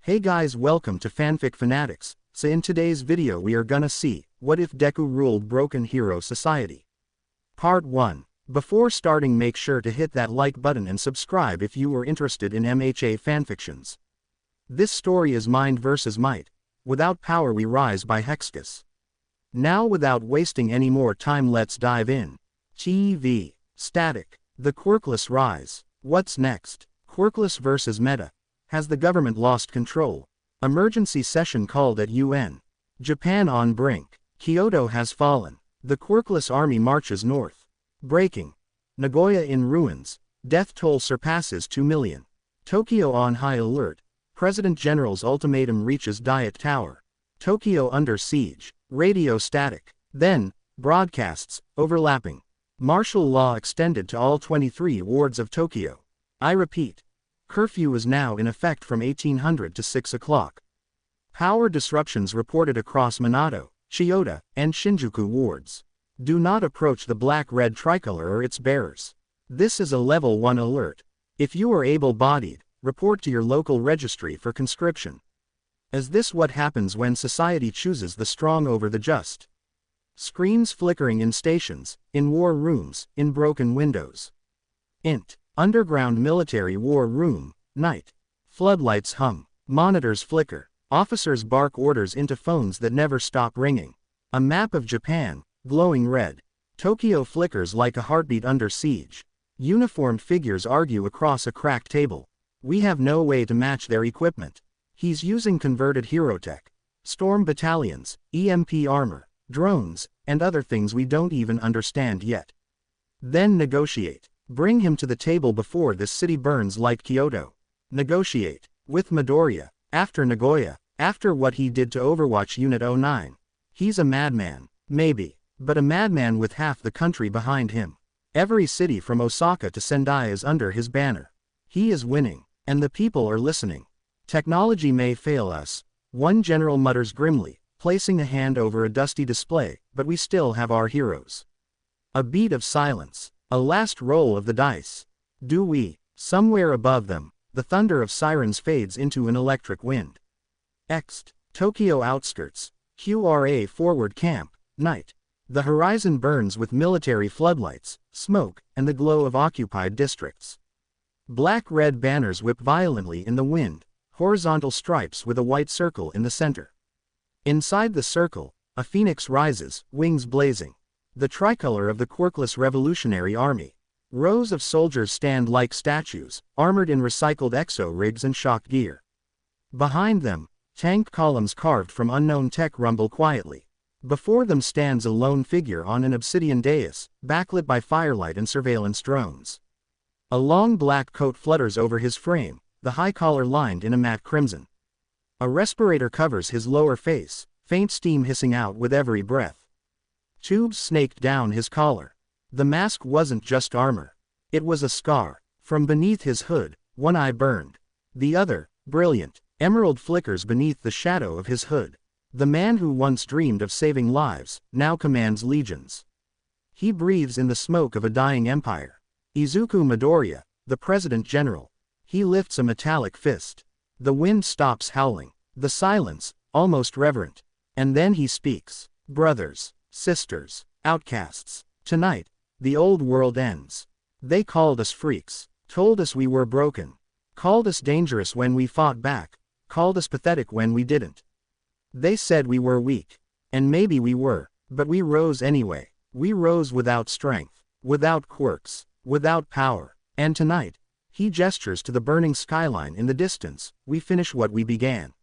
Hey guys, welcome to Fanfic Fanatics. So in today's video we are gonna see, what if Deku ruled Broken Hero Society? Part 1. Before starting, make sure to hit that like button and subscribe if you are interested in MHA fanfictions. This story is Mind vs. Might. Without Power We Rise by Hexcss. Now without wasting any more time, let's dive in. TV. Static. The Quirkless Rise. What's next? Quirkless vs. Meta. Has the government lost control? Emergency session called at UN. Japan on brink. Kyoto has fallen. The Quirkless army marches north. Breaking. Nagoya in ruins. Death toll surpasses 2 million. Tokyo on high alert. President General's ultimatum reaches Diet Tower. Tokyo under siege. Radio static. Then, broadcasts, overlapping. Martial law extended to all 23 wards of Tokyo. I repeat. Curfew is now in effect from 1800 to 6 o'clock. Power disruptions reported across Minato, Chiyoda, and Shinjuku wards. Do not approach the black-red tricolor or its bearers. This is a level 1 alert. If you are able-bodied, report to your local registry for conscription. Is this what happens when society chooses the strong over the just? Screens flickering in stations, in war rooms, in broken windows. Int. Underground military war room, night. Floodlights hum, monitors flicker, officers bark orders into phones that never stop ringing. A map of Japan, glowing red. Tokyo flickers like a heartbeat under siege. Uniformed figures argue across a cracked table. We have no way to match their equipment. He's using converted hero tech. Storm battalions, EMP armor, drones, and other things we don't even understand yet. Then negotiate. Bring him to the table before this city burns like Kyoto. Negotiate. With Midoriya. After Nagoya. After what he did to Overwatch Unit 09. He's a madman. Maybe. But a madman with half the country behind him. Every city from Osaka to Sendai is under his banner. He is winning. And the people are listening. Technology may fail us. One general mutters grimly, placing a hand over a dusty display, but we still have our heroes. A beat of silence. A last roll of the dice. Do we? Somewhere above them, the thunder of sirens fades into an electric wind. Ext. Tokyo outskirts. QRA forward camp. Night. The horizon burns with military floodlights, smoke, and the glow of occupied districts. Black-red banners whip violently in the wind, horizontal stripes with a white circle in the center. Inside the circle, a phoenix rises, wings blazing. The tricolor of the Quirkless Revolutionary Army. Rows of soldiers stand like statues, armored in recycled exo-rigs and shock gear. Behind them, tank columns carved from unknown tech rumble quietly. Before them stands a lone figure on an obsidian dais, backlit by firelight and surveillance drones. A long black coat flutters over his frame, the high collar lined in a matte crimson. A respirator covers his lower face, faint steam hissing out with every breath. Tubes snaked down his collar. The mask wasn't just armor. It was a scar. From beneath his hood, one eye burned. The other, brilliant, emerald flickers beneath the shadow of his hood. The man who once dreamed of saving lives, now commands legions. He breathes in the smoke of a dying empire. Izuku Midoriya, the President General. He lifts a metallic fist. The wind stops howling. The silence, almost reverent. And then he speaks. Brothers. Sisters, outcasts, tonight, the old world ends. They called us freaks, told us we were broken, called us dangerous when we fought back, called us pathetic when we didn't. They said we were weak, and maybe we were, but we rose anyway. We rose without strength, without quirks, without power, and tonight, he gestures to the burning skyline in the distance, we finish what we began.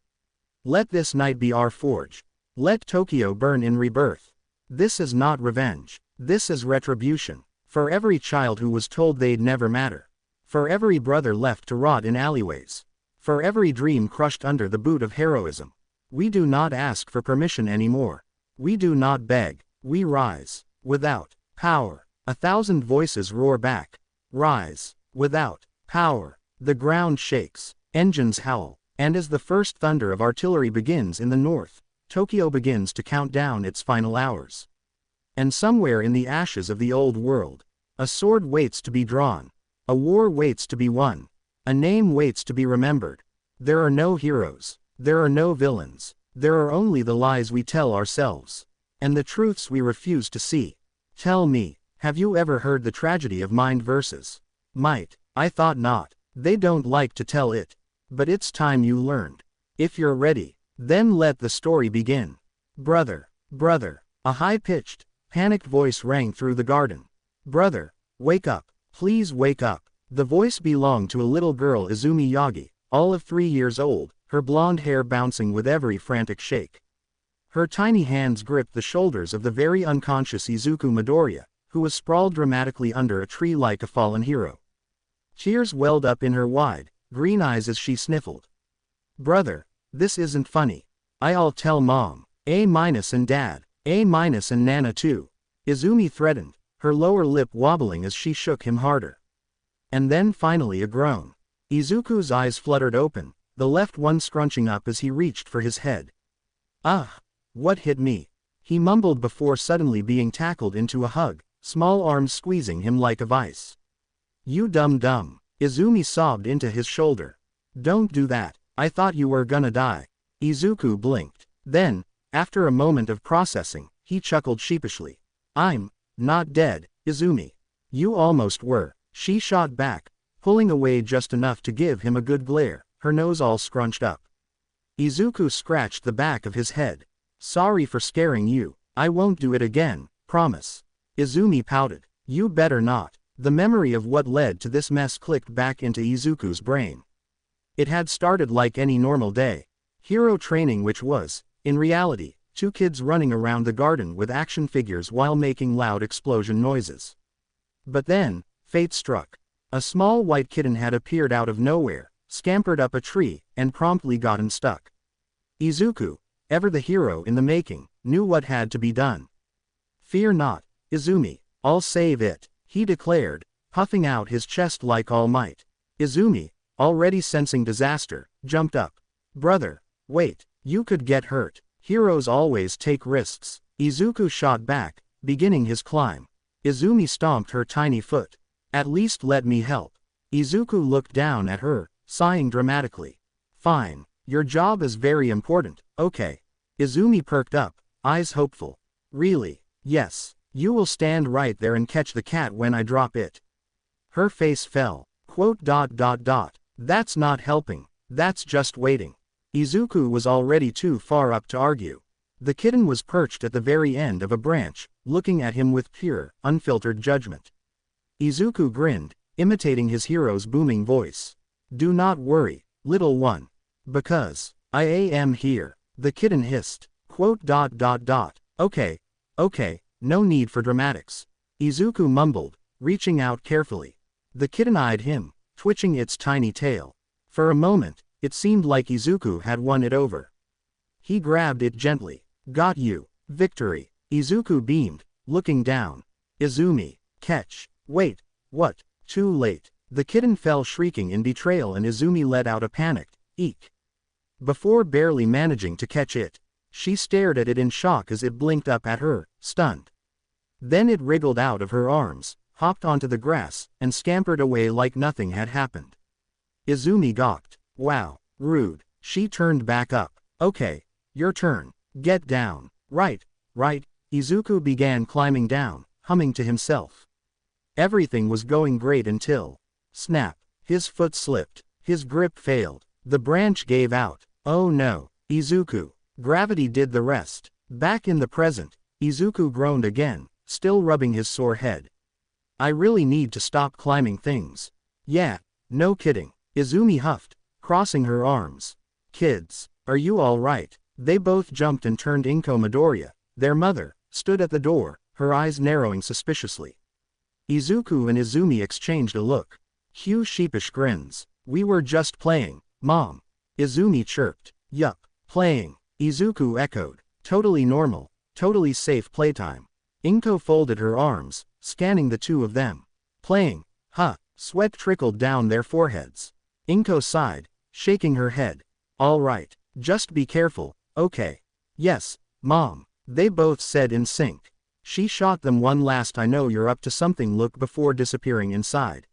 Let this night be our forge. Let Tokyo burn in rebirth. This is not revenge. This is retribution. For every child who was told they'd never matter. For every brother left to rot in alleyways. For every dream crushed under the boot of heroism. We do not ask for permission anymore. We do not beg. We rise. Without power. 1,000 voices roar back. Rise. Without power. The ground shakes. Engines howl. And as the first thunder of artillery begins in the north, Tokyo begins to count down its final hours. And somewhere in the ashes of the old world, a sword waits to be drawn. A war waits to be won. A name waits to be remembered. There are no heroes. There are no villains. There are only the lies we tell ourselves. And the truths we refuse to see. Tell me, have you ever heard the tragedy of mind versus might? I thought not. They don't like to tell it. But it's time you learned. If you're ready, then let the story begin. Brother, brother, a high-pitched, panicked voice rang through the garden. Brother, wake up, please wake up. The voice belonged to a little girl, Izumi Yagi, all of 3 years old, her blonde hair bouncing with every frantic shake. Her tiny hands gripped the shoulders of the very unconscious Izuku Midoriya, who was sprawled dramatically under a tree like a fallen hero. Tears welled up in her wide, green eyes as she sniffled. Brother, this isn't funny. I'll tell Mom. A- and Dad. A- and Nana too. Izumi threatened, her lower lip wobbling as she shook him harder. And then finally a groan. Izuku's eyes fluttered open, the left one scrunching up as he reached for his head. Ah! What hit me? He mumbled before suddenly being tackled into a hug, small arms squeezing him like a vice. You dumb. Izumi sobbed into his shoulder. Don't do that, I thought you were gonna die. Izuku blinked. Then, after a moment of processing, he chuckled sheepishly. I'm not dead, Izumi. You almost were, she shot back, pulling away just enough to give him a good glare, her nose all scrunched up. Izuku scratched the back of his head. Sorry for scaring you, I won't do it again, promise. Izumi pouted. You better not. The memory of what led to this mess clicked back into Izuku's brain. It had started like any normal day. Hero training, which was, in reality, 2 kids running around the garden with action figures while making loud explosion noises. But then, fate struck. A small white kitten had appeared out of nowhere, scampered up a tree, and promptly gotten stuck. Izuku, ever the hero in the making, knew what had to be done. Fear not, Izumi, I'll save it, he declared, puffing out his chest like all might. Izumi, already sensing disaster, jumped up. Brother, wait, you could get hurt. Heroes always take risks. Izuku shot back, beginning his climb. Izumi stomped her tiny foot. At least let me help. Izuku looked down at her, sighing dramatically. Fine, your job is very important, okay. Izumi perked up, eyes hopeful. Really? Yes. You will stand right there and catch the cat when I drop it. Her face fell. ... That's not helping, that's just waiting. Izuku was already too far up to argue. The kitten was perched at the very end of a branch, looking at him with pure, unfiltered judgment. Izuku grinned, imitating his hero's booming voice. Do not worry, little one. Because I am here, the kitten hissed. ... Okay. No need for dramatics. Izuku mumbled, reaching out carefully. The kitten eyed him, twitching its tiny tail. For a moment, it seemed like Izuku had won it over. He grabbed it gently. Got you. Victory. Izuku beamed, looking down. Izumi, catch. Wait, what? Too late. The kitten fell shrieking in betrayal and Izumi let out a panicked, eek. Before barely managing to catch it, she stared at it in shock as it blinked up at her, stunned. Then it wriggled out of her arms, hopped onto the grass, and scampered away like nothing had happened. Izumi gawked. Wow, rude. She turned back up. Okay, your turn. Get down. Right. Izuku began climbing down, humming to himself. Everything was going great until... Snap. His foot slipped. His grip failed. The branch gave out. Oh no. Izuku. Gravity did the rest. Back in the present, Izuku groaned again, still rubbing his sore head. I really need to stop climbing things. Yeah, no kidding. Izumi huffed, crossing her arms. Kids, are you all right? They both jumped and turned. Inko Midoriya, their mother, stood at the door, her eyes narrowing suspiciously. Izuku and Izumi exchanged a look. Cue sheepish grins. We were just playing, Mom. Izumi chirped. Yup, playing. Izuku echoed. Totally normal, totally safe playtime. Inko folded her arms, scanning the two of them. Playing, huh? Sweat trickled down their foreheads. Inko sighed, shaking her head. All right, just be careful, okay? Yes, Mom, they both said in sync. She shot them one last I know you're up to something look before disappearing inside.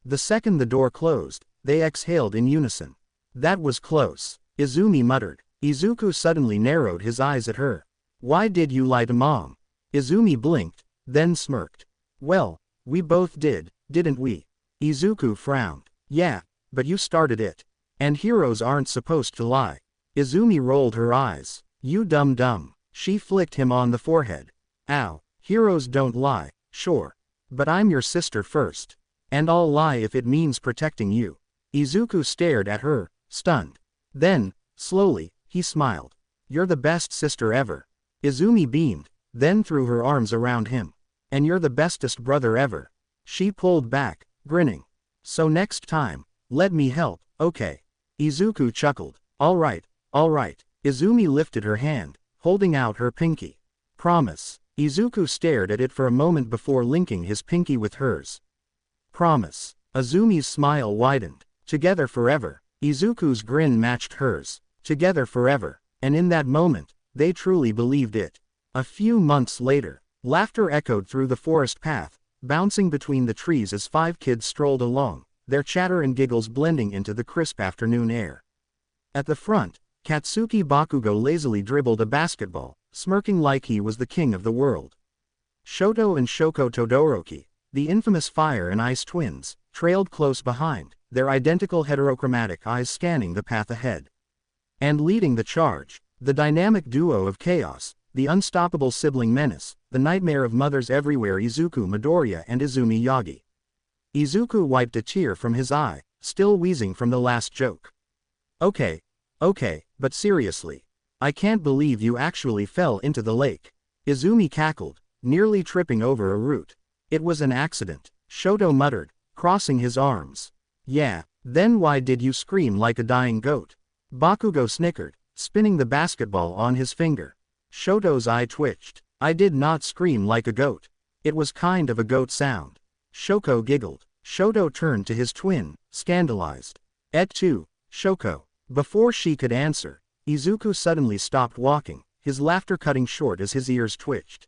The second the door closed, they exhaled in unison. That was close, Izumi muttered. Izuku suddenly narrowed his eyes at her. Why did you lie to Mom? Izumi blinked, then smirked. Well, we both did, didn't we? Izuku frowned. Yeah, but you started it. And heroes aren't supposed to lie. Izumi rolled her eyes. You dumb. She flicked him on the forehead. Ow, heroes don't lie, sure. But I'm your sister first. And I'll lie if it means protecting you. Izuku stared at her, stunned. Then, slowly, he smiled. You're the best sister ever. Izumi beamed, then threw her arms around him. And you're the bestest brother ever. She pulled back, grinning. So next time, let me help, okay? Izuku chuckled. All right. Izumi lifted her hand, holding out her pinky. Promise. Izuku stared at it for a moment before linking his pinky with hers. Promise. Izumi's smile widened. Together forever. Izuku's grin matched hers. Together forever. And in that moment, they truly believed it. A few months later, laughter echoed through the forest path, bouncing between the trees as 5 kids strolled along, their chatter and giggles blending into the crisp afternoon air. At the front, Katsuki Bakugo lazily dribbled a basketball, smirking like he was the king of the world. Shoto and Shoko Todoroki, the infamous fire and ice twins, trailed close behind, their identical heterochromatic eyes scanning the path ahead. And leading the charge, the dynamic duo of chaos, the unstoppable sibling menace, the nightmare of mothers everywhere Izuku Midoriya and Izumi Yagi. Izuku wiped a tear from his eye, still wheezing from the last joke. Okay, but seriously. I can't believe you actually fell into the lake. Izumi cackled, nearly tripping over a root. It was an accident, Shoto muttered, crossing his arms. Yeah, then why did you scream like a dying goat? Bakugo snickered, spinning the basketball on his finger. Shoto's eye twitched. I did not scream like a goat. It was kind of a goat sound. Shoko giggled. Shoto turned to his twin, scandalized. Et tu, Shoko. Before she could answer, Izuku suddenly stopped walking, his laughter cutting short as his ears twitched.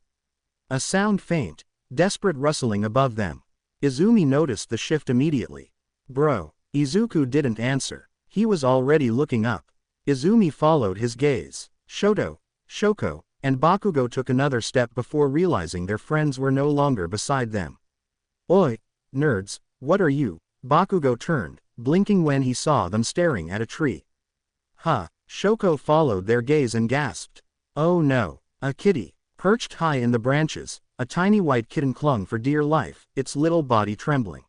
A sound faint, desperate rustling above them. Izumi noticed the shift immediately. Bro. Izuku didn't answer. He was already looking up. Izumi followed his gaze. Shoto, Shoko, and Bakugo took another step before realizing their friends were no longer beside them. Oi, nerds, what are you? Bakugo turned, blinking when he saw them staring at a tree. Huh, Shoko followed their gaze and gasped. Oh no, a kitty. Perched high in the branches, a tiny white kitten clung for dear life, its little body trembling.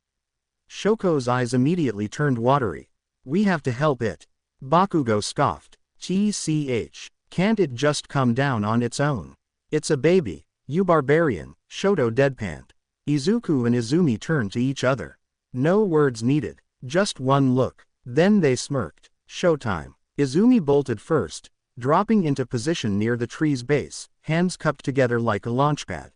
Shoko's eyes immediately turned watery. We have to help it. Bakugo scoffed. TCH. Can't it just come down on its own? It's a baby, you barbarian, Shoto deadpanned. Izuku and Izumi turned to each other. No words needed, just one look. Then they smirked. Showtime. Izumi bolted first, dropping into position near the tree's base, hands cupped together like a launchpad.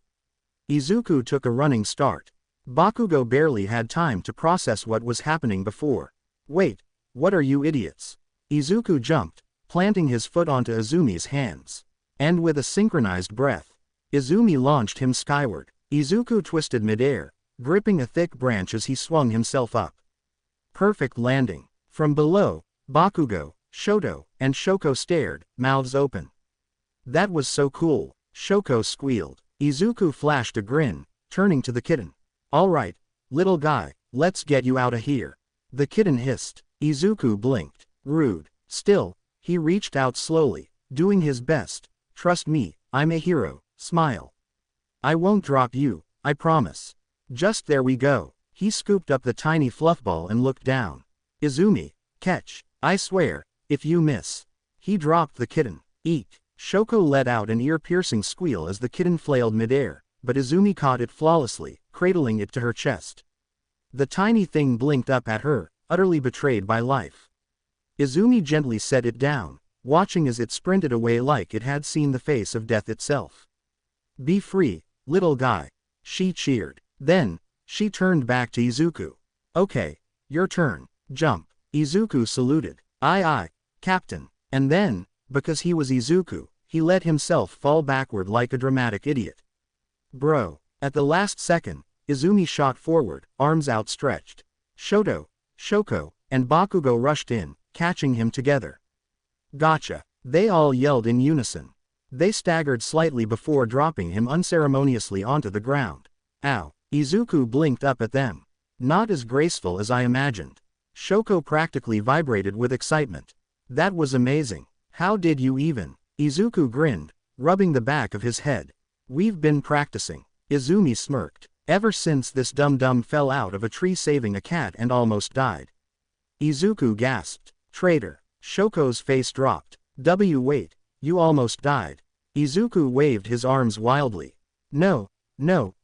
Izuku took a running start. Bakugo barely had time to process what was happening before. Wait, what are you idiots? Izuku jumped, planting his foot onto Izumi's hands. And with a synchronized breath, Izumi launched him skyward. Izuku twisted midair, gripping a thick branch as he swung himself up. Perfect landing. From below, Bakugo, Shoto, and Shoko stared, mouths open. That was so cool, Shoko squealed. Izuku flashed a grin, turning to the kitten. Alright, little guy, let's get you out of here. The kitten hissed. Izuku blinked. Rude. Still, he reached out slowly, doing his best. Trust me, I'm a hero. Smile. I won't drop you, I promise. Just there we go. He scooped up the tiny fluffball and looked down. Izumi, catch. I swear, if you miss. He dropped the kitten. Eek. Shoko let out an ear-piercing squeal as the kitten flailed midair, but Izumi caught it flawlessly, cradling it to her chest. The tiny thing blinked up at her, utterly betrayed by life. Izumi gently set it down, watching as it sprinted away like it had seen the face of death itself. Be free, little guy. She cheered. Then, she turned back to Izuku. Okay, your turn. Jump. Izuku saluted. Aye, Captain. And then, because he was Izuku, he let himself fall backward like a dramatic idiot. Bro. At the last second, Izumi shot forward, arms outstretched. Shoto, Shoko, and Bakugo rushed in, catching him together. Gotcha! They all yelled in unison. They staggered slightly before dropping him unceremoniously onto the ground. Ow! Izuku blinked up at them. Not as graceful as I imagined. Shoko practically vibrated with excitement. That was amazing. How did you even? Izuku grinned, rubbing the back of his head. We've been practicing. Izumi smirked. Ever since this dum-dum fell out of a tree saving a cat and almost died. Izuku gasped. Traitor. Shoko's face dropped. Wait, you almost died. Izuku waved his arms wildly. No,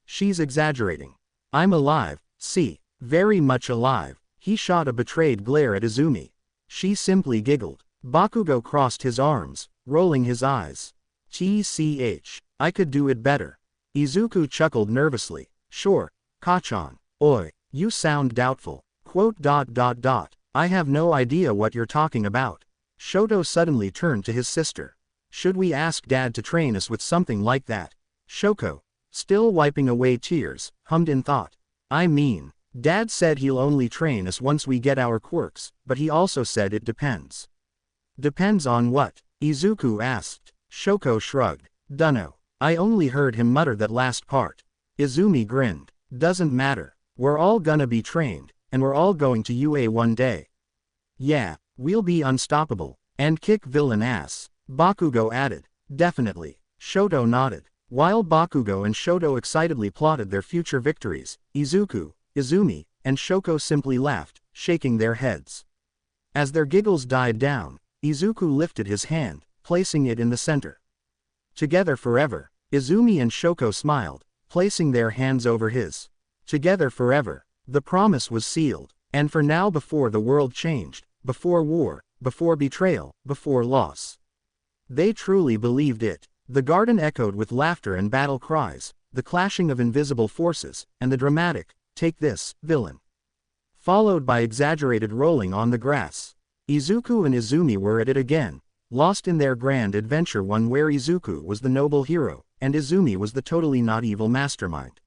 she's exaggerating. I'm alive, see, very much alive. He shot a betrayed glare at Izumi. She simply giggled. Bakugo crossed his arms, rolling his eyes. TCH, I could do it better. Izuku chuckled nervously. Sure, Kachan. Oi, you sound doubtful. I have no idea what you're talking about. Shoto suddenly turned to his sister. Should we ask Dad to train us with something like that? Shoko, still wiping away tears, hummed in thought. I mean, Dad said he'll only train us once we get our quirks, but he also said it depends. Depends on what? Izuku asked. Shoko shrugged. Dunno. I only heard him mutter that last part. Izumi grinned. Doesn't matter. We're all gonna be trained, and we're all going to UA one day. Yeah, we'll be unstoppable, and kick villain ass. Bakugo added. Definitely. Shoto nodded. While Bakugo and Shoto excitedly plotted their future victories, Izuku, Izumi, and Shoko simply laughed, shaking their heads. As their giggles died down, Izuku lifted his hand, placing it in the center. Together forever. Izumi and Shoko smiled, placing their hands over his. Together forever. The promise was sealed, and for now before the world changed, before war, before betrayal, before loss. They truly believed it. The garden echoed with laughter and battle cries, the clashing of invisible forces, and the dramatic, "Take this, villain," followed by exaggerated rolling on the grass. Izuku and Izumi were at it again, lost in their grand adventure, one where Izuku was the noble hero, and Izumi was the totally not evil mastermind.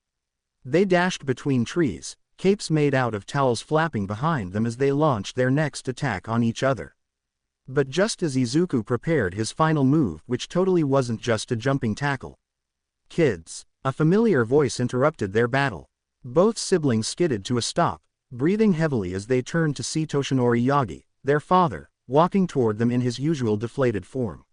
They dashed between trees, capes made out of towels flapping behind them as they launched their next attack on each other. But just as Izuku prepared his final move, which totally wasn't just a jumping tackle. Kids, a familiar voice interrupted their battle. Both siblings skidded to a stop, breathing heavily as they turned to see Toshinori Yagi, their father, walking toward them in his usual deflated form.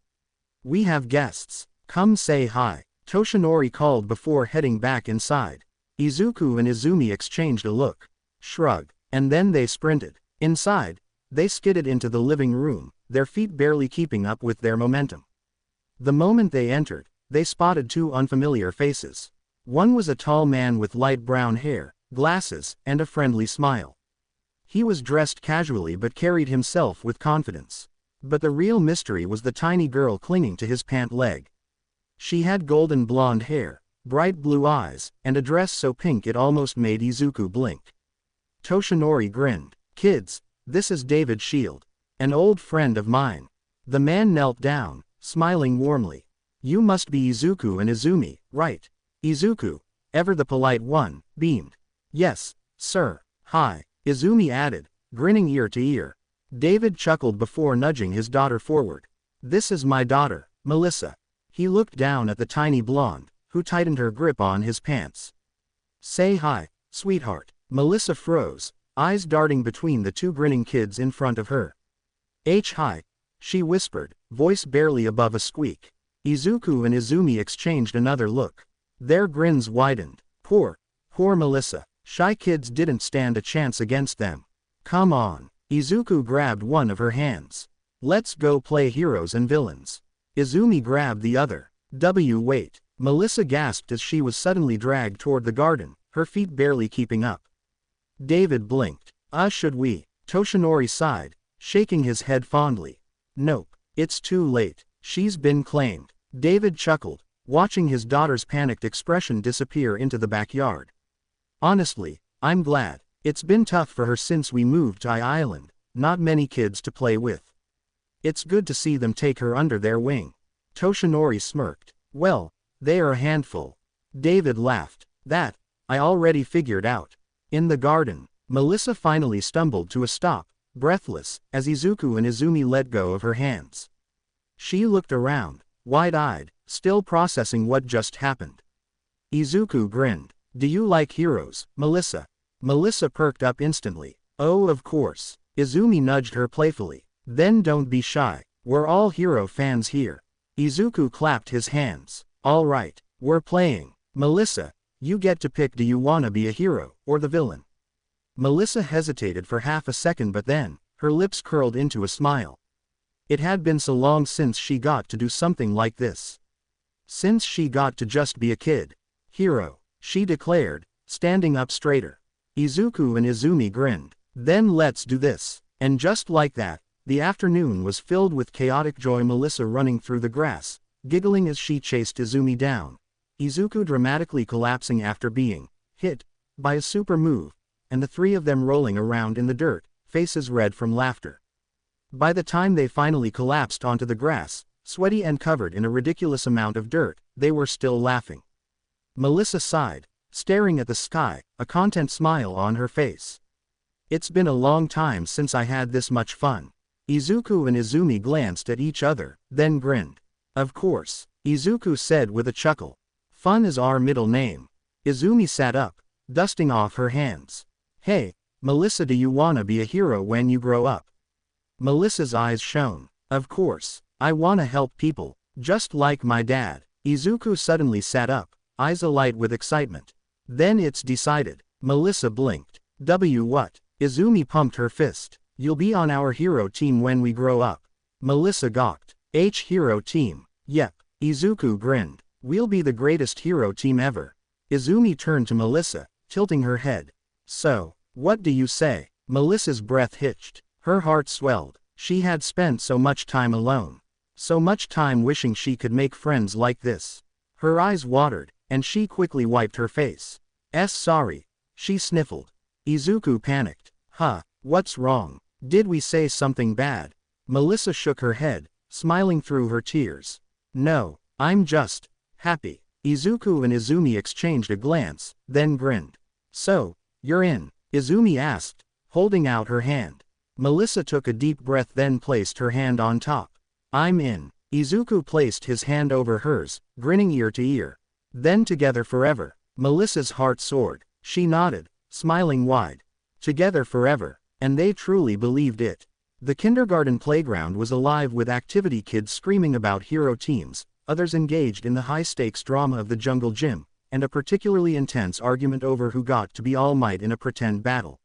We have guests. Come say hi, Toshinori called before heading back inside. Izuku and Izumi exchanged a look. Shrug. And then they sprinted. Inside, they skidded into the living room, their feet barely keeping up with their momentum. The moment they entered, they spotted two unfamiliar faces. One was a tall man with light brown hair, glasses, and a friendly smile. He was dressed casually but carried himself with confidence. But the real mystery was the tiny girl clinging to his pant leg. She had golden blonde hair, bright blue eyes, and a dress so pink it almost made Izuku blink. Toshinori grinned. Kids, this is David Shield, an old friend of mine. The man knelt down, smiling warmly. You must be Izuku and Izumi, right? Izuku, ever the polite one, beamed. Yes, sir. Hi, Izumi added, grinning ear to ear. David chuckled before nudging his daughter forward. This is my daughter, Melissa. He looked down at the tiny blonde, who tightened her grip on his pants. Say hi, sweetheart. Melissa froze, eyes darting between the two grinning kids in front of her. Hi, she whispered, voice barely above a squeak. Izuku and Izumi exchanged another look. Their grins widened. Poor Melissa. Shy kids didn't stand a chance against them. Come on. Izuku grabbed one of her hands. Let's go play heroes and villains. Izumi grabbed the other. Wait. Melissa gasped as she was suddenly dragged toward the garden, her feet barely keeping up. David blinked. Should we? Toshinori sighed, shaking his head fondly. Nope. It's too late. She's been claimed. David chuckled, watching his daughter's panicked expression disappear into the backyard. Honestly, I'm glad. It's been tough for her since we moved to Island, not many kids to play with. It's good to see them take her under their wing. Toshinori smirked. Well, they are a handful. David laughed. That, I already figured out. In the garden, Melissa finally stumbled to a stop, breathless, as Izuku and Izumi let go of her hands. She looked around, wide-eyed, still processing what just happened. Izuku grinned. Do you like heroes, Melissa? Melissa perked up instantly. Oh, of course. Izumi nudged her playfully. Then don't be shy. We're all hero fans here. Izuku clapped his hands. All right, we're playing. Melissa, you get to pick. Do you wanna be a hero, or the villain? Melissa hesitated for half a second, but then, her lips curled into a smile. It had been so long since she got to do something like this. Since she got to just be a kid. Hero, she declared, standing up straighter. Izuku and Izumi grinned. Then let's do this. And just like that, the afternoon was filled with chaotic joy. Melissa running through the grass, giggling as she chased Izumi down. Izuku dramatically collapsing after being hit by a super move, and the three of them rolling around in the dirt, faces red from laughter. By the time they finally collapsed onto the grass, sweaty and covered in a ridiculous amount of dirt, they were still laughing. Melissa sighed, staring at the sky, a content smile on her face. It's been a long time since I had this much fun. Izuku and Izumi glanced at each other, then grinned. Of course, Izuku said with a chuckle. Fun is our middle name. Izumi sat up, dusting off her hands. Hey, Melissa, do you wanna be a hero when you grow up? Melissa's eyes shone. Of course, I wanna help people, just like my dad. Izuku suddenly sat up, eyes alight with excitement. Then it's decided. Melissa blinked. What? Izumi pumped her fist. You'll be on our hero team when we grow up. Melissa gawked. Hero team. Yep. Izuku grinned. We'll be the greatest hero team ever. Izumi turned to Melissa, tilting her head. So, what do you say? Melissa's breath hitched. Her heart swelled. She had spent so much time alone. So much time wishing she could make friends like this. Her eyes watered, and she quickly wiped her face. Sorry. She sniffled. Izuku panicked. What's wrong? Did we say something bad? Melissa shook her head, smiling through her tears. No, I'm just happy. Izuku and Izumi exchanged a glance, then grinned. So, you're in? Izumi asked, holding out her hand. Melissa took a deep breath, then placed her hand on top. I'm in. Izuku placed his hand over hers, grinning ear to ear. Then together forever. Melissa's heart soared. She nodded, smiling wide. Together forever. And they truly believed it. The kindergarten playground was alive with activity, kids screaming about hero teams, others engaged in the high-stakes drama of the jungle gym, and a particularly intense argument over who got to be All Might in a pretend battle.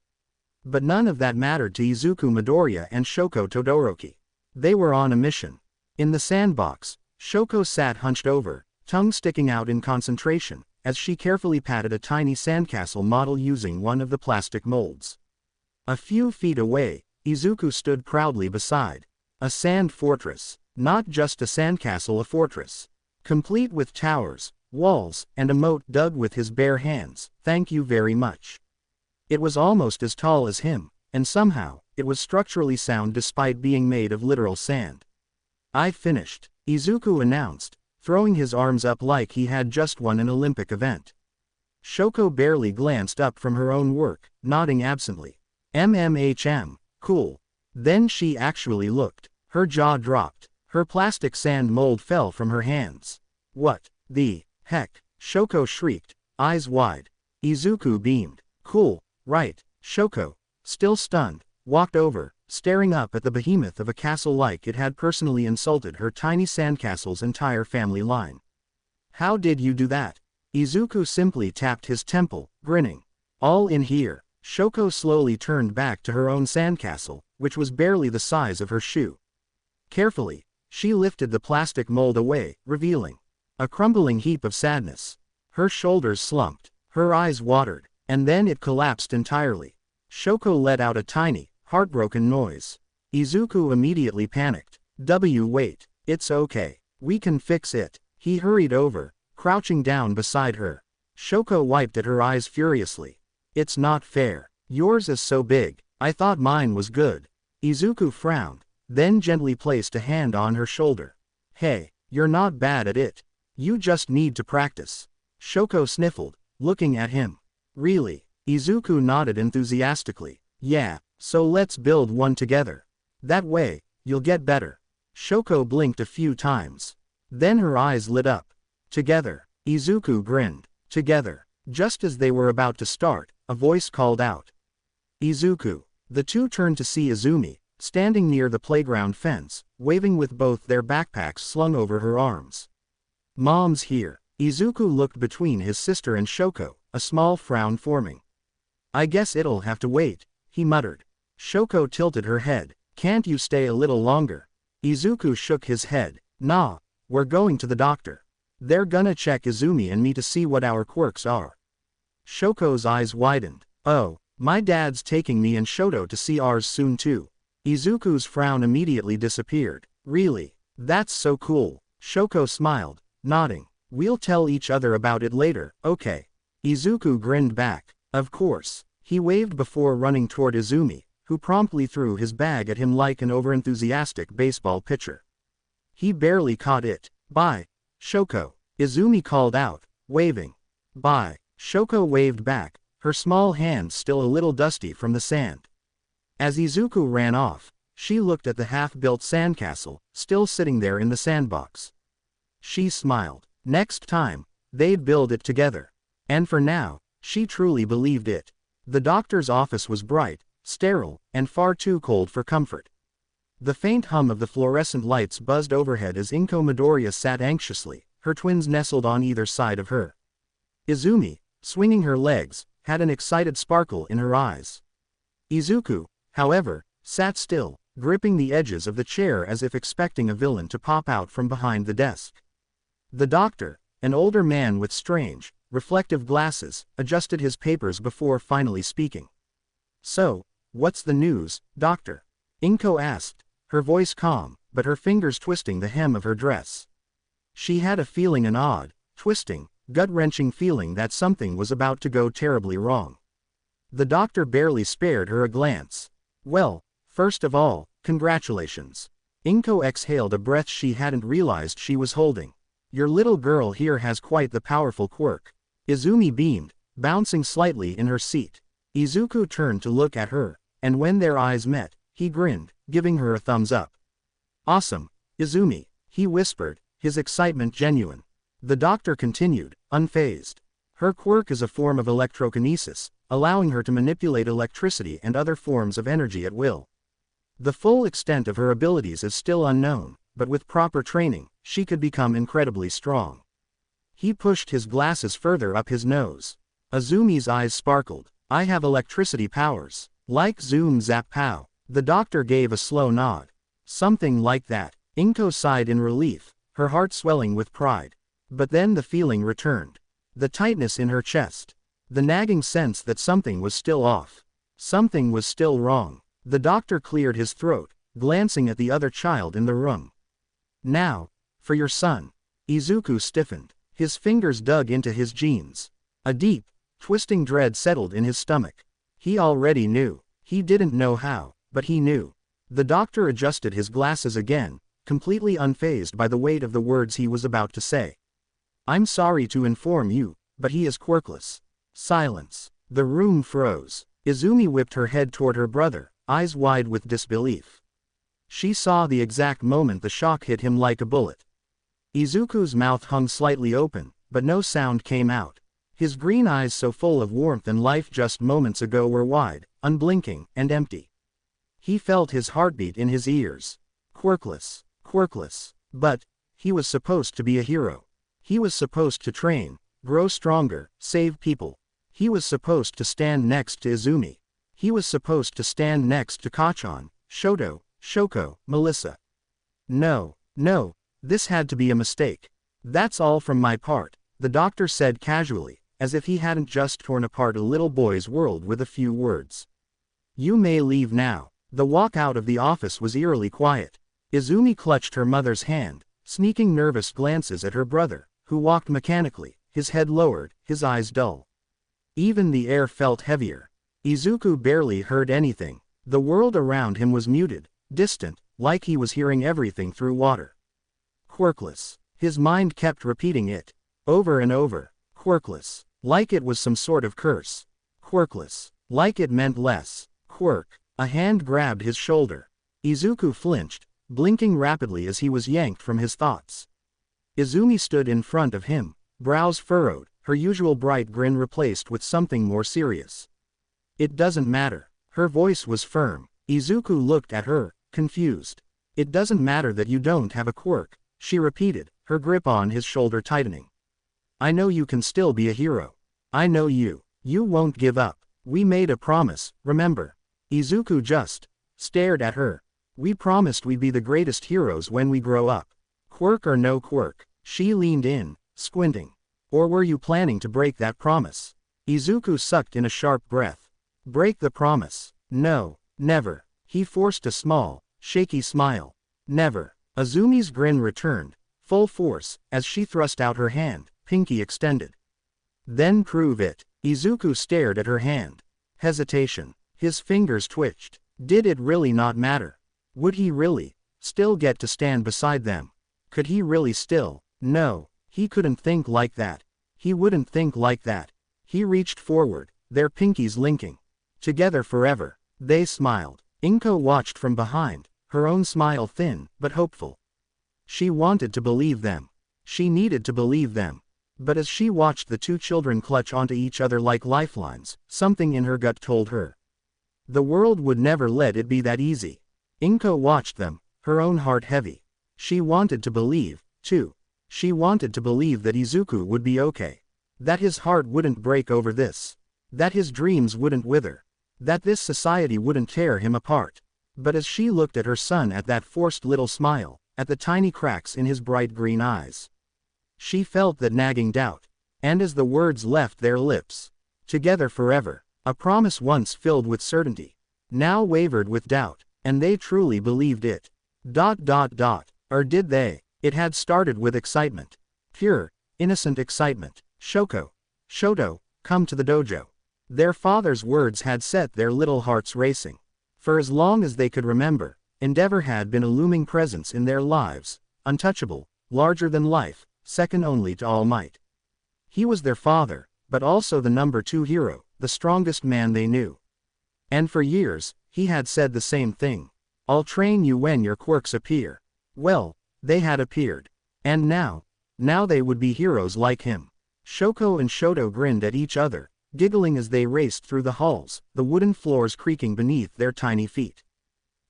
But none of that mattered to Izuku Midoriya and Shoko Todoroki. They were on a mission. In the sandbox, Shoko sat hunched over, tongue sticking out in concentration, as she carefully patted a tiny sandcastle model using one of the plastic molds. A few feet away, Izuku stood proudly beside a sand fortress. Not just a sandcastle, a fortress. Complete with towers, walls, and a moat dug with his bare hands. Thank you very much. It was almost as tall as him, and somehow, it was structurally sound despite being made of literal sand. I finished, Izuku announced, throwing his arms up like he had just won an Olympic event. Shoko barely glanced up from her own work, nodding absently. Cool. Then she actually looked. Her jaw dropped. Her plastic sand mold fell from her hands. What the heck? Shoko shrieked, eyes wide. Izuku beamed. Cool, right? Shoko, still stunned, walked over, staring up at the behemoth of a castle like it had personally insulted her tiny sandcastle's entire family line. How did you do that? Izuku simply tapped his temple, grinning. All in here. Shoko slowly turned back to her own sandcastle, which was barely the size of her shoe. Carefully, she lifted the plastic mold away, revealing a crumbling heap of sadness. Her shoulders slumped, her eyes watered, and then it collapsed entirely. Shoko let out a tiny, heartbroken noise. Izuku immediately panicked. Wait, it's okay. We can fix it. He hurried over, crouching down beside her. Shoko wiped at her eyes furiously. It's not fair. Yours is so big. I thought mine was good. Izuku frowned, then gently placed a hand on her shoulder. Hey, you're not bad at it. You just need to practice. Shoko sniffled, looking at him. Really? Izuku nodded enthusiastically. Yeah, So let's build one together. That way, you'll get better. Shoko blinked a few times. Then her eyes lit up. Together. Izuku grinned. Together. Just as they were about to start, a voice called out. Izuku. The two turned to see Izumi, standing near the playground fence, waving with both their backpacks slung over her arms. Mom's here. Izuku looked between his sister and Shoko, a small frown forming. I guess it'll have to wait, he muttered. Shoko tilted her head. Can't you stay a little longer? Izuku shook his head. Nah, we're going to the doctor. They're gonna check Izumi and me to see what our quirks are. Shoko's eyes widened. Oh, my dad's taking me and Shoto to see ours soon too. Izuku's frown immediately disappeared. Really? That's so cool. Shoko smiled, nodding. We'll tell each other about it later, okay? Izuku grinned back. Of course. He waved before running toward Izumi, who promptly threw his bag at him like an overenthusiastic baseball pitcher. He barely caught it. Bye, Shoko. Izumi called out, waving. Bye. Shoko waved back, her small hands still a little dusty from the sand. As Izuku ran off, she looked at the half-built sandcastle, still sitting there in the sandbox. She smiled. Next time, they'd build it together. And for now, she truly believed it. The doctor's office was bright, sterile, and far too cold for comfort. The faint hum of the fluorescent lights buzzed overhead as Inko Midoriya sat anxiously, her twins nestled on either side of her. Izumi, swinging her legs, had an excited sparkle in her eyes. Izuku, however, sat still, gripping the edges of the chair as if expecting a villain to pop out from behind the desk. The doctor, an older man with strange, reflective glasses, adjusted his papers before finally speaking. So, what's the news, doctor? Inko asked, her voice calm, but her fingers twisting the hem of her dress. She had a feeling, an odd, twisting, gut-wrenching feeling that something was about to go terribly wrong. The doctor barely spared her a glance. Well, first of all, congratulations. Inko exhaled a breath she hadn't realized she was holding. Your little girl here has quite the powerful quirk. Izumi beamed, bouncing slightly in her seat. Izuku turned to look at her, and when their eyes met, he grinned, giving her a thumbs up. Awesome, Izumi, he whispered, his excitement genuine. The doctor continued, unfazed. Her quirk is a form of electrokinesis, allowing her to manipulate electricity and other forms of energy at will. The full extent of her abilities is still unknown, but with proper training, she could become incredibly strong. He pushed his glasses further up his nose. Izumi's eyes sparkled. I have electricity powers. Like zoom zap pow. The doctor gave a slow nod. Something like that. Inko sighed in relief, her heart swelling with pride. But then the feeling returned. The tightness in her chest. The nagging sense that something was still off. Something was still wrong. The doctor cleared his throat, glancing at the other child in the room. Now, for your son. Izuku stiffened. His fingers dug into his jeans. A deep, twisting dread settled in his stomach. He already knew. He didn't know how, but he knew. The doctor adjusted his glasses again, completely unfazed by the weight of the words he was about to say. I'm sorry to inform you, but he is quirkless. Silence. The room froze. Izumi whipped her head toward her brother, eyes wide with disbelief. She saw the exact moment the shock hit him like a bullet. Izuku's mouth hung slightly open, but no sound came out. His green eyes so full of warmth and life just moments ago were wide, unblinking, and empty. He felt his heartbeat in his ears. Quirkless, quirkless. But, he was supposed to be a hero. He was supposed to train, grow stronger, save people. He was supposed to stand next to Izumi. He was supposed to stand next to Kachan, Shoto, Shoko, Melissa. No, no, this had to be a mistake. That's all from my part, the doctor said casually, as if he hadn't just torn apart a little boy's world with a few words. You may leave now. The walk out of the office was eerily quiet. Izumi clutched her mother's hand, sneaking nervous glances at her brother, who walked mechanically, his head lowered, his eyes dull. Even the air felt heavier. Izuku barely heard anything. The world around him was muted, distant, like he was hearing everything through water. Quirkless. His mind kept repeating it, over and over. Quirkless. Like it was some sort of curse. Quirkless. Like it meant less. Quirk. A hand grabbed his shoulder. Izuku flinched, blinking rapidly as he was yanked from his thoughts. Izumi stood in front of him, brows furrowed, her usual bright grin replaced with something more serious. It doesn't matter. Her voice was firm. Izuku looked at her, confused. It doesn't matter that you don't have a quirk, she repeated, her grip on his shoulder tightening. I know you can still be a hero. I know you. You won't give up. We made a promise, remember? Izuku just stared at her. We promised we'd be the greatest heroes when we grow up. Quirk or no quirk, she leaned in, squinting. Or were you planning to break that promise? Izuku sucked in a sharp breath. Break the promise? No, never. He forced a small, shaky smile. Never. Azumi's grin returned, full force, as she thrust out her hand, pinky extended. Then prove it. Izuku stared at her hand. Hesitation. His fingers twitched. Did it really not matter? Would he really still get to stand beside them? Could he really still? No, he couldn't think like that. He wouldn't think like that. He reached forward, their pinkies linking. Together forever. They smiled. Inko watched from behind, her own smile thin, but hopeful. She wanted to believe them. She needed to believe them. But as she watched the two children clutch onto each other like lifelines, something in her gut told her. The world would never let it be that easy. Inko watched them, her own heart heavy. She wanted to believe, too. She wanted to believe that Izuku would be okay. That his heart wouldn't break over this. That his dreams wouldn't wither. That this society wouldn't tear him apart. But as she looked at her son, at that forced little smile, at the tiny cracks in his bright green eyes, she felt that nagging doubt. And as the words left their lips, together forever, a promise once filled with certainty, now wavered with doubt, and they truly believed it. Or did they? It had started with excitement. Pure, innocent excitement. Shoto, come to the dojo. Their father's words had set their little hearts racing. For as long as they could remember, Endeavor had been a looming presence in their lives, untouchable, larger than life, second only to All Might. He was their father, but also the number 2 hero, the strongest man they knew. And for years, he had said the same thing. I'll train you when your quirks appear. Well, they had appeared. And now they would be heroes like him. Shoko and Shoto grinned at each other, giggling as they raced through the halls, the wooden floors creaking beneath their tiny feet.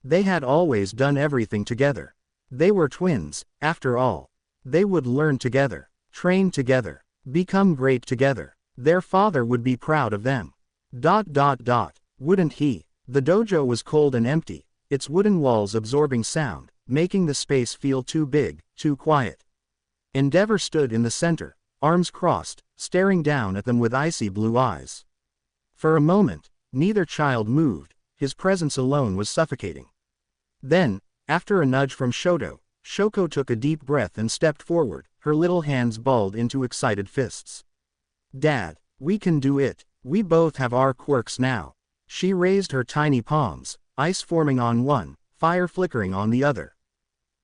They had always done everything together. They were twins, after all. They would learn together, train together, become great together. Their father would be proud of them. Wouldn't he? The dojo was cold and empty, its wooden walls absorbing sound, making the space feel too big, too quiet. Endeavor stood in the center, arms crossed, staring down at them with icy blue eyes. For a moment, neither child moved, his presence alone was suffocating. Then, after a nudge from Shoto, Shoko took a deep breath and stepped forward, her little hands balled into excited fists. Dad, we can do it. We both have our quirks now. She raised her tiny palms, ice forming on one, fire flickering on the other.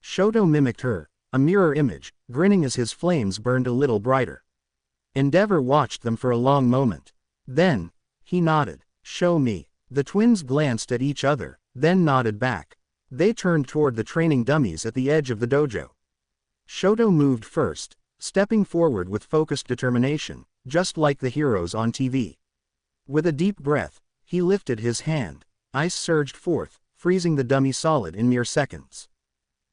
Shoto mimicked her, a mirror image, grinning as his flames burned a little brighter. Endeavor watched them for a long moment. Then, he nodded. Show me. The twins glanced at each other, then nodded back. They turned toward the training dummies at the edge of the dojo. Shoto moved first, stepping forward with focused determination, just like the heroes on TV. With a deep breath, he lifted his hand. Ice surged forth, freezing the dummy solid in mere seconds.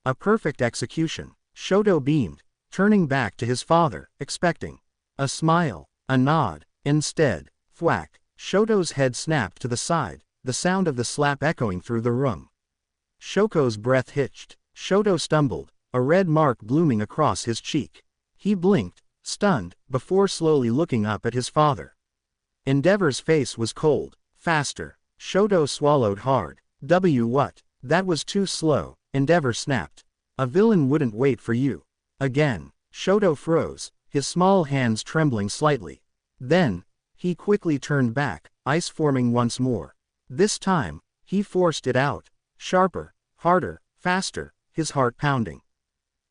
A perfect execution. Shoto beamed, turning back to his father, expecting a smile, a nod. Instead, thwack. Shoto's head snapped to the side, the sound of the slap echoing through the room. Shoko's breath hitched. Shoto stumbled, a red mark blooming across his cheek. He blinked, stunned, before slowly looking up at his father. Endeavor's face was cold. Faster. Shoto swallowed hard. What? That was too slow, Endeavor snapped. A villain wouldn't wait for you. Again. Shoto froze, his small hands trembling slightly. Then, he quickly turned back, ice forming once more. This time, he forced it out. Sharper, harder, faster, his heart pounding.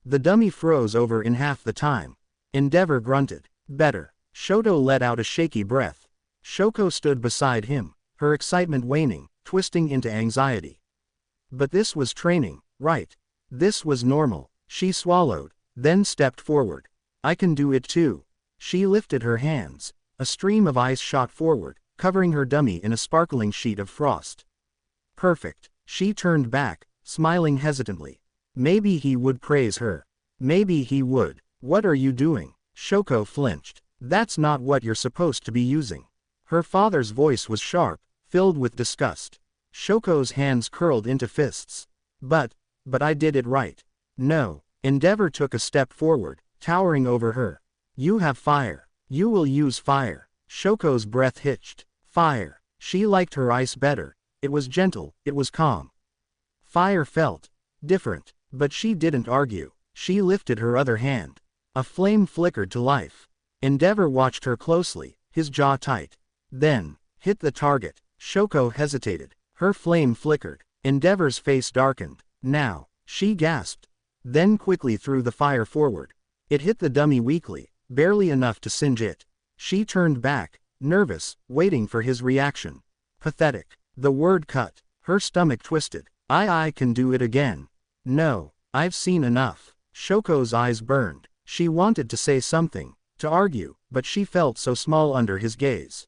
The dummy froze over in half the time. Endeavor grunted. Better. Shoto let out a shaky breath. Shoko stood beside him, her excitement waning, twisting into anxiety. But this was training, right? This was normal. She swallowed, then stepped forward. I can do it too. She lifted her hands. A stream of ice shot forward, covering her dummy in a sparkling sheet of frost. Perfect. She turned back, smiling hesitantly. Maybe he would praise her. Maybe he would. What are you doing? Shoko flinched. That's not what you're supposed to be using. Her father's voice was sharp, filled with disgust. Shoko's hands curled into fists. But I did it right. No. Endeavor took a step forward, towering over her. You have fire. You will use fire. Shoko's breath hitched. Fire. She liked her ice better. It was gentle, it was calm. Fire felt different, but she didn't argue. She lifted her other hand. A flame flickered to life. Endeavor watched her closely, his jaw tight. Then, hit the target. Shoko hesitated. Her flame flickered. Endeavor's face darkened. Now, she gasped. Then quickly threw the fire forward. It hit the dummy weakly, barely enough to singe it. She turned back, nervous, waiting for his reaction. Pathetic. The word cut. Her stomach twisted. I can do it again. No, I've seen enough. Shoko's eyes burned. She wanted to say something, to argue, but she felt so small under his gaze.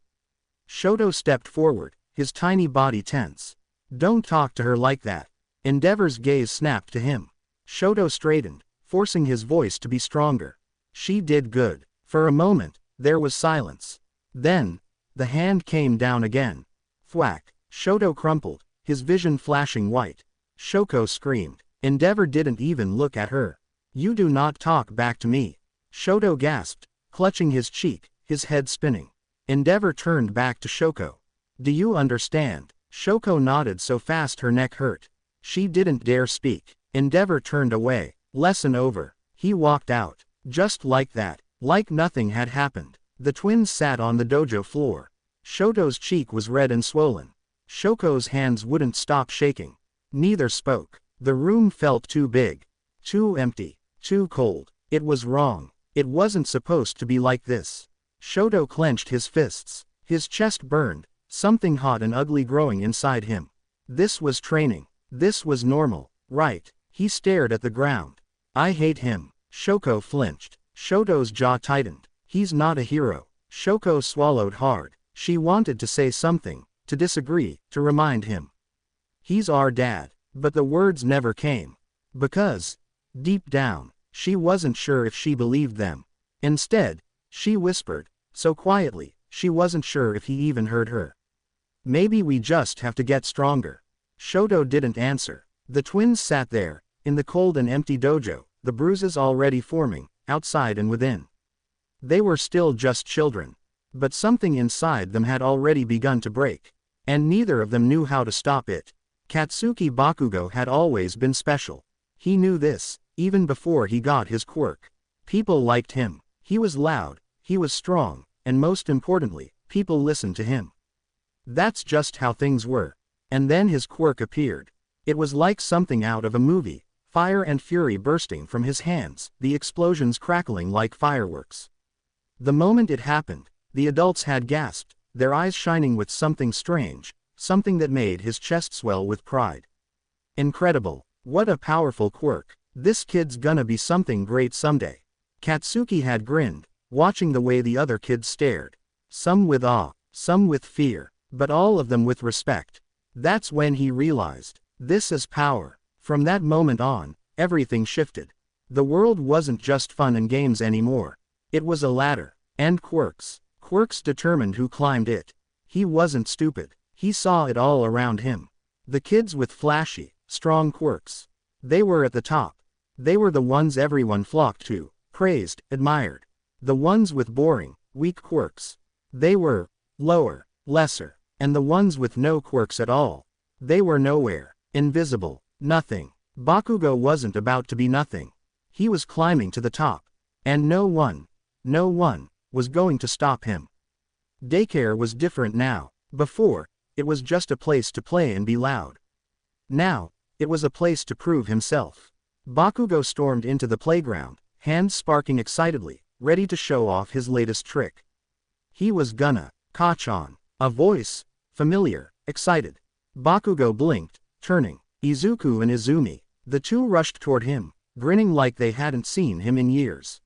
Shoto stepped forward, his tiny body tense. Don't talk to her like that. Endeavor's gaze snapped to him. Shoto straightened, forcing his voice to be stronger. She did good. For a moment, there was silence. Then, the hand came down again. Thwack. Shoto crumpled, his vision flashing white. Shoko screamed. Endeavor didn't even look at her. You do not talk back to me. Shoto gasped, clutching his cheek, his head spinning. Endeavor turned back to Shoko. Do you understand? Shoko nodded so fast her neck hurt. She didn't dare speak. Endeavor turned away. Lesson over. He walked out. Just like that. Like nothing had happened. The twins sat on the dojo floor. Shoto's cheek was red and swollen. Shoko's hands wouldn't stop shaking. Neither spoke. The room felt too big. Too empty. Too cold. It was wrong. It wasn't supposed to be like this. Shoto clenched his fists. His chest burned, something hot and ugly growing inside him. This was training. This was normal, right? He stared at the ground. I hate him. Shoko flinched. Shoto's jaw tightened. He's not a hero. Shoko swallowed hard. She wanted to say something, to disagree, to remind him. He's our dad. But the words never came. Because, deep down, she wasn't sure if she believed them. Instead, she whispered, so quietly, she wasn't sure if he even heard her. Maybe we just have to get stronger. Shoto didn't answer. The twins sat there, in the cold and empty dojo, the bruises already forming, outside and within. They were still just children. But something inside them had already begun to break. And neither of them knew how to stop it. Katsuki Bakugo had always been special. He knew this, even before he got his quirk. People liked him. He was loud, he was strong, and most importantly, people listened to him. That's just how things were. And then his quirk appeared. It was like something out of a movie, fire and fury bursting from his hands, the explosions crackling like fireworks. The moment it happened, the adults had gasped, their eyes shining with something strange, something that made his chest swell with pride. Incredible. What a powerful quirk. This kid's gonna be something great someday. Katsuki had grinned, watching the way the other kids stared. Some with awe, some with fear, but all of them with respect. That's when he realized, this is power. From that moment on, everything shifted. The world wasn't just fun and games anymore. It was a ladder. And quirks. Quirks determined who climbed it. He wasn't stupid. He saw it all around him. The kids with flashy, strong quirks. They were at the top. They were the ones everyone flocked to, praised, admired. The ones with boring, weak quirks. They were lower, lesser. And the ones with no quirks at all. They were nowhere, invisible, nothing. Bakugo wasn't about to be nothing. He was climbing to the top. And no one, was going to stop him. Daycare was different now. Before, it was just a place to play and be loud. Now, it was a place to prove himself. Bakugo stormed into the playground, hands sparking excitedly, ready to show off his latest trick. He was gonna catch on. A voice, familiar, excited. Bakugo blinked, turning. Izuku and Izumi. The two rushed toward him, grinning like they hadn't seen him in years.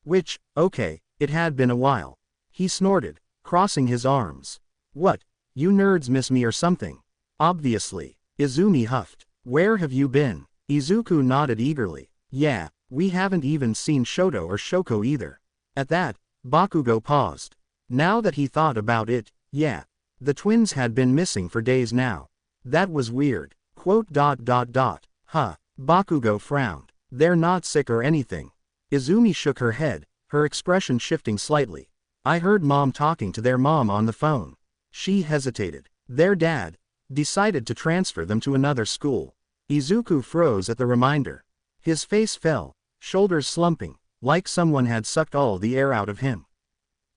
Which, okay, it had been a while. He snorted, crossing his arms. What, you nerds miss me or something? Obviously. Izumi huffed. Where have you been? Izuku nodded eagerly. Yeah, we haven't even seen Shoto or Shoko either. At that, Bakugo paused. Now that he thought about it, yeah. The twins had been missing for days now. That was weird. Huh. Bakugo frowned. They're not sick or anything. Izumi shook her head, her expression shifting slightly. I heard Mom talking to their mom on the phone. She hesitated. Their dad decided to transfer them to another school. Izuku froze at the reminder. His face fell, shoulders slumping, like someone had sucked all the air out of him.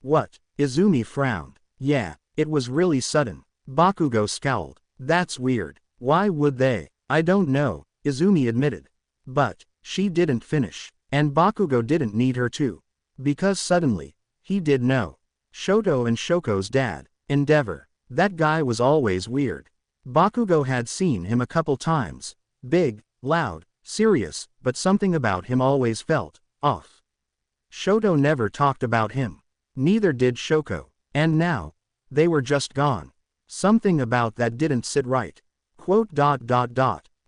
What? Izumi frowned. Yeah, it was really sudden. Bakugo scowled. That's weird. Why would they? I don't know, Izumi admitted. But she didn't finish, and Bakugo didn't need her to. Because suddenly, he did know. Shoto and Shoko's dad, Endeavor. That guy was always weird. Bakugo had seen him a couple times. Big, loud, serious, but something about him always felt off. Shoto never talked about him. Neither did Shoko. And now, they were just gone. Something about that didn't sit right.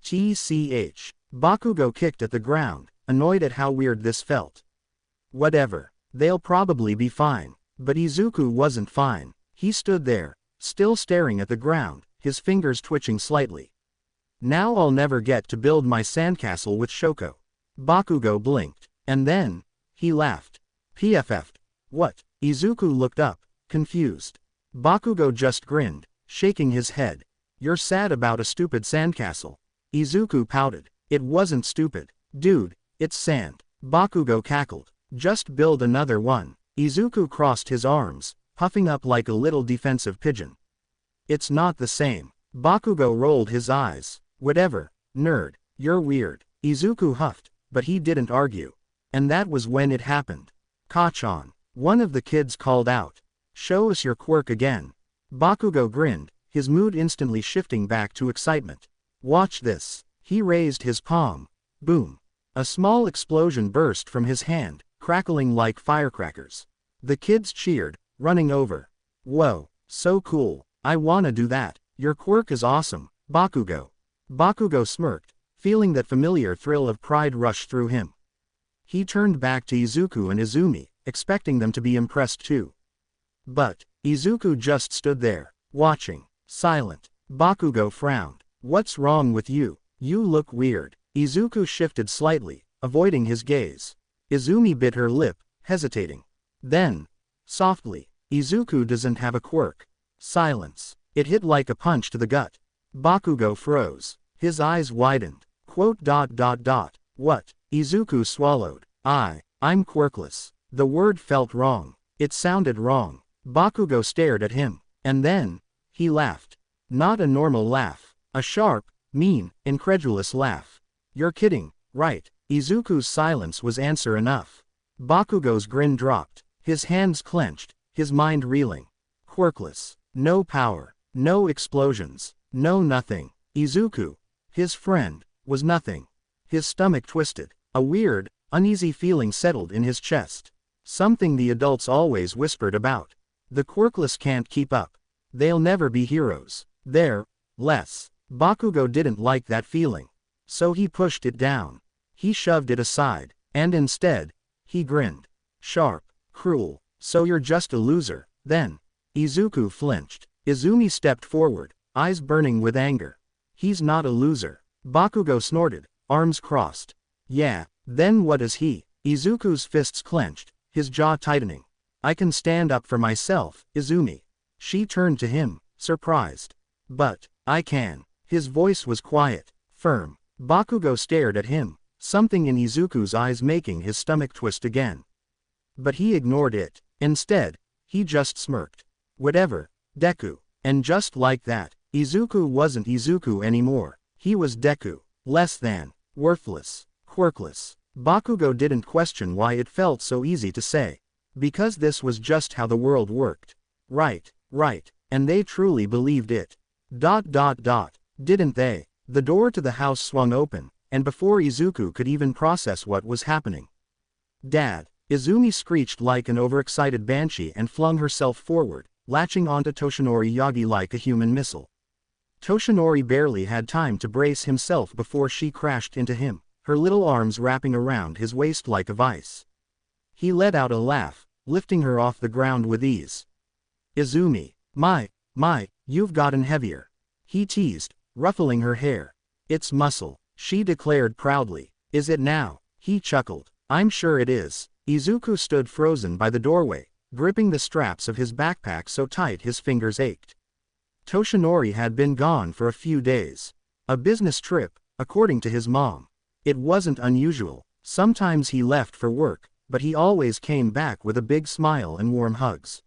TCH. Bakugo kicked at the ground, annoyed at how weird this felt. Whatever. They'll probably be fine. But Izuku wasn't fine. He stood there, still staring at the ground, his fingers twitching slightly. Now I'll never get to build my sandcastle with Shoko. Bakugo blinked. And then, he laughed. PFF'd. What? Izuku looked up, confused. Bakugo just grinned, shaking his head. You're sad about a stupid sandcastle. Izuku pouted. It wasn't stupid. Dude, it's sand. Bakugo cackled. Just build another one. Izuku crossed his arms, puffing up like a little defensive pigeon. It's not the same. Bakugo rolled his eyes. Whatever, nerd, you're weird. Izuku huffed, but he didn't argue. And that was when it happened. Kachan. One of the kids called out. Show us your quirk again. Bakugo grinned, his mood instantly shifting back to excitement. Watch this. He raised his palm. Boom. A small explosion burst from his hand, crackling like firecrackers. The kids cheered, running over. Whoa, so cool. I wanna do that. Your quirk is awesome, Bakugo. Bakugo smirked, feeling that familiar thrill of pride rush through him. He turned back to Izuku and Izumi, expecting them to be impressed too. But Izuku just stood there, watching, silent. Bakugo frowned. What's wrong with you? You look weird. Izuku shifted slightly, avoiding his gaze. Izumi bit her lip, hesitating. Then, softly, Izuku doesn't have a quirk. Silence. It hit like a punch to the gut. Bakugo froze. His eyes widened. What? Izuku swallowed. I'm quirkless. The word felt wrong. It sounded wrong. Bakugo stared at him. And then, he laughed. Not a normal laugh. A sharp, mean, incredulous laugh. You're kidding, right? Izuku's silence was answer enough. Bakugo's grin dropped. His hands clenched, his mind reeling. Quirkless. No power. No explosions. No nothing. Izuku, his friend, was nothing. His stomach twisted. A weird, uneasy feeling settled in his chest. Something the adults always whispered about. The quirkless can't keep up. They'll never be heroes. They're less. Bakugo didn't like that feeling. So he pushed it down. He shoved it aside. And instead, he grinned. Sharp. Cruel. So you're just a loser, then. Izuku flinched. Izumi stepped forward, eyes burning with anger. He's not a loser. Bakugo snorted, arms crossed. Yeah, then what is he? Izuku's fists clenched, his jaw tightening. I can stand up for myself, Izumi. She turned to him, surprised. But, I can. His voice was quiet, firm. Bakugo stared at him, something in Izuku's eyes making his stomach twist again. But he ignored it. Instead, he just smirked. Whatever, Deku. And just like that, Izuku wasn't Izuku anymore. He was Deku. Less than. Worthless. Quirkless. Bakugo didn't question why it felt so easy to say. Because this was just how the world worked. Right. And they truly believed it. Didn't they? The door to the house swung open, and before Izuku could even process what was happening. Dad! Izumi screeched like an overexcited banshee and flung herself forward, latching onto Toshinori Yagi like a human missile. Toshinori barely had time to brace himself before she crashed into him, her little arms wrapping around his waist like a vice. He let out a laugh, lifting her off the ground with ease. Izumi, you've gotten heavier. He teased, ruffling her hair. It's muscle, she declared proudly. Is it now? He chuckled. I'm sure it is. Izuku stood frozen by the doorway, gripping the straps of his backpack so tight his fingers ached. Toshinori had been gone for a few days. A business trip, according to his mom. It wasn't unusual. Sometimes he left for work, but he always came back with a big smile and warm hugs.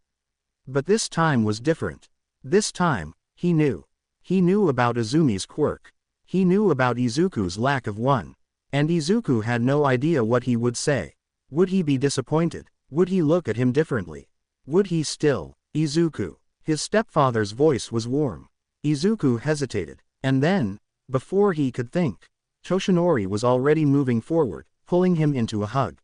But this time was different. This time, he knew. He knew about Izumi's quirk. He knew about Izuku's lack of one. And Izuku had no idea what he would say. Would he be disappointed? Would he look at him differently? Would he still? Izuku. His stepfather's voice was warm. Izuku hesitated, and then, before he could think, Toshinori was already moving forward, pulling him into a hug.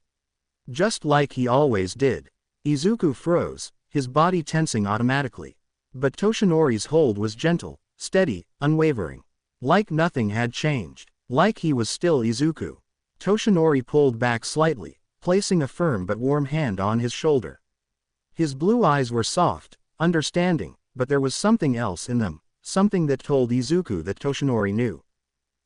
Just like he always did. Izuku froze, his body tensing automatically. But Toshinori's hold was gentle, steady, unwavering. Like nothing had changed. Like he was still Izuku. Toshinori pulled back slightly, placing a firm but warm hand on his shoulder. His blue eyes were soft, understanding, but there was something else in them, something that told Izuku that Toshinori knew.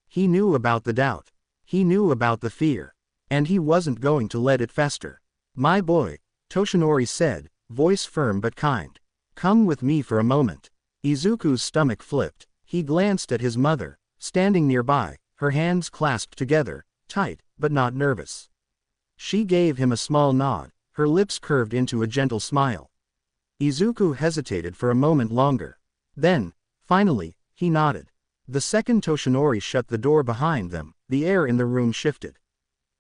He knew about the doubt. He knew about the fear. And he wasn't going to let it fester. My boy, Toshinori said, voice firm but kind. Come with me for a moment. Izuku's stomach flipped. He glanced at his mother, standing nearby, her hands clasped together, tight, but not nervous. She gave him a small nod, her lips curved into a gentle smile. Izuku hesitated for a moment longer. Then, finally, he nodded. The second Toshinori shut the door behind them, the air in the room shifted.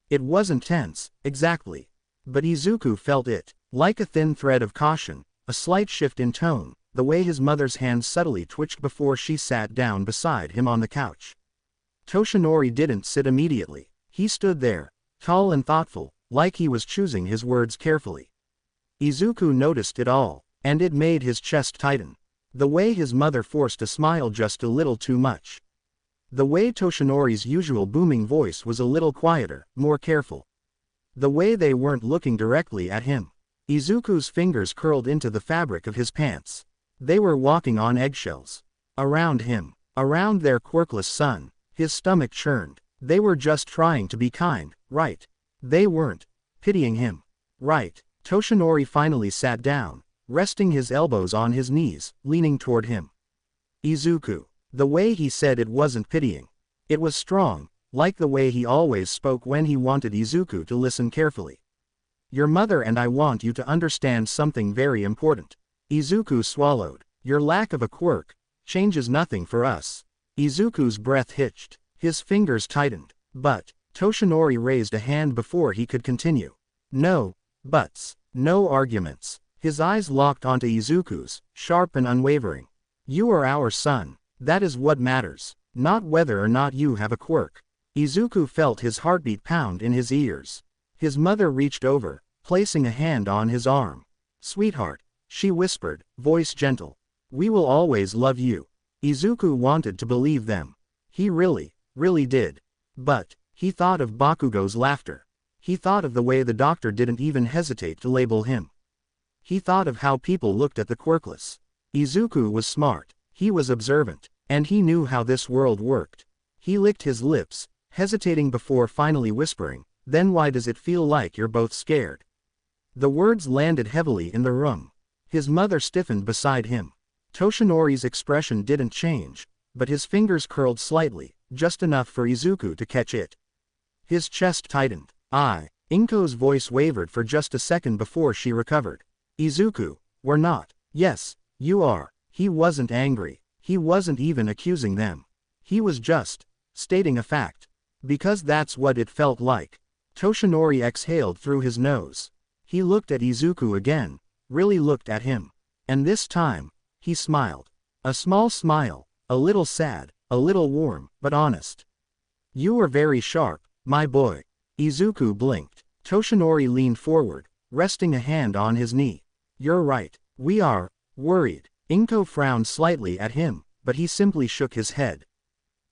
It wasn't tense, exactly. But Izuku felt it, like a thin thread of caution, a slight shift in tone, the way his mother's hand subtly twitched before she sat down beside him on the couch. Toshinori didn't sit immediately. He stood there, tall and thoughtful, like he was choosing his words carefully. Izuku noticed it all, and it made his chest tighten. The way his mother forced a smile just a little too much. The way Toshinori's usual booming voice was a little quieter, more careful. The way they weren't looking directly at him. Izuku's fingers curled into the fabric of his pants. They were walking on eggshells. Around him, around their quirkless son, his stomach churned. They were just trying to be kind, right? They weren't pitying him, right? Toshinori finally sat down, resting his elbows on his knees, leaning toward him. Izuku. The way he said it wasn't pitying. It was strong, like the way he always spoke when he wanted Izuku to listen carefully. Your mother and I want you to understand something very important. Izuku swallowed. Your lack of a quirk changes nothing for us. Izuku's breath hitched. His fingers tightened. But, Toshinori raised a hand before he could continue. No buts. No arguments. His eyes locked onto Izuku's, sharp and unwavering. You are our son. That is what matters, not whether or not you have a quirk. Izuku felt his heartbeat pound in his ears. His mother reached over, placing a hand on his arm. Sweetheart, she whispered, voice gentle. We will always love you. Izuku wanted to believe them. He really did. But, he thought of Bakugo's laughter. He thought of the way the doctor didn't even hesitate to label him. He thought of how people looked at the quirkless. Izuku was smart. He was observant, and he knew how this world worked. He licked his lips, hesitating before finally whispering, then why does it feel like you're both scared? The words landed heavily in the room. His mother stiffened beside him. Toshinori's expression didn't change, but his fingers curled slightly, just enough for Izuku to catch it. His chest tightened. Inko's voice wavered for just a second before she recovered. Izuku, we're not. Yes, you are. He wasn't angry. He wasn't even accusing them. He was just stating a fact. Because that's what it felt like. Toshinori exhaled through his nose. He looked at Izuku again, really looked at him. And this time, he smiled. A small smile, a little sad, a little warm, but honest. You are very sharp, my boy. Izuku blinked. Toshinori leaned forward, resting a hand on his knee. You're right, we are worried. Inko frowned slightly at him, but he simply shook his head.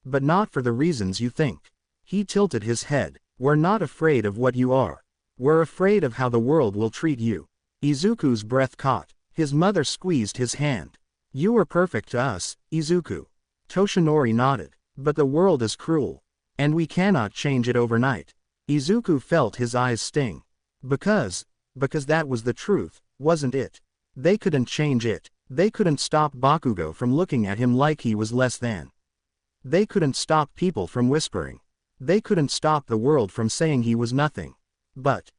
But not for the reasons you think. He tilted his head. We're not afraid of what you are. We're afraid of how the world will treat you. Izuku's breath caught. His mother squeezed his hand. You are perfect to us, Izuku. Toshinori nodded. But the world is cruel. And we cannot change it overnight. Izuku felt his eyes sting. Because that was the truth, wasn't it? They couldn't change it. They couldn't stop Bakugo from looking at him like he was less than. They couldn't stop people from whispering. They couldn't stop the world from saying he was nothing. But,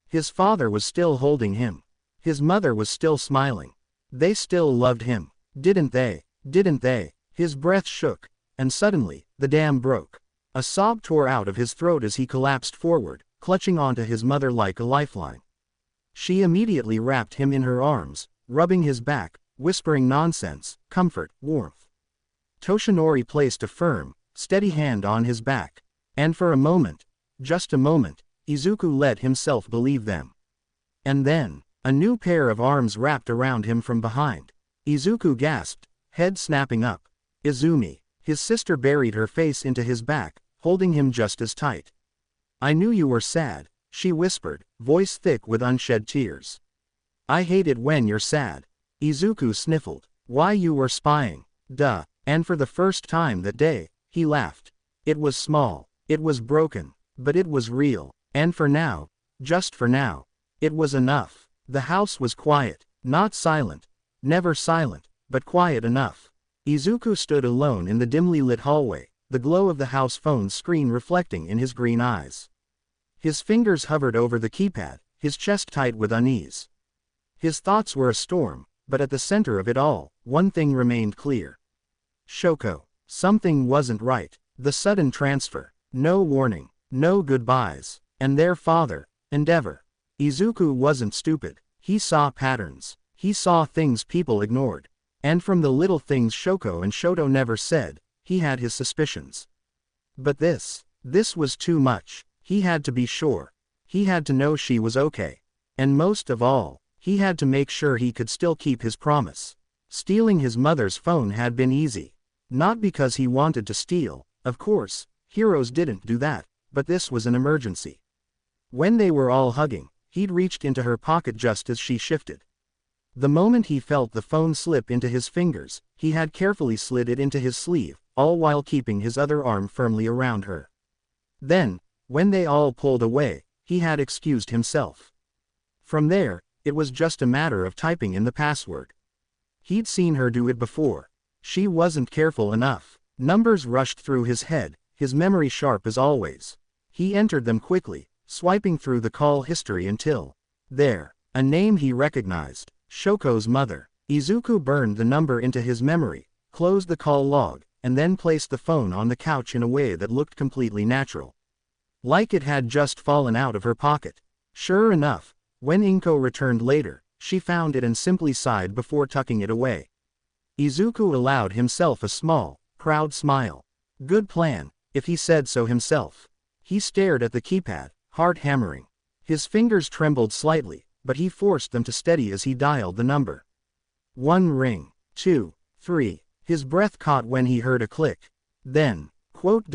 his father was still holding him. His mother was still smiling. They still loved him. Didn't they? Didn't they? His breath shook, and suddenly, the dam broke. A sob tore out of his throat as he collapsed forward, clutching onto his mother like a lifeline. She immediately wrapped him in her arms, rubbing his back, whispering nonsense, comfort, warmth. Toshinori placed a firm, steady hand on his back. And for a moment, just a moment, Izuku let himself believe them. And then, a new pair of arms wrapped around him from behind. Izuku gasped, head snapping up. Izumi. His sister buried her face into his back, holding him just as tight. I knew you were sad, she whispered, voice thick with unshed tears. I hate it when you're sad. Izuku sniffled. Why, you were spying. Duh. And for the first time that day, he laughed. It was small. It was broken. But it was real. And for now, just for now, it was enough. The house was quiet, not silent. Never silent, but quiet enough. Izuku stood alone in the dimly lit hallway, the glow of the house phone's screen reflecting in his green eyes. His fingers hovered over the keypad, his chest tight with unease. His thoughts were a storm, but at the center of it all, one thing remained clear. Shoko. Something wasn't right. The sudden transfer. No warning. No goodbyes. And their father. Endeavor. Izuku wasn't stupid. He saw patterns. He saw things people ignored. And from the little things Shoko and Shoto never said, he had his suspicions. But this was too much. He had to be sure. He had to know she was okay. And most of all, he had to make sure he could still keep his promise. Stealing his mother's phone had been easy. Not because he wanted to steal, of course, heroes didn't do that, but this was an emergency. When they were all hugging, he'd reached into her pocket just as she shifted. The moment he felt the phone slip into his fingers, he had carefully slid it into his sleeve, all while keeping his other arm firmly around her. Then, when they all pulled away, he had excused himself. From there, it was just a matter of typing in the password. He'd seen her do it before. She wasn't careful enough. Numbers rushed through his head, his memory sharp as always. He entered them quickly, swiping through the call history until, there, a name he recognized. Shoko's mother. Izuku burned the number into his memory, closed the call log, and then placed the phone on the couch in a way that looked completely natural. Like it had just fallen out of her pocket. Sure enough, when Inko returned later, she found it and simply sighed before tucking it away. Izuku allowed himself a small, proud smile. Good plan, if he said so himself. He stared at the keypad, heart hammering. His fingers trembled slightly, but he forced them to steady as he dialed the number. 1 ring, 2, 3, his breath caught when he heard a click. Then, quote.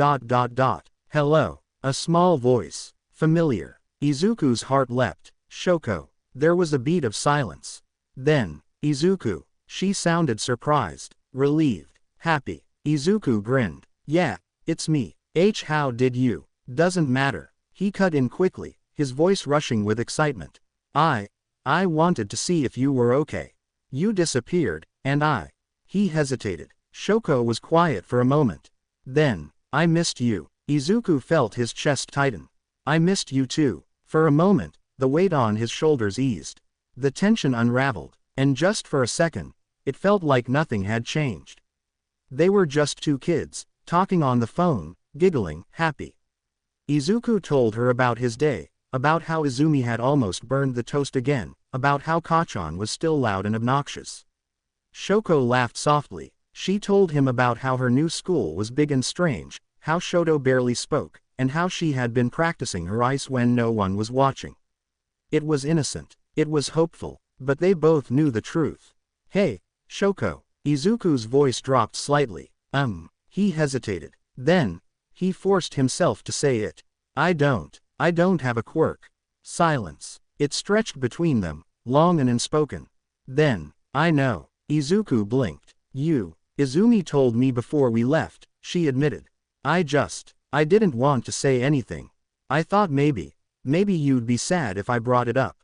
Hello, a small voice, familiar. Izuku's heart leapt. Shoko. There was a beat of silence. Then, Izuku. She sounded surprised, relieved, happy. Izuku grinned. Yeah, it's me. How did you? Doesn't matter. He cut in quickly, his voice rushing with excitement. I wanted to see if you were okay. You disappeared, and He hesitated. Shoko was quiet for a moment. Then, I missed you. Izuku felt his chest tighten. I missed you too. For a moment, the weight on his shoulders eased. The tension unraveled, and just for a second, it felt like nothing had changed. They were just two kids, talking on the phone, giggling, happy. Izuku told her about his day, about how Izumi had almost burned the toast again, about how Kachan was still loud and obnoxious. Shoko laughed softly. She told him about how her new school was big and strange, how Shoto barely spoke, and how she had been practicing her ice when no one was watching. It was innocent. It was hopeful, but they both knew the truth. Hey, Shoko. Izuku's voice dropped slightly. He hesitated. Then, he forced himself to say it. I don't have a quirk. Silence. It stretched between them, long and unspoken. Then, I know. Izuku blinked. Izumi told me before we left, she admitted. I didn't want to say anything. I thought maybe you'd be sad if I brought it up.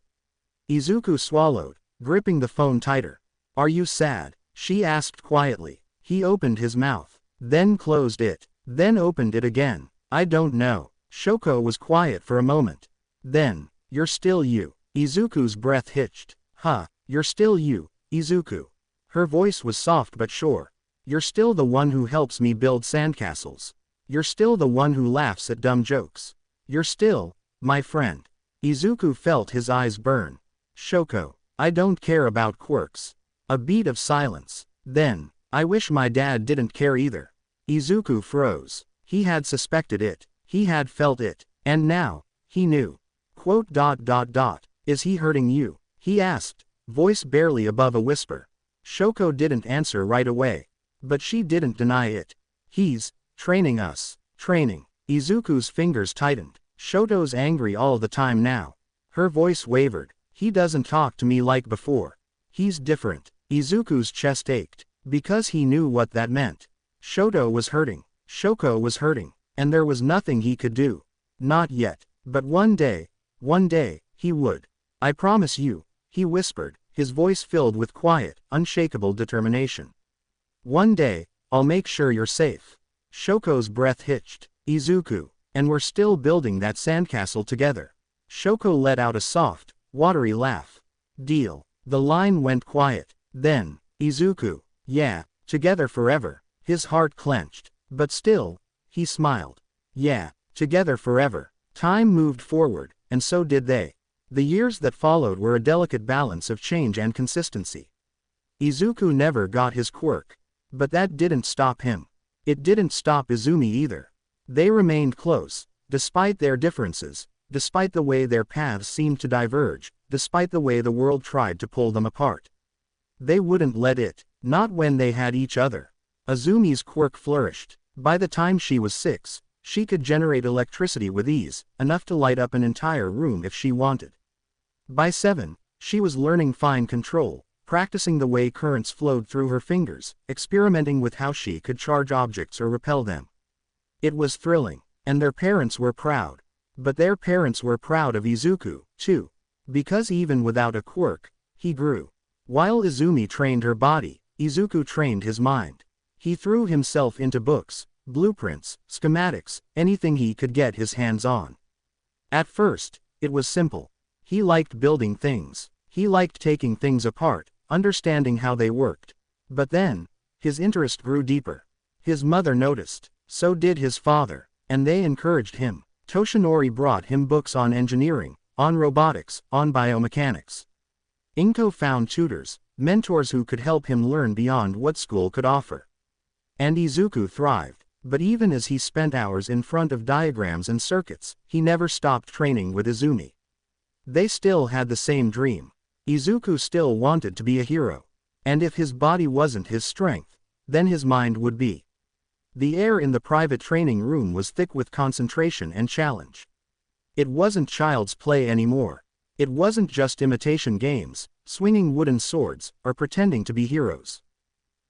Izuku swallowed, gripping the phone tighter. Are you sad? She asked quietly. He opened his mouth, then closed it, then opened it again. I don't know. Shoko was quiet for a moment. Then, you're still you. Izuku's breath hitched. Huh, you're still you, Izuku. Her voice was soft but sure. You're still the one who helps me build sandcastles. You're still the one who laughs at dumb jokes. You're still my friend. Izuku felt his eyes burn. Shoko, I don't care about quirks. A beat of silence. Then, I wish my dad didn't care either. Izuku froze. He had suspected it. He had felt it. And now, he knew. Is he hurting you? He asked, voice barely above a whisper. Shoko didn't answer right away. But she didn't deny it. He's training us. Training. Izuku's fingers tightened. Shoto's angry all the time now. Her voice wavered. He doesn't talk to me like before. He's different. Izuku's chest ached. Because he knew what that meant. Shoto was hurting. Shoko was hurting. And there was nothing he could do. Not yet. But one day, he would. I promise you, he whispered, his voice filled with quiet, unshakable determination. One day, I'll make sure you're safe. Shoko's breath hitched. Izuku. And we're still building that sandcastle together. Shoko let out a soft, watery laugh. Deal. The line went quiet. Then, Izuku. Yeah, together forever. His heart clenched. But still, he smiled. Yeah, together forever. Time moved forward, and so did they. The years that followed were a delicate balance of change and consistency. Izuku never got his quirk. But that didn't stop him. It didn't stop Izumi either. They remained close, despite their differences, despite the way their paths seemed to diverge, despite the way the world tried to pull them apart. They wouldn't let it, not when they had each other. Izumi's quirk flourished. By the time she was 6, she could generate electricity with ease, enough to light up an entire room if she wanted. By 7, she was learning fine control, practicing the way currents flowed through her fingers, experimenting with how she could charge objects or repel them. It was thrilling, and their parents were proud. But their parents were proud of Izuku, too. Because even without a quirk, he grew. While Izumi trained her body, Izuku trained his mind. He threw himself into books, blueprints, schematics, anything he could get his hands on. At first, it was simple. He liked building things. He liked taking things apart, understanding how they worked. But then, his interest grew deeper. His mother noticed. So did his father, and they encouraged him. Toshinori brought him books on engineering, on robotics, on biomechanics. Inko found tutors, mentors who could help him learn beyond what school could offer. And Izuku thrived, but even as he spent hours in front of diagrams and circuits, he never stopped training with Izumi. They still had the same dream. Izuku still wanted to be a hero. And if his body wasn't his strength, then his mind would be. The air in the private training room was thick with concentration and challenge. It wasn't child's play anymore. It wasn't just imitation games, swinging wooden swords, or pretending to be heroes.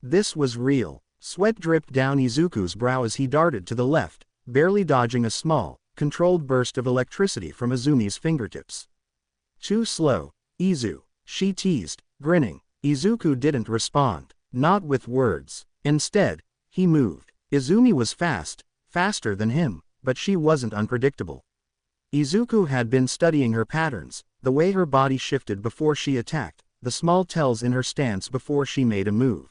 This was real. Sweat dripped down Izuku's brow as he darted to the left, barely dodging a small, controlled burst of electricity from Izumi's fingertips. Too slow, Izu, she teased, grinning. Izuku didn't respond, not with words. Instead, he moved. Izumi was fast, faster than him, but she wasn't unpredictable. Izuku had been studying her patterns, the way her body shifted before she attacked, the small tells in her stance before she made a move.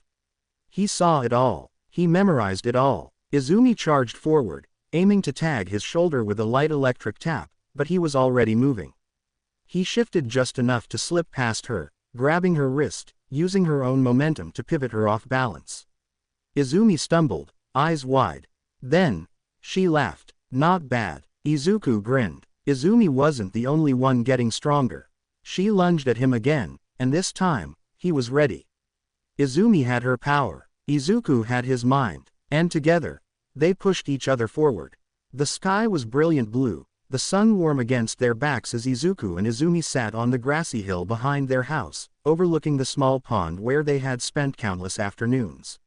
He saw it all. He memorized it all. Izumi charged forward, aiming to tag his shoulder with a light electric tap, but he was already moving. He shifted just enough to slip past her, grabbing her wrist, using her own momentum to pivot her off balance. Izumi stumbled, eyes wide. Then, she laughed. Not bad. Izuku grinned. Izumi wasn't the only one getting stronger. She lunged at him again, and this time, he was ready. Izumi had her power. Izuku had his mind. And together, they pushed each other forward. The sky was brilliant blue, the sun warm against their backs as Izuku and Izumi sat on the grassy hill behind their house, overlooking the small pond where they had spent countless afternoons.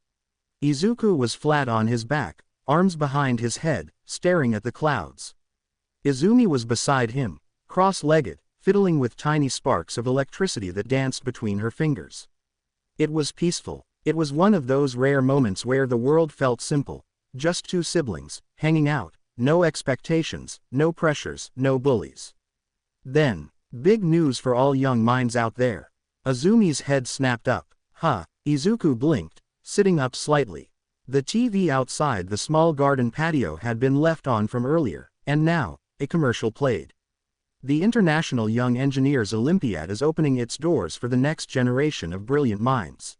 Izuku was flat on his back, arms behind his head, staring at the clouds. Izumi was beside him, cross-legged, fiddling with tiny sparks of electricity that danced between her fingers. It was peaceful. It was one of those rare moments where the world felt simple, just two siblings, hanging out, no expectations, no pressures, no bullies. Then, big news for all young minds out there. Izumi's head snapped up. Huh, Izuku blinked, sitting up slightly. The TV outside the small garden patio had been left on from earlier, and now, a commercial played. The International Young Engineers Olympiad is opening its doors for the next generation of brilliant minds.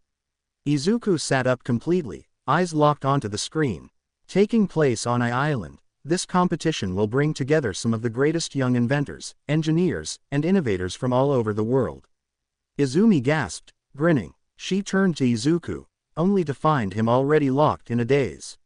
Izuku sat up completely, eyes locked onto the screen. Taking place on Ai Island, this competition will bring together some of the greatest young inventors, engineers, and innovators from all over the world. Izumi gasped, grinning. She turned to Izuku, only to find him already locked in a daze.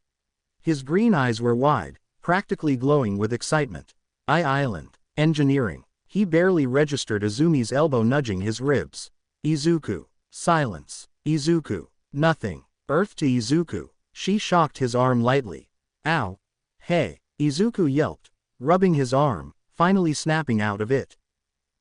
His green eyes were wide, practically glowing with excitement. Ai Island, engineering. He barely registered Izumi's elbow nudging his ribs. Izuku. Silence. Izuku. Nothing. Earth to Izuku. She shocked his arm lightly. Ow. Hey. Izuku yelped, rubbing his arm, finally snapping out of it.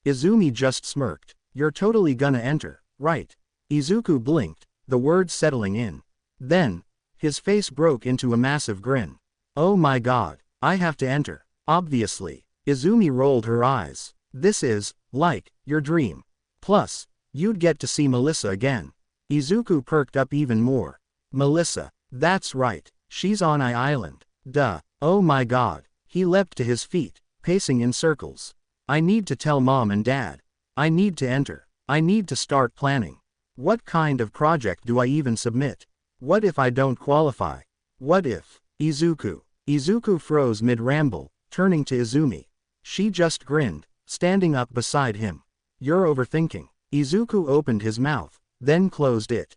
Izumi just smirked. You're totally gonna enter, right? Izuku blinked, the words settling in. Then, his face broke into a massive grin. Oh my god, I have to enter, obviously. Izumi rolled her eyes. This is, like, your dream. Plus, you'd get to see Melissa again. Izuku perked up even more. Melissa. That's right, she's on Ai Island. Duh. Oh my god. He leapt to his feet, pacing in circles. I need to tell mom and dad. I need to enter. I need to start planning. What kind of project do I even submit? What if I don't qualify? What if? Izuku. Izuku froze mid-ramble, turning to Izumi. She just grinned, standing up beside him. You're overthinking. Izuku opened his mouth, then closed it.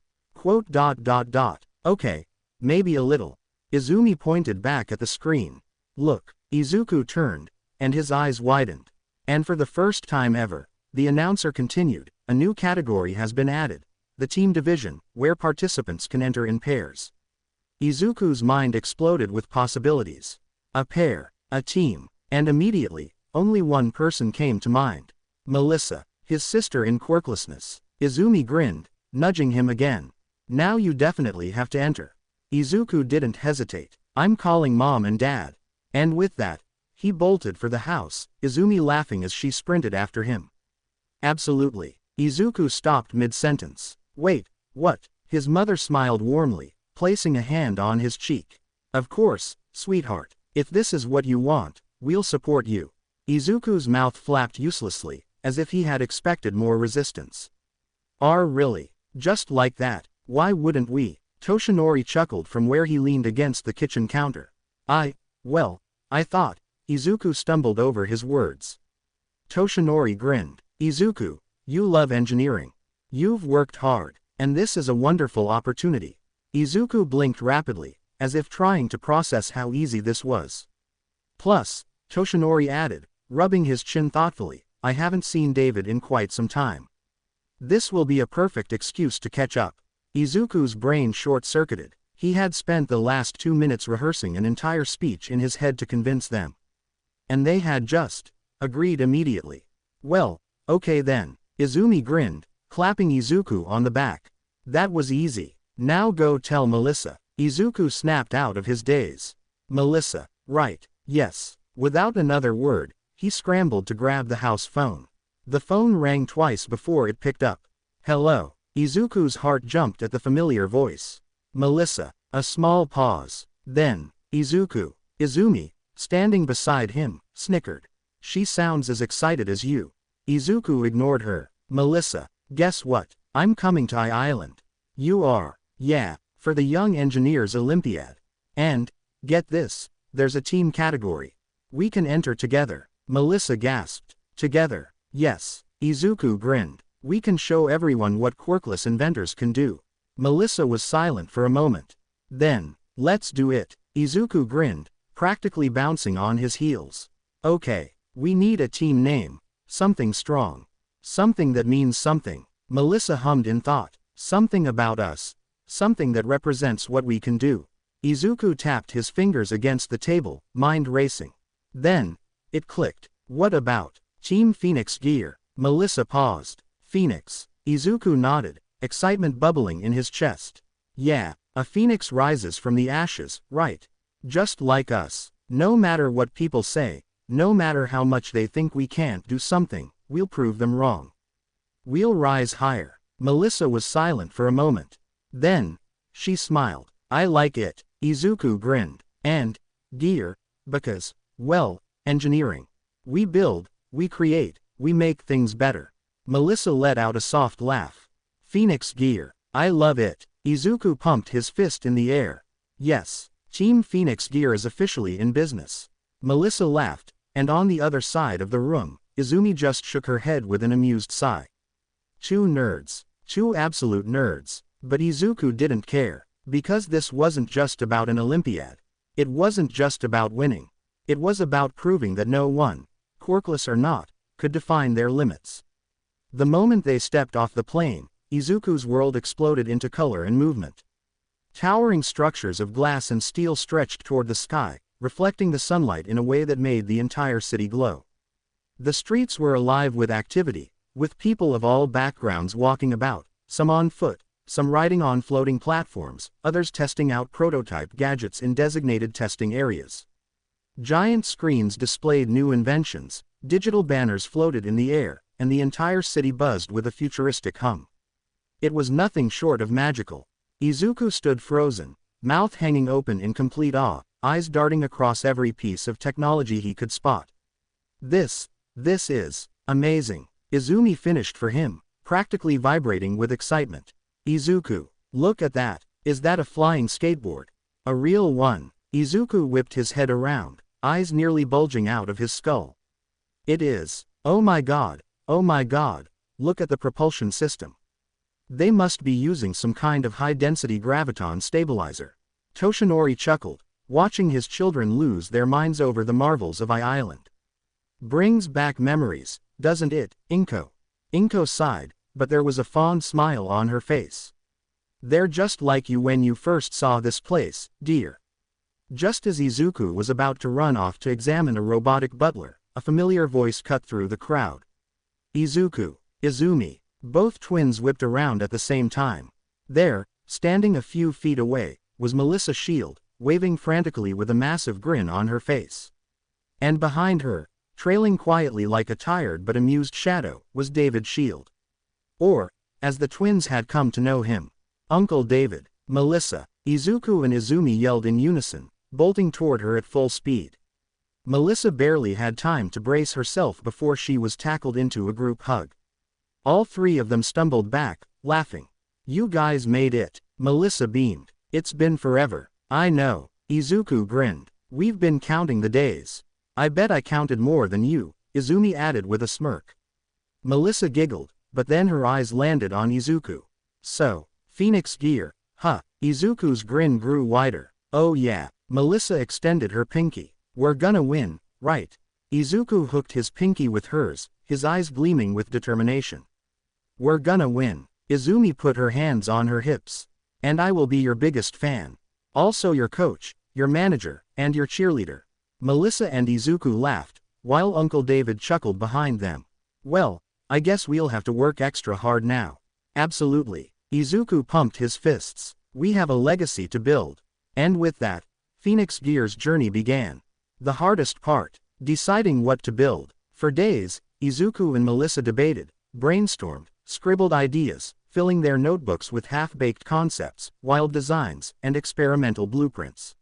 Okay, maybe a little. Izumi pointed back at the screen. Look. Izuku turned, and his eyes widened. And for the first time ever, the announcer continued, a new category has been added. The team division, where participants can enter in pairs. Izuku's mind exploded with possibilities. A pair, a team, and immediately, only one person came to mind. Melissa, his sister in quirklessness. Izumi grinned, nudging him again. Now you definitely have to enter. Izuku didn't hesitate. I'm calling mom and dad. And with that, he bolted for the house, Izumi laughing as she sprinted after him. Absolutely. Izuku stopped mid-sentence. Wait, what? His mother smiled warmly, placing a hand on his cheek. Of course, sweetheart. If this is what you want, we'll support you. Izuku's mouth flapped uselessly, as if he had expected more resistance. Really? Just like that? Why wouldn't we? Toshinori chuckled from where he leaned against the kitchen counter. Well, I thought. Izuku stumbled over his words. Toshinori grinned. Izuku, you love engineering. You've worked hard, and this is a wonderful opportunity. Izuku blinked rapidly, as if trying to process how easy this was. Plus, Toshinori added, rubbing his chin thoughtfully, I haven't seen David in quite some time. This will be a perfect excuse to catch up. Izuku's brain short-circuited. He had spent the last 2 minutes rehearsing an entire speech in his head to convince them. And they had just agreed immediately. Well, okay then. Izumi grinned, clapping Izuku on the back. That was easy. Now go tell Melissa. Izuku snapped out of his daze. Melissa, right, yes. Without another word, he scrambled to grab the house phone. The phone rang twice before it picked up. Hello. Izuku's heart jumped at the familiar voice. Melissa. A small pause. Then, Izuku. Izumi, standing beside him, snickered. She sounds as excited as you. Izuku ignored her. Melissa, guess what? I'm coming to Ai Island. You are. Yeah. For the Young Engineers Olympiad. And, get this, there's a team category. We can enter together. Melissa gasped. Together. Yes. Izuku grinned. We can show everyone what quirkless inventors can do. Melissa was silent for a moment. Then, let's do it. Izuku grinned, practically bouncing on his heels. Okay, we need a team name. Something strong. Something that means something. Melissa hummed in thought. Something about us. Something that represents what we can do. Izuku tapped his fingers against the table, mind racing. Then, it clicked. What about Team Phoenix Gear? Melissa paused. Phoenix. Izuku nodded, excitement bubbling in his chest. Yeah, a phoenix rises from the ashes, right? Just like us. No matter what people say, no matter how much they think we can't do something, we'll prove them wrong. We'll rise higher. Melissa was silent for a moment. Then, she smiled. I like it. Izuku grinned. And, gear, because, well, engineering. We build, we create, we make things better. Melissa let out a soft laugh. Phoenix Gear. I love it. Izuku pumped his fist in the air. Yes, Team Phoenix Gear is officially in business. Melissa laughed, and on the other side of the room, Izumi just shook her head with an amused sigh. Two nerds. Two absolute nerds. But Izuku didn't care, because this wasn't just about an Olympiad. It wasn't just about winning. It was about proving that no one, quirkless or not, could define their limits. The moment they stepped off the plane, Izuku's world exploded into color and movement. Towering structures of glass and steel stretched toward the sky, reflecting the sunlight in a way that made the entire city glow. The streets were alive with activity, with people of all backgrounds walking about, some on foot, some riding on floating platforms, others testing out prototype gadgets in designated testing areas. Giant screens displayed new inventions, digital banners floated in the air, and the entire city buzzed with a futuristic hum. It was nothing short of magical. Izuku stood frozen, mouth hanging open in complete awe, eyes darting across every piece of technology he could spot. This is amazing. Izumi finished for him, practically vibrating with excitement. Izuku, look at that. Is that a flying skateboard? A real one. Izuku whipped his head around, eyes nearly bulging out of his skull. It is. Oh my god, look at the propulsion system. They must be using some kind of high-density graviton stabilizer. Toshinori chuckled, watching his children lose their minds over the marvels of Island. Brings back memories, doesn't it, Inko? Inko sighed, but there was a fond smile on her face. They're just like you when you first saw this place, dear. Just as Izuku was about to run off to examine a robotic butler, a familiar voice cut through the crowd. Izuku, Izumi. Both twins whipped around at the same time. There, standing a few feet away, was Melissa Shield, waving frantically with a massive grin on her face. And behind her, trailing quietly like a tired but amused shadow, was David Shield. Or, as the twins had come to know him, Uncle David. Melissa, Izuku and Izumi yelled in unison, bolting toward her at full speed. Melissa barely had time to brace herself before she was tackled into a group hug. All three of them stumbled back, laughing. You guys made it. Melissa beamed. It's been forever. I know. Izuku grinned. We've been counting the days. I bet I counted more than you, Izumi added with a smirk. Melissa giggled, but then her eyes landed on Izuku. So, Phoenix Gear, huh? Izuku's grin grew wider. Oh yeah. Melissa extended her pinky. We're gonna win, right? Izuku hooked his pinky with hers, his eyes gleaming with determination. We're gonna win. Izumi put her hands on her hips. And I will be your biggest fan. Also your coach, your manager, and your cheerleader. Melissa and Izuku laughed, while Uncle David chuckled behind them. Well, I guess we'll have to work extra hard now. Absolutely. Izuku pumped his fists. We have a legacy to build. And with that, Phoenix Gear's journey began. The hardest part, deciding what to build. For days, Izuku and Melissa debated, brainstormed, scribbled ideas, filling their notebooks with half-baked concepts, wild designs, and experimental blueprints.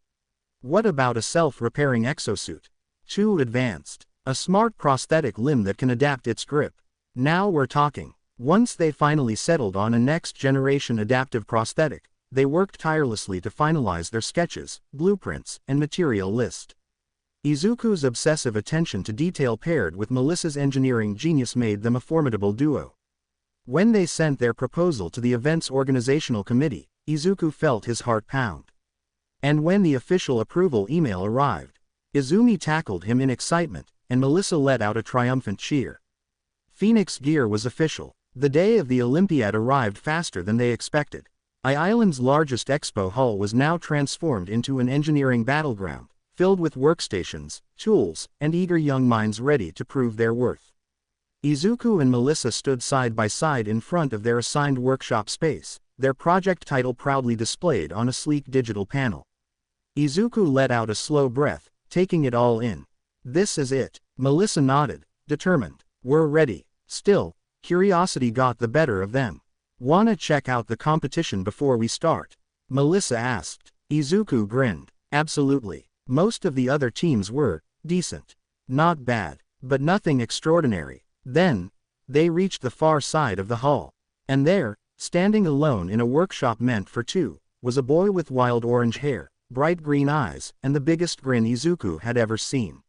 What about a self-repairing exosuit? Too advanced. A smart prosthetic limb that can adapt its grip. Now we're talking. Once they finally settled on a next-generation adaptive prosthetic, they worked tirelessly to finalize their sketches, blueprints, and material list. Izuku's obsessive attention to detail paired with Melissa's engineering genius made them a formidable duo. When they sent their proposal to the event's organizational committee, Izuku felt his heart pound. And when the official approval email arrived, Izumi tackled him in excitement, and Melissa let out a triumphant cheer. Phoenix Gear was official. The day of the Olympiad arrived faster than they expected. Island's largest expo hall was now transformed into an engineering battleground, filled with workstations, tools, and eager young minds ready to prove their worth. Izuku and Melissa stood side by side in front of their assigned workshop space, their project title proudly displayed on a sleek digital panel. Izuku let out a slow breath, taking it all in. This is it. Melissa nodded, determined. We're ready. Still, curiosity got the better of them. Wanna check out the competition before we start? Melissa asked. Izuku grinned. Absolutely. Most of the other teams were decent. Not bad, but nothing extraordinary. Then, they reached the far side of the hall. And there, standing alone in a workshop meant for two, was a boy with wild orange hair, bright green eyes, and the biggest grin Izuku had ever seen.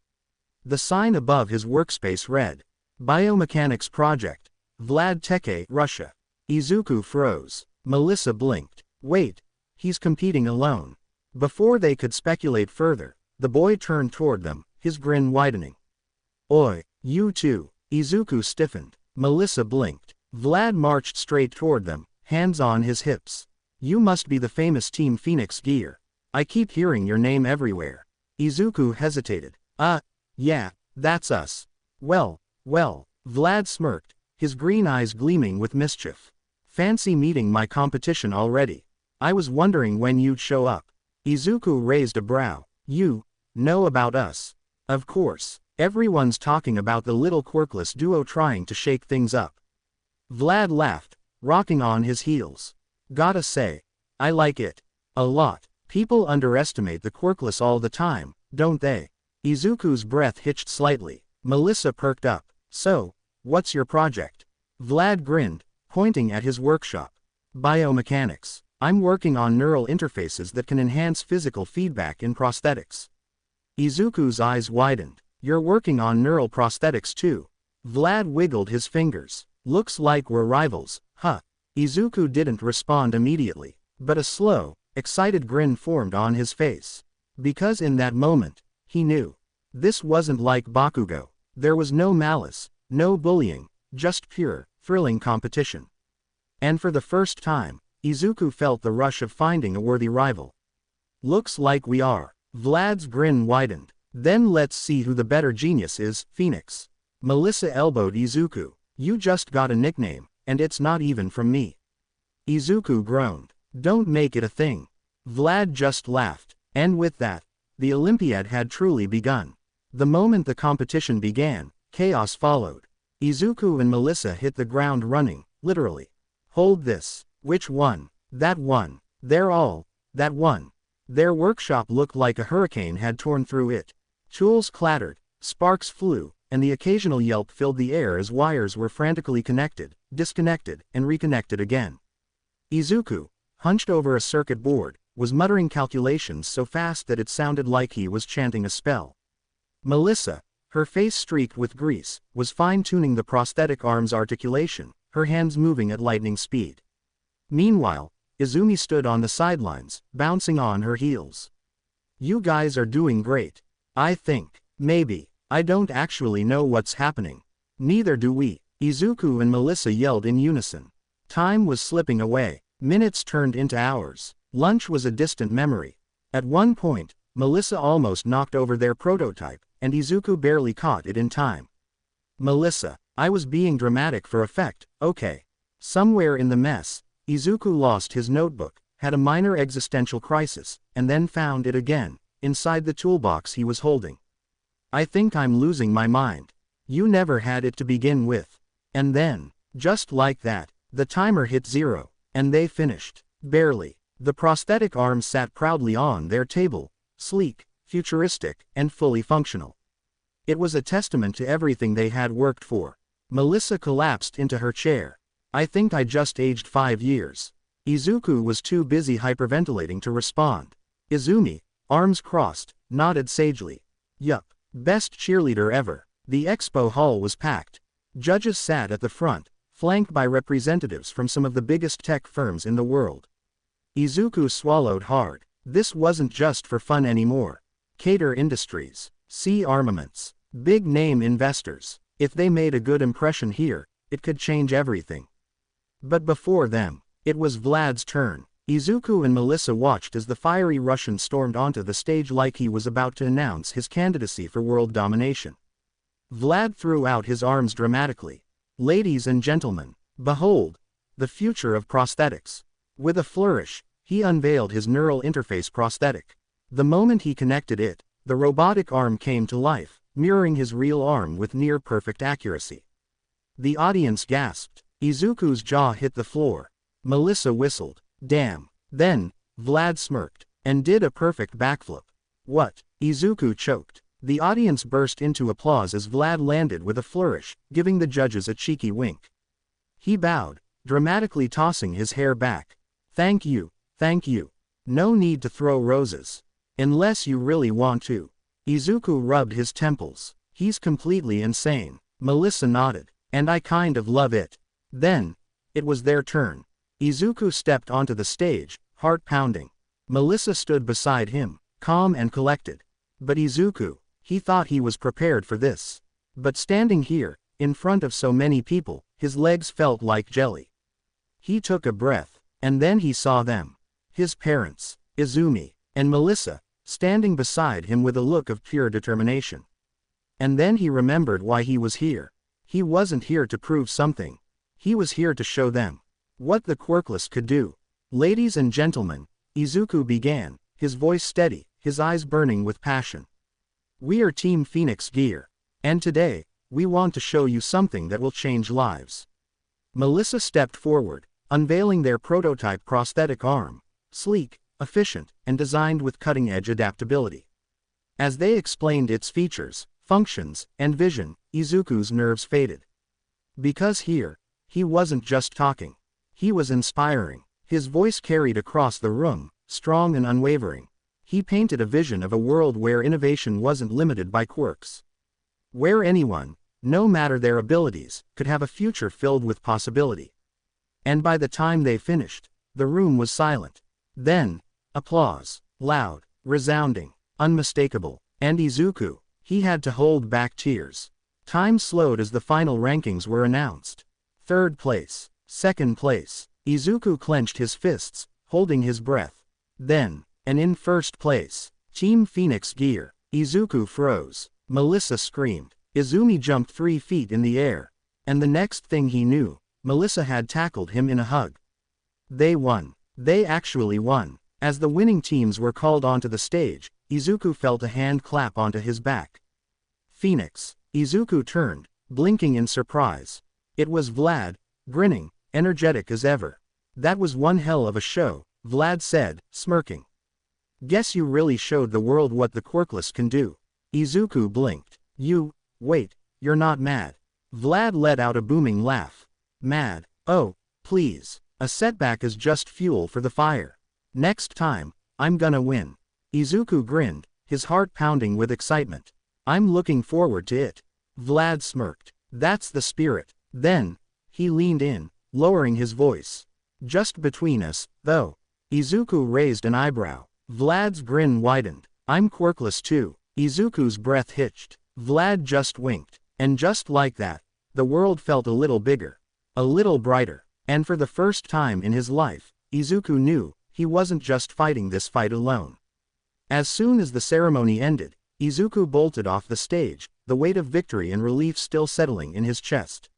The sign above his workspace read, Biomechanics Project, Vlad Teke, Russia. Izuku froze. Melissa blinked. Wait, he's competing alone. Before they could speculate further, the boy turned toward them, his grin widening. Oi, you too. Izuku stiffened. Melissa blinked. Vlad marched straight toward them, hands on his hips. You must be the famous Team Phoenix Gear. I keep hearing your name everywhere. Izuku hesitated. Yeah, that's us. Well, Vlad smirked, his green eyes gleaming with mischief. Fancy meeting my competition already. I was wondering when you'd show up. Izuku raised a brow. You know about us. Of course, everyone's talking about the little quirkless duo trying to shake things up. Vlad laughed, rocking on his heels. Gotta say, I like it. A lot. People underestimate the quirkless all the time, don't they? Izuku's breath hitched slightly. Melissa perked up. So, what's your project? Vlad grinned, pointing at his workshop. Biomechanics. I'm working on neural interfaces that can enhance physical feedback in prosthetics. Izuku's eyes widened. You're working on neural prosthetics too. Vlad wiggled his fingers. Looks like we're rivals, huh? Izuku didn't respond immediately, but a slow, excited grin formed on his face. Because in that moment, he knew. This wasn't like Bakugo. There was no malice, no bullying, just pure, thrilling competition. And for the first time, Izuku felt the rush of finding a worthy rival. Looks like we are. Vlad's grin widened. Then let's see who the better genius is, Phoenix. Melissa elbowed Izuku. You just got a nickname, and it's not even from me. Izuku groaned. Don't make it a thing. Vlad just laughed. And with that, the Olympiad had truly begun. The moment the competition began, chaos followed. Izuku and Melissa hit the ground running, literally. Hold this. Which one? That one. They're all. That one. Their workshop looked like a hurricane had torn through it. Tools clattered, sparks flew, and the occasional yelp filled the air as wires were frantically connected, disconnected, and reconnected again. Izuku, hunched over a circuit board, was muttering calculations so fast that it sounded like he was chanting a spell. Melissa, her face streaked with grease, was fine-tuning the prosthetic arm's articulation, her hands moving at lightning speed. Meanwhile, Izumi stood on the sidelines, bouncing on her heels. You guys are doing great. I think. Maybe. I don't actually know what's happening. Neither do we. Izuku and Melissa yelled in unison. Time was slipping away. Minutes turned into hours. Lunch was a distant memory. At one point, Melissa almost knocked over their prototype, and Izuku barely caught it in time. Melissa, I was being dramatic for effect, okay. Somewhere in the mess, Izuku lost his notebook, had a minor existential crisis, and then found it again, inside the toolbox he was holding. I think I'm losing my mind. You never had it to begin with. And then, just like that, the timer hit 0, and they finished. Barely. The prosthetic arm sat proudly on their table, sleek, futuristic, and fully functional. It was a testament to everything they had worked for. Melissa collapsed into her chair. I think I just aged 5 years. Izuku was too busy hyperventilating to respond. Izumi, arms crossed, nodded sagely. Yup. Best cheerleader ever. The expo hall was packed. Judges sat at the front, flanked by representatives from some of the biggest tech firms in the world. Izuku swallowed hard. This wasn't just for fun anymore. Cater Industries, C Armaments, big-name investors. If they made a good impression here, it could change everything. But before them, it was Vlad's turn. Izuku and Melissa watched as the fiery Russian stormed onto the stage like he was about to announce his candidacy for world domination. Vlad threw out his arms dramatically. Ladies and gentlemen, behold, the future of prosthetics. With a flourish, he unveiled his neural interface prosthetic. The moment he connected it, the robotic arm came to life, mirroring his real arm with near-perfect accuracy. The audience gasped. Izuku's jaw hit the floor. Melissa whistled. Damn. Then, Vlad smirked, and did a perfect backflip. What? Izuku choked. The audience burst into applause as Vlad landed with a flourish, giving the judges a cheeky wink. He bowed, dramatically tossing his hair back. Thank you, thank you. No need to throw roses. Unless you really want to. Izuku rubbed his temples. He's completely insane. Melissa nodded. And I kind of love it. Then, it was their turn. Izuku stepped onto the stage, heart pounding. Melissa stood beside him, calm and collected. But Izuku, he thought he was prepared for this. But standing here, in front of so many people, his legs felt like jelly. He took a breath, and then he saw them. His parents, Izumi, and Melissa, standing beside him with a look of pure determination. And then he remembered why he was here. He wasn't here to prove something. He was here to show them what the quirkless could do. Ladies and gentlemen, Izuku began, his voice steady, his eyes burning with passion. We are Team Phoenix Gear. And today, we want to show you something that will change lives. Melissa stepped forward, unveiling their prototype prosthetic arm, sleek, efficient, and designed with cutting-edge adaptability. As they explained its features, functions, and vision, Izuku's nerves faded. Because here, he wasn't just talking. He was inspiring. His voice carried across the room, strong and unwavering. He painted a vision of a world where innovation wasn't limited by quirks. Where anyone, no matter their abilities, could have a future filled with possibility. And by the time they finished, the room was silent. Then, applause, loud, resounding, unmistakable, and Izuku, he had to hold back tears. Time slowed as the final rankings were announced. Third place, second place, Izuku clenched his fists, holding his breath. Then, and in first place, Team Phoenix Gear, Izuku froze. Melissa screamed. Izumi jumped 3 feet in the air. And the next thing he knew, Melissa had tackled him in a hug. They won. They actually won. As the winning teams were called onto the stage, Izuku felt a hand clap onto his back. Phoenix. Izuku turned, blinking in surprise. It was Vlad, grinning, energetic as ever. That was one hell of a show, Vlad said, smirking. Guess you really showed the world what the quirkless can do. Izuku blinked. Wait, you're not mad. Vlad let out a booming laugh. Mad? Oh, please. A setback is just fuel for the fire. Next time, I'm gonna win. Izuku grinned, his heart pounding with excitement. I'm looking forward to it. Vlad smirked. That's the spirit. Then, he leaned in, lowering his voice. Just between us, though. Izuku raised an eyebrow. Vlad's grin widened. I'm quirkless too. Izuku's breath hitched. Vlad just winked. And just like that, the world felt a little bigger. A little brighter. And for the first time in his life, Izuku knew, he wasn't just fighting this fight alone. As soon as the ceremony ended, Izuku bolted off the stage, the weight of victory and relief still settling in his chest.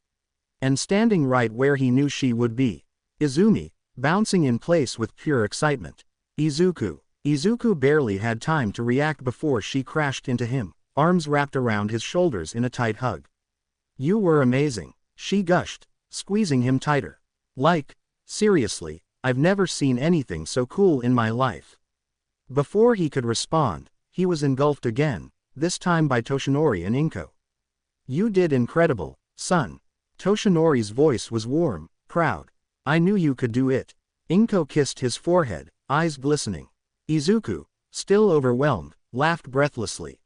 And standing right where he knew she would be, Izumi, bouncing in place with pure excitement. Izuku barely had time to react before she crashed into him, arms wrapped around his shoulders in a tight hug. You were amazing, she gushed, squeezing him tighter. Like, seriously, I've never seen anything so cool in my life. Before he could respond, he was engulfed again, this time by Toshinori and Inko. You did incredible, son. Toshinori's voice was warm, proud. I knew you could do it. Inko kissed his forehead, eyes glistening. Izuku, still overwhelmed, laughed breathlessly.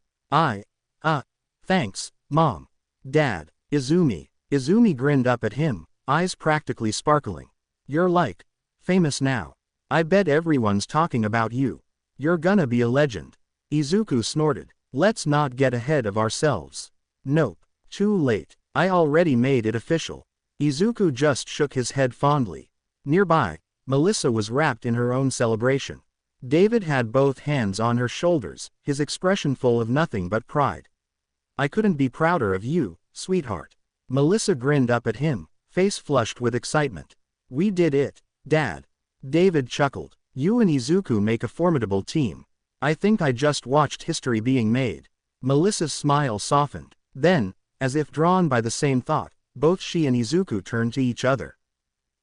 Thanks, Mom. Dad. Izumi grinned up at him, eyes practically sparkling. You're like, famous now. I bet everyone's talking about you. You're gonna be a legend. Izuku snorted. Let's not get ahead of ourselves. Nope. Too late. I already made it official. Izuku just shook his head fondly. Nearby, Melissa was wrapped in her own celebration. David had both hands on her shoulders, his expression full of nothing but pride. I couldn't be prouder of you, sweetheart. Melissa grinned up at him, face flushed with excitement. We did it, Dad. David chuckled. You and Izuku make a formidable team. I think I just watched history being made. Melissa's smile softened. Then, as if drawn by the same thought, both she and Izuku turned to each other.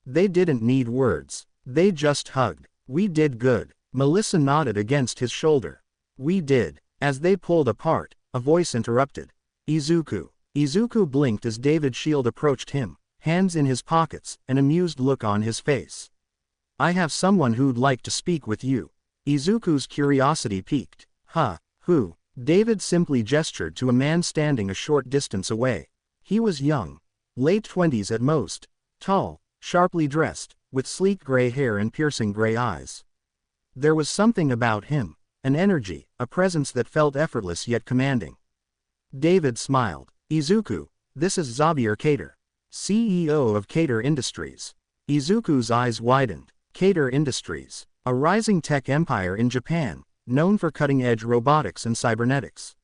They didn't need words. They just hugged. We did good. Melissa nodded against his shoulder. We did. As they pulled apart, a voice interrupted. Izuku. Izuku blinked as David's shield approached him, hands in his pockets, an amused look on his face. I have someone who'd like to speak with you. Izuku's curiosity piqued. Huh, who? David simply gestured to a man standing a short distance away. He was young. Late 20s at most. Tall, sharply dressed, with sleek gray hair and piercing gray eyes. There was something about him, an energy, a presence that felt effortless yet commanding. David smiled. Izuku, this is Xavier Cater, CEO of Cater Industries. Izuku's eyes widened. Cater Industries, a rising tech empire in Japan, known for cutting-edge robotics and cybernetics.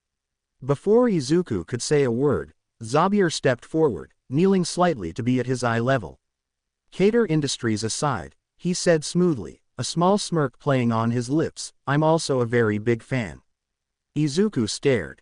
Before Izuku could say a word, Xavier stepped forward, kneeling slightly to be at his eye level. Cater Industries aside, he said smoothly, a small smirk playing on his lips, I'm also a very big fan. Izuku stared.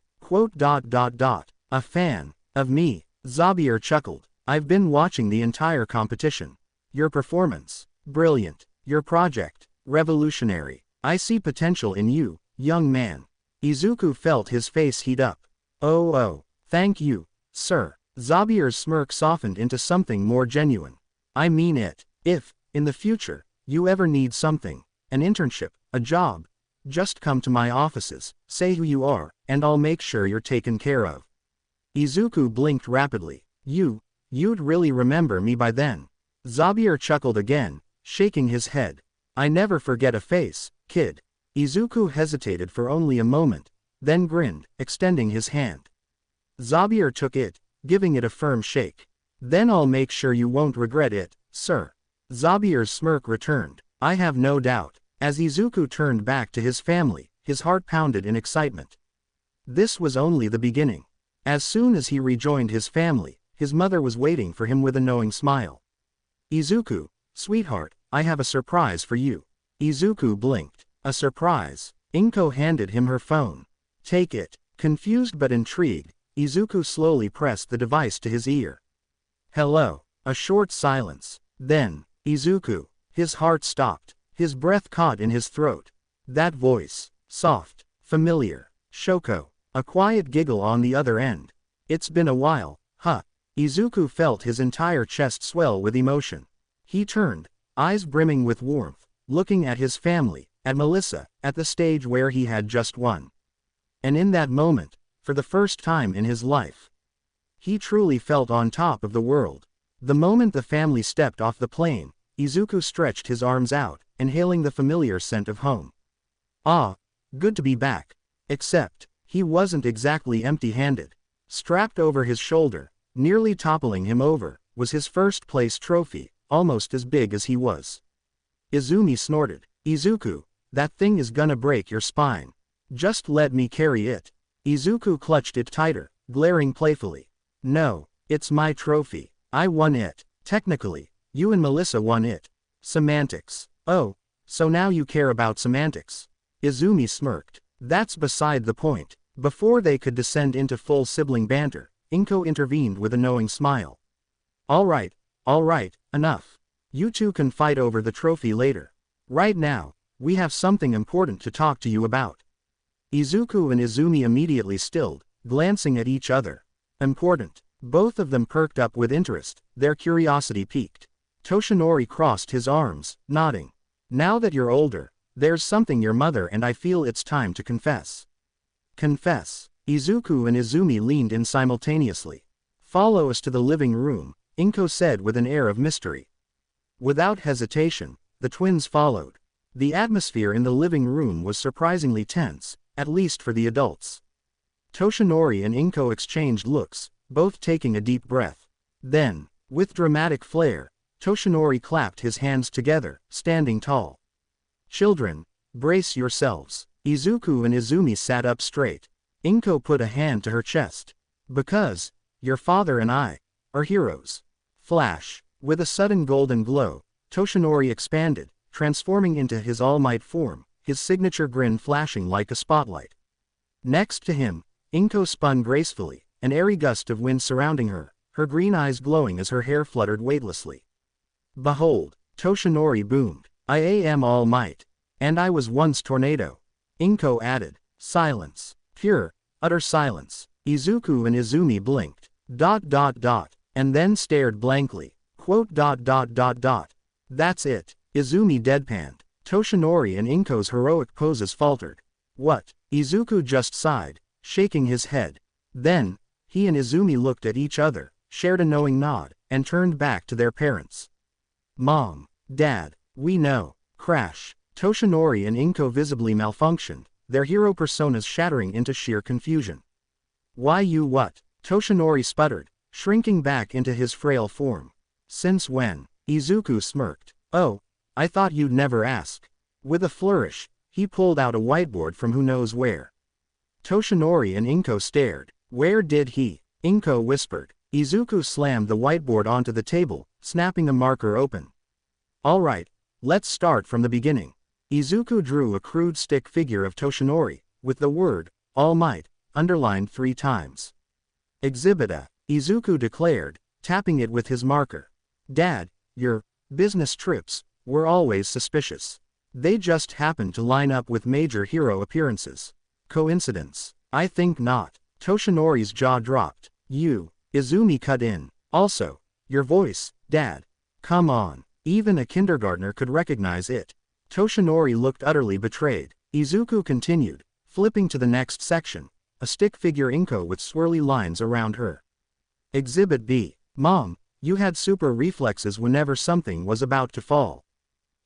A fan of me? Xavier chuckled. I've been watching the entire competition. Your performance, brilliant. Your project, revolutionary. I see potential in you, young man. Izuku felt his face heat up. Oh, thank you, sir. Xavier's smirk softened into something more genuine. I mean it. If, in the future, you ever need something, an internship, a job, just come to my offices, say who you are, and I'll make sure you're taken care of. Izuku blinked rapidly. You'd really remember me by then. Xavier chuckled again, shaking his head. I never forget a face, kid. Izuku hesitated for only a moment, then grinned, extending his hand. Xavier took it, giving it a firm shake. Then I'll make sure you won't regret it, sir. Xavier's smirk returned. I have no doubt. As Izuku turned back to his family, his heart pounded in excitement. This was only the beginning. As soon as he rejoined his family, his mother was waiting for him with a knowing smile. Izuku, sweetheart, I have a surprise for you. Izuku blinked. A surprise. Inko handed him her phone. Take it. Confused but intrigued, Izuku slowly pressed the device to his ear. Hello. A short silence. Then, Izuku. His heart stopped. His breath caught in his throat. That voice. Soft. Familiar. Shoko. A quiet giggle on the other end. It's been a while, huh? Izuku felt his entire chest swell with emotion. He turned, eyes brimming with warmth, looking at his family, at Melissa, at the stage where he had just won. And in that moment, for the first time in his life, he truly felt on top of the world. The moment the family stepped off the plane, Izuku stretched his arms out, inhaling the familiar scent of home. Ah, good to be back. Except, he wasn't exactly empty-handed. Strapped over his shoulder, nearly toppling him over, was his first-place trophy, almost as big as he was. Izumi snorted. Izuku, that thing is gonna break your spine. Just let me carry it. Izuku clutched it tighter, glaring playfully. No, it's my trophy. I won it. Technically, you and Melissa won it. Semantics. Oh, so now you care about semantics. Izumi smirked. That's beside the point. Before they could descend into full sibling banter, Inko intervened with a knowing smile. All right, enough. You two can fight over the trophy later. Right now, we have something important to talk to you about. Izuku and Izumi immediately stilled, glancing at each other. Important. Both of them perked up with interest, their curiosity piqued. Toshinori crossed his arms, nodding. Now that you're older, there's something your mother and I feel it's time to confess. Confess. Izuku and Izumi leaned in simultaneously. Follow us to the living room, Inko said with an air of mystery. Without hesitation, the twins followed. The atmosphere in the living room was surprisingly tense, at least for the adults. Toshinori and Inko exchanged looks, both taking a deep breath. Then, with dramatic flair, Toshinori clapped his hands together, standing tall. Children, brace yourselves. Izuku and Izumi sat up straight. Inko put a hand to her chest. Because, your father and I are heroes. Flash. With a sudden golden glow, Toshinori expanded, transforming into his All Might form, his signature grin flashing like a spotlight. Next to him, Inko spun gracefully, an airy gust of wind surrounding her, her green eyes glowing as her hair fluttered weightlessly. Behold, Toshinori boomed. I am All Might. And I was once Tornado. Inko added. Silence. Pure, utter silence. Izuku and Izumi blinked. ... and then stared blankly. Quote ... That's it. Izumi deadpanned. Toshinori and Inko's heroic poses faltered. What? Izuku just sighed, shaking his head. Then, he and Izumi looked at each other, shared a knowing nod, and turned back to their parents. Mom. Dad. We know. Crash. Toshinori and Inko visibly malfunctioned, their hero personas shattering into sheer confusion. Why you what? Toshinori sputtered, shrinking back into his frail form. Since when? Izuku smirked. Oh, I thought you'd never ask. With a flourish, he pulled out a whiteboard from who knows where. Toshinori and Inko stared. Where did he? Inko whispered. Izuku slammed the whiteboard onto the table, snapping a marker open. All right, let's start from the beginning. Izuku drew a crude stick figure of Toshinori, with the word, All Might, underlined 3 times. Exhibit A, Izuku declared, tapping it with his marker. Dad, your business trips were always suspicious. They just happened to line up with major hero appearances. Coincidence? I think not. Toshinori's jaw dropped. You, Izumi cut in. Also, your voice, Dad. Come on, even a kindergartner could recognize it. Toshinori looked utterly betrayed. Izuku continued, flipping to the next section, a stick figure Inko with swirly lines around her. Exhibit B. Mom, you had super reflexes whenever something was about to fall.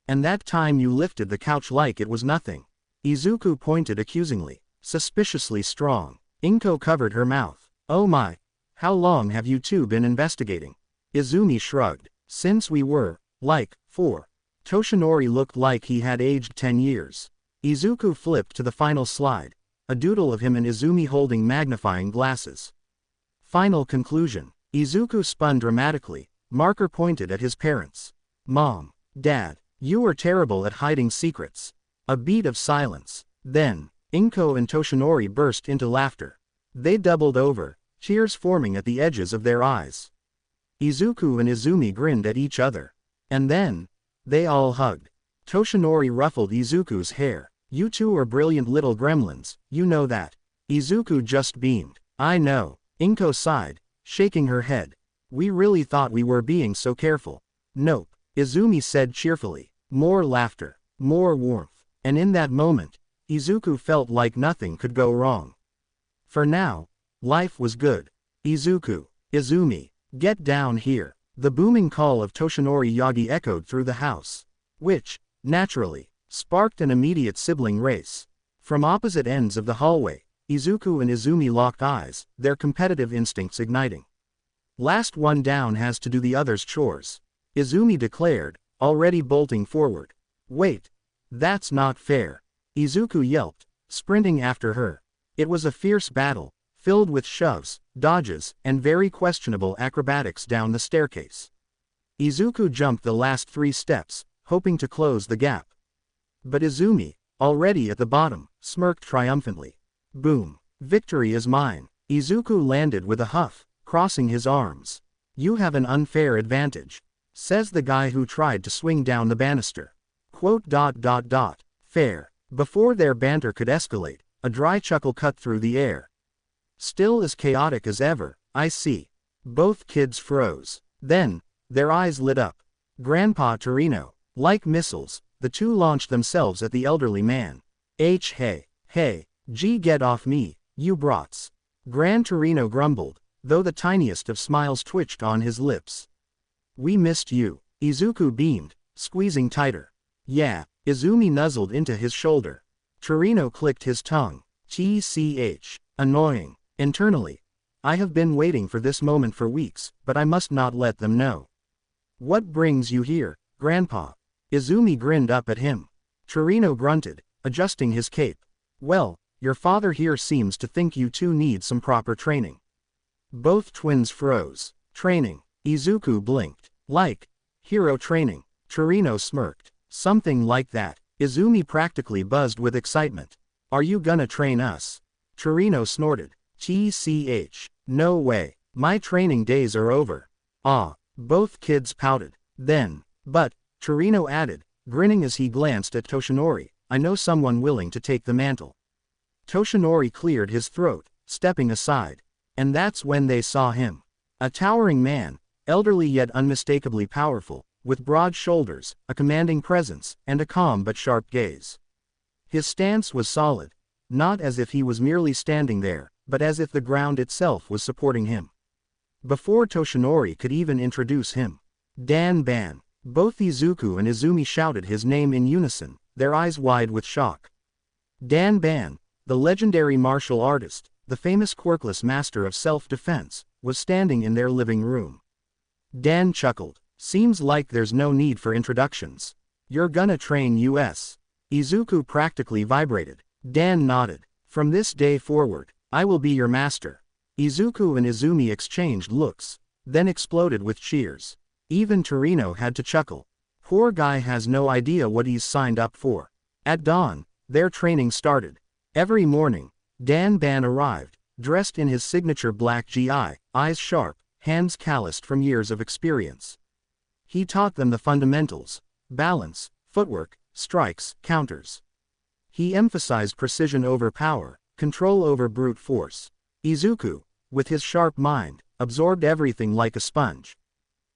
And that time you lifted the couch like it was nothing. Izuku pointed accusingly. Suspiciously strong. Inko covered her mouth. Oh my. How long have you two been investigating? Izumi shrugged. Since we were, like, 4. Toshinori looked like he had aged 10 years. Izuku flipped to the final slide, a doodle of him and Izumi holding magnifying glasses. Final conclusion. Izuku spun dramatically, marker pointed at his parents. Mom. Dad. You were terrible at hiding secrets. A beat of silence. Then, Inko and Toshinori burst into laughter. They doubled over, tears forming at the edges of their eyes. Izuku and Izumi grinned at each other. And then, they all hugged. Toshinori ruffled Izuku's hair. You two are brilliant little gremlins, you know that. Izuku just beamed. I know. Inko sighed, shaking her head. We really thought we were being so careful. Nope, Izumi said cheerfully. More laughter, more warmth. And in that moment, Izuku felt like nothing could go wrong. For now, life was good. Izuku, Izumi, get down here. The booming call of Toshinori Yagi echoed through the house, which, naturally, sparked an immediate sibling race. From opposite ends of the hallway, Izuku and Izumi locked eyes, their competitive instincts igniting. Last one down has to do the other's chores, Izumi declared, already bolting forward. Wait, that's not fair. Izuku yelped, sprinting after her. It was a fierce battle, filled with shoves, dodges, and very questionable acrobatics down the staircase. Izuku jumped the last 3 steps, hoping to close the gap. But Izumi, already at the bottom, smirked triumphantly. Boom. Victory is mine. Izuku landed with a huff, crossing his arms. You have an unfair advantage, says the guy who tried to swing down the banister. Quote ... Fair. Before their banter could escalate, a dry chuckle cut through the air. Still as chaotic as ever, I see. Both kids froze. Then, their eyes lit up. Grandpa Torino. Like missiles, the two launched themselves at the elderly man. Hey, get off me, you brats. Gran Torino grumbled, though the tiniest of smiles twitched on his lips. We missed you. Izuku beamed, squeezing tighter. Yeah, Izumi nuzzled into his shoulder. Torino clicked his tongue. TCH. Annoying. Internally. I have been waiting for this moment for weeks, but I must not let them know. What brings you here, Grandpa? Izumi grinned up at him. Torino grunted, adjusting his cape. Well, your father here seems to think you two need some proper training. Both twins froze. Training. Izuku blinked. Like hero training. Torino smirked. Something like that. Izumi practically buzzed with excitement. Are you gonna train us? Torino snorted. TCH. No way. My training days are over. Ah. Both kids pouted. Then, but, Torino added, grinning as he glanced at Toshinori, I know someone willing to take the mantle. Toshinori cleared his throat, stepping aside. And that's when they saw him. A towering man, elderly yet unmistakably powerful, with broad shoulders, a commanding presence, and a calm but sharp gaze. His stance was solid, not as if he was merely standing there, but as if the ground itself was supporting him. Before Toshinori could even introduce him, Danban. Both Izuku and Izumi shouted his name in unison, their eyes wide with shock. Danban, the legendary martial artist, the famous quirkless master of self-defense, was standing in their living room. Dan chuckled. Seems like there's no need for introductions. You're gonna train us. Izuku practically vibrated. Dan nodded. From this day forward, I will be your master. Izuku and Izumi exchanged looks, then exploded with cheers. Even Torino had to chuckle. Poor guy has no idea what he's signed up for. At dawn, their training started. Every morning, Danban arrived, dressed in his signature black GI, eyes sharp, hands calloused from years of experience. He taught them the fundamentals: balance, footwork, strikes, counters. He emphasized precision over power, control over brute force. Izuku, with his sharp mind, absorbed everything like a sponge.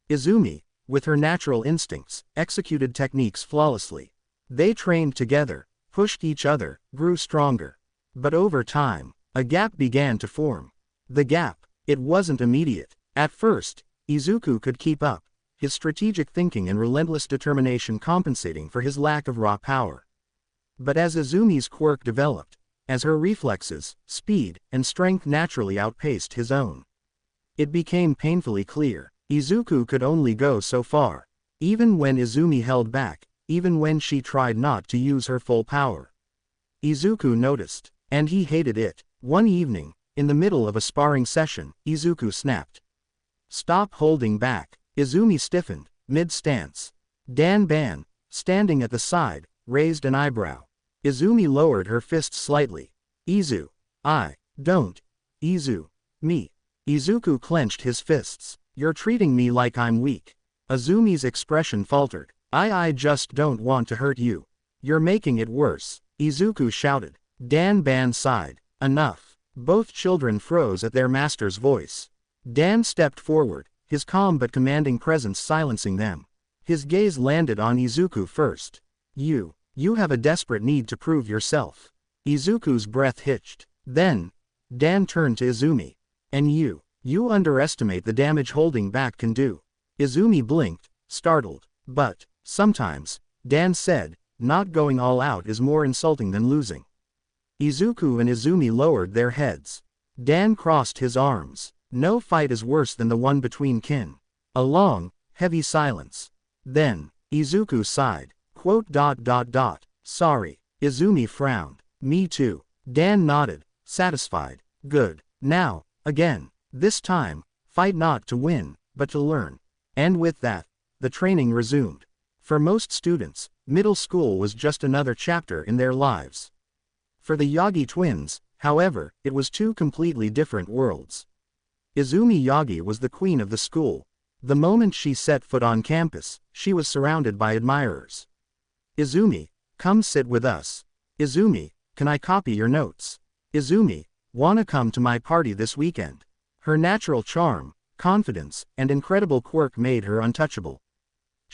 Izumi, with her natural instincts, executed techniques flawlessly. They trained together, pushed each other, grew stronger. But over time, a gap began to form. The gap, it wasn't immediate. At first, Izuku could keep up, his strategic thinking and relentless determination compensating for his lack of raw power. But as Izumi's quirk developed, as her reflexes, speed, and strength naturally outpaced his own, it became painfully clear, Izuku could only go so far. Even when Izumi held back, even when she tried not to use her full power. Izuku noticed, and he hated it. One evening, in the middle of a sparring session, Izuku snapped. Stop holding back. Izumi stiffened, mid-stance. Danban, standing at the side, raised an eyebrow. Izumi lowered her fist slightly. Izu. I. Don't. Izu. Me. Izuku clenched his fists. You're treating me like I'm weak. Izumi's expression faltered. I just don't want to hurt you. You're making it worse. Izuku shouted. Danban sighed. Enough. Both children froze at their master's voice. Dan stepped forward, his calm but commanding presence silencing them. His gaze landed on Izuku first. You have a desperate need to prove yourself. Izuku's breath hitched. Then, Dan turned to Izumi. And you underestimate the damage holding back can do. Izumi blinked, startled. But, sometimes, Dan said, not going all out is more insulting than losing. Izuku and Izumi lowered their heads. Dan crossed his arms. No fight is worse than the one between kin. A long, heavy silence. Then, Izuku sighed. Sorry. Izumi frowned. Me too. Dan nodded, satisfied. Good. Now, again. This time, fight not to win, but to learn. And with that, the training resumed. For most students, middle school was just another chapter in their lives. For the Yagi twins, however, it was two completely different worlds. Izumi Yagi was the queen of the school. The moment she set foot on campus, she was surrounded by admirers. Izumi, come sit with us. Izumi, can I copy your notes? Izumi, wanna come to my party this weekend? Her natural charm, confidence, and incredible quirk made her untouchable.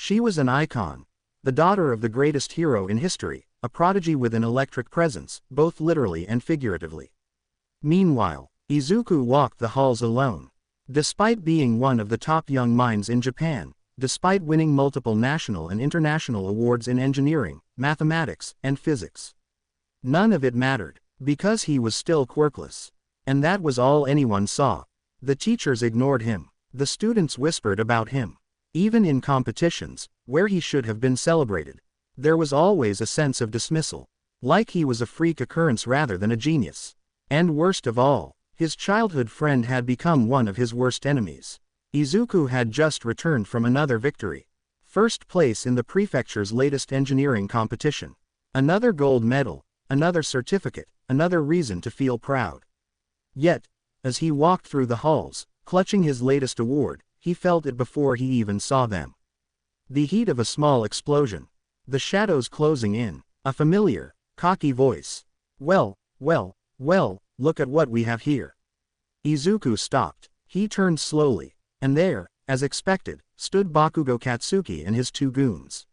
She was an icon. The daughter of the greatest hero in history, a prodigy with an electric presence, both literally and figuratively. Meanwhile, Izuku walked the halls alone. Despite being one of the top young minds in Japan, despite winning multiple national and international awards in engineering, mathematics, and physics, none of it mattered, because he was still quirkless. And that was all anyone saw. The teachers ignored him. The students whispered about him. Even in competitions, where he should have been celebrated, there was always a sense of dismissal, like he was a freak occurrence rather than a genius. And worst of all, his childhood friend had become one of his worst enemies. Izuku had just returned from another victory. First place in the prefecture's latest engineering competition. Another gold medal, another certificate, another reason to feel proud. Yet, as he walked through the halls, clutching his latest award, he felt it before he even saw them. The heat of a small explosion. The shadows closing in. A familiar, cocky voice. Well, look at what we have here. Izuku stopped. He turned slowly, and there, as expected, stood Bakugo Katsuki and his two goons.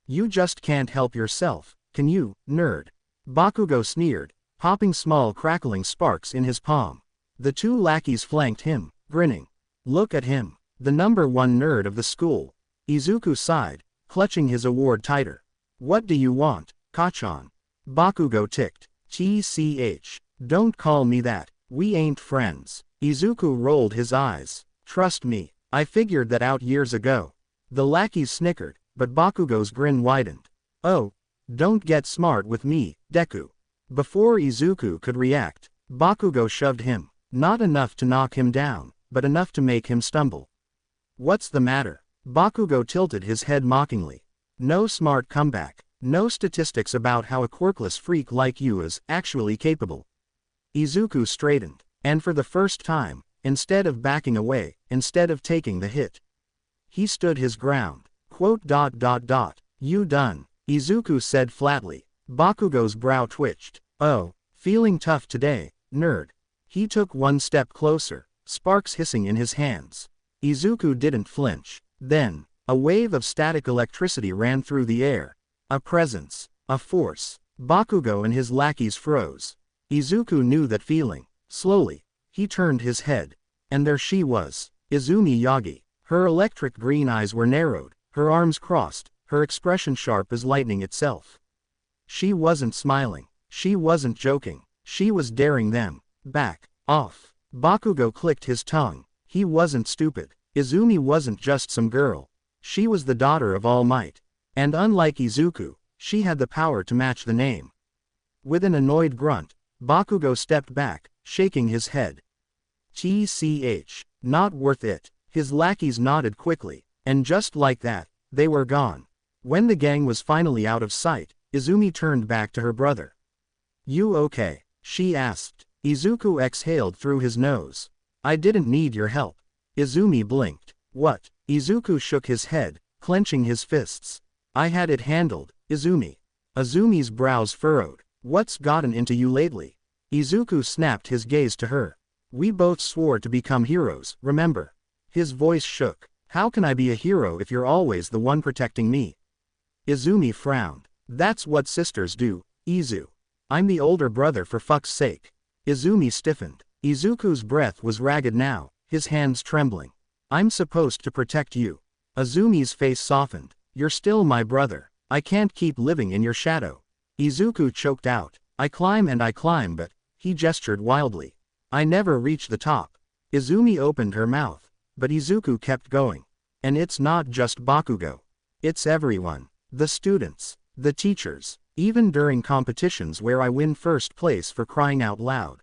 You just can't help yourself, can you, nerd? Bakugo sneered, popping small crackling sparks in his palm. The two lackeys flanked him, grinning. Look at him, the number one nerd of the school. Izuku sighed, clutching his award tighter. What do you want, Kachan? Bakugo ticked. TCH. Don't call me that, we ain't friends. Izuku rolled his eyes. Trust me, I figured that out years ago. The lackeys snickered, but Bakugo's grin widened. Oh, don't get smart with me, Deku. Before Izuku could react, Bakugo shoved him, not enough to knock him down, but enough to make him stumble. What's the matter? Bakugo tilted his head mockingly. No smart comeback, no statistics about how a quirkless freak like you is actually capable. Izuku straightened, and for the first time, instead of backing away, instead of taking the hit, he stood his ground. You done? Izuku said flatly. Bakugo's brow twitched. Oh, feeling tough today, nerd. He took one step closer, sparks hissing in his hands. Izuku didn't flinch. Then, a wave of static electricity ran through the air. A presence, a force. Bakugo and his lackeys froze. Izuku knew that feeling. Slowly, he turned his head. And there she was, Izumi Yagi. Her electric green eyes were narrowed, her arms crossed, her expression sharp as lightning itself. She wasn't smiling. She wasn't joking. She was daring them. Back off. Bakugo clicked his tongue. He wasn't stupid. Izumi wasn't just some girl. She was the daughter of All Might. And unlike Izuku, she had the power to match the name. With an annoyed grunt, Bakugo stepped back, shaking his head. TCH. Not worth it. His lackeys nodded quickly, and just like that, they were gone. When the gang was finally out of sight, Izumi turned back to her brother. You okay? She asked. Izuku exhaled through his nose. I didn't need your help. Izumi blinked. What? Izuku shook his head, clenching his fists. I had it handled, Izumi. Izumi's brows furrowed. What's gotten into you lately? Izuku snapped his gaze to her. We both swore to become heroes, remember? His voice shook. How can I be a hero if you're always the one protecting me? Izumi frowned. That's what sisters do, Izu. I'm the older brother for fuck's sake. Izumi stiffened. Izuku's breath was ragged now, his hands trembling. I'm supposed to protect you. Izumi's face softened. You're still my brother. I can't keep living in your shadow. Izuku choked out. I climb but, he gestured wildly. I never reach the top. Izumi opened her mouth, but Izuku kept going. And it's not just Bakugo. It's everyone. The students. The teachers. Even during competitions where I win first place for crying out loud.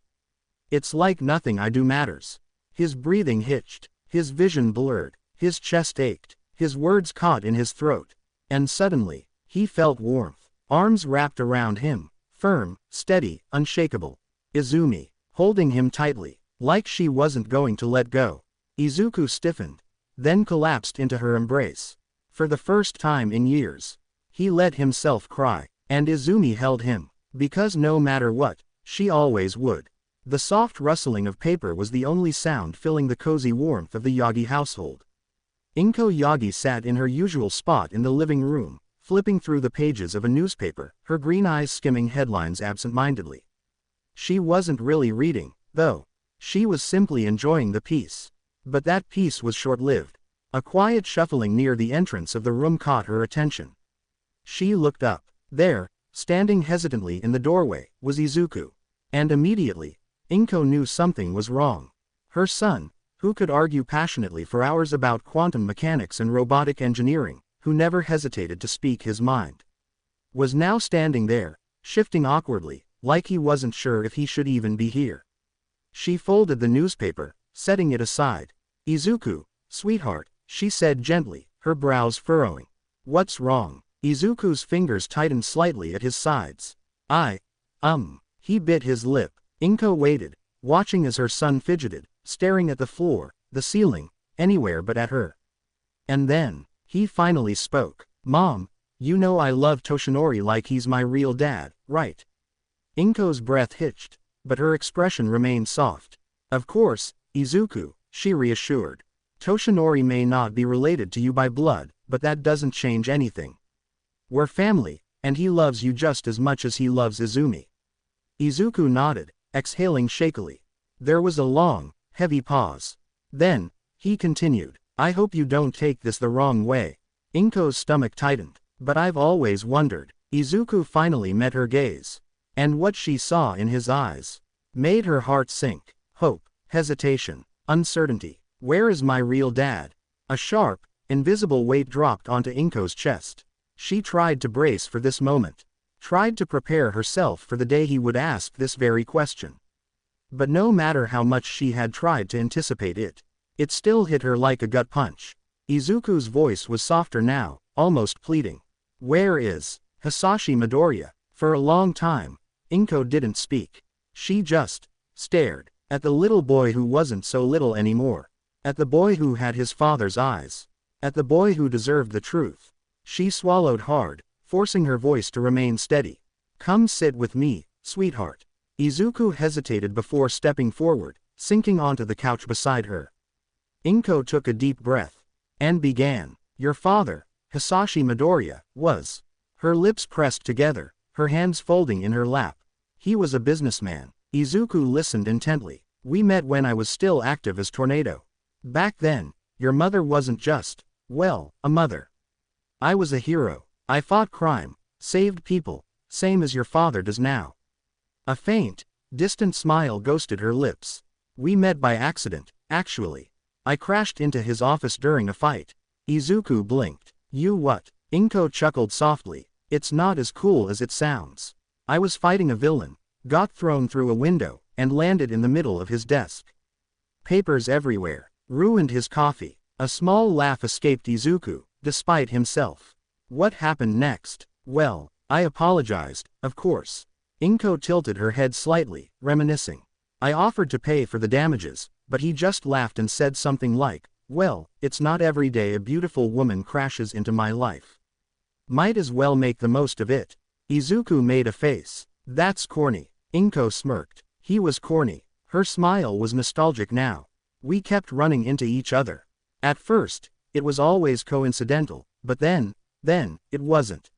It's like nothing I do matters. His breathing hitched. His vision blurred. His chest ached. His words caught in his throat. And suddenly, he felt warmth. Arms wrapped around him. Firm, steady, unshakable. Izumi, holding him tightly, like she wasn't going to let go. Izuku stiffened, then collapsed into her embrace. For the first time in years, he let himself cry, and Izumi held him, because no matter what, she always would. The soft rustling of paper was the only sound filling the cozy warmth of the Yagi household. Inko Yagi sat in her usual spot in the living room, flipping through the pages of a newspaper, her green eyes skimming headlines absent-mindedly. She wasn't really reading, though. She was simply enjoying the peace. But that peace was short-lived. A quiet shuffling near the entrance of the room caught her attention. She looked up. There, standing hesitantly in the doorway, was Izuku. And immediately, Inko knew something was wrong. Her son, who could argue passionately for hours about quantum mechanics and robotic engineering, who never hesitated to speak his mind, was now standing there, shifting awkwardly, like he wasn't sure if he should even be here. She folded the newspaper, setting it aside. "Izuku, sweetheart," she said gently, her brows furrowing. "What's wrong?" Izuku's fingers tightened slightly at his sides. He bit his lip. Inko waited, watching as her son fidgeted, staring at the floor, the ceiling, anywhere but at her. And then, he finally spoke. "Mom, you know I love Toshinori like he's my real dad, right?" Inko's breath hitched, but her expression remained soft. "Of course, Izuku," she reassured. "Toshinori may not be related to you by blood, but that doesn't change anything. We're family, and he loves you just as much as he loves Izumi." Izuku nodded, exhaling shakily. There was a long, heavy pause. Then, he continued, "I hope you don't take this the wrong way." Inko's stomach tightened. "But I've always wondered." Izuku finally met her gaze. And what she saw in his eyes made her heart sink. Hope, hesitation, uncertainty. "Where is my real dad?" A sharp, invisible weight dropped onto Inko's chest. She tried to brace for this moment. Tried to prepare herself for the day he would ask this very question. But no matter how much she had tried to anticipate it, it still hit her like a gut punch. Izuku's voice was softer now, almost pleading. "Where is Hisashi Midoriya?" For a long time, Inko didn't speak. She just stared at the little boy who wasn't so little anymore. At the boy who had his father's eyes. At the boy who deserved the truth. She swallowed hard, forcing her voice to remain steady. "Come sit with me, sweetheart." Izuku hesitated before stepping forward, sinking onto the couch beside her. Inko took a deep breath. And began. "Your father, Hisashi Midoriya, was." Her lips pressed together, her hands folding in her lap. "He was a businessman." Izuku listened intently. "We met when I was still active as Tornado. Back then, your mother wasn't just, well, a mother. I was a hero. I fought crime, saved people, same as your father does now." A faint, distant smile ghosted her lips. "We met by accident, actually. I crashed into his office during a fight." Izuku blinked. "You what?" Inko chuckled softly. "It's not as cool as it sounds. I was fighting a villain, got thrown through a window, and landed in the middle of his desk. Papers everywhere. Ruined his coffee." A small laugh escaped Izuku, despite himself. "What happened next?" "Well, I apologized, of course." Inko tilted her head slightly, reminiscing. "I offered to pay for the damages, but he just laughed and said something like, 'Well, it's not every day a beautiful woman crashes into my life. Might as well make the most of it.'" Izuku made a face. "That's corny." Inko smirked. He was corny. Her smile was nostalgic now. "We kept running into each other. At first, it was always coincidental, but then, it wasn't.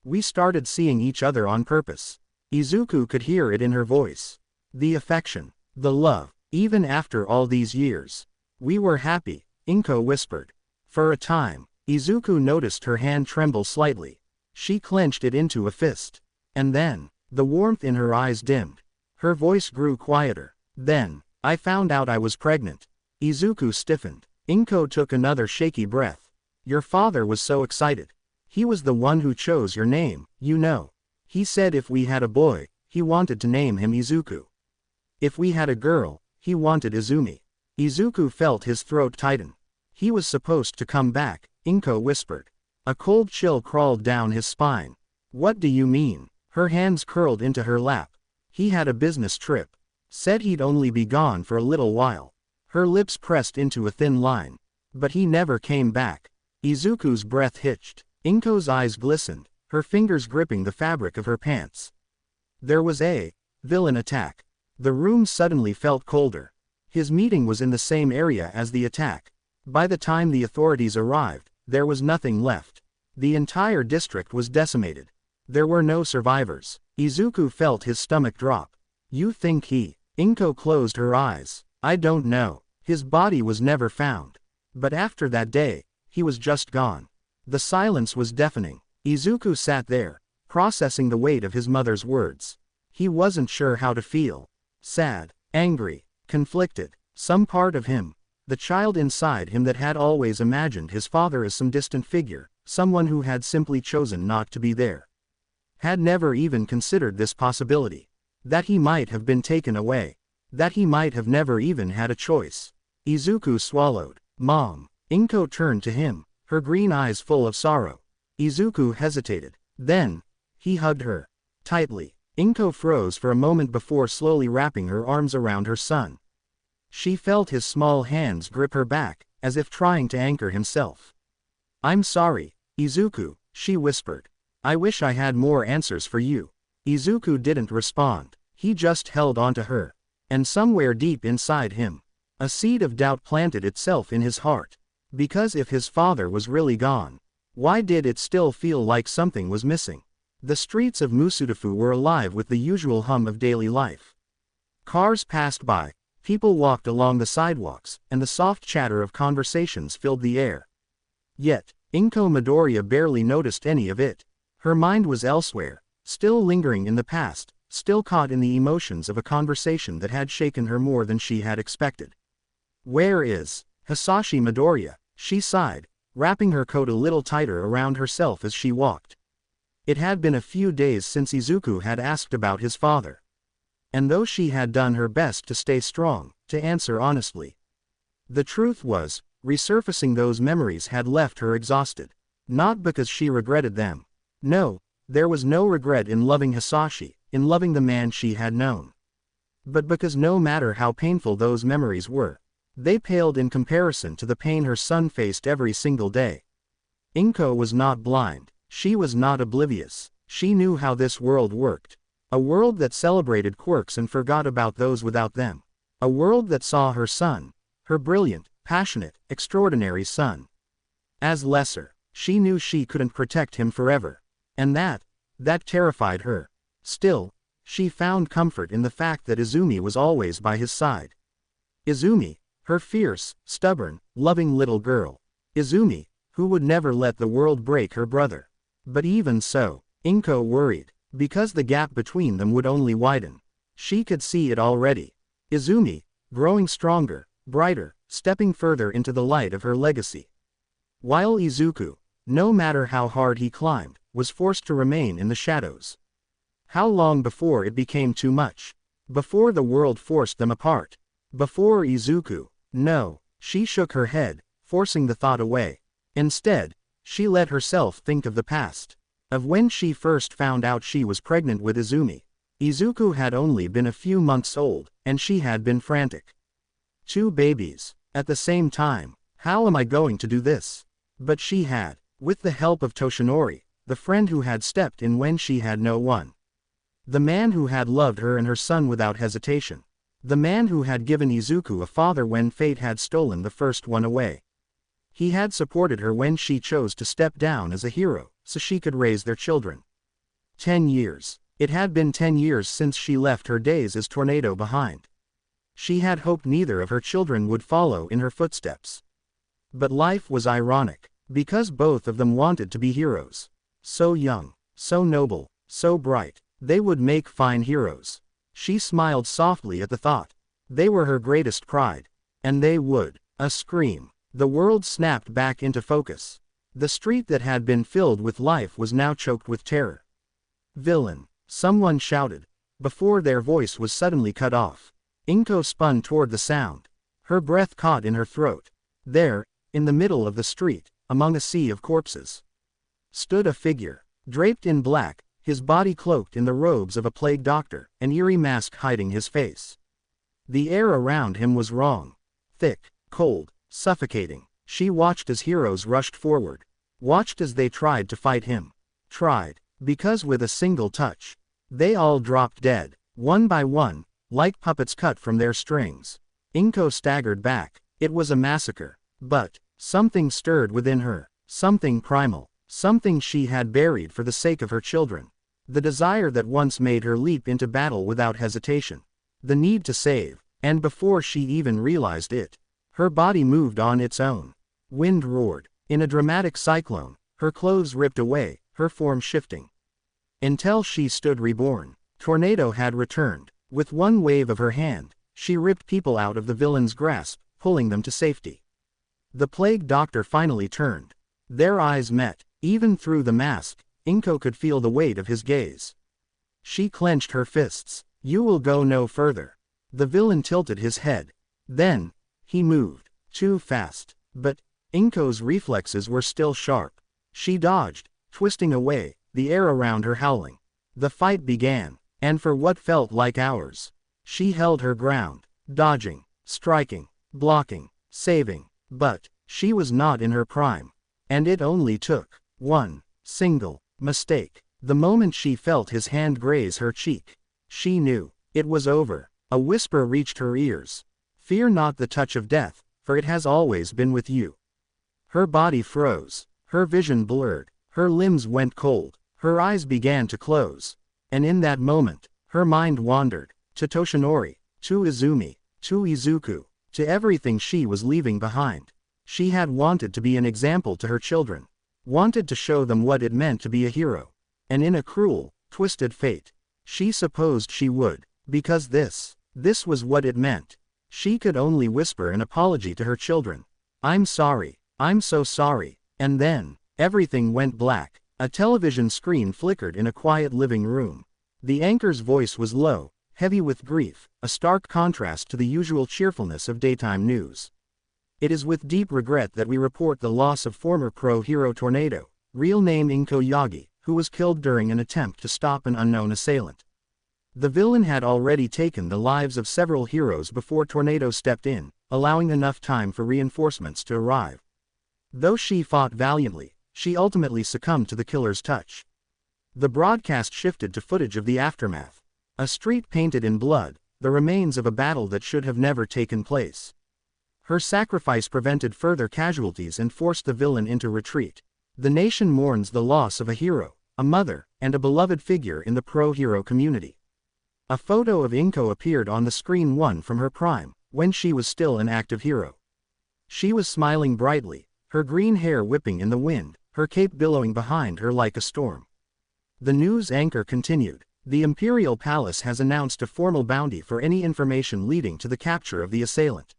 We started seeing each other on purpose." Izuku could hear it in her voice. The affection, the love, even after all these years. "We were happy," Inko whispered. For a time, Izuku noticed her hand tremble slightly. She clenched it into a fist. And then, the warmth in her eyes dimmed. Her voice grew quieter. "Then, I found out I was pregnant." Izuku stiffened. Inko took another shaky breath. "Your father was so excited. He was the one who chose your name, you know. He said if we had a boy, he wanted to name him Izuku. If we had a girl, he wanted Izumi." Izuku felt his throat tighten. "He was supposed to come back," Inko whispered. A cold chill crawled down his spine. "What do you mean?" Her hands curled into her lap. "He had a business trip. Said he'd only be gone for a little while." Her lips pressed into a thin line. "But he never came back." Izuku's breath hitched. Inko's eyes glistened, her fingers gripping the fabric of her pants. There was a villain attack. The room suddenly felt colder. His meeting was in the same area as the attack. By the time the authorities arrived, there was nothing left. The entire district was decimated. There were no survivors. Izuku felt his stomach drop. You think he... Inko closed her eyes. I don't know. His body was never found. But after that day, he was just gone. The silence was deafening. Izuku sat there, processing the weight of his mother's words. He wasn't sure how to feel. Sad, angry, conflicted. Some part of him, the child inside him that had always imagined his father as some distant figure, someone who had simply chosen not to be there, had never even considered this possibility. That he might have been taken away. That he might have never even had a choice. Izuku swallowed. Mom. Inko turned to him, her green eyes full of sorrow. Izuku hesitated. Then, he hugged her. Tightly. Inko froze for a moment before slowly wrapping her arms around her son. She felt his small hands grip her back, as if trying to anchor himself. I'm sorry, Izuku, she whispered. I wish I had more answers for you. Izuku didn't respond. He just held onto her. And somewhere deep inside him, a seed of doubt planted itself in his heart. Because if his father was really gone, why did it still feel like something was missing? The streets of Musudafu were alive with the usual hum of daily life. Cars passed by, people walked along the sidewalks, and the soft chatter of conversations filled the air. Yet, Inko Midoriya barely noticed any of it. Her mind was elsewhere, still lingering in the past, still caught in the emotions of a conversation that had shaken her more than she had expected. Where is Hisashi Midoriya? She sighed, wrapping her coat a little tighter around herself as she walked. It had been a few days since Izuku had asked about his father. And though she had done her best to stay strong, to answer honestly, the truth was, resurfacing those memories had left her exhausted. Not because she regretted them. No, there was no regret in loving Hisashi, in loving the man she had known. But because no matter how painful those memories were, they paled in comparison to the pain her son faced every single day. Inko was not blind. She was not oblivious. She knew how this world worked. A world that celebrated quirks and forgot about those without them. A world that saw her son, her brilliant, passionate, extraordinary son, as lesser. She knew she couldn't protect him forever. And that terrified her. Still, she found comfort in the fact that Izumi was always by his side. Izumi, her fierce, stubborn, loving little girl. Izumi, who would never let the world break her brother. But even so, Inko worried, because the gap between them would only widen. She could see it already. Izumi, growing stronger, brighter, stepping further into the light of her legacy. While Izuku, no matter how hard he climbed, was forced to remain in the shadows. How long before it became too much? Before the world forced them apart? Before Izuku? No, she shook her head, forcing the thought away. Instead, she let herself think of the past. Of when she first found out she was pregnant with Izumi. Izuku had only been a few months old, and she had been frantic. 2 babies. At the same time. How am I going to do this? But she had, with the help of Toshinori, the friend who had stepped in when she had no one. The man who had loved her and her son without hesitation. The man who had given Izuku a father when fate had stolen the first one away. He had supported her when she chose to step down as a hero, so she could raise their children. 10 years. It had been 10 years since she left her days as tornado behind. She had hoped neither of her children would follow in her footsteps. But life was ironic, because both of them wanted to be heroes. So young, so noble, so bright, they would make fine heroes. She smiled softly at the thought. They were her greatest pride. And they would. A scream. The world snapped back into focus. The street that had been filled with life was now choked with terror. Villain. Someone shouted. Before their voice was suddenly cut off. Inko spun toward the sound. Her breath caught in her throat. There, in the middle of the street, among a sea of corpses, stood a figure. Draped in black, his body cloaked in the robes of a plague doctor, an eerie mask hiding his face. The air around him was wrong. Thick, cold, suffocating. She watched as heroes rushed forward. Watched as they tried to fight him. Tried, because with a single touch, they all dropped dead, one by one, like puppets cut from their strings. Inko staggered back. It was a massacre. But something stirred within her, something primal, something she had buried for the sake of her children. The desire that once made her leap into battle without hesitation. The need to save, and before she even realized it, her body moved on its own. Wind roared. In a dramatic cyclone, her clothes ripped away, her form shifting. Until she stood reborn, Tornado had returned. With one wave of her hand, she ripped people out of the villain's grasp, pulling them to safety. The plague doctor finally turned. Their eyes met. Even through the mask, Inko could feel the weight of his gaze. She clenched her fists. You will go no further. The villain tilted his head. Then, he moved. Too fast. But Inko's reflexes were still sharp. She dodged, twisting away, the air around her howling. The fight began, and for what felt like hours, she held her ground, dodging, striking, blocking, saving. But she was not in her prime. And it only took one single mistake. The moment she felt his hand graze her cheek, she knew it was over. A whisper reached her ears. Fear not the touch of death, for it has always been with you. Her body froze, her vision blurred, her limbs went cold, her eyes began to close. And in that moment, her mind wandered, to Toshinori, to Izumi, to Izuku, to everything she was leaving behind. She had wanted to be an example to her children, wanted to show them what it meant to be a hero. And in a cruel, twisted fate, she supposed she would, because this was what it meant. She could only whisper an apology to her children. I'm sorry, I'm so sorry. And then, everything went black. A television screen flickered in a quiet living room. The anchor's voice was low, heavy with grief, a stark contrast to the usual cheerfulness of daytime news. It is with deep regret that we report the loss of former pro hero Tornado, real name Inko Yagi, who was killed during an attempt to stop an unknown assailant. The villain had already taken the lives of several heroes before Tornado stepped in, allowing enough time for reinforcements to arrive. Though she fought valiantly, she ultimately succumbed to the killer's touch. The broadcast shifted to footage of the aftermath. A street painted in blood, the remains of a battle that should have never taken place. Her sacrifice prevented further casualties and forced the villain into retreat. The nation mourns the loss of a hero, a mother, and a beloved figure in the pro-hero community. A photo of Inko appeared on the screen, one from her prime, when she was still an active hero. She was smiling brightly, her green hair whipping in the wind, her cape billowing behind her like a storm. The news anchor continued. The Imperial Palace has announced a formal bounty for any information leading to the capture of the assailant.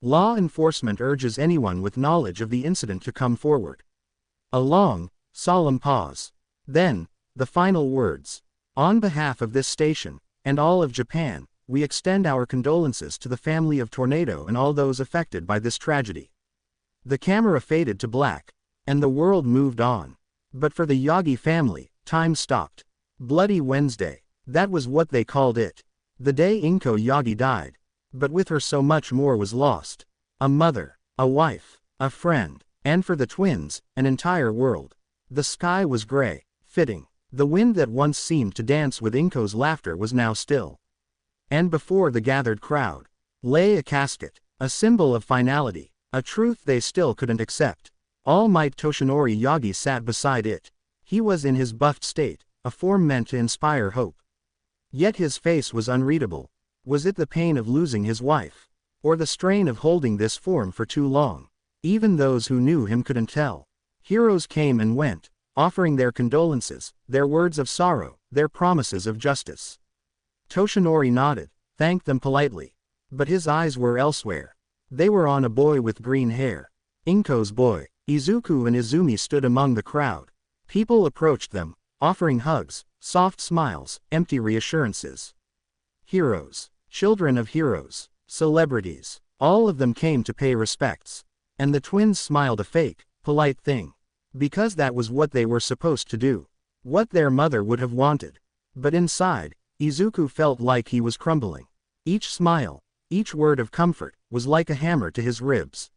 Law enforcement urges anyone with knowledge of the incident to come forward. A long, solemn pause. Then, the final words. On behalf of this station, and all of Japan, we extend our condolences to the family of Tornado and all those affected by this tragedy. The camera faded to black, and the world moved on. But for the Yagi family, time stopped. Bloody Wednesday. That was what they called it. The day Inko Yagi died. But with her so much more was lost. A mother, a wife, a friend, and for the twins, an entire world. The sky was gray, fitting. The wind that once seemed to dance with Inko's laughter was now still. And before the gathered crowd lay a casket, a symbol of finality, a truth they still couldn't accept. All Might Toshinori Yagi sat beside it. He was in his buffed state, a form meant to inspire hope. Yet his face was unreadable. Was it the pain of losing his wife? Or the strain of holding this form for too long? Even those who knew him couldn't tell. Heroes came and went, offering their condolences, their words of sorrow, their promises of justice. Toshinori nodded, thanked them politely. But his eyes were elsewhere. They were on a boy with green hair. Inko's boy. Izuku and Izumi stood among the crowd. People approached them, offering hugs, soft smiles, empty reassurances. Heroes, children of heroes, celebrities, all of them came to pay respects. And the twins smiled, a fake, polite thing. Because that was what they were supposed to do. What their mother would have wanted. But inside, Izuku felt like he was crumbling. Each smile, each word of comfort, was like a hammer to his ribs.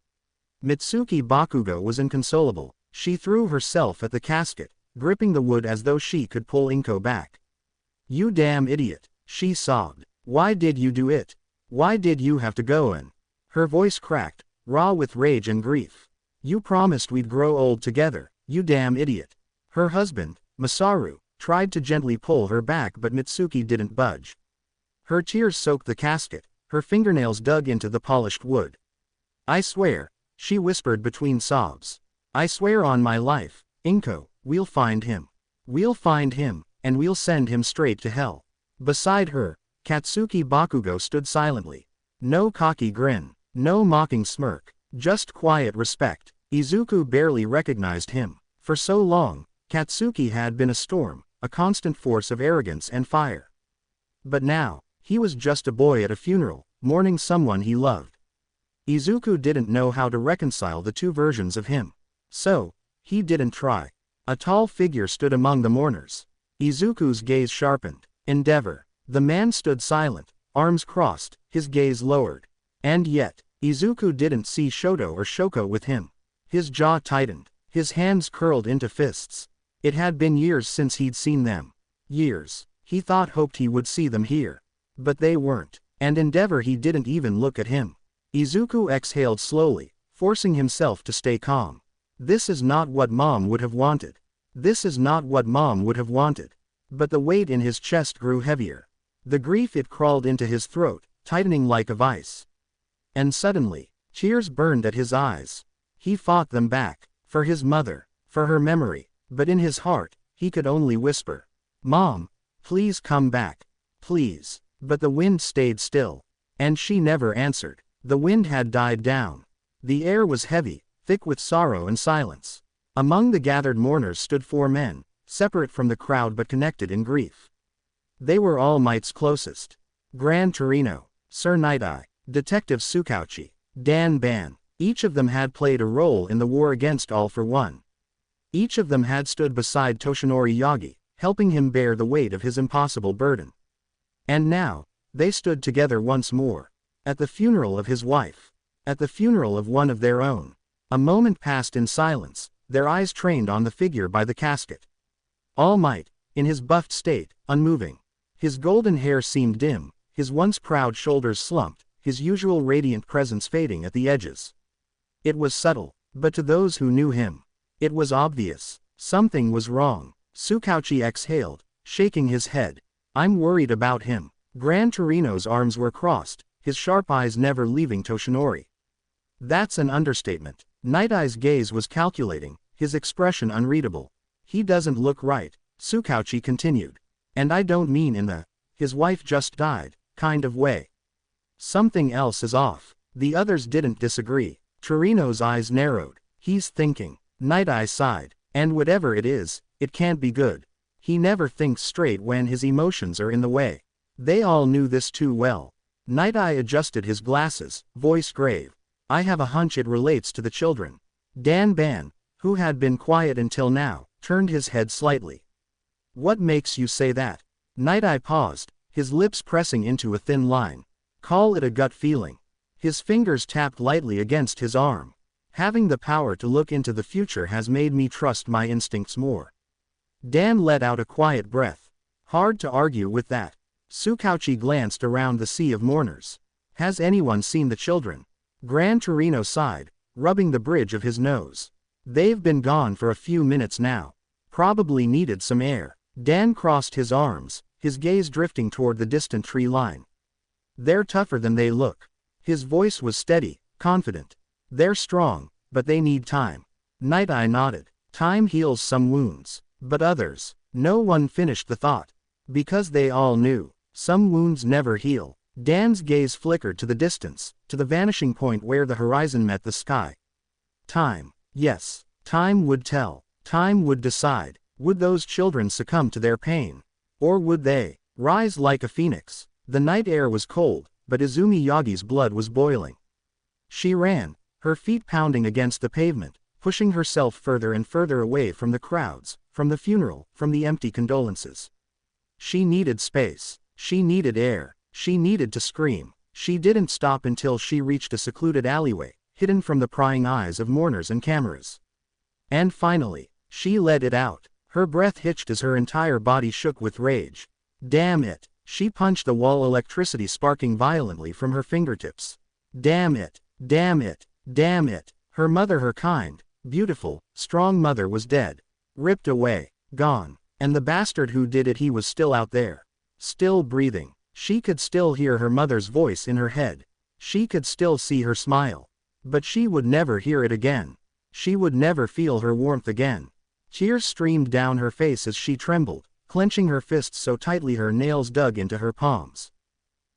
Mitsuki Bakugo was inconsolable. She threw herself at the casket, gripping the wood as though she could pull Inko back. You damn idiot, she sobbed. Why did you do it? Why did you have to go in? Her voice cracked, raw with rage and grief. You promised we'd grow old together, you damn idiot. Her husband, Masaru, tried to gently pull her back but Mitsuki didn't budge. Her tears soaked the casket, her fingernails dug into the polished wood. I swear, she whispered between sobs. I swear on my life, Inko, we'll find him. We'll find him, and we'll send him straight to hell. Beside her, Katsuki Bakugo stood silently. No cocky grin, no mocking smirk, just quiet respect. Izuku barely recognized him. For so long, Katsuki had been a storm, a constant force of arrogance and fire. But now, he was just a boy at a funeral, mourning someone he loved. Izuku didn't know how to reconcile the two versions of him. So, he didn't try. A tall figure stood among the mourners. Izuku's gaze sharpened. Endeavor. The man stood silent, arms crossed, his gaze lowered. And yet, Izuku didn't see Shoto or Shoko with him. His jaw tightened, his hands curled into fists. It had been years since he'd seen them. Years, he hoped he would see them here. But they weren't, and Endeavor he didn't even look at him. Izuku exhaled slowly, forcing himself to stay calm. This is not what Mom would have wanted. This is not what Mom would have wanted. But the weight in his chest grew heavier. The grief it crawled into his throat, tightening like a vice. And suddenly, tears burned at his eyes. He fought them back, for his mother, for her memory, but in his heart, he could only whisper, Mom, please come back, please. But the wind stayed still. And she never answered. The wind had died down. The air was heavy, thick with sorrow and silence. Among the gathered mourners stood 4 men, separate from the crowd but connected in grief. They were All Might's closest. Grand Torino, Sir Night-Eye, Detective Tsukauchi, Dan Ban. Each of them had played a role in the war against All for One. Each of them had stood beside Toshinori Yagi, helping him bear the weight of his impossible burden. And now, they stood together once more. At the funeral of his wife. At the funeral of one of their own. A moment passed in silence, their eyes trained on the figure by the casket. All Might, in his buffed state, unmoving. His golden hair seemed dim, his once proud shoulders slumped, his usual radiant presence fading at the edges. It was subtle, but to those who knew him, it was obvious. Something was wrong. Tsukauchi exhaled, shaking his head. I'm worried about him. Gran Torino's arms were crossed, his sharp eyes never leaving Toshinori. That's an understatement. Night-Eye's gaze was calculating, his expression unreadable. He doesn't look right, Tsukauchi continued. And I don't mean in the, his wife just died, kind of way. Something else is off. The others didn't disagree. Torino's eyes narrowed. He's thinking. Night-Eye sighed. And whatever it is, it can't be good. He never thinks straight when his emotions are in the way. They all knew this too well. Night-Eye adjusted his glasses, voice grave. I have a hunch it relates to the children. Dan Ban, who had been quiet until now, turned his head slightly. What makes you say that? Night-Eye paused, his lips pressing into a thin line. Call it a gut feeling. His fingers tapped lightly against his arm. Having the power to look into the future has made me trust my instincts more. Dan let out a quiet breath. Hard to argue with that. Tsukauchi glanced around the sea of mourners. Has anyone seen the children? Gran Torino sighed, rubbing the bridge of his nose. They've been gone for a few minutes now. Probably needed some air. Dan crossed his arms, his gaze drifting toward the distant tree line. They're tougher than they look. His voice was steady, confident. They're strong, but they need time. Night-Eye nodded. Time heals some wounds, but others. No one finished the thought. Because they all knew. Some wounds never heal. Dan's gaze flickered to the distance, to the vanishing point where the horizon met the sky. Time. Yes. Time would tell. Time would decide. Would those children succumb to their pain? Or would they rise like a phoenix? The night air was cold, but Izumi Yagi's blood was boiling. She ran, her feet pounding against the pavement, pushing herself further and further away from the crowds, from the funeral, from the empty condolences. She needed space. She needed air. She needed to scream. She didn't stop until she reached a secluded alleyway, hidden from the prying eyes of mourners and cameras. And finally, she let it out. Her breath hitched as her entire body shook with rage. Damn it! She punched the wall, electricity sparking violently from her fingertips. Damn it! Damn it! Damn it. Her mother, her kind, beautiful, strong mother was dead. Ripped away. Gone. And the bastard who did it, he was still out there. Still breathing. She could still hear her mother's voice in her head. She could still see her smile. But she would never hear it again. She would never feel her warmth again. Tears streamed down her face as she trembled, clenching her fists so tightly her nails dug into her palms.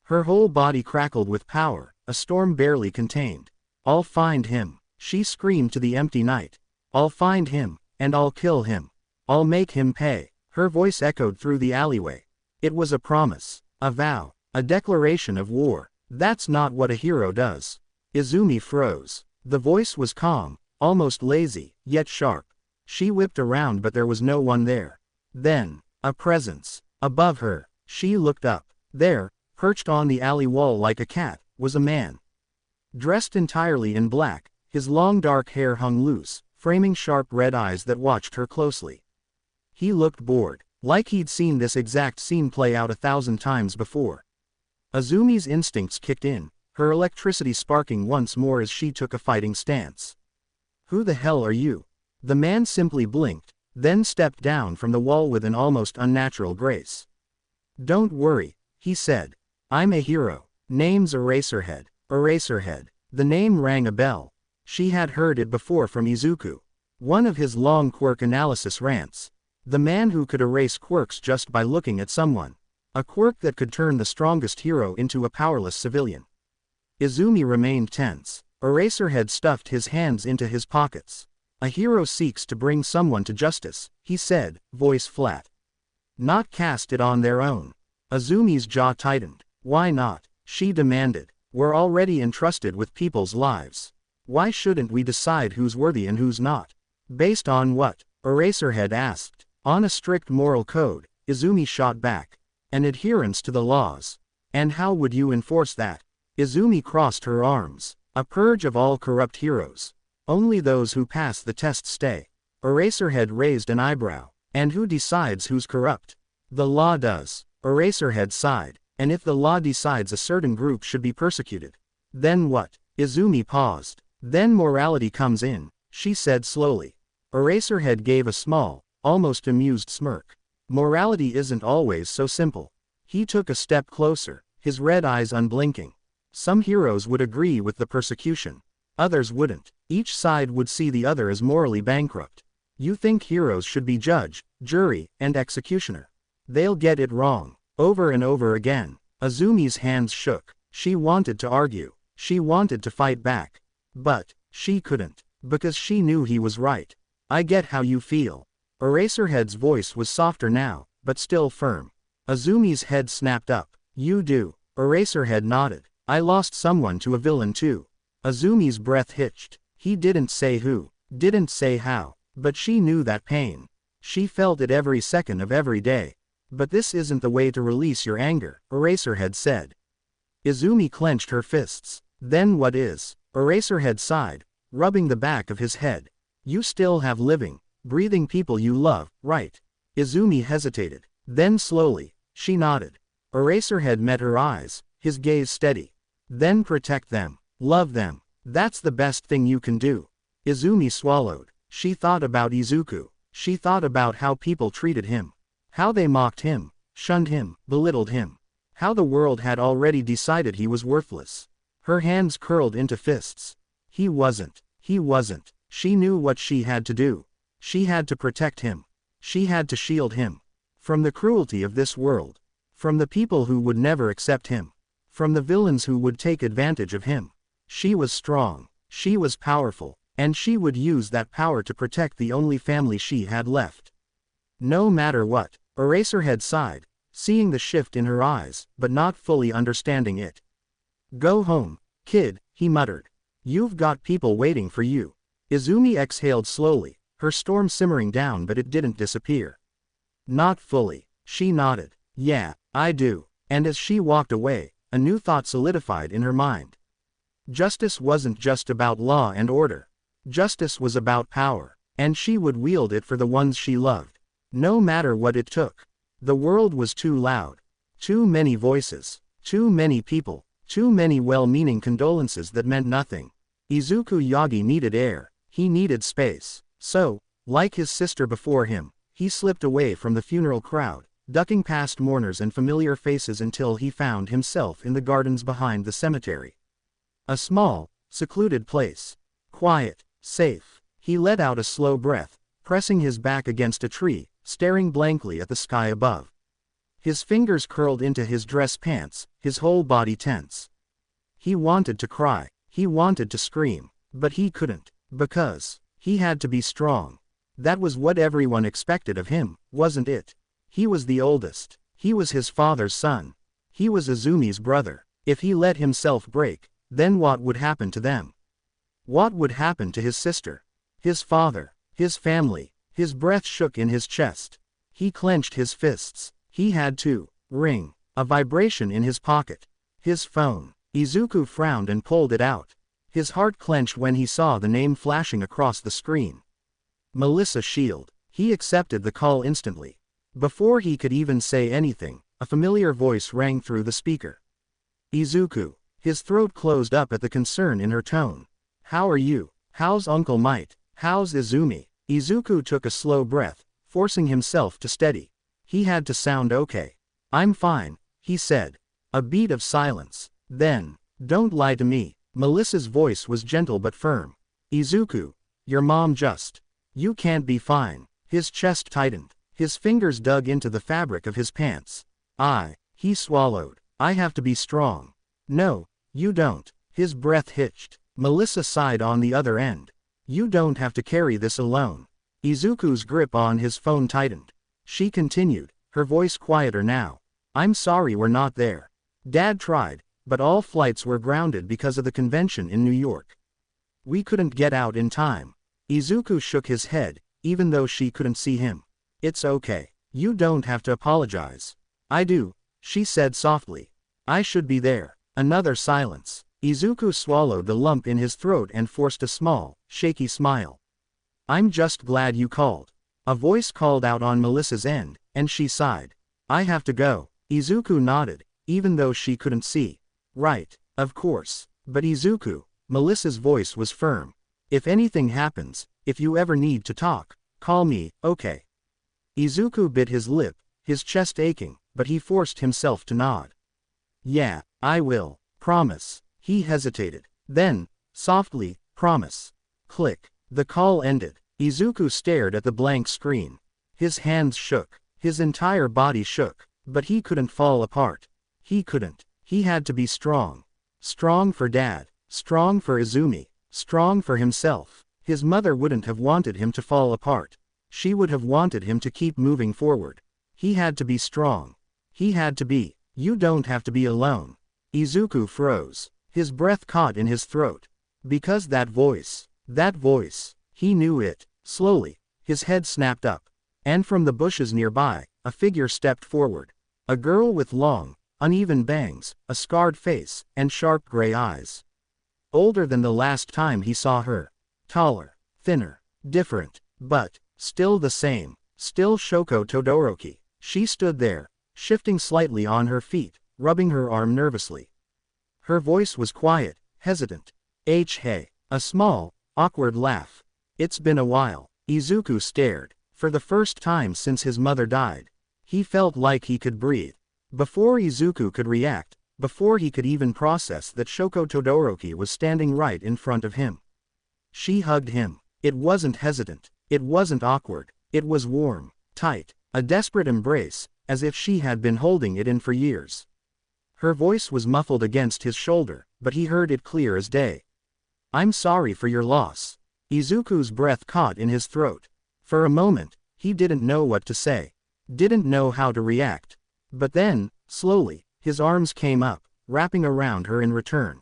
Her whole body crackled with power, a storm barely contained. I'll find him, she screamed to the empty night. I'll find him, and I'll kill him. I'll make him pay. Her voice echoed through the alleyway. It was a promise, a vow, a declaration of war. That's not what a hero does. Izumi froze. The voice was calm, almost lazy, yet sharp. She whipped around, but there was no one there. Then, a presence. Above her, she looked up. There, perched on the alley wall like a cat, was a man. Dressed entirely in black, his long dark hair hung loose, framing sharp red eyes that watched her closely. He looked bored, like he'd seen this exact scene play out 1,000 times before. Izumi's instincts kicked in, her electricity sparking once more as she took a fighting stance. Who the hell are you? The man simply blinked, then stepped down from the wall with an almost unnatural grace. Don't worry, he said. I'm a hero. Name's Eraserhead. Eraserhead. The name rang a bell. She had heard it before from Izuku. One of his long quirk analysis rants. The man who could erase quirks just by looking at someone. A quirk that could turn the strongest hero into a powerless civilian. Izumi remained tense. Eraserhead stuffed his hands into his pockets. A hero seeks to bring someone to justice, he said, voice flat. Not cast it on their own. Izumi's jaw tightened. Why not? She demanded. We're already entrusted with people's lives. Why shouldn't we decide who's worthy and who's not? Based on what? Eraserhead asked. On a strict moral code, Izumi shot back. An adherence to the laws. And how would you enforce that? Izumi crossed her arms. A purge of all corrupt heroes. Only those who pass the test stay. Eraserhead raised an eyebrow. And who decides who's corrupt? The law does. Eraserhead sighed. And if the law decides a certain group should be persecuted, then what? Izumi paused. Then morality comes in, she said slowly. Eraserhead gave a small, almost amused smirk. Morality isn't always so simple. He took a step closer, his red eyes unblinking. Some heroes would agree with the persecution. Others wouldn't. Each side would see the other as morally bankrupt. You think heroes should be judge, jury, and executioner. They'll get it wrong. Over and over again. Izumi's hands shook. She wanted to argue. She wanted to fight back. But, she couldn't. Because she knew he was right. I get how you feel. Eraserhead's voice was softer now, but still firm. Izumi's head snapped up. You do. Eraserhead nodded. I lost someone to a villain too. Izumi's breath hitched. He didn't say who. Didn't say how. But she knew that pain. She felt it every second of every day. But this isn't the way to release your anger, Eraserhead said. Izumi clenched her fists. Then what is? Eraserhead sighed, rubbing the back of his head. You still have living, breathing people you love, right? Izumi hesitated. Then slowly, she nodded. Eraserhead met her eyes, his gaze steady. Then protect them. Love them. That's the best thing you can do. Izumi swallowed. She thought about Izuku. She thought about how people treated him. How they mocked him, shunned him, belittled him. How the world had already decided he was worthless. Her hands curled into fists. He wasn't. He wasn't. She knew what she had to do. She had to protect him. She had to shield him. From the cruelty of this world. From the people who would never accept him. From the villains who would take advantage of him. She was strong. She was powerful. And she would use that power to protect the only family she had left. No matter what. Eraserhead sighed, seeing the shift in her eyes, but not fully understanding it. Go home, kid, he muttered. You've got people waiting for you. Izumi exhaled slowly, her storm simmering down, but it didn't disappear. Not fully, she nodded. Yeah, I do. And as she walked away, a new thought solidified in her mind. Justice wasn't just about law and order. Justice was about power, and she would wield it for the ones she loved. No matter what it took. The world was too loud. Too many voices. Too many people. Too many well-meaning condolences that meant nothing. Izuku Yagi needed air, he needed space. So, like his sister before him, he slipped away from the funeral crowd, ducking past mourners and familiar faces until he found himself in the gardens behind the cemetery. A small, secluded place. Quiet, safe. He let out a slow breath, pressing his back against a tree, staring blankly at the sky above. His fingers curled into his dress pants, his whole body tense. He wanted to cry, he wanted to scream, but he couldn't, because he had to be strong. That was what everyone expected of him, wasn't it? He was the oldest. He was his father's son. He was Izumi's brother. If he let himself break, then what would happen to them? What would happen to his sister? His father? His family? His breath shook in his chest. He clenched his fists. He had to ring. A vibration in his pocket. His phone. Izuku frowned and pulled it out. His heart clenched when he saw the name flashing across the screen. Melissa Shield. He accepted the call instantly. Before he could even say anything, a familiar voice rang through the speaker. Izuku. His throat closed up at the concern in her tone. How are you? How's Uncle Might? How's Izumi? Izuku took a slow breath, forcing himself to steady. He had to sound okay. I'm fine, he said. A beat of silence. Then, don't lie to me. Melissa's voice was gentle but firm. Izuku, your mom just. You can't be fine. His chest tightened. His fingers dug into the fabric of his pants. He swallowed. I have to be strong. No, you don't. His breath hitched. Melissa sighed on the other end. You don't have to carry this alone. Izuku's grip on his phone tightened. She continued, her voice quieter now. I'm sorry we're not there. Dad tried, but all flights were grounded because of the convention in New York. We couldn't get out in time. Izuku shook his head, even though she couldn't see him. It's okay. You don't have to apologize. I do, she said softly. I should be there. Another silence. Izuku swallowed the lump in his throat and forced a small, shaky smile. I'm just glad you called. A voice called out on Melissa's end, and she sighed. I have to go. Izuku nodded, even though she couldn't see. Right, of course. But Izuku, Melissa's voice was firm. If anything happens, if you ever need to talk, call me, okay? Izuku bit his lip, his chest aching, but he forced himself to nod. Yeah, I will. Promise. He hesitated. Then, softly, promise. Click. The call ended. Izuku stared at the blank screen. His hands shook. His entire body shook. But he couldn't fall apart. He couldn't. He had to be strong. Strong for Dad. Strong for Izumi. Strong for himself. His mother wouldn't have wanted him to fall apart. She would have wanted him to keep moving forward. He had to be strong. He had to be. You don't have to be alone. Izuku froze. His breath caught in his throat. Because that voice, he knew it. Slowly, his head snapped up. And from the bushes nearby, a figure stepped forward. A girl with long, uneven bangs, a scarred face, and sharp gray eyes. Older than the last time he saw her. Taller, thinner, different, but still the same. Still Shoko Todoroki. She stood there, shifting slightly on her feet, rubbing her arm nervously. Her voice was quiet, hesitant. Hey. A small, awkward laugh. It's been a while. Izuku stared. For the first time since his mother died. He felt like he could breathe. Before Izuku could react, before he could even process that Shoko Todoroki was standing right in front of him. She hugged him. It wasn't hesitant. It wasn't awkward. It was warm, tight, a desperate embrace, as if she had been holding it in for years. Her voice was muffled against his shoulder, but he heard it clear as day. I'm sorry for your loss. Izuku's breath caught in his throat. For a moment, he didn't know what to say. Didn't know how to react. But then, slowly, his arms came up, wrapping around her in return.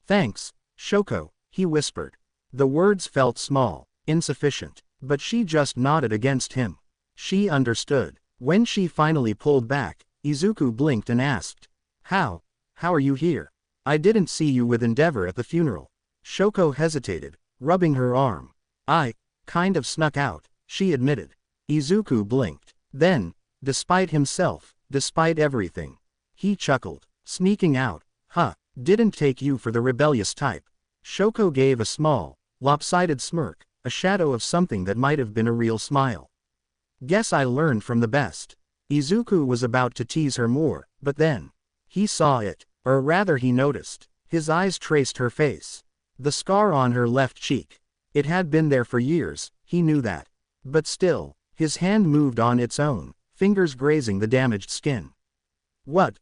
Thanks, Shoko, he whispered. The words felt small, insufficient, but she just nodded against him. She understood. When she finally pulled back, Izuku blinked and asked, How are you here? I didn't see you with Endeavor at the funeral. Shoko hesitated, rubbing her arm. I kind of snuck out, she admitted. Izuku blinked. Then, despite himself, despite everything, he chuckled. Sneaking out, didn't take you for the rebellious type. Shoko gave a small, lopsided smirk, a shadow of something that might have been a real smile. Guess I learned from the best. Izuku was about to tease her more, but then he saw it, or rather he noticed. His eyes traced her face. The scar on her left cheek. It had been there for years, he knew that. But still, his hand moved on its own, fingers grazing the damaged skin. What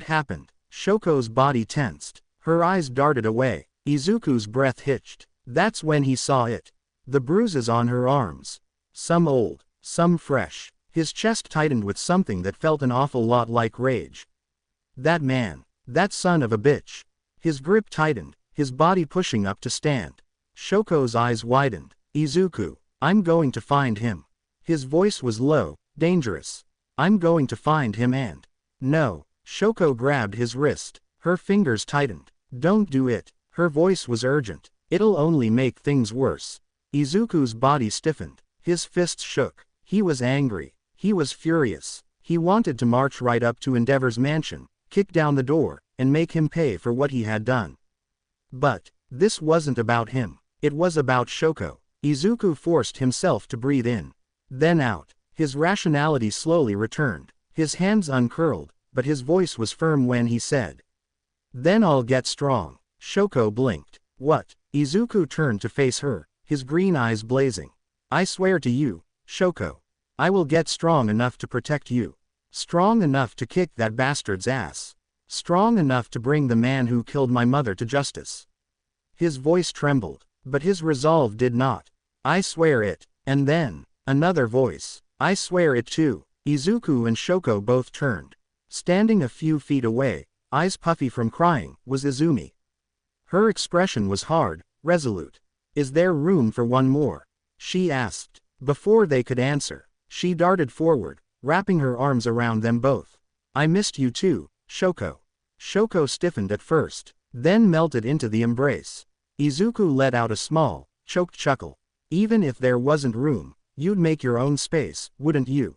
happened? Shoko's body tensed. Her eyes darted away. Izuku's breath hitched. That's when he saw it. The bruises on her arms. Some old, some fresh. His chest tightened with something that felt an awful lot like rage. That man. That son of a bitch. His grip tightened, his body pushing up to stand. Shoko's eyes widened. Izuku, I'm going to find him. His voice was low, dangerous. I'm going to find him and... No. Shoko grabbed his wrist. Her fingers tightened. Don't do it. Her voice was urgent. It'll only make things worse. Izuku's body stiffened. His fists shook. He was angry. He was furious. He wanted to march right up to Endeavor's mansion, kick down the door, and make him pay for what he had done. But this wasn't about him. It was about Shoko. Izuku forced himself to breathe in, then out. His rationality slowly returned. His hands uncurled, but his voice was firm when he said, "Then I'll get strong." Shoko blinked. What? Izuku turned to face her, his green eyes blazing. "I swear to you, Shoko, I will get strong enough to protect you. Strong enough to kick that bastard's ass. Strong enough to bring the man who killed my mother to justice." His voice trembled, but his resolve did not. "I swear it." And then, another voice. "I swear it too." Izuku and Shoko both turned. Standing a few feet away, eyes puffy from crying, was Izumi. Her expression was hard, resolute. "Is there room for one more?" she asked. Before they could answer, she darted forward, wrapping her arms around them both. "I missed you too, Shoko." Shoko stiffened at first, then melted into the embrace. Izuku let out a small, choked chuckle. "Even if there wasn't room, you'd make your own space, wouldn't you?"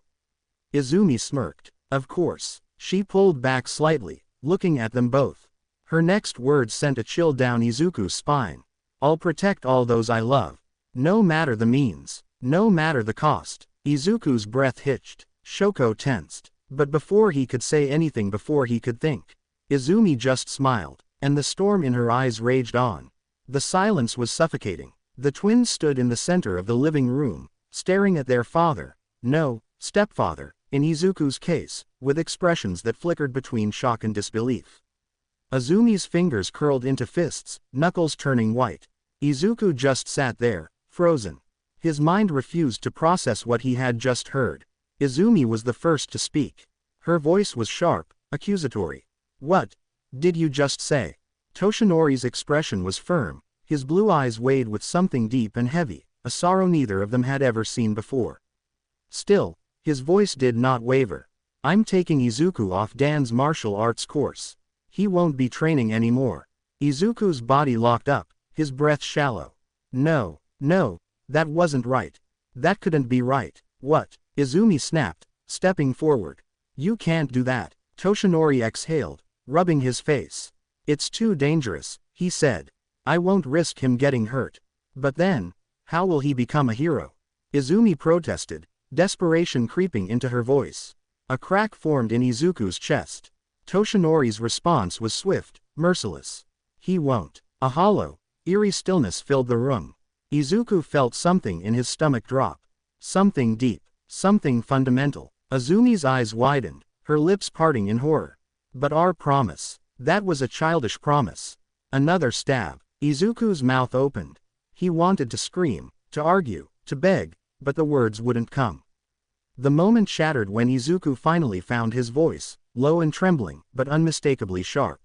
Izumi smirked. "Of course." She pulled back slightly, looking at them both. Her next words sent a chill down Izuku's spine. "I'll protect all those I love. No matter the means. No matter the cost." Izuku's breath hitched. Shoko tensed. But before he could say anything, before he could think, Izumi just smiled, and the storm in her eyes raged on. The silence was suffocating. The twins stood in the center of the living room, staring at their father, no, stepfather, in Izuku's case, with expressions that flickered between shock and disbelief. Izumi's fingers curled into fists, knuckles turning white. Izuku just sat there, frozen. His mind refused to process what he had just heard. Izumi was the first to speak. Her voice was sharp, accusatory. "What did you just say?" Toshinori's expression was firm, his blue eyes weighed with something deep and heavy, a sorrow neither of them had ever seen before. Still, his voice did not waver. "I'm taking Izuku off Dan's martial arts course. He won't be training anymore." Izuku's body locked up, his breath shallow. No, that wasn't right. That couldn't be right. "What?" Izumi snapped, stepping forward. "You can't do that." Toshinori exhaled, rubbing his face. "It's too dangerous," he said. "I won't risk him getting hurt." "But then, how will he become a hero?" Izumi protested, desperation creeping into her voice. A crack formed in Izuku's chest. Toshinori's response was swift, merciless. "He won't." A hollow, eerie stillness filled the room. Izuku felt something in his stomach drop. Something deep, something fundamental. Izumi's eyes widened, her lips parting in horror. "But our promise." That was a childish promise. Another stab. Izuku's mouth opened. He wanted to scream, to argue, to beg, but the words wouldn't come. The moment shattered when Izuku finally found his voice, low and trembling, but unmistakably sharp.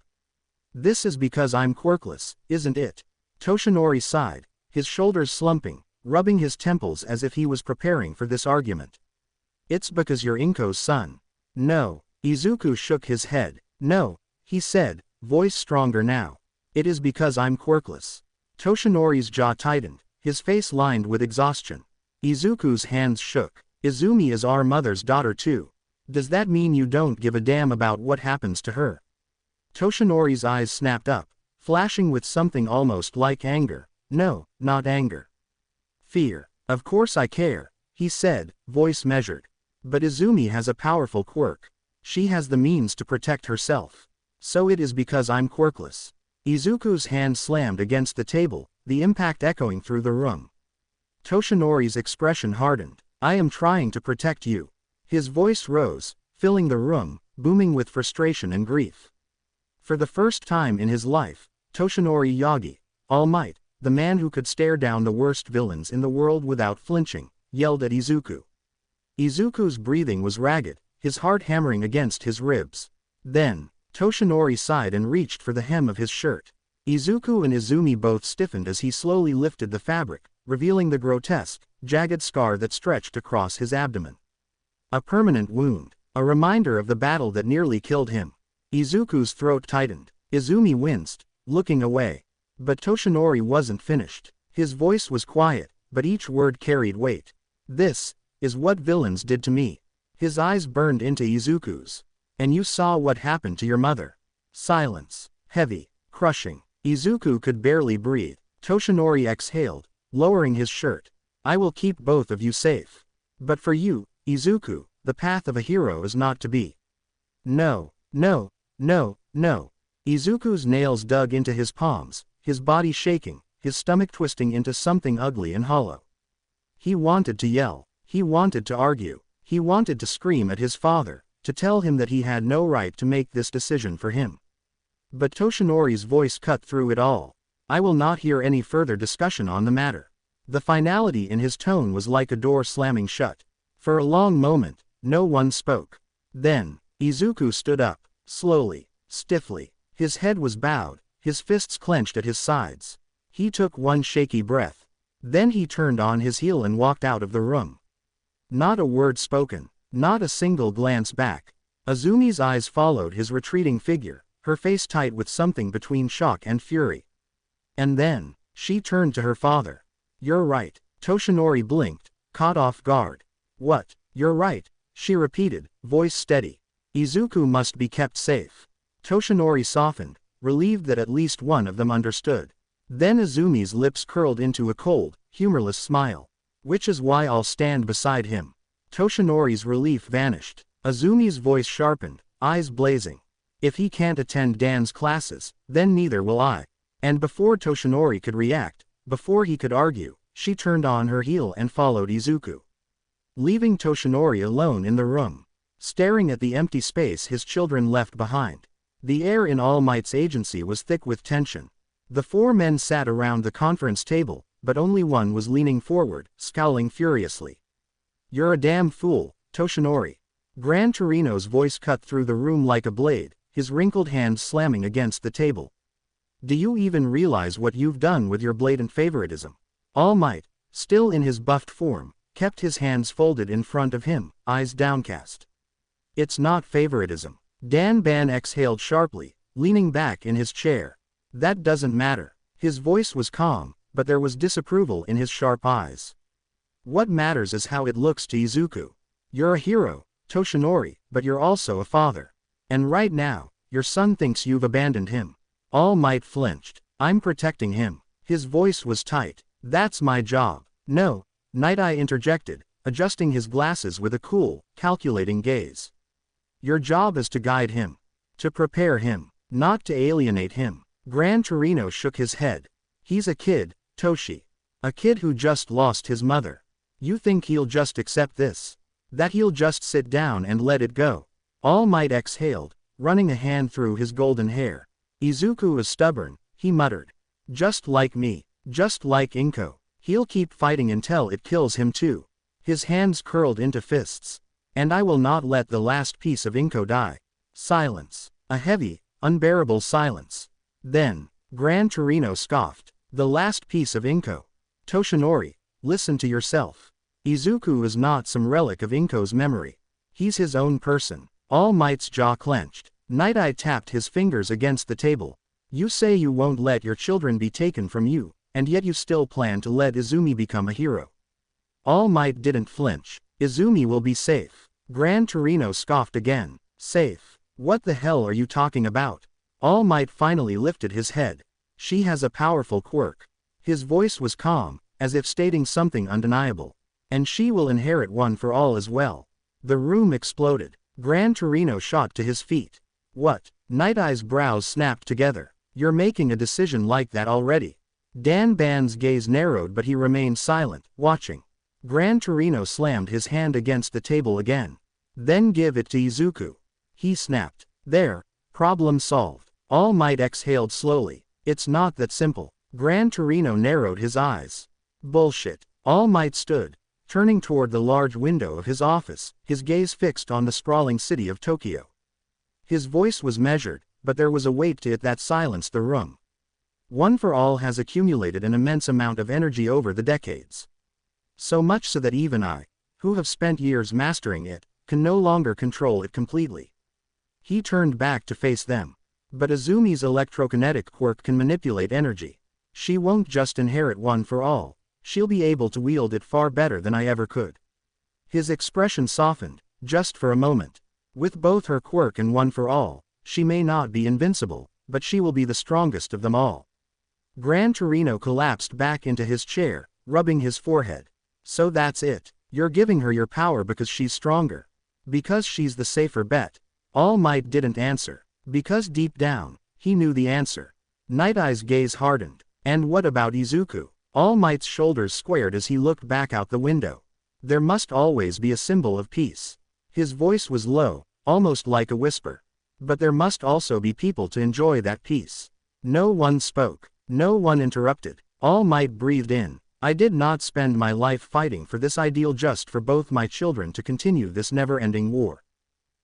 "This is because I'm quirkless, isn't it?" Toshinori sighed, his shoulders slumping, rubbing his temples as if he was preparing for this argument. "It's because you're Inko's son." "No." Izuku shook his head. "No," he said, voice stronger now. "It is because I'm quirkless." Toshinori's jaw tightened, his face lined with exhaustion. Izuku's hands shook. "Izumi is our mother's daughter too. Does that mean you don't give a damn about what happens to her?" Toshinori's eyes snapped up, flashing with something almost like anger. No, not anger. Fear. Of course I care, he said, voice measured. But Izumi has a powerful quirk. She has the means to protect herself. So it is because I'm quirkless. Izuku's hand slammed against the table, the impact echoing through the room. Toshinori's expression hardened. I am trying to protect you. His voice rose, filling the room, booming with frustration and grief. For the first time in his life, Toshinori Yagi, All Might, the man who could stare down the worst villains in the world without flinching, yelled at Izuku. Izuku's breathing was ragged, his heart hammering against his ribs. Then, Toshinori sighed and reached for the hem of his shirt. Izuku and Izumi both stiffened as he slowly lifted the fabric, revealing the grotesque, jagged scar that stretched across his abdomen. A permanent wound, a reminder of the battle that nearly killed him. Izuku's throat tightened. Izumi winced, looking away. But Toshinori wasn't finished. His voice was quiet, but each word carried weight. This is what villains did to me. His eyes burned into Izuku's. And you saw what happened to your mother. Silence. Heavy. Crushing. Izuku could barely breathe. Toshinori exhaled, lowering his shirt. I will keep both of you safe. But for you, Izuku, the path of a hero is not to be. No, no, no, no. Izuku's nails dug into his palms, his body shaking, his stomach twisting into something ugly and hollow. He wanted to yell. He wanted to argue. He wanted to scream at his father, to tell him that he had no right to make this decision for him. But Toshinori's voice cut through it all. I will not hear any further discussion on the matter. The finality in his tone was like a door slamming shut. For a long moment, no one spoke. Then, Izuku stood up, slowly, stiffly. His head was bowed, his fists clenched at his sides. He took one shaky breath. Then he turned on his heel and walked out of the room. Not a word spoken, not a single glance back. Izumi's eyes followed his retreating figure, her face tight with something between shock and fury. And then, she turned to her father. You're right. Toshinori blinked, caught off guard. What? You're right, she repeated, voice steady. Izuku must be kept safe. Toshinori softened, relieved that at least one of them understood. Then Izumi's lips curled into a cold, humorless smile. Which is why I'll stand beside him. Toshinori's relief vanished. Izumi's voice sharpened, eyes blazing. If he can't attend Dan's classes, then neither will I. And before Toshinori could react, before he could argue, she turned on her heel and followed Izuku. Leaving Toshinori alone in the room, staring at the empty space his children left behind. The air in All Might's agency was thick with tension. The four men sat around the conference table, but only one was leaning forward, scowling furiously. You're a damn fool, Toshinori. Gran Torino's voice cut through the room like a blade, his wrinkled hands slamming against the table. Do you even realize what you've done with your blatant favoritism? All Might, still in his buffed form, kept his hands folded in front of him, eyes downcast. It's not favoritism. Dan Ban exhaled sharply, leaning back in his chair. That doesn't matter. His voice was calm, but there was disapproval in his sharp eyes. What matters is how it looks to Izuku. You're a hero, Toshinori, but you're also a father. And right now, your son thinks you've abandoned him. All Might flinched. I'm protecting him. His voice was tight. That's my job. No, Night Eye interjected, adjusting his glasses with a cool, calculating gaze. Your job is to guide him. To prepare him, not to alienate him. Gran Torino shook his head. He's a kid, Toshi. A kid who just lost his mother. You think he'll just accept this? That he'll just sit down and let it go? All Might exhaled, running a hand through his golden hair. Izuku is stubborn, he muttered. Just like me, just like Inko. He'll keep fighting until it kills him too. His hands curled into fists. And I will not let the last piece of Inko die. Silence. A heavy, unbearable silence. Then, Gran Torino scoffed. The last piece of Inko. Toshinori, listen to yourself. Izuku is not some relic of Inko's memory. He's his own person. All Might's jaw clenched. Night Eye tapped his fingers against the table. You say you won't let your children be taken from you, and yet you still plan to let Izumi become a hero. All Might didn't flinch. Izumi will be safe. Gran Torino scoffed again. Safe? What the hell are you talking about? All Might finally lifted his head. She has a powerful quirk. His voice was calm, as if stating something undeniable. And she will inherit one for all as well. The room exploded. Gran Torino shot to his feet. What? Night Eye's brows snapped together. You're making a decision like that already. Dan Ban's gaze narrowed, but he remained silent, watching. Gran Torino slammed his hand against the table again. Then give it to Izuku. He snapped. There. Problem solved. All Might exhaled slowly. It's not that simple. Gran Torino narrowed his eyes. Bullshit. All Might stood, turning toward the large window of his office, his gaze fixed on the sprawling city of Tokyo. His voice was measured, but there was a weight to it that silenced the room. One for All has accumulated an immense amount of energy over the decades. So much so that even I, who have spent years mastering it, can no longer control it completely. He turned back to face them. But Izumi's electrokinetic quirk can manipulate energy. She won't just inherit One for All. She'll be able to wield it far better than I ever could. His expression softened, just for a moment. With both her quirk and One for All, she may not be invincible, but she will be the strongest of them all. Gran Torino collapsed back into his chair, rubbing his forehead. So that's it. You're giving her your power because she's stronger. Because she's the safer bet. All Might didn't answer. Because deep down, he knew the answer. Night Eye's gaze hardened. And what about Izuku? All Might's shoulders squared as he looked back out the window. There must always be a symbol of peace. His voice was low, almost like a whisper. But there must also be people to enjoy that peace. No one spoke. No one interrupted. All Might breathed in. I did not spend my life fighting for this ideal just for both my children to continue this never-ending war.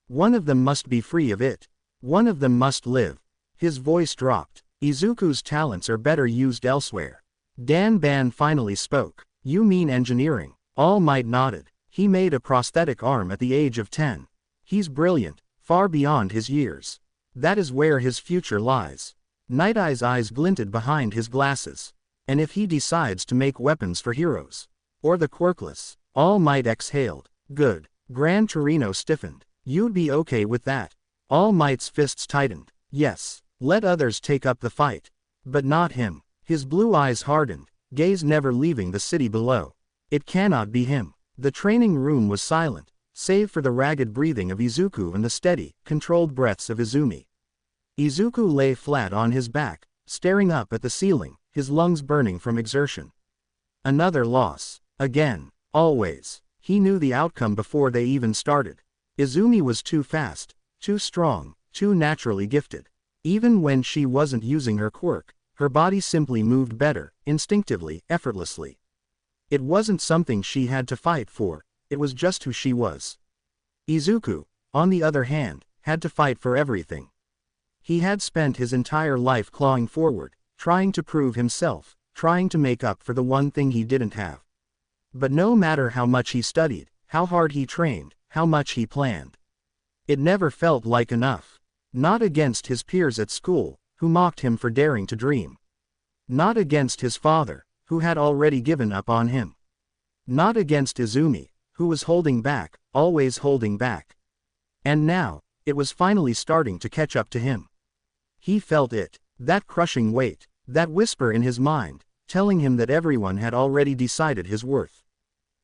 One of them must be free of it. One of them must live. His voice dropped. Izuku's talents are better used elsewhere. Dan Ban finally spoke. You mean engineering? All Might nodded. He made a prosthetic arm at the age of 10. He's brilliant, far beyond his years. That is where his future lies. Night Eye's eyes glinted behind his glasses. And if he decides to make weapons for heroes, or the quirkless, All Might exhaled. Good. Gran Torino stiffened. You'd be okay with that? All Might's fists tightened. Yes. Let others take up the fight. But not him. His blue eyes hardened, gaze never leaving the city below. It cannot be him. The training room was silent, save for the ragged breathing of Izuku and the steady, controlled breaths of Izumi. Izuku lay flat on his back, staring up at the ceiling, his lungs burning from exertion. Another loss. Again. Always. He knew the outcome before they even started. Izumi was too fast, too strong, too naturally gifted. Even when she wasn't using her quirk, her body simply moved better, instinctively, effortlessly. It wasn't something she had to fight for, it was just who she was. Izuku, on the other hand, had to fight for everything. He had spent his entire life clawing forward, trying to prove himself, trying to make up for the one thing he didn't have. But no matter how much he studied, how hard he trained, how much he planned, it never felt like enough. Not against his peers at school, who mocked him for daring to dream. Not against his father, who had already given up on him. Not against Izumi, who was holding back, always holding back. And now, it was finally starting to catch up to him. He felt it, that crushing weight, that whisper in his mind, telling him that everyone had already decided his worth.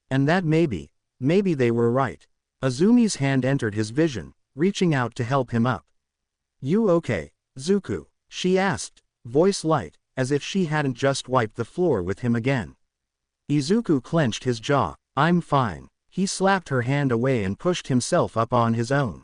And that maybe they were right. Izumi's hand entered his vision, reaching out to help him up. You okay, Zuku? She asked, voice light, as if she hadn't just wiped the floor with him again. Izuku clenched his jaw. I'm fine. He slapped her hand away and pushed himself up on his own.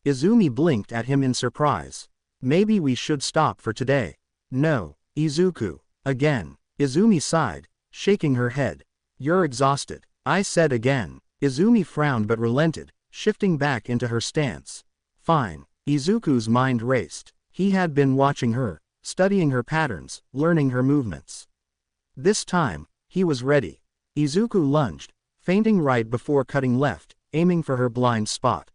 Izumi blinked at him in surprise. Maybe we should stop for today. No, Izuku. Again. Izumi sighed, shaking her head. You're exhausted. I said again. Izumi frowned but relented, shifting back into her stance. Fine. Izuku's mind raced. He had been watching her, studying her patterns, learning her movements. This time, he was ready. Izuku lunged, feinting right before cutting left, aiming for her blind spot.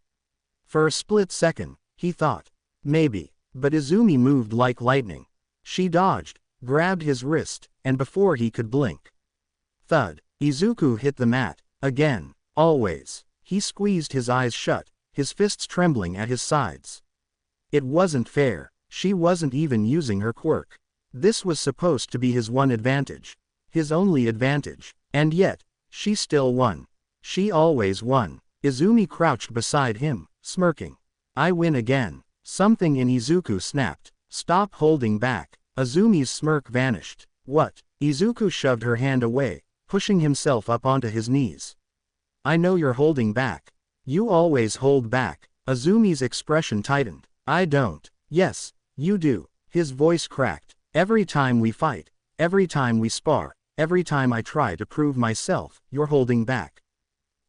For a split second, he thought, maybe, but Izumi moved like lightning. She dodged, grabbed his wrist, and before he could blink. Thud. Izuku hit the mat, again, always. He squeezed his eyes shut, his fists trembling at his sides. It wasn't fair. She wasn't even using her quirk. This was supposed to be his one advantage. His only advantage. And yet, she still won. She always won. Izumi crouched beside him, smirking. I win again. Something in Izuku snapped. Stop holding back. Izumi's smirk vanished. What? Izuku shoved her hand away, pushing himself up onto his knees. I know you're holding back. You always hold back. Izumi's expression tightened. I don't. Yes, you do. His voice cracked. Every time we fight, every time we spar, every time I try to prove myself, you're holding back.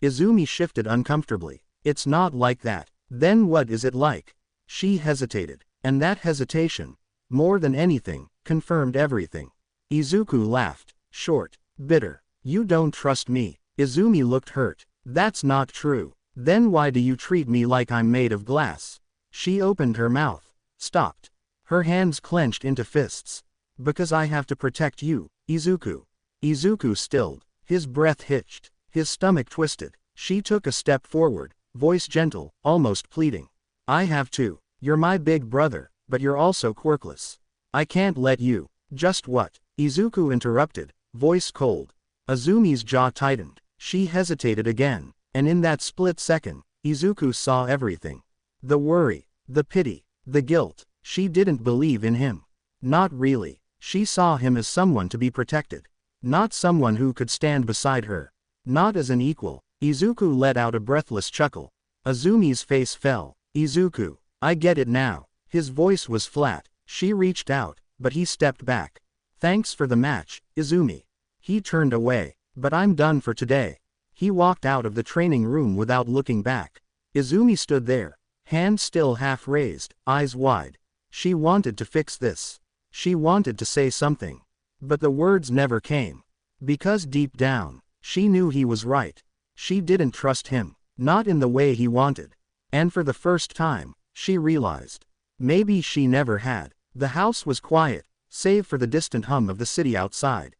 Izumi shifted uncomfortably. It's not like that. Then what is it like? She hesitated, and that hesitation, more than anything, confirmed everything. Izuku laughed, short, bitter. You don't trust me. Izumi looked hurt. That's not true. Then why do you treat me like I'm made of glass? She opened her mouth, stopped. Her hands clenched into fists. Because I have to protect you, Izuku. Izuku stilled. His breath hitched. His stomach twisted. She took a step forward, voice gentle, almost pleading. I have to. You're my big brother, but you're also quirkless. I can't let you. Just what? Izuku interrupted, voice cold. Izumi's jaw tightened. She hesitated again, and in that split second, Izuku saw everything. The worry, the pity, the guilt. She didn't believe in him. Not really. She saw him as someone to be protected. Not someone who could stand beside her. Not as an equal. Izuku let out a breathless chuckle. Izumi's face fell. Izuku, I get it now. His voice was flat. She reached out, but he stepped back. Thanks for the match, Izumi. He turned away. But I'm done for today. He walked out of the training room without looking back. Izumi stood there, hand still half raised, eyes wide. She wanted to fix this. She wanted to say something. But the words never came. Because deep down, she knew he was right. She didn't trust him, not in the way he wanted. And for the first time, she realized. Maybe she never had. The house was quiet, save for the distant hum of the city outside.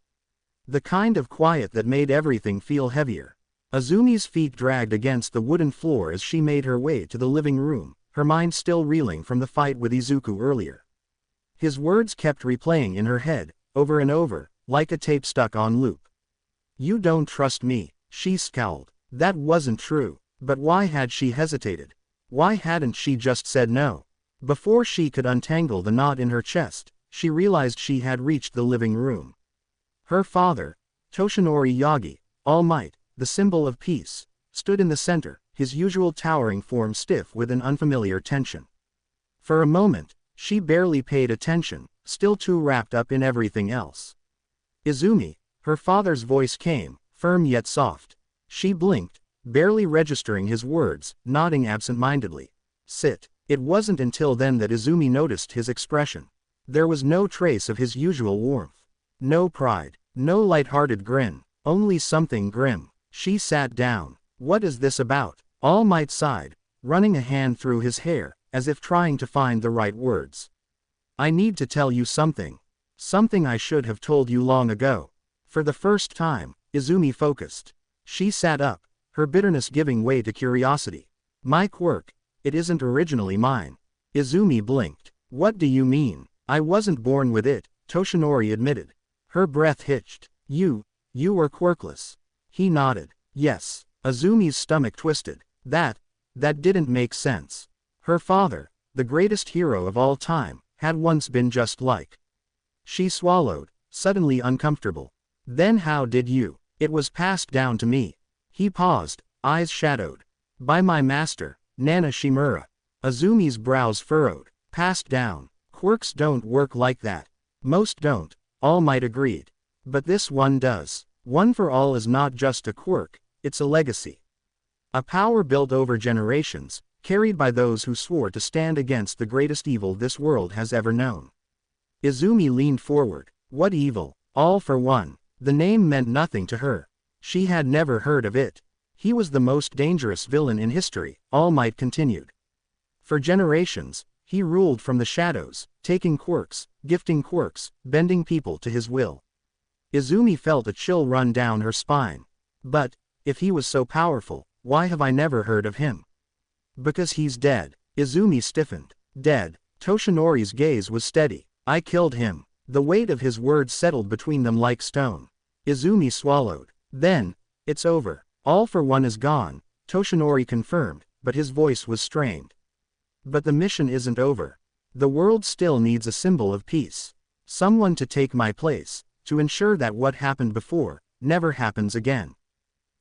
The kind of quiet that made everything feel heavier. Izumi's feet dragged against the wooden floor as she made her way to the living room, her mind still reeling from the fight with Izuku earlier. His words kept replaying in her head, over and over, like a tape stuck on loop. You don't trust me, she scowled. That wasn't true, but why had she hesitated? Why hadn't she just said no? Before she could untangle the knot in her chest, she realized she had reached the living room. Her father, Toshinori Yagi, All Might, the symbol of peace, stood in the center, his usual towering form stiff with an unfamiliar tension. For a moment, she barely paid attention, still too wrapped up in everything else. Izumi, her father's voice came, firm yet soft. She blinked, barely registering his words, nodding absent-mindedly. Sit. It wasn't until then that Izumi noticed his expression. There was no trace of his usual warmth. No pride, no light-hearted grin, only something grim. She sat down. What is this about? All Might sighed, running a hand through his hair, as if trying to find the right words. I need to tell you something. Something I should have told you long ago. For the first time, Izumi focused. She sat up, her bitterness giving way to curiosity. My quirk. It isn't originally mine. Izumi blinked. What do you mean? I wasn't born with it, Toshinori admitted. Her breath hitched. You were quirkless. He nodded. Yes. Izumi's stomach twisted. That didn't make sense. Her father, the greatest hero of all time, had once been just like. She swallowed, suddenly uncomfortable. Then how did you? It was passed down to me. He paused, eyes shadowed. By my master, Nana Shimura. Izumi's brows furrowed. Passed down. Quirks don't work like that. Most don't, All Might agreed. But this one does. One for All is not just a quirk, it's a legacy. A power built over generations, carried by those who swore to stand against the greatest evil this world has ever known. Izumi leaned forward. What evil? All for One. The name meant nothing to her. She had never heard of it. He was the most dangerous villain in history, All Might continued. For generations, he ruled from the shadows, taking quirks, gifting quirks, bending people to his will. Izumi felt a chill run down her spine. But, if he was so powerful, why have I never heard of him? Because he's dead. Izumi stiffened. Dead. Toshinori's gaze was steady. I killed him. The weight of his words settled between them like stone. Izumi swallowed. Then, it's over. All for one is gone, Toshinori confirmed, but his voice was strained. But the mission isn't over. The world still needs a symbol of peace. Someone to take my place, to ensure that what happened before, never happens again.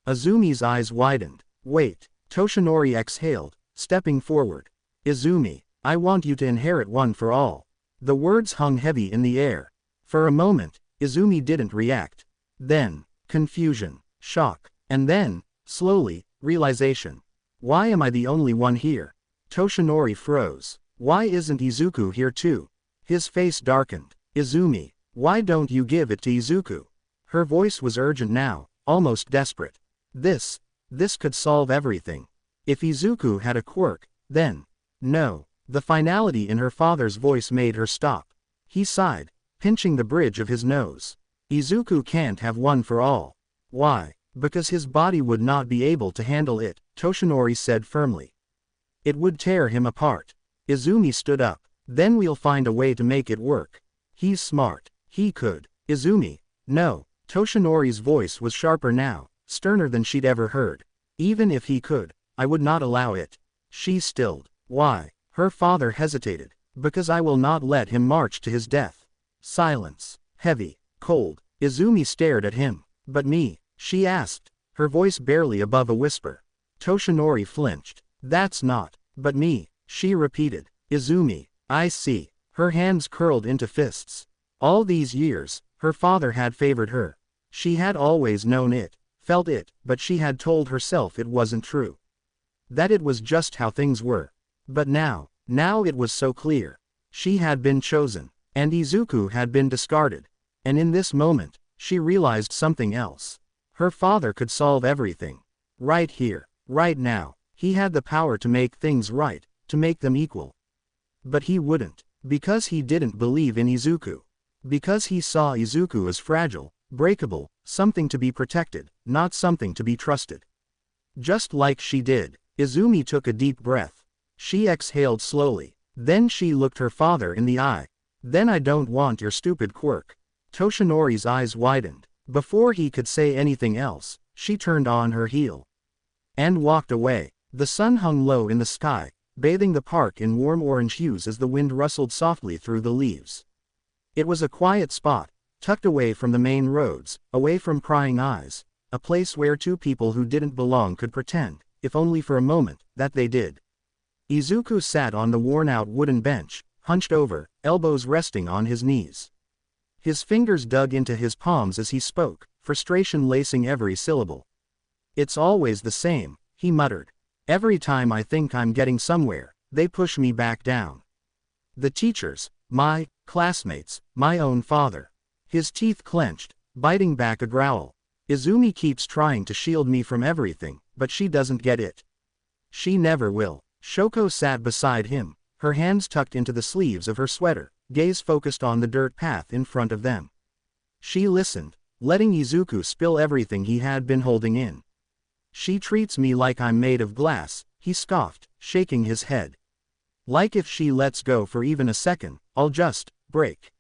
Izumi's eyes widened. Wait, Toshinori exhaled, stepping forward. Izumi, I want you to inherit one for all. The words hung heavy in the air. For a moment, Izumi didn't react. Then, confusion, shock, and then, slowly, realization. Why am I the only one here? Toshinori froze. Why isn't Izuku here too? His face darkened. Izumi, why don't you give it to Izuku? Her voice was urgent now, almost desperate. This could solve everything. If Izuku had a quirk, then. No. The finality in her father's voice made her stop. He sighed, pinching the bridge of his nose. Izuku can't have one for all. Why? Because his body would not be able to handle it, Toshinori said firmly. It would tear him apart. Izumi stood up. Then we'll find a way to make it work. He's smart. He could. Izumi. No. Toshinori's voice was sharper now, sterner than she'd ever heard. Even if he could, I would not allow it. She stilled. Why? Her father hesitated. Because I will not let him march to his death. Silence. Heavy. Cold. Izumi stared at him. But me? She asked, her voice barely above a whisper. Toshinori flinched. That's not. But me, she repeated. Izumi. I see. Her hands curled into fists. All these years, her father had favored her. She had always known it, felt it, but she had told herself it wasn't true. That it was just how things were. But now it was so clear. She had been chosen, and Izuku had been discarded. And in this moment, she realized something else. Her father could solve everything. Right here, right now, he had the power to make things right, to make them equal. But he wouldn't, because he didn't believe in Izuku. Because he saw Izuku as fragile, breakable, something to be protected, not something to be trusted. Just like she did, Izumi took a deep breath. She exhaled slowly. Then she looked her father in the eye. Then I don't want your stupid quirk. Toshinori's eyes widened. Before he could say anything else, she turned on her heel. And walked away. The sun hung low in the sky, bathing the park in warm orange hues as the wind rustled softly through the leaves. It was a quiet spot, tucked away from the main roads, away from prying eyes, a place where two people who didn't belong could pretend, if only for a moment, that they did. Izuku sat on the worn-out wooden bench, hunched over, elbows resting on his knees. His fingers dug into his palms as he spoke, frustration lacing every syllable. It's always the same, he muttered. Every time I think I'm getting somewhere, they push me back down. The teachers, my classmates, my own father. His teeth clenched, biting back a growl. Izumi keeps trying to shield me from everything, but she doesn't get it. She never will. Shoko sat beside him, her hands tucked into the sleeves of her sweater, gaze focused on the dirt path in front of them. She listened, letting Izuku spill everything he had been holding in. She treats me like I'm made of glass, he scoffed, shaking his head. Like if she lets go for even a second, I'll just break.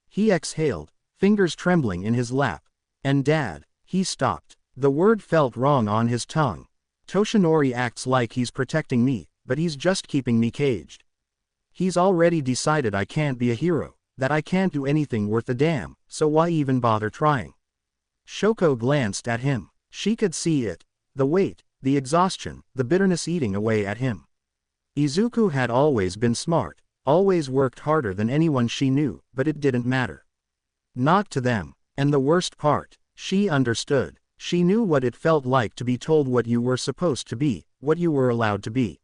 He exhaled, fingers trembling in his lap. And Dad, he stopped. The word felt wrong on his tongue. Toshinori acts like he's protecting me, but he's just keeping me caged. He's already decided I can't be a hero, that I can't do anything worth a damn, so why even bother trying? Shoko glanced at him. She could see it. The weight, the exhaustion, the bitterness eating away at him. Izuku had always been smart, always worked harder than anyone she knew, but it didn't matter. Not to them. And the worst part, she understood. She knew what it felt like to be told what you were supposed to be, what you were allowed to be.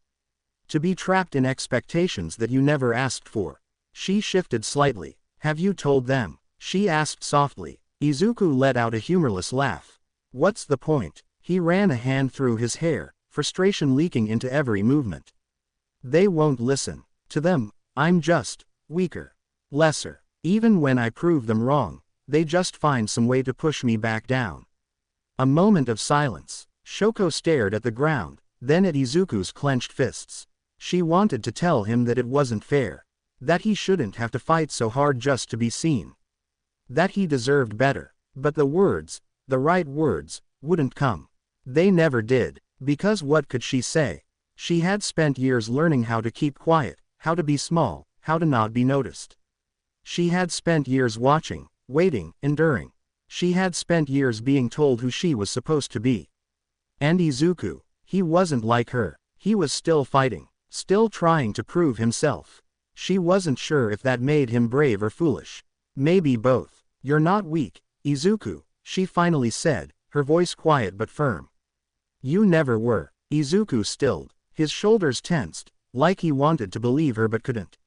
To be trapped in expectations that you never asked for. She shifted slightly. Have you told them? She asked softly. Izuku let out a humorless laugh. What's the point? He ran a hand through his hair, frustration leaking into every movement. They won't listen. To them, I'm just weaker, lesser. Even when I prove them wrong, they just find some way to push me back down. A moment of silence. Shoko stared at the ground, then at Izuku's clenched fists. She wanted to tell him that it wasn't fair. That he shouldn't have to fight so hard just to be seen, that he deserved better. But the words, the right words, wouldn't come. They never did, because what could she say? She had spent years learning how to keep quiet, how to be small, how to not be noticed. She had spent years watching, waiting, enduring. She had spent years being told who she was supposed to be. And Izuku, he wasn't like her. He was still fighting, still trying to prove himself. She wasn't sure if that made him brave or foolish. Maybe both. You're not weak, Izuku, she finally said, her voice quiet but firm. You never were. Izuku stilled, his shoulders tensed, like he wanted to believe her but couldn't.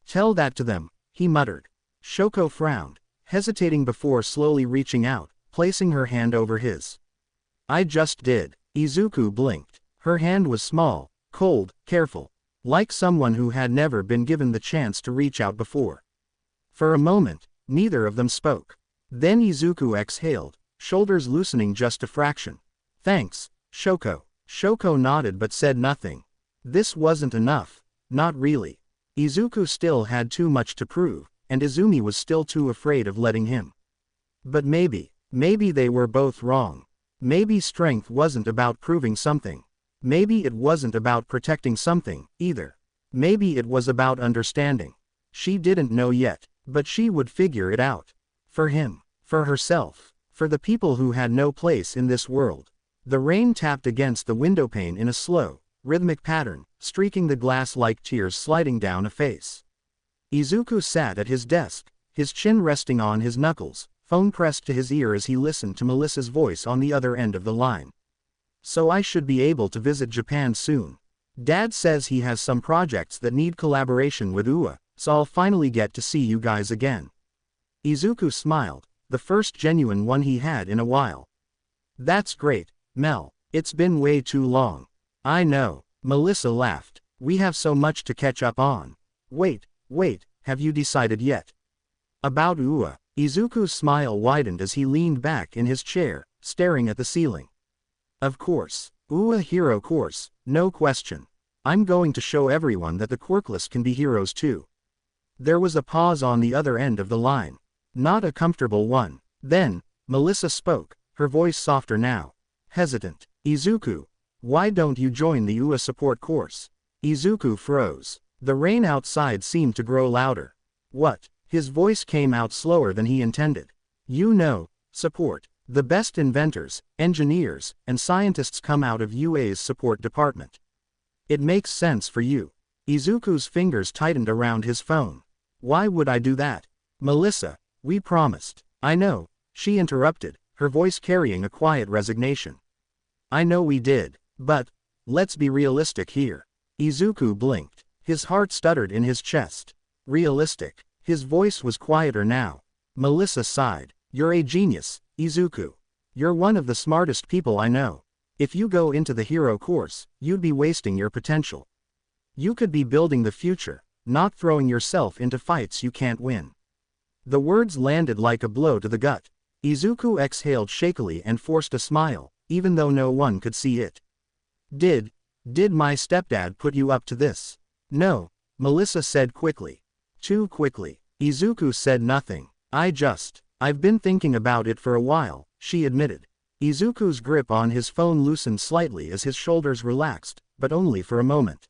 Tell that to them, he muttered. Shoko frowned, hesitating before slowly reaching out, placing her hand over his. I just did. Izuku blinked. Her hand was small, cold, careful, like someone who had never been given the chance to reach out before. For a moment, neither of them spoke. Then Izuku exhaled, shoulders loosening just a fraction. Thanks, Shoko. Shoko nodded but said nothing. This wasn't enough, not really. Izuku still had too much to prove, and Izumi was still too afraid of letting him. But maybe they were both wrong. Maybe strength wasn't about proving something. Maybe it wasn't about protecting something, either. Maybe it was about understanding. She didn't know yet, but she would figure it out. For him, for herself, for the people who had no place in this world. The rain tapped against the windowpane in a slow, rhythmic pattern, streaking the glass like tears sliding down a face. Izuku sat at his desk, his chin resting on his knuckles, phone pressed to his ear as he listened to Melissa's voice on the other end of the line. So I should be able to visit Japan soon. Dad says he has some projects that need collaboration with UA, so I'll finally get to see you guys again. Izuku smiled, the first genuine one he had in a while. That's great, Mel. It's been way too long. I know, Melissa laughed. We have so much to catch up on. Wait, have you decided yet? About UA? Izuku's smile widened as he leaned back in his chair, staring at the ceiling. Of course. UA hero course, no question. I'm going to show everyone that the quirkless can be heroes too. There was a pause on the other end of the line. Not a comfortable one. Then, Melissa spoke, her voice softer now. Hesitant. Izuku, why don't you join the UA support course? Izuku froze. The rain outside seemed to grow louder. What? His voice came out slower than he intended. You know, support. The best inventors, engineers, and scientists come out of UA's support department. It makes sense for you. Izuku's fingers tightened around his phone. Why would I do that? Melissa, we promised. I know, she interrupted, her voice carrying a quiet resignation. I know we did, but, let's be realistic here. Izuku blinked. His heart stuttered in his chest. Realistic. His voice was quieter now. Melissa sighed. You're a genius, Izuku. You're one of the smartest people I know. If you go into the hero course, you'd be wasting your potential. You could be building the future, not throwing yourself into fights you can't win. The words landed like a blow to the gut. Izuku exhaled shakily and forced a smile, even though no one could see it. Did my stepdad put you up to this? No, Melissa said quickly. Too quickly. Izuku said nothing. I've been thinking about it for a while, she admitted. Izuku's grip on his phone loosened slightly as his shoulders relaxed, but only for a moment.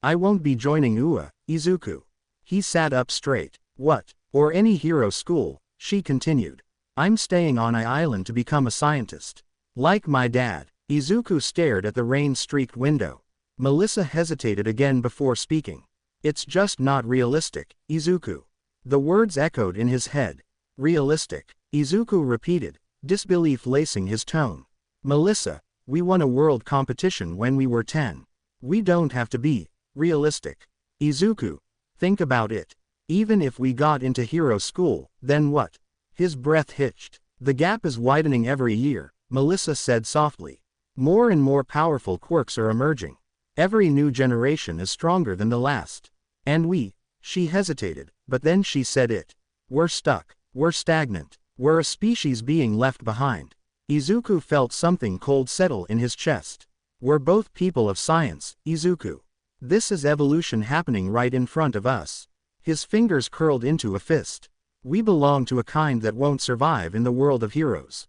I won't be joining UA, Izuku. He sat up straight. What? Or any hero school, she continued. I'm staying on an island to become a scientist. Like my dad. Izuku stared at the rain-streaked window. Melissa hesitated again before speaking. It's just not realistic, Izuku. The words echoed in his head. Realistic. Izuku repeated, disbelief lacing his tone. Melissa, we won a world competition when we were 10. We don't have to be realistic. Izuku, think about it. Even if we got into hero school, then what? His breath hitched. The gap is widening every year, Melissa said softly. More and more powerful quirks are emerging. Every new generation is stronger than the last. And she hesitated, but then she said it. We're stuck. We're stagnant. We're a species being left behind. Izuku felt something cold settle in his chest. We're both people of science, Izuku. This is evolution happening right in front of us. His fingers curled into a fist. We belong to a kind that won't survive in the world of heroes.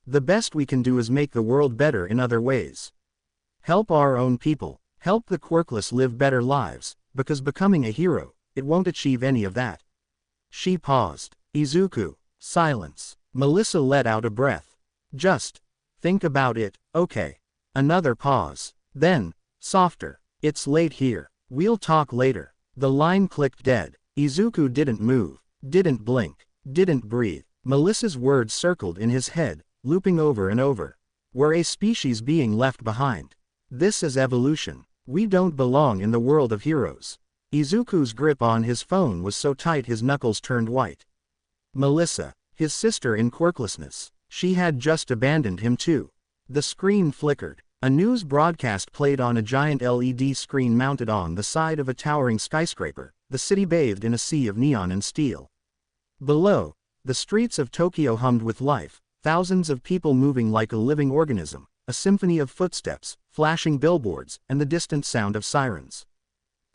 The best we can do is make the world better in other ways. Help our own people, help the quirkless live better lives, because becoming a hero, it won't achieve any of that. She paused. Izuku, silence. Melissa let out a breath. Just think about it, okay. Another pause. Then, softer. It's late here. We'll talk later. The line clicked dead. Izuku didn't move, didn't blink, didn't breathe. Melissa's words circled in his head, looping over and over. We're a species being left behind. This is evolution. We don't belong in the world of heroes. Izuku's grip on his phone was so tight his knuckles turned white. Melissa, his sister in quirklessness, she had just abandoned him too. The screen flickered. A news broadcast played on a giant LED screen mounted on the side of a towering skyscraper, the city bathed in a sea of neon and steel. Below, the streets of Tokyo hummed with life, thousands of people moving like a living organism, a symphony of footsteps, flashing billboards, and the distant sound of sirens.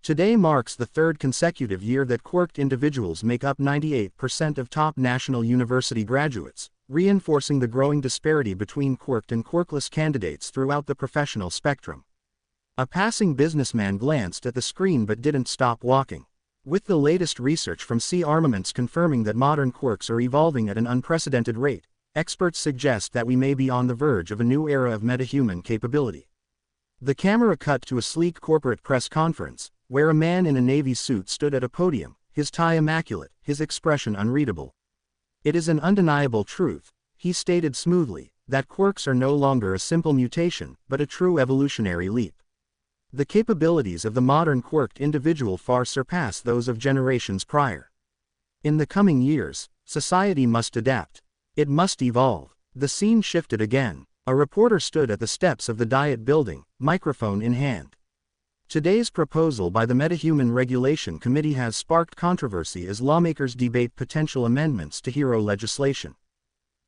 Today marks the third consecutive year that quirked individuals make up 98% of top national university graduates, reinforcing the growing disparity between quirked and quirkless candidates throughout the professional spectrum. A passing businessman glanced at the screen but didn't stop walking. With the latest research from C Armaments confirming that modern quirks are evolving at an unprecedented rate, experts suggest that we may be on the verge of a new era of metahuman capability. The camera cut to a sleek corporate press conference, where a man in a navy suit stood at a podium, his tie immaculate, his expression unreadable. It is an undeniable truth, he stated smoothly, that quirks are no longer a simple mutation, but a true evolutionary leap. The capabilities of the modern quirked individual far surpass those of generations prior. In the coming years, society must adapt. It must evolve. The scene shifted again. A reporter stood at the steps of the Diet building, microphone in hand. Today's proposal by the Metahuman Regulation Committee has sparked controversy as lawmakers debate potential amendments to hero legislation.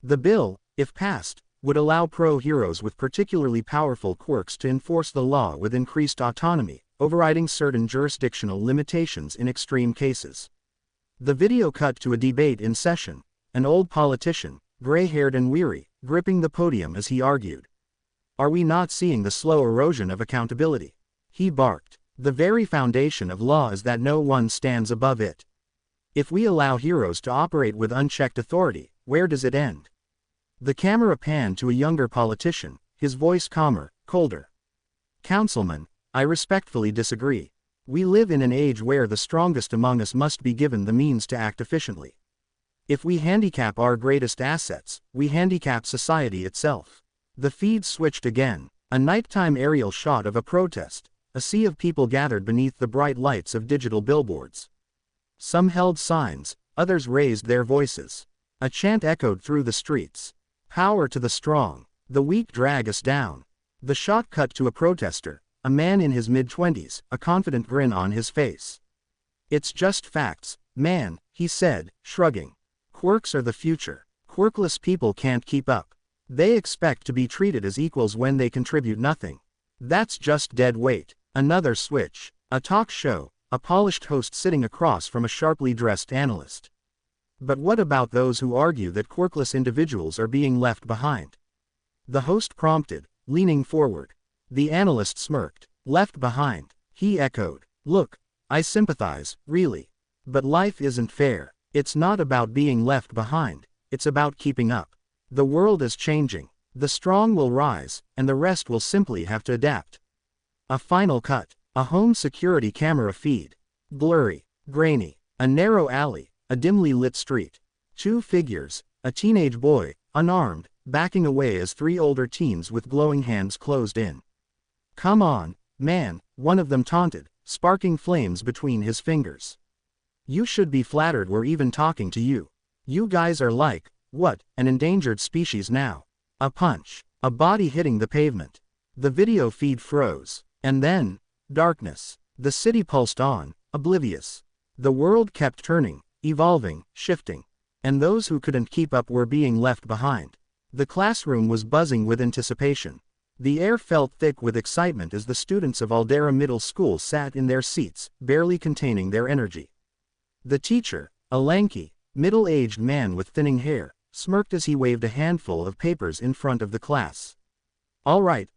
The bill, if passed, would allow pro-heroes with particularly powerful quirks to enforce the law with increased autonomy, overriding certain jurisdictional limitations in extreme cases. The video cut to a debate in session, an old politician, gray-haired and weary, gripping the podium as he argued. Are we not seeing the slow erosion of accountability? He barked. The very foundation of law is that no one stands above it. If we allow heroes to operate with unchecked authority, where does it end? The camera panned to a younger politician, his voice calmer, colder. Councilman, I respectfully disagree. We live in an age where the strongest among us must be given the means to act efficiently. If we handicap our greatest assets, we handicap society itself. The feed switched again. A nighttime aerial shot of a protest. A sea of people gathered beneath the bright lights of digital billboards. Some held signs, others raised their voices. A chant echoed through the streets. Power to the strong. The weak drag us down. The shot cut to a protester, a man in his mid-20s, a confident grin on his face. It's just facts, man, he said, shrugging. Quirks are the future. Quirkless people can't keep up. They expect to be treated as equals when they contribute nothing. That's just dead weight. Another switch. A talk show, a polished host sitting across from a sharply dressed analyst. But what about those who argue that quirkless individuals are being left behind? The host prompted, leaning forward. The analyst smirked. Left behind, he echoed. Look, I sympathize, really. But life isn't fair. It's not about being left behind, it's about keeping up. The world is changing. The strong will rise, and the rest will simply have to adapt. A final cut. A home security camera feed. Blurry, grainy. A narrow alley, a dimly lit street. Two figures, a teenage boy, unarmed, backing away as three older teens with glowing hands closed in. Come on, man, one of them taunted, sparking flames between his fingers. You should be flattered we're even talking to you. You guys are like, what, an endangered species now. A punch. A body hitting the pavement. The video feed froze. And then, darkness. The city pulsed on, oblivious. The world kept turning, evolving, shifting. And those who couldn't keep up were being left behind. The classroom was buzzing with anticipation. The air felt thick with excitement as the students of Aldera Middle School sat in their seats, barely containing their energy. The teacher, a lanky, Middle-aged man with thinning hair, smirked as he waved a handful of papers in front of the class. All right,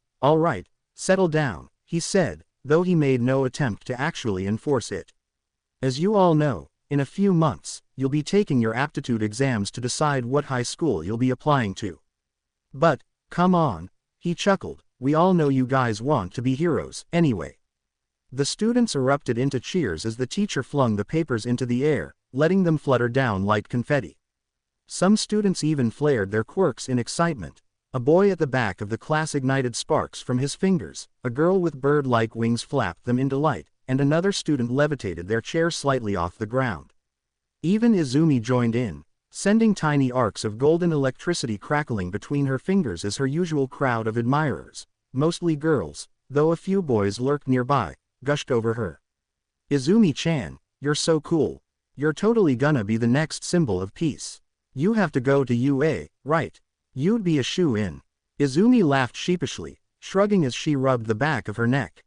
settle down, he said, though he made no attempt to actually enforce it. As you all know, in a few months, you'll be taking your aptitude exams to decide what high school you'll be applying to. But, come on, he chuckled, we all know you guys want to be heroes, anyway. The students erupted into cheers as the teacher flung the papers into the air, letting them flutter down like confetti. Some students even flared their quirks in excitement. A boy at the back of the class ignited sparks from his fingers, a girl with bird-like wings flapped them into light, and another student levitated their chair slightly off the ground. Even Izumi joined in, sending tiny arcs of golden electricity crackling between her fingers as her usual crowd of admirers, mostly girls, though a few boys lurked nearby, gushed over her. Izumi-chan, you're so cool. You're totally gonna be the next symbol of peace. You have to go to UA, right? You'd be a shoo-in. Izumi laughed sheepishly, shrugging as she rubbed the back of her neck.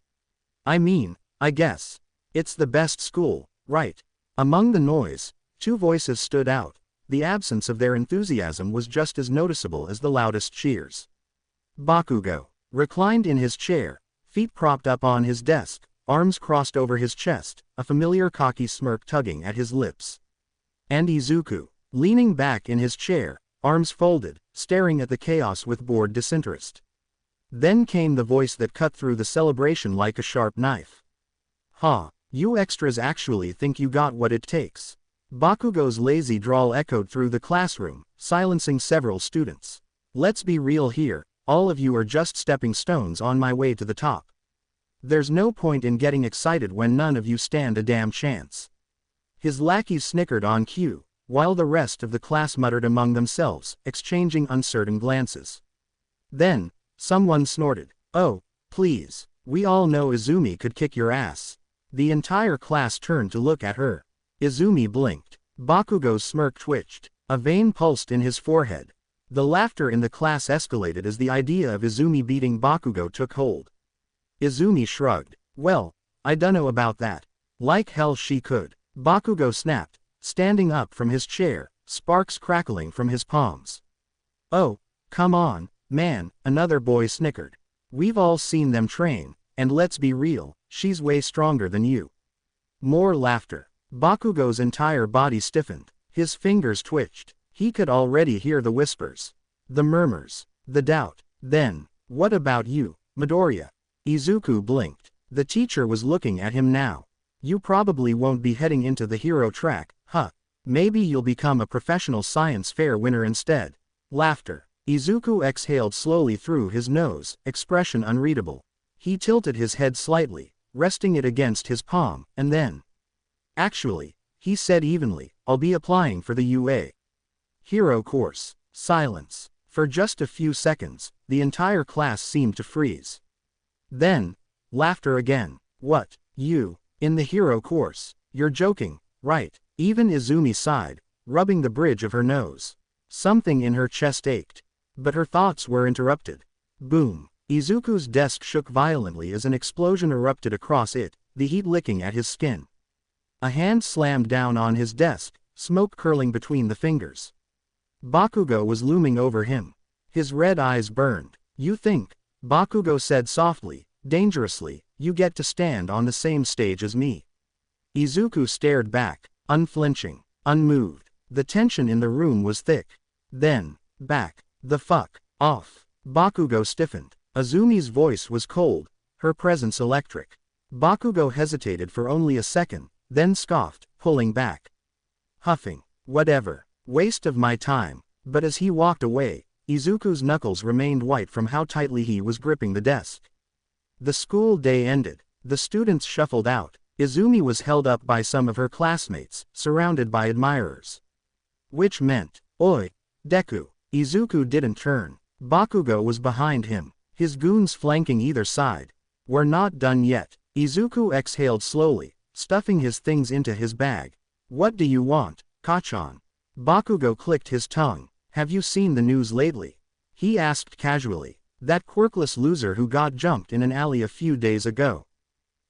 I mean, I guess. It's the best school, right? Among the noise, two voices stood out. The absence of their enthusiasm was just as noticeable as the loudest cheers. Bakugo, reclined in his chair, feet propped up on his desk, arms crossed over his chest, a familiar cocky smirk tugging at his lips. And Izuku, leaning back in his chair, arms folded, staring at the chaos with bored disinterest. Then came the voice that cut through the celebration like a sharp knife. Ha, you extras actually think you got what it takes. Bakugo's lazy drawl echoed through the classroom, silencing several students. Let's be real here, all of you are just stepping stones on my way to the top. There's no point in getting excited when none of you stand a damn chance. His lackeys snickered on cue, while the rest of the class muttered among themselves, exchanging uncertain glances. Then, someone snorted, "Oh, please, we all know Izumi could kick your ass." The entire class turned to look at her. Izumi blinked. Bakugo's smirk twitched. A vein pulsed in his forehead. The laughter in the class escalated as the idea of Izumi beating Bakugo took hold. Izumi shrugged. Well, I dunno about that. Like hell she could. Bakugo snapped, standing up from his chair, sparks crackling from his palms. Oh, come on, man, another boy snickered. We've all seen them train, and let's be real, she's way stronger than you. More laughter. Bakugo's entire body stiffened. His fingers twitched. He could already hear the whispers. The murmurs. The doubt. Then, what about you, Midoriya? Izuku blinked. The teacher was looking at him now. You probably won't be heading into the hero track, huh? Maybe you'll become a professional science fair winner instead. Laughter. Izuku exhaled slowly through his nose, expression unreadable. He tilted his head slightly, resting it against his palm, and then. Actually, he said evenly, I'll be applying for the UA Hero course. Silence. For just a few seconds, the entire class seemed to freeze. Then, laughter again. What? You? In the hero course? You're joking, right? Even Izumi sighed, rubbing the bridge of her nose. Something in her chest ached. But her thoughts were interrupted. Boom. Izuku's desk shook violently as an explosion erupted across it, the heat licking at his skin. A hand slammed down on his desk, smoke curling between the fingers. Bakugo was looming over him. His red eyes burned. You think, Bakugo said softly, dangerously, you get to stand on the same stage as me. Izuku stared back, unflinching, unmoved. The tension in the room was thick. Then, back the fuck off. Bakugo stiffened. Azumi's voice was cold, her presence electric. Bakugo hesitated for only a second, then scoffed, pulling back. Huffing. Whatever. Waste of my time. But as he walked away, Izuku's knuckles remained white from how tightly he was gripping the desk. The school day ended. The students shuffled out. Izumi was held up by some of her classmates, surrounded by admirers. Which meant, Oi, Deku. Izuku didn't turn. Bakugo was behind him, his goons flanking either side. We're not done yet. Izuku exhaled slowly, stuffing his things into his bag. What do you want, Kachan? Bakugo clicked his tongue. Have you seen the news lately? He asked casually. That quirkless loser who got jumped in an alley a few days ago.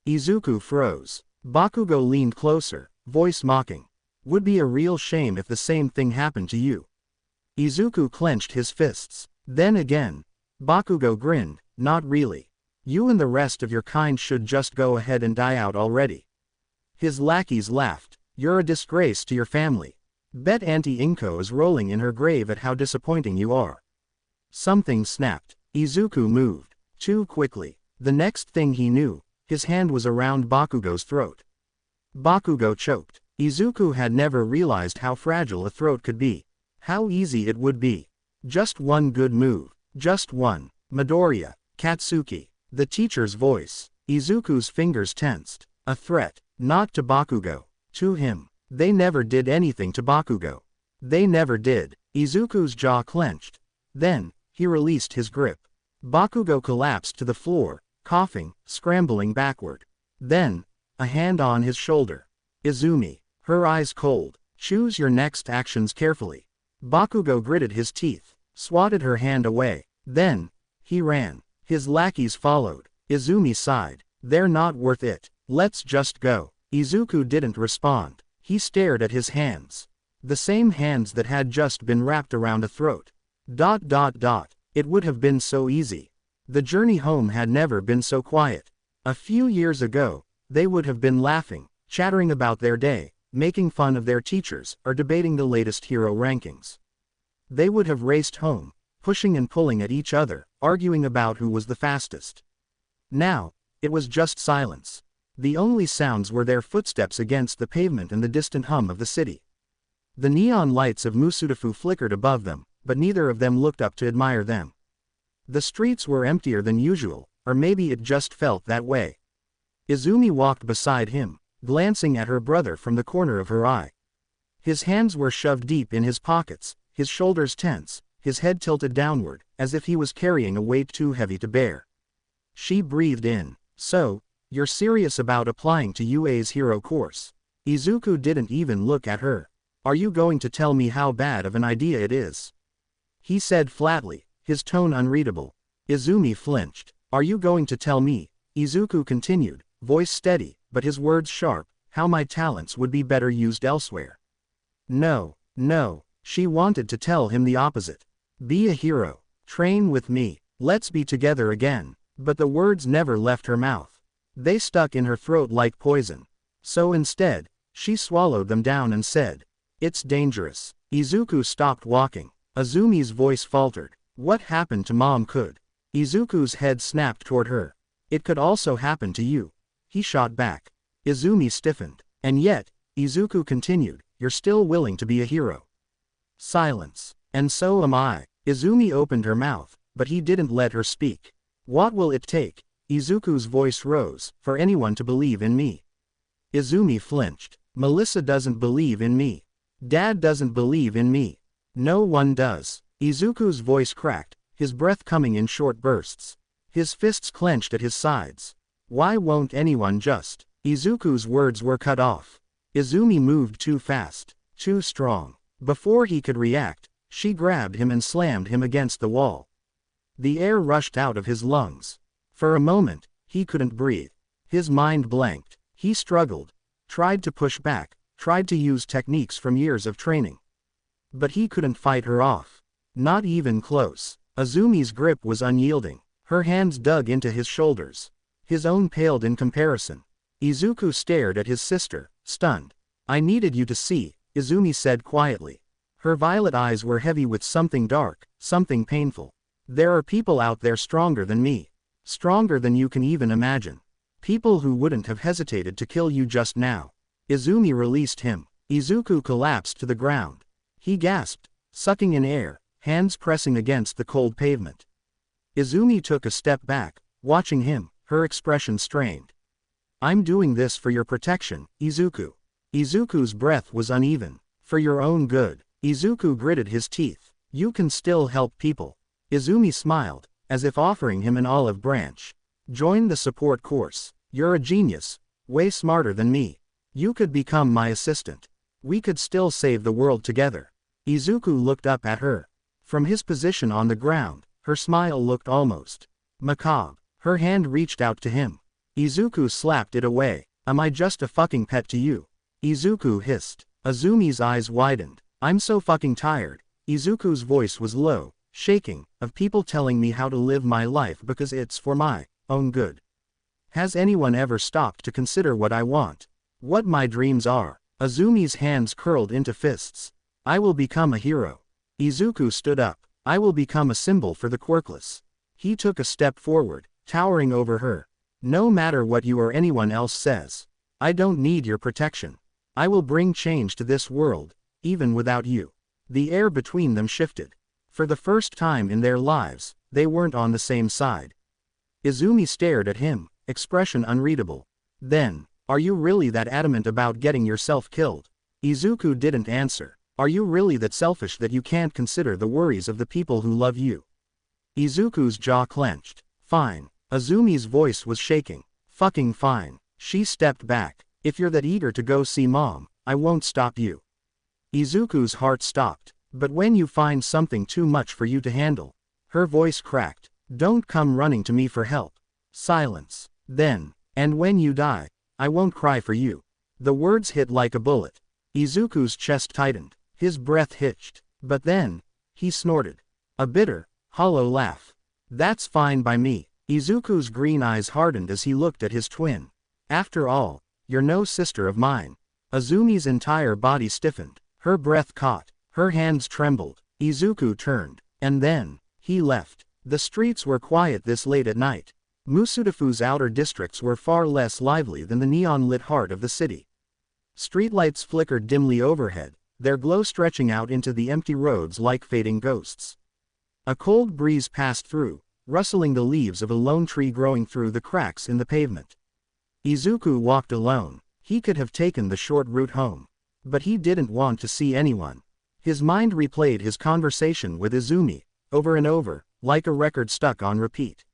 Izuku froze. Bakugo leaned closer, voice mocking. Would be a real shame if the same thing happened to you. Izuku clenched his fists. Then again. Bakugo grinned, not really. You and the rest of your kind should just go ahead and die out already. His lackeys laughed. You're a disgrace to your family. Bet Auntie Inko is rolling in her grave at how disappointing you are. Something snapped. Izuku moved. Too quickly. The next thing he knew, his hand was around Bakugo's throat. Bakugo choked. Izuku had never realized how fragile a throat could be. How easy it would be. Just one good move. Just one. Midoriya. Katsuki. The teacher's voice. Izuku's fingers tensed. A threat. Not to Bakugo. To him. They never did anything to Bakugo. They never did. Izuku's jaw clenched. Then, he released his grip. Bakugo collapsed to the floor, coughing, scrambling backward. Then, a hand on his shoulder. Izumi. Her eyes cold. Choose your next actions carefully. Bakugo gritted his teeth, swatted her hand away. Then, he ran. His lackeys followed. Izumi sighed. They're not worth it. Let's just go. Izuku didn't respond. He stared at his hands. The same hands that had just been wrapped around a throat. It would have been so easy. The journey home had never been so quiet. A few years ago, they would have been laughing, chattering about their day, making fun of their teachers, or debating the latest hero rankings. They would have raced home, pushing and pulling at each other, arguing about who was the fastest. Now, it was just silence. The only sounds were their footsteps against the pavement and the distant hum of the city. The neon lights of Musudafu flickered above them, but neither of them looked up to admire them. The streets were emptier than usual, or maybe it just felt that way. Izumi walked beside him, glancing at her brother from the corner of her eye. His hands were shoved deep in his pockets, his shoulders tense, his head tilted downward, as if he was carrying a weight too heavy to bear. She breathed in. So, you're serious about applying to UA's hero course? Izuku didn't even look at her. Are you going to tell me how bad of an idea it is? He said flatly, his tone unreadable. Izumi flinched. Are you going to tell me? Izuku continued, voice steady, but his words sharp, how my talents would be better used elsewhere. No. She wanted to tell him the opposite. Be a hero. Train with me. Let's be together again. But the words never left her mouth. They stuck in her throat like poison. So instead, she swallowed them down and said, "It's dangerous." Izuku stopped walking. Izumi's voice faltered. What happened to Mom could. Izuku's head snapped toward her. It could also happen to you. He shot back. Izumi stiffened. And yet, Izuku continued, you're still willing to be a hero. Silence. And so am I. Izumi opened her mouth, but he didn't let her speak. What will it take? Izuku's voice rose, for anyone to believe in me. Izumi flinched. Melissa doesn't believe in me. Dad doesn't believe in me. No one does. Izuku's voice cracked, his breath coming in short bursts. His fists clenched at his sides. Why won't anyone just? Izuku's words were cut off. Izumi moved too fast, too strong. Before he could react, she grabbed him and slammed him against the wall. The air rushed out of his lungs. For a moment, he couldn't breathe. His mind blanked. He struggled, tried to push back, tried to use techniques from years of training. But he couldn't fight her off. Not even close. Izumi's grip was unyielding. Her hands dug into his shoulders. His own paled in comparison. Izuku stared at his sister, stunned. I needed you to see, Izumi said quietly. Her violet eyes were heavy with something dark, something painful. There are people out there stronger than me. Stronger than you can even imagine. People who wouldn't have hesitated to kill you just now. Izumi released him. Izuku collapsed to the ground. He gasped, sucking in air, hands pressing against the cold pavement. Izumi took a step back, watching him, her expression strained. I'm doing this for your protection, Izuku. Izuku's breath was uneven. For your own good. Izuku gritted his teeth. You can still help people. Izumi smiled, as if offering him an olive branch. Join the support course. You're a genius. Way smarter than me. You could become my assistant. We could still save the world together. Izuku looked up at her. From his position on the ground, her smile looked almost macabre. Her hand reached out to him. Izuku slapped it away. Am I just a fucking pet to you? Izuku hissed. Azumi's eyes widened. I'm so fucking tired. Izuku's voice was low, shaking, of people telling me how to live my life because it's for my own good. Has anyone ever stopped to consider what I want? What my dreams are? Azumi's hands curled into fists. I will become a hero. Izuku stood up. I will become a symbol for the quirkless. He took a step forward, towering over her. No matter what you or anyone else says, I don't need your protection. I will bring change to this world, even without you. The air between them shifted. For the first time in their lives, they weren't on the same side. Izumi stared at him, expression unreadable. Then, are you really that adamant about getting yourself killed? Izuku didn't answer. Are you really that selfish that you can't consider the worries of the people who love you? Izuku's jaw clenched. Fine. Azumi's voice was shaking. Fucking fine. She stepped back. If you're that eager to go see Mom, I won't stop you. Izuku's heart stopped. But when you find something too much for you to handle. Her voice cracked. Don't come running to me for help. Silence. Then, and when you die, I won't cry for you. The words hit like a bullet. Izuku's chest tightened. His breath hitched. But then, he snorted. A bitter, hollow laugh. That's fine by me. Izuku's green eyes hardened as he looked at his twin. After all, you're no sister of mine. Azumi's entire body stiffened. Her breath caught. Her hands trembled. Izuku turned. And then, he left. The streets were quiet this late at night. Musudafu's outer districts were far less lively than the neon-lit heart of the city. Streetlights flickered dimly overhead, their glow stretching out into the empty roads like fading ghosts. A cold breeze passed through, rustling the leaves of a lone tree growing through the cracks in the pavement. Izuku walked alone. He could have taken the short route home. But he didn't want to see anyone. His mind replayed his conversation with Izumi, over and over, like a record stuck on repeat.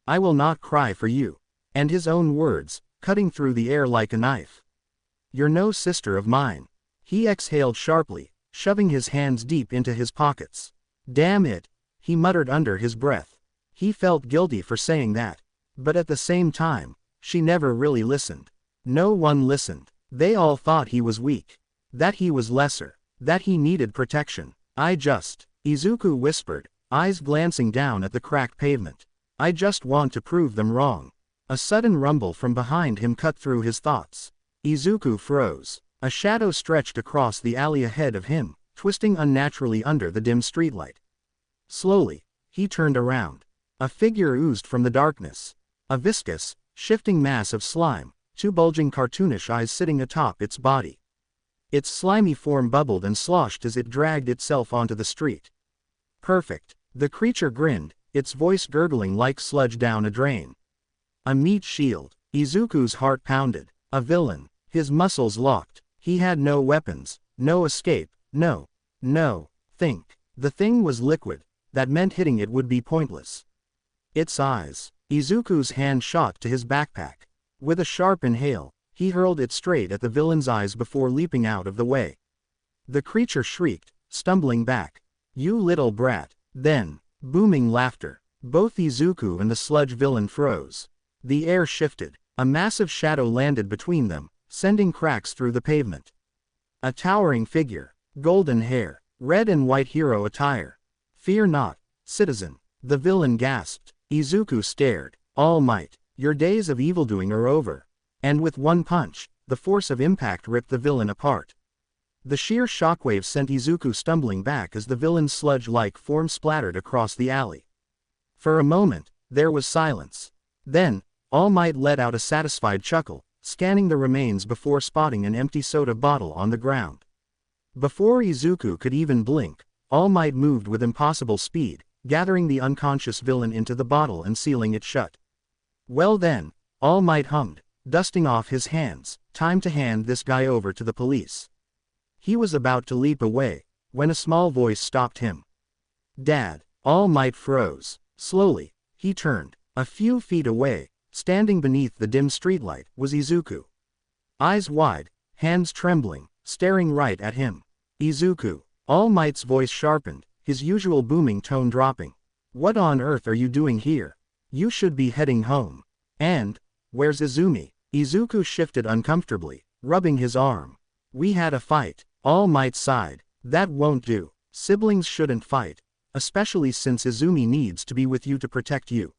I will not cry for you. And his own words, cutting through the air like a knife. You're no sister of mine. He exhaled sharply, shoving his hands deep into his pockets. Damn it, he muttered under his breath. He felt guilty for saying that. But at the same time, she never really listened. No one listened. They all thought he was weak. That he was lesser. That he needed protection. Izuku whispered, eyes glancing down at the cracked pavement. I just want to prove them wrong. A sudden rumble from behind him cut through his thoughts. Izuku froze. A shadow stretched across the alley ahead of him, twisting unnaturally under the dim streetlight. Slowly, he turned around. A figure oozed from the darkness. A viscous, shifting mass of slime, two bulging cartoonish eyes sitting atop its body. Its slimy form bubbled and sloshed as it dragged itself onto the street. Perfect. The creature grinned, its voice gurgling like sludge down a drain. A meat shield. Izuku's heart pounded. A villain. His muscles locked. He had no weapons, no escape, no. Think. The thing was liquid. That meant hitting it would be pointless. Its eyes. Izuku's hand shot to his backpack. With a sharp inhale, he hurled it straight at the villain's eyes before leaping out of the way. The creature shrieked, stumbling back. You little brat. Then, booming laughter. Both Izuku and the sludge villain froze. The air shifted. A massive shadow landed between them, sending cracks through the pavement. A towering figure. Golden hair. Red and white hero attire. Fear not, citizen. The villain gasped. Izuku stared. All Might, your days of evildoing are over. And with one punch, the force of impact ripped the villain apart. The sheer shockwave sent Izuku stumbling back as the villain's sludge-like form splattered across the alley. For a moment, there was silence. Then, All Might let out a satisfied chuckle, scanning the remains before spotting an empty soda bottle on the ground. Before Izuku could even blink, All Might moved with impossible speed, gathering the unconscious villain into the bottle and sealing it shut. Well then, All Might hummed, dusting off his hands, time to hand this guy over to the police. He was about to leap away, when a small voice stopped him. Dad. All Might froze. Slowly, he turned. A few feet away, standing beneath the dim streetlight, was Izuku. Eyes wide, hands trembling, staring right at him. Izuku. All Might's voice sharpened, his usual booming tone dropping. What on earth are you doing here? You should be heading home. And, where's Izumi? Izuku shifted uncomfortably, rubbing his arm. We had a fight. All Might sighed. That won't do. Siblings shouldn't fight. Especially since Izumi needs to be with you to protect you.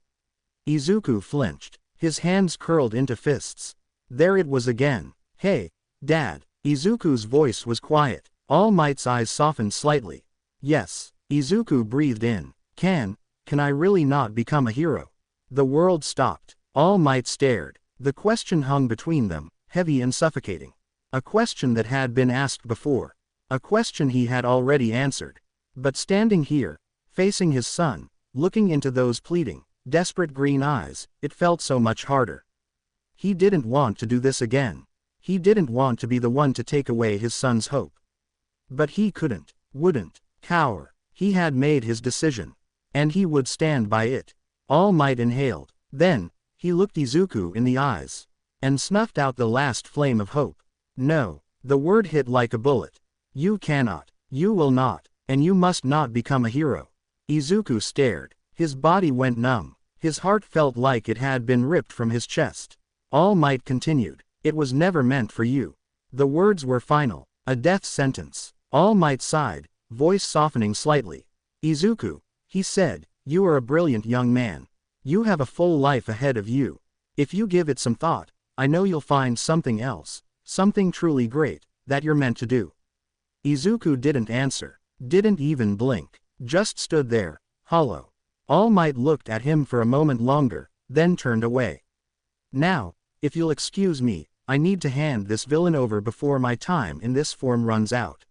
Izuku flinched. His hands curled into fists. There it was again. Hey, Dad. Izuku's voice was quiet. All Might's eyes softened slightly. Yes. Izuku breathed in. Can I really not become a hero? The world stopped. All Might stared. The question hung between them, heavy and suffocating. A question that had been asked before. A question he had already answered. But standing here, facing his son, looking into those pleading, desperate green eyes, it felt so much harder. He didn't want to do this again. He didn't want to be the one to take away his son's hope. But he couldn't, wouldn't, cower. He had made his decision. And he would stand by it. All Might inhaled. Then, he looked Izuku in the eyes. And snuffed out the last flame of hope. No. The word hit like a bullet. You cannot. You will not. And you must not become a hero. Izuku stared. His body went numb. His heart felt like it had been ripped from his chest. All Might continued. It was never meant for you. The words were final. A death sentence. All Might sighed, voice softening slightly. Izuku, he said, you are a brilliant young man. You have a full life ahead of you. If you give it some thought, I know you'll find something else, something truly great, that you're meant to do. Izuku didn't answer, didn't even blink, just stood there, hollow. All Might looked at him for a moment longer, then turned away. Now, if you'll excuse me, I need to hand this villain over before my time in this form runs out.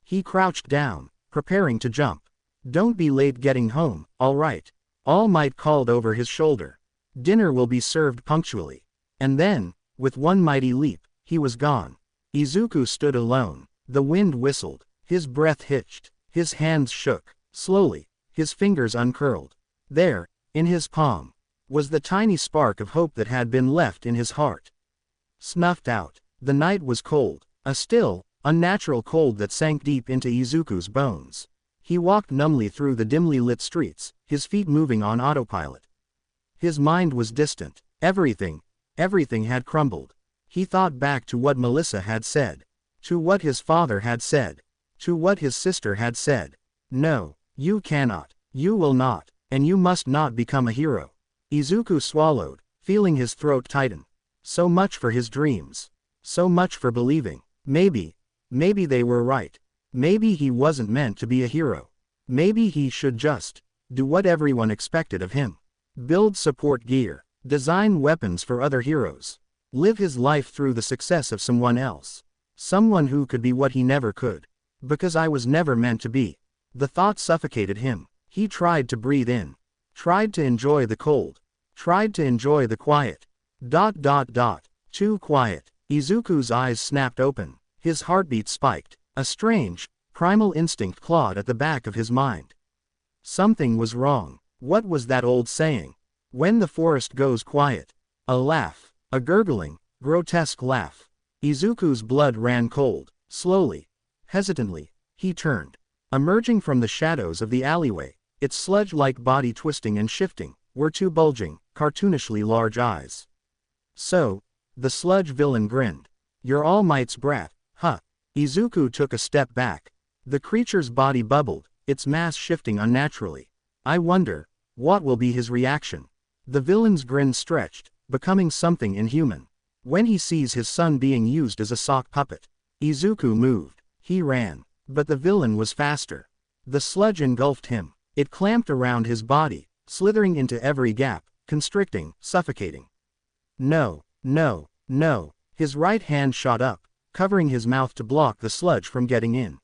He crouched down, preparing to jump. Don't be late getting home, all right? All Might called over his shoulder. Dinner will be served punctually. And then, with one mighty leap, he was gone. Izuku stood alone. The wind whistled. His breath hitched. His hands shook. Slowly, his fingers uncurled. There, in his palm, was the tiny spark of hope that had been left in his heart. Snuffed out. The night was cold. A still, unnatural cold that sank deep into Izuku's bones. He walked numbly through the dimly lit streets, his feet moving on autopilot. His mind was distant. Everything had crumbled. He thought back to what Melissa had said. To what his father had said. To what his sister had said. No, you cannot. You will not. And you must not become a hero. Izuku swallowed, feeling his throat tighten. So much for his dreams. So much for believing. Maybe they were right. Maybe he wasn't meant to be a hero. Maybe he should just do what everyone expected of him. Build support gear. Design weapons for other heroes. Live his life through the success of someone else. Someone who could be what he never could. Because I was never meant to be. The thought suffocated him. He tried to breathe in. Tried to enjoy the cold. Tried to enjoy the quiet. Too quiet. Izuku's eyes snapped open. His heartbeat spiked. A strange, primal instinct clawed at the back of his mind. Something was wrong. What was that old saying? When the forest goes quiet. A laugh. A gurgling, grotesque laugh. Izuku's blood ran cold. Slowly, hesitantly, he turned. Emerging from the shadows of the alleyway, its sludge-like body twisting and shifting, were two bulging, cartoonishly large eyes. So, the sludge villain grinned. You're All Might's brat, huh? Izuku took a step back. The creature's body bubbled, its mass shifting unnaturally. I wonder, what will be his reaction? The villain's grin stretched, becoming something inhuman. When he sees his son being used as a sock puppet. Izuku moved. He ran. But the villain was faster. The sludge engulfed him. It clamped around his body, slithering into every gap, constricting, suffocating. No. His right hand shot up, covering his mouth to block the sludge from getting in.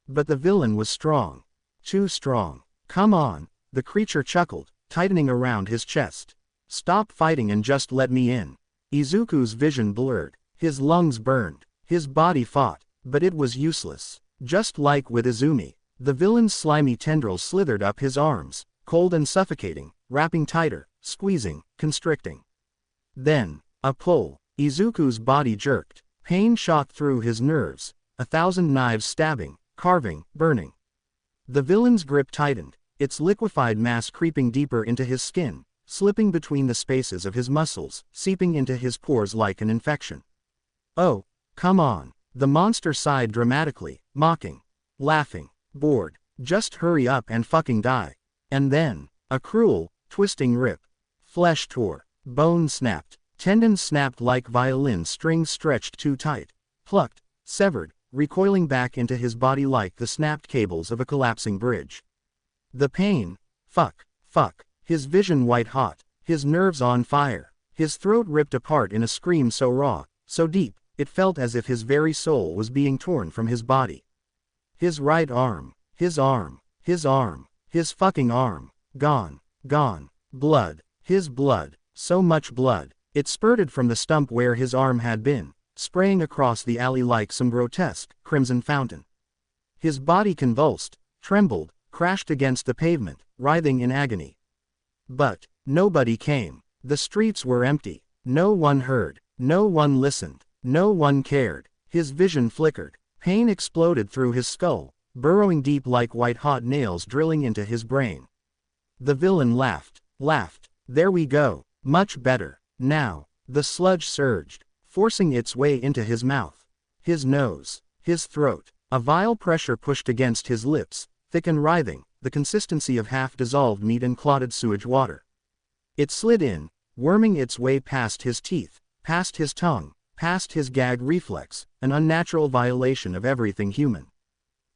But the villain was strong. Too strong. Come on, the creature chuckled, tightening around his chest. Stop fighting and just let me in. Izuku's vision blurred. His lungs burned. His body fought, but it was useless. Just like with Izumi, the villain's slimy tendrils slithered up his arms, cold and suffocating, wrapping tighter, squeezing, constricting. Then, a pull. Izuku's body jerked. Pain shot through his nerves, 1,000 knives stabbing, carving, burning. The villain's grip tightened, its liquefied mass creeping deeper into his skin, slipping between the spaces of his muscles, seeping into his pores like an infection. Oh, come on. The monster sighed dramatically, mocking. Laughing. Bored. Just hurry up and fucking die. And then, a cruel, twisting rip. Flesh tore. Bone snapped. Tendons snapped like violin strings stretched too tight. Plucked. Severed, recoiling back into his body like the snapped cables of a collapsing bridge. The pain. Fuck. His vision white hot. His nerves on fire. His throat ripped apart in a scream so raw, so deep, it felt as if his very soul was being torn from his body. His right arm. His fucking arm. Gone. Blood. His blood. So much blood. It spurted from the stump where his arm had been, spraying across the alley like some grotesque, crimson fountain. His body convulsed, trembled, crashed against the pavement, writhing in agony. But nobody came. The streets were empty. No one heard. No one listened. No one cared. His vision flickered. Pain exploded through his skull, burrowing deep like white-hot nails drilling into his brain. The villain laughed. There we go. Much better. Now. The sludge surged, forcing its way into his mouth. His nose. His throat. A vile pressure pushed against his lips, thick and writhing, the consistency of half-dissolved meat and clotted sewage water. It slid in, worming its way past his teeth, past his tongue, past his gag reflex, an unnatural violation of everything human.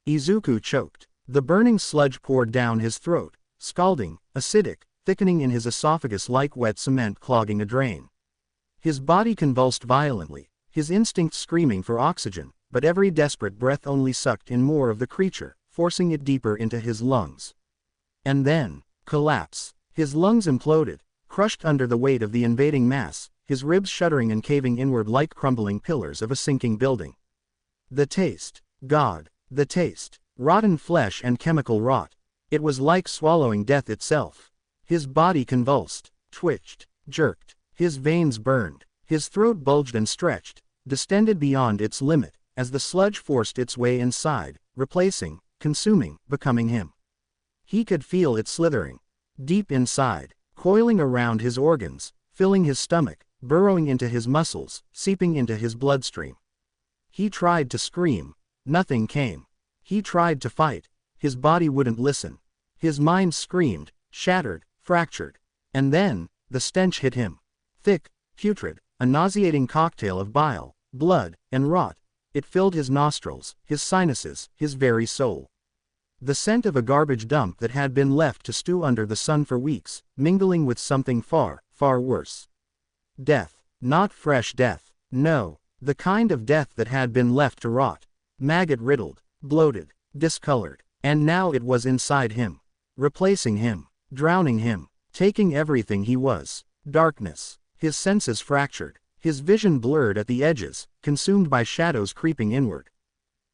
Izuku choked. The burning sludge poured down his throat, scalding, acidic, thickening in his esophagus like wet cement clogging a drain. His body convulsed violently, his instincts screaming for oxygen, but every desperate breath only sucked in more of the creature, forcing it deeper into his lungs. And then, collapse. His lungs imploded, crushed under the weight of the invading mass, his ribs shuddering and caving inward like crumbling pillars of a sinking building. The taste. God. The taste. Rotten flesh and chemical rot. It was like swallowing death itself. His body convulsed, twitched, jerked. His veins burned. His throat bulged and stretched, distended beyond its limit, as the sludge forced its way inside, replacing, consuming, becoming him. He could feel it slithering. Deep inside, coiling around his organs, filling his stomach, burrowing into his muscles, seeping into his bloodstream. He tried to scream. Nothing came. He tried to fight. His body wouldn't listen. His mind screamed, shattered, fractured. And then, the stench hit him. Thick, putrid, a nauseating cocktail of bile, blood, and rot. It filled his nostrils, his sinuses, his very soul. The scent of a garbage dump that had been left to stew under the sun for weeks, mingling with something far, far worse. Death. Not fresh death. No, the kind of death that had been left to rot. Maggot-riddled, bloated, discolored. And now it was inside him. Replacing him. Drowning him. Taking everything he was. Darkness. His senses fractured. His vision blurred at the edges, consumed by shadows creeping inward.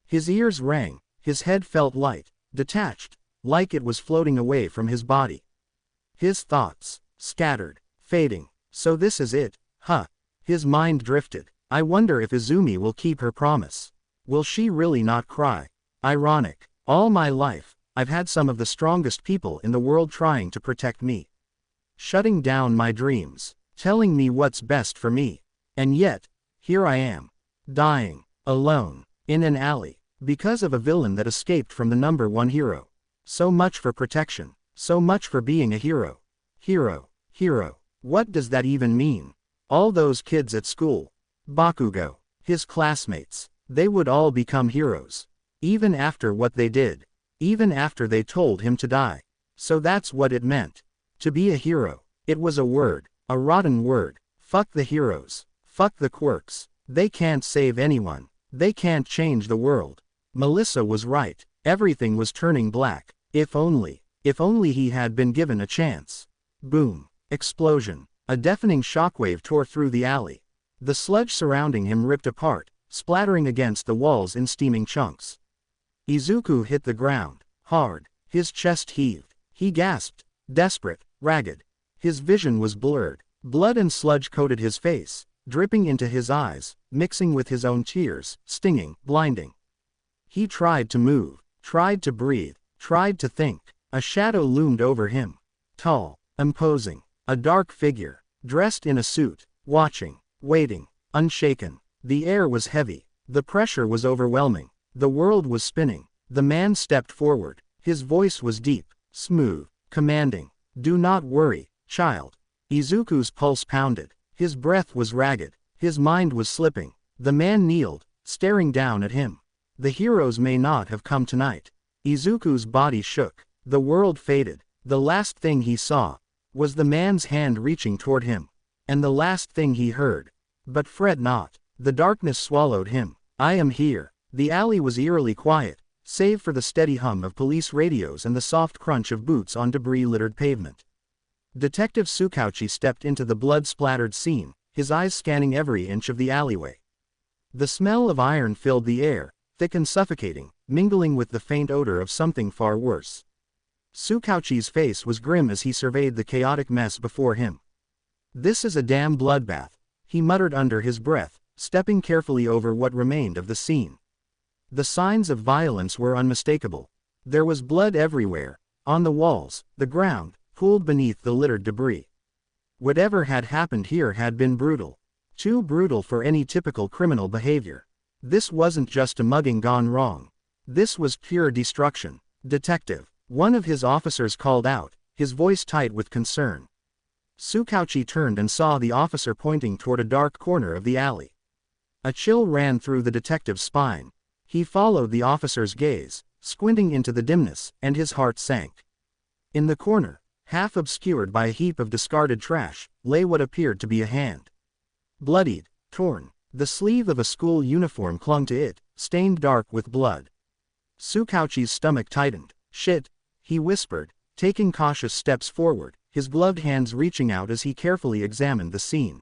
His ears rang. His head felt light, detached, like it was floating away from his body. His thoughts. Scattered. Fading. So this is it, huh? His mind drifted. I wonder if Izumi will keep her promise. Will she really not cry? Ironic. All my life, I've had some of the strongest people in the world trying to protect me. Shutting down my dreams. Telling me what's best for me. And yet, here I am. Dying. Alone. In an alley. Because of a villain that escaped from the #1 hero. So much for protection. So much for being a hero. Hero. What does that even mean? All those kids at school. Bakugo. His classmates. They would all become heroes. Even after what they did. Even after they told him to die. So that's what it meant. To be a hero. It was a word. A rotten word. Fuck the heroes. Fuck the quirks. They can't save anyone. They can't change the world. Melissa was right. Everything was turning black. If only he had been given a chance. Boom. Explosion. A deafening shockwave tore through the alley. The sludge surrounding him ripped apart, splattering against the walls in steaming chunks. Izuku hit the ground, hard. His chest heaved. He gasped, desperate, ragged. His vision was blurred. Blood and sludge coated his face, dripping into his eyes, mixing with his own tears, stinging, blinding. He tried to move, tried to breathe, tried to think. A shadow loomed over him. Tall, imposing, a dark figure, dressed in a suit, watching, waiting, unshaken. The air was heavy. The pressure was overwhelming. The world was spinning. The man stepped forward. His voice was deep, smooth, commanding. "Do not worry, child." Izuku's pulse pounded. His breath was ragged. His mind was slipping. The man kneeled, staring down at him. "The heroes may not have come tonight." Izuku's body shook. The world faded. The last thing he saw was the man's hand reaching toward him. And the last thing he heard. "But fret not." The darkness swallowed him. "I am here." The alley was eerily quiet, save for the steady hum of police radios and the soft crunch of boots on debris-littered pavement. Detective Tsukauchi stepped into the blood-splattered scene, his eyes scanning every inch of the alleyway. The smell of iron filled the air, thick and suffocating, mingling with the faint odor of something far worse. Tsukauchi's face was grim as he surveyed the chaotic mess before him. "This is a damn bloodbath," he muttered under his breath, stepping carefully over what remained of the scene. The signs of violence were unmistakable. There was blood everywhere, on the walls, the ground, pooled beneath the littered debris. Whatever had happened here had been brutal. Too brutal for any typical criminal behavior. This wasn't just a mugging gone wrong. This was pure destruction. "Detective," one of his officers called out, his voice tight with concern. Tsukauchi turned and saw the officer pointing toward a dark corner of the alley. A chill ran through the detective's spine. He followed the officer's gaze, squinting into the dimness, and his heart sank. In the corner, half obscured by a heap of discarded trash, lay what appeared to be a hand. Bloodied, torn, the sleeve of a school uniform clung to it, stained dark with blood. Tsukauchi's stomach tightened. "Shit," he whispered, taking cautious steps forward, his gloved hands reaching out as he carefully examined the scene.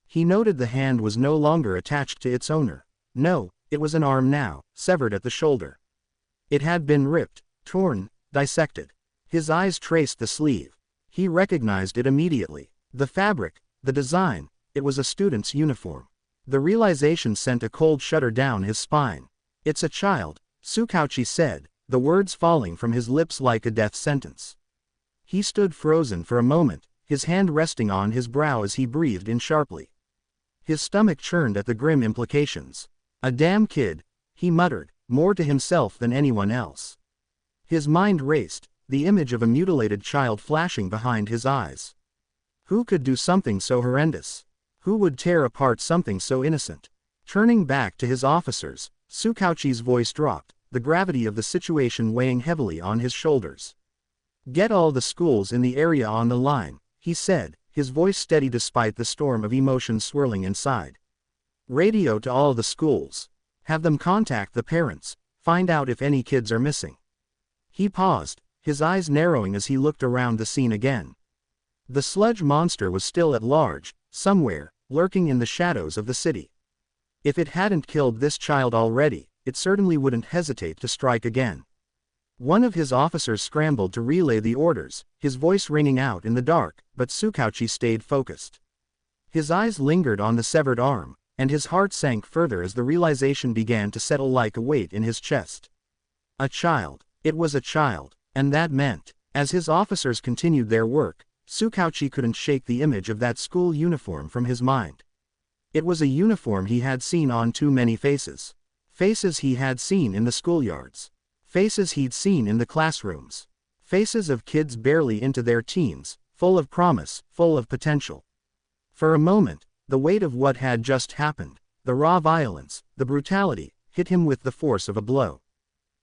He noted the hand was no longer attached to its owner. No, it was an arm now, severed at the shoulder. It had been ripped, torn, dissected. His eyes traced the sleeve. He recognized it immediately. The fabric, the design, it was a student's uniform. The realization sent a cold shudder down his spine. "It's a child," Tsukauchi said, the words falling from his lips like a death sentence. He stood frozen for a moment, his hand resting on his brow as he breathed in sharply. His stomach churned at the grim implications. "A damn kid," he muttered, more to himself than anyone else. His mind raced, the image of a mutilated child flashing behind his eyes. Who could do something so horrendous? Who would tear apart something so innocent? Turning back to his officers, Tsukauchi's voice dropped, the gravity of the situation weighing heavily on his shoulders. "Get all the schools in the area on the line," he said, his voice steady despite the storm of emotion swirling inside. "Radio to all the schools. Have them contact the parents, find out if any kids are missing." He paused, his eyes narrowing as he looked around the scene again. The sludge monster was still at large, somewhere, lurking in the shadows of the city. If it hadn't killed this child already, it certainly wouldn't hesitate to strike again. One of his officers scrambled to relay the orders, his voice ringing out in the dark, but Tsukauchi stayed focused. His eyes lingered on the severed arm, and his heart sank further as the realization began to settle like a weight in his chest. A child. It was a child, and that meant, as his officers continued their work, Tsukauchi couldn't shake the image of that school uniform from his mind. It was a uniform he had seen on too many faces. Faces he had seen in the schoolyards. Faces he'd seen in the classrooms. Faces of kids barely into their teens, full of promise, full of potential. For a moment, the weight of what had just happened, the raw violence, the brutality, hit him with the force of a blow.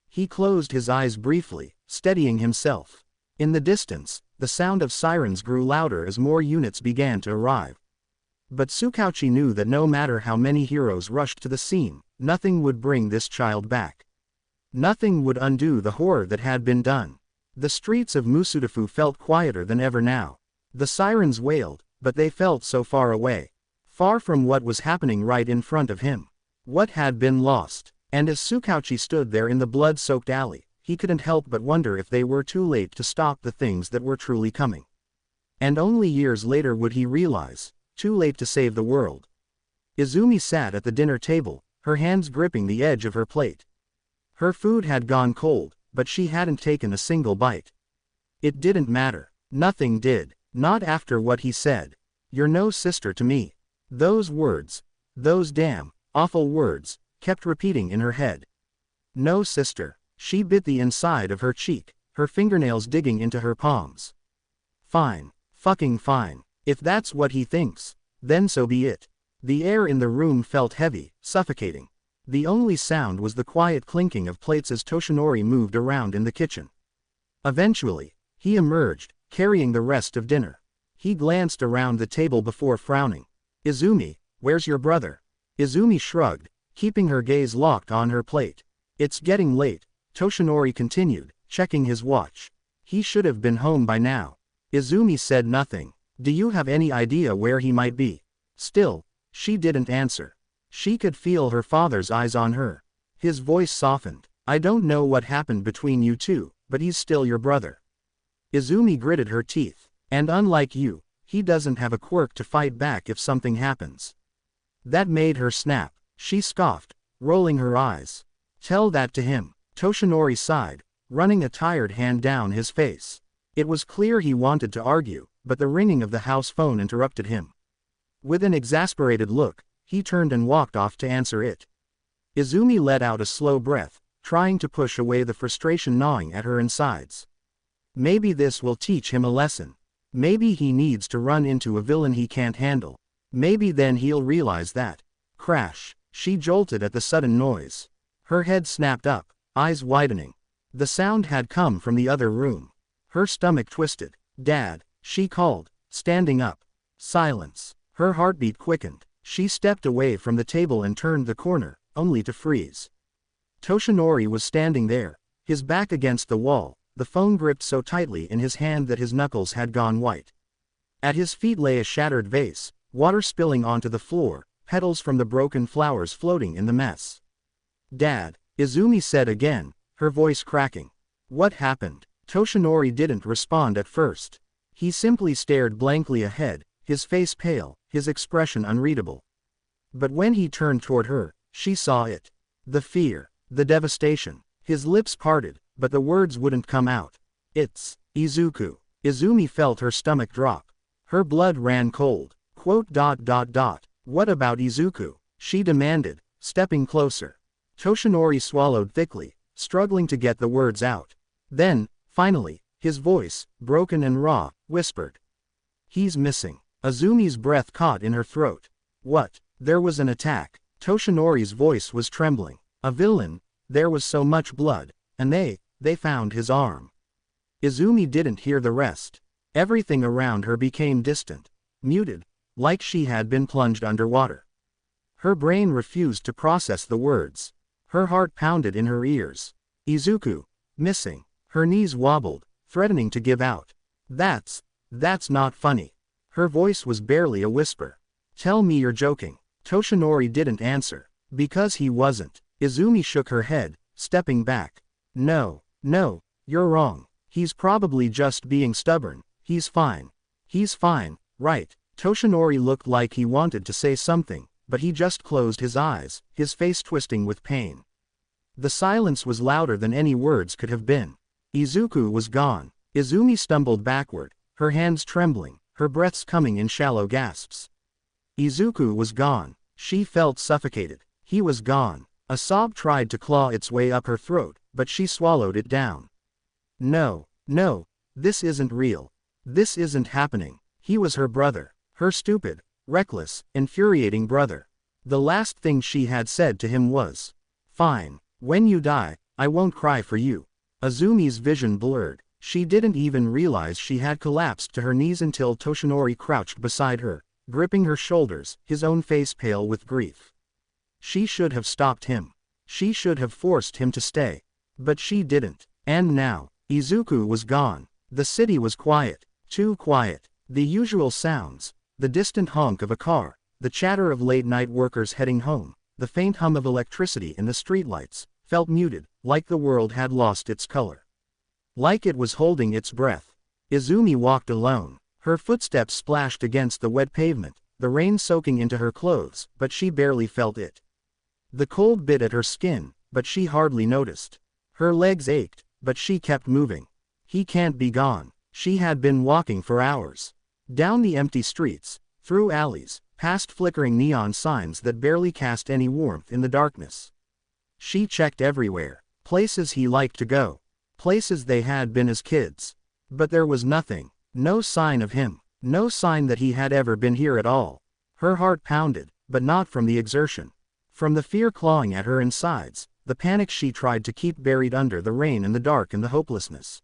He closed his eyes briefly, steadying himself. In the distance, the sound of sirens grew louder as more units began to arrive. But Tsukauchi knew that no matter how many heroes rushed to the scene, nothing would bring this child back. Nothing would undo the horror that had been done. The streets of Musudafu felt quieter than ever now. The sirens wailed, but they felt so far away. Far from what was happening right in front of him. What had been lost? And as Tsukauchi stood there in the blood-soaked alley, he couldn't help but wonder if they were too late to stop the things that were truly coming. And only years later would he realize, too late to save the world. Izumi sat at the dinner table, her hands gripping the edge of her plate. Her food had gone cold, but she hadn't taken a single bite. It didn't matter. Nothing did. Not after what he said. "You're no sister to me." Those words. Those damn, awful words. kept repeating in her head. No, sister. She bit the inside of her cheek, her fingernails digging into her palms. Fine. Fucking fine. If that's what he thinks, then so be it. The air in the room felt heavy, suffocating. The only sound was the quiet clinking of plates as Toshinori moved around in the kitchen. Eventually, he emerged, carrying the rest of dinner. He glanced around the table before frowning. Izumi, where's your brother? Izumi shrugged, keeping her gaze locked on her plate. It's getting late, Toshinori continued, checking his watch. He should have been home by now. Izumi said nothing. Do you have any idea where he might be? Still, she didn't answer. She could feel her father's eyes on her. His voice softened. I don't know what happened between you two, but he's still your brother. Izumi gritted her teeth. And unlike you, he doesn't have a quirk to fight back if something happens. That made her snap. She scoffed, rolling her eyes. Tell that to him. Toshinori sighed, running a tired hand down his face. It was clear he wanted to argue, but the ringing of the house phone interrupted him. With an exasperated look, he turned and walked off to answer it. Izumi let out a slow breath, trying to push away the frustration gnawing at her insides. Maybe this will teach him a lesson. Maybe he needs to run into a villain he can't handle. Maybe then he'll realize that. Crash. She jolted at the sudden noise. Her head snapped up, eyes widening. The sound had come from the other room. Her stomach twisted. Dad, she called, standing up. Silence. Her heartbeat quickened. She stepped away from the table and turned the corner, only to freeze. Toshinori was standing there, his back against the wall, the phone gripped so tightly in his hand that his knuckles had gone white. At his feet lay a shattered vase, water spilling onto the floor, petals from the broken flowers floating in the mess. Dad, Izumi said again, her voice cracking. What happened? Toshinori didn't respond at first. He simply stared blankly ahead, his face pale, his expression unreadable. But when he turned toward her, she saw it. The fear, the devastation. His lips parted, but the words wouldn't come out. It's Izuku. Izumi felt her stomach drop. Her blood ran cold. What about Izuku? She demanded, stepping closer. Toshinori swallowed thickly, struggling to get the words out. Then, finally, his voice, broken and raw, whispered. He's missing. Izumi's breath caught in her throat. What? There was an attack. Toshinori's voice was trembling. A villain? There was so much blood, and they found his arm. Izumi didn't hear the rest. Everything around her became distant, muted, like she had been plunged underwater. Her brain refused to process the words. Her heart pounded in her ears. Izuku, missing. Her knees wobbled, threatening to give out. That's not funny. Her voice was barely a whisper. Tell me you're joking. Toshinori didn't answer. Because he wasn't. Izumi shook her head, stepping back. No, you're wrong. He's probably just being stubborn. He's fine. He's fine, right? Toshinori looked like he wanted to say something, but he just closed his eyes, his face twisting with pain. The silence was louder than any words could have been. Izuku was gone. Izumi stumbled backward, her hands trembling, her breaths coming in shallow gasps. Izuku was gone. She felt suffocated. He was gone. A sob tried to claw its way up her throat, but she swallowed it down. No, this isn't real. This isn't happening. He was her brother. Her stupid, reckless, infuriating brother. The last thing she had said to him was, "Fine, when you die, I won't cry for you." Izumi's vision blurred. She didn't even realize she had collapsed to her knees until Toshinori crouched beside her, gripping her shoulders, his own face pale with grief. She should have stopped him. She should have forced him to stay. But she didn't. And now, Izuku was gone. The city was quiet. Too quiet. The usual sounds, the distant honk of a car, the chatter of late-night workers heading home, the faint hum of electricity in the streetlights, felt muted, like the world had lost its color. Like it was holding its breath. Izumi walked alone. Her footsteps splashed against the wet pavement, the rain soaking into her clothes, but she barely felt it. The cold bit at her skin, but she hardly noticed. Her legs ached, but she kept moving. He can't be gone. She had been walking for hours. Down the empty streets, through alleys, past flickering neon signs that barely cast any warmth in the darkness. She checked everywhere, places he liked to go, places they had been as kids. But there was nothing, no sign of him, no sign that he had ever been here at all. Her heart pounded, but not from the exertion. From the fear clawing at her insides, the panic she tried to keep buried under the rain and the dark and the hopelessness.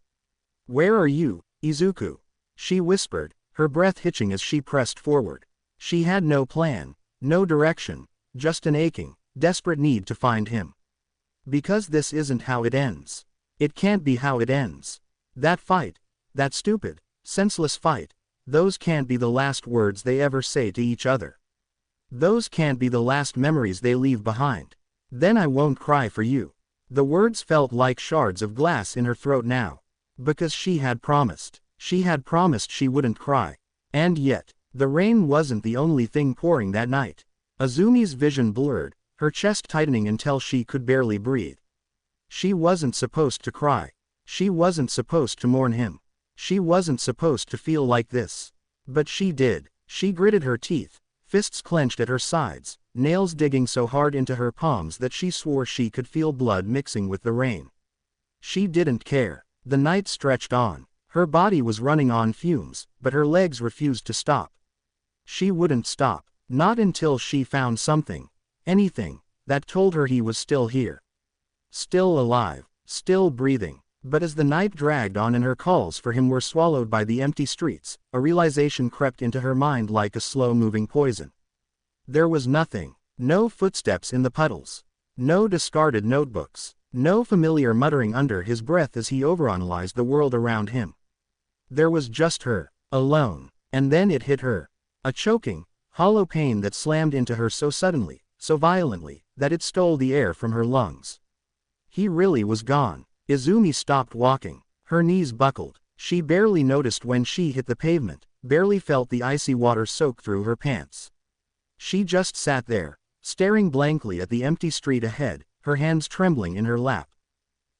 "Where are you, Izuku?" she whispered, her breath hitching as she pressed forward. She had no plan, no direction, just an aching, desperate need to find him. Because this isn't how it ends. It can't be how it ends. That fight, that stupid, senseless fight, those can't be the last words they ever say to each other. Those can't be the last memories they leave behind. "Then I won't cry for you." The words felt like shards of glass in her throat now. Because she had promised she wouldn't cry. And yet, the rain wasn't the only thing pouring that night. Azumi's vision blurred, her chest tightening until she could barely breathe. She wasn't supposed to cry. She wasn't supposed to mourn him. She wasn't supposed to feel like this. But she did. She gritted her teeth, fists clenched at her sides, nails digging so hard into her palms that she swore she could feel blood mixing with the rain. She didn't care. The night stretched on. Her body was running on fumes, but her legs refused to stop. She wouldn't stop, not until she found something, anything, that told her he was still here. Still alive, still breathing. But as the night dragged on and her calls for him were swallowed by the empty streets, a realization crept into her mind like a slow-moving poison. There was nothing, no footsteps in the puddles, no discarded notebooks, no familiar muttering under his breath as he overanalyzed the world around him. There was just her, alone, and then it hit her. A choking, hollow pain that slammed into her so suddenly, so violently, that it stole the air from her lungs. He really was gone. Izumi stopped walking. Her knees buckled. She barely noticed when she hit the pavement, barely felt the icy water soak through her pants. She just sat there, staring blankly at the empty street ahead, her hands trembling in her lap.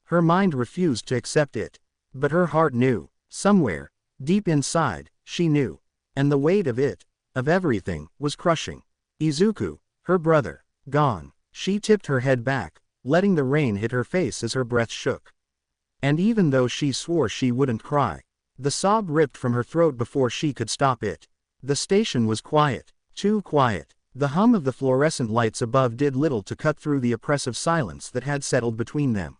Her mind refused to accept it. But her heart knew. Somewhere, deep inside, she knew. And the weight of it, of everything, was crushing. Izuku, her brother, gone. She tipped her head back, letting the rain hit her face as her breath shook. And even though she swore she wouldn't cry, the sob ripped from her throat before she could stop it. The station was quiet, too quiet. The hum of the fluorescent lights above did little to cut through the oppressive silence that had settled between them.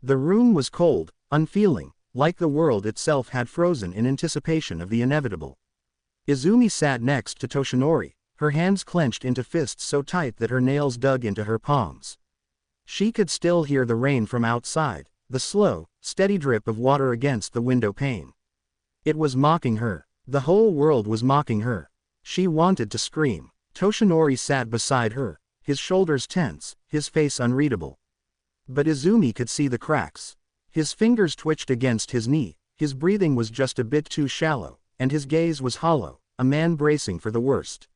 The room was cold, unfeeling, like the world itself had frozen in anticipation of the inevitable. Izumi sat next to Toshinori, her hands clenched into fists so tight that her nails dug into her palms. She could still hear the rain from outside, the slow, steady drip of water against the window pane. It was mocking her. The whole world was mocking her. She wanted to scream. Toshinori sat beside her, his shoulders tense, his face unreadable. But Izumi could see the cracks. His fingers twitched against his knee, his breathing was just a bit too shallow, and his gaze was hollow, a man bracing for the worst.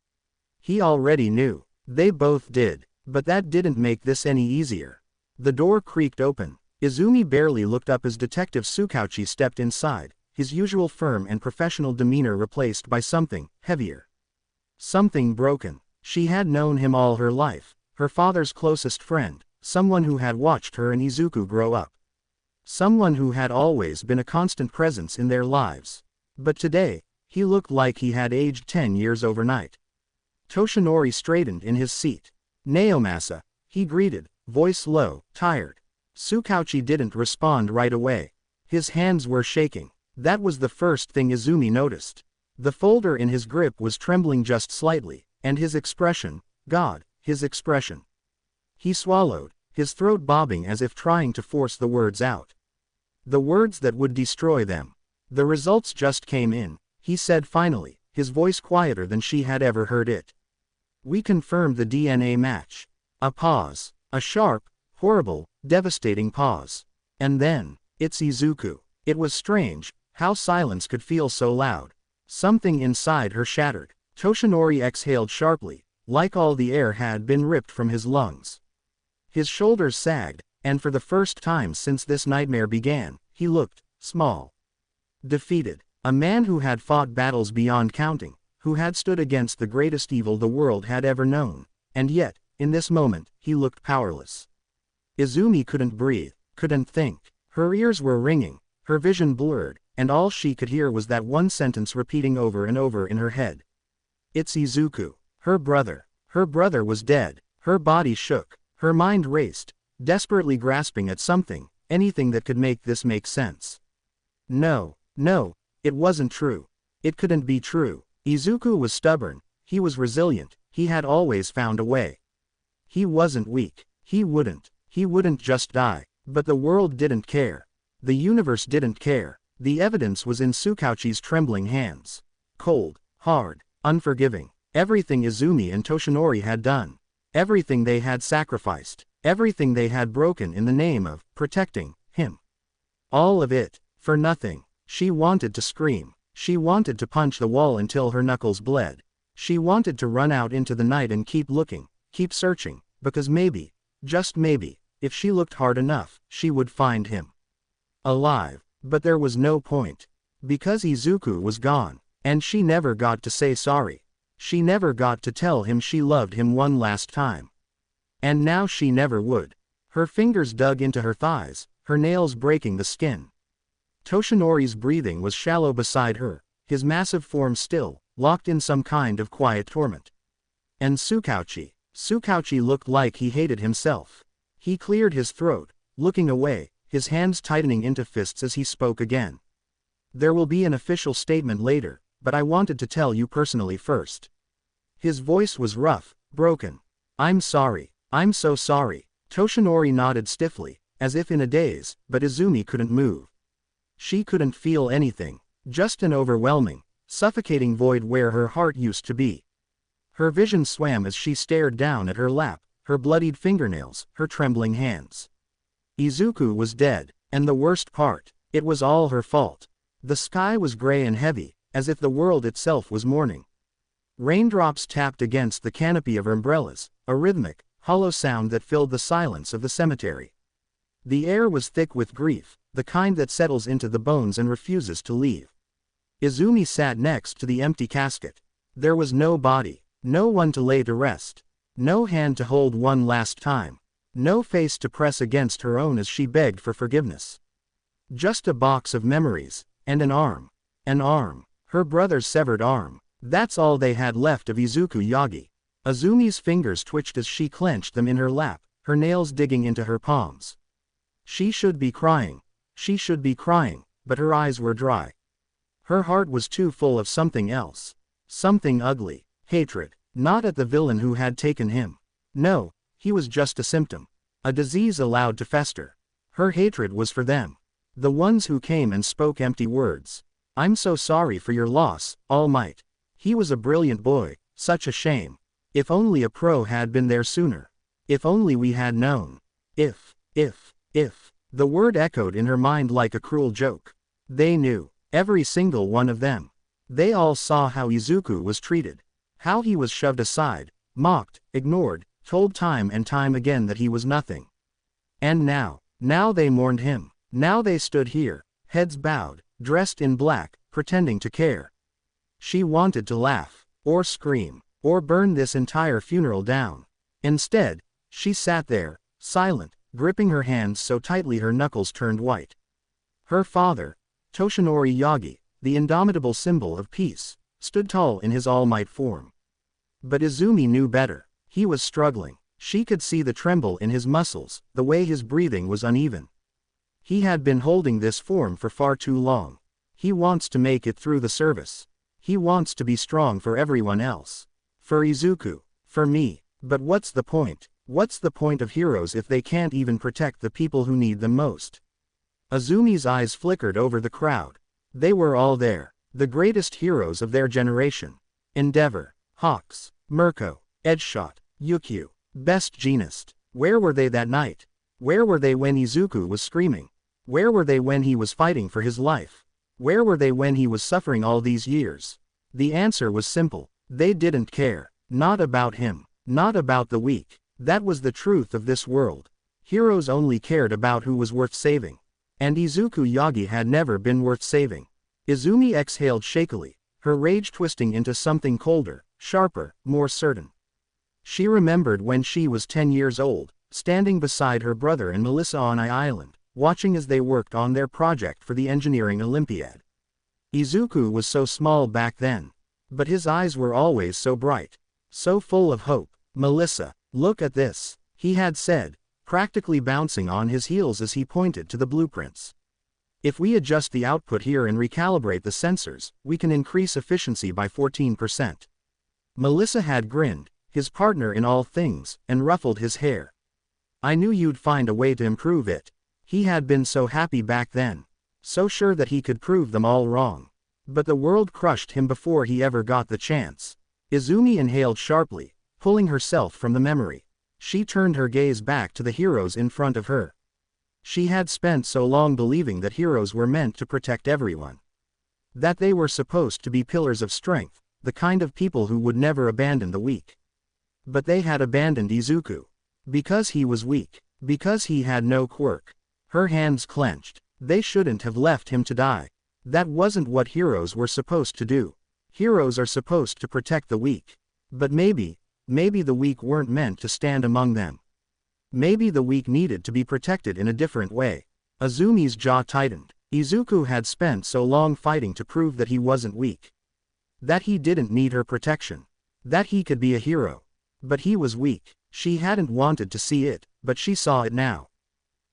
He already knew. They both did. But that didn't make this any easier. The door creaked open. Izumi barely looked up as Detective Tsukauchi stepped inside, his usual firm and professional demeanor replaced by something heavier. Something broken. She had known him all her life, her father's closest friend, someone who had watched her and Izuku grow up. Someone who had always been a constant presence in their lives. But today, he looked like he had aged 10 years overnight. Toshinori straightened in his seat. "Naomasa," he greeted, voice low, tired. Tsukauchi didn't respond right away. His hands were shaking. That was the first thing Izumi noticed. The folder in his grip was trembling just slightly, and his expression, God, his expression. He swallowed, his throat bobbing as if trying to force the words out. The words that would destroy them. "The results just came in," he said finally, his voice quieter than she had ever heard it. "We confirmed the DNA match." A pause. A sharp, horrible, devastating pause. And then, "It's Izuku." It was strange, how silence could feel so loud. Something inside her shattered. Toshinori exhaled sharply, like all the air had been ripped from his lungs. His shoulders sagged, and for the first time since this nightmare began, he looked small. Defeated. A man who had fought battles beyond counting, who had stood against the greatest evil the world had ever known, and yet, in this moment, he looked powerless. Izumi couldn't breathe, couldn't think. Her ears were ringing, her vision blurred, and all she could hear was that one sentence repeating over and over in her head. It's Izuku. Her brother. Her brother was dead. Her body shook. Her mind raced, desperately grasping at something, anything that could make this make sense. No, it wasn't true. It couldn't be true. Izuku was stubborn, he was resilient, he had always found a way. He wasn't weak, he wouldn't just die. But the world didn't care. The universe didn't care. The evidence was in Tsukauchi's trembling hands. Cold, hard, unforgiving. Everything Izumi and Toshinori had done. Everything they had sacrificed. Everything they had broken in the name of protecting him. All of it, for nothing. She wanted to scream. She wanted to punch the wall until her knuckles bled. She wanted to run out into the night and keep looking, keep searching, because maybe, just maybe, if she looked hard enough, she would find him. Alive, but there was no point. Because Izuku was gone, and she never got to say sorry. She never got to tell him she loved him one last time. And now she never would. Her fingers dug into her thighs, her nails breaking the skin. Toshinori's breathing was shallow beside her, his massive form still, locked in some kind of quiet torment. And Tsukauchi looked like he hated himself. He cleared his throat, looking away, his hands tightening into fists as he spoke again. There will be an official statement later, but I wanted to tell you personally first. His voice was rough, broken. I'm sorry, I'm so sorry. Toshinori nodded stiffly, as if in a daze, but Izumi couldn't move. She couldn't feel anything, just an overwhelming, suffocating void where her heart used to be. Her vision swam as she stared down at her lap, her bloodied fingernails, her trembling hands. Izuku was dead, and the worst part, it was all her fault. The sky was gray and heavy, as if the world itself was mourning. Raindrops tapped against the canopy of umbrellas, a rhythmic, hollow sound that filled the silence of the cemetery. The air was thick with grief, the kind that settles into the bones and refuses to leave. Izumi sat next to the empty casket. There was no body, no one to lay to rest, no hand to hold one last time, no face to press against her own as she begged for forgiveness. Just a box of memories, and an arm, her brother's severed arm. That's all they had left of Izuku Yagi. Izumi's fingers twitched as she clenched them in her lap, her nails digging into her palms. She should be crying, but her eyes were dry. Her heart was too full of something else. Something ugly, hatred, not at the villain who had taken him. No, he was just a symptom, a disease allowed to fester. Her hatred was for them. The ones who came and spoke empty words. I'm so sorry for your loss, All Might. He was a brilliant boy, such a shame. If only a pro had been there sooner. If only we had known. If. The word echoed in her mind like a cruel joke. They knew, every single one of them. They all saw how Izuku was treated. How he was shoved aside, mocked, ignored, told time and time again that he was nothing. And now they mourned him. Now they stood here, heads bowed, dressed in black, pretending to care. She wanted to laugh, or scream, or burn this entire funeral down. Instead, she sat there, silent, gripping her hands so tightly her knuckles turned white. Her father, Toshinori Yagi, the indomitable symbol of peace, stood tall in his all-might form. But Izumi knew better. He was struggling. She could see the tremble in his muscles, the way his breathing was uneven. He had been holding this form for far too long. He wants to make it through the service. He wants to be strong for everyone else. For Izuku. For me. But what's the point? What's the point of heroes if they can't even protect the people who need them most? Izumi's eyes flickered over the crowd. They were all there. The greatest heroes of their generation. Endeavor, Hawks, Mirko, Edgeshot, Yukio, Best Jeanist. Where were they that night? Where were they when Izuku was screaming? Where were they when he was fighting for his life? Where were they when he was suffering all these years? The answer was simple. They didn't care. Not about him. Not about the weak. That was the truth of this world. Heroes only cared about who was worth saving. And Izuku Yagi had never been worth saving. Izumi exhaled shakily, her rage twisting into something colder, sharper, more certain. She remembered when she was 10 years old, standing beside her brother and Melissa on an island, watching as they worked on their project for the engineering Olympiad. Izuku was so small back then. But his eyes were always so bright. So full of hope. "Melissa, look at this," he had said, practically bouncing on his heels as he pointed to the blueprints. "If we adjust the output here and recalibrate the sensors, we can increase efficiency by 14%. Melissa had grinned, his partner in all things, and ruffled his hair. "I knew you'd find a way to improve it." He had been so happy back then. So sure that he could prove them all wrong. But the world crushed him before he ever got the chance. Izumi inhaled sharply, pulling herself from the memory. She turned her gaze back to the heroes in front of her. She had spent so long believing that heroes were meant to protect everyone. That they were supposed to be pillars of strength, the kind of people who would never abandon the weak. But they had abandoned Izuku. Because he was weak. Because he had no quirk. Her hands clenched. They shouldn't have left him to die. That wasn't what heroes were supposed to do. Heroes are supposed to protect the weak. But maybe the weak weren't meant to stand among them. Maybe the weak needed to be protected in a different way. Izumi's jaw tightened. Izuku had spent so long fighting to prove that he wasn't weak. That he didn't need her protection. That he could be a hero. But he was weak. She hadn't wanted to see it, but she saw it now.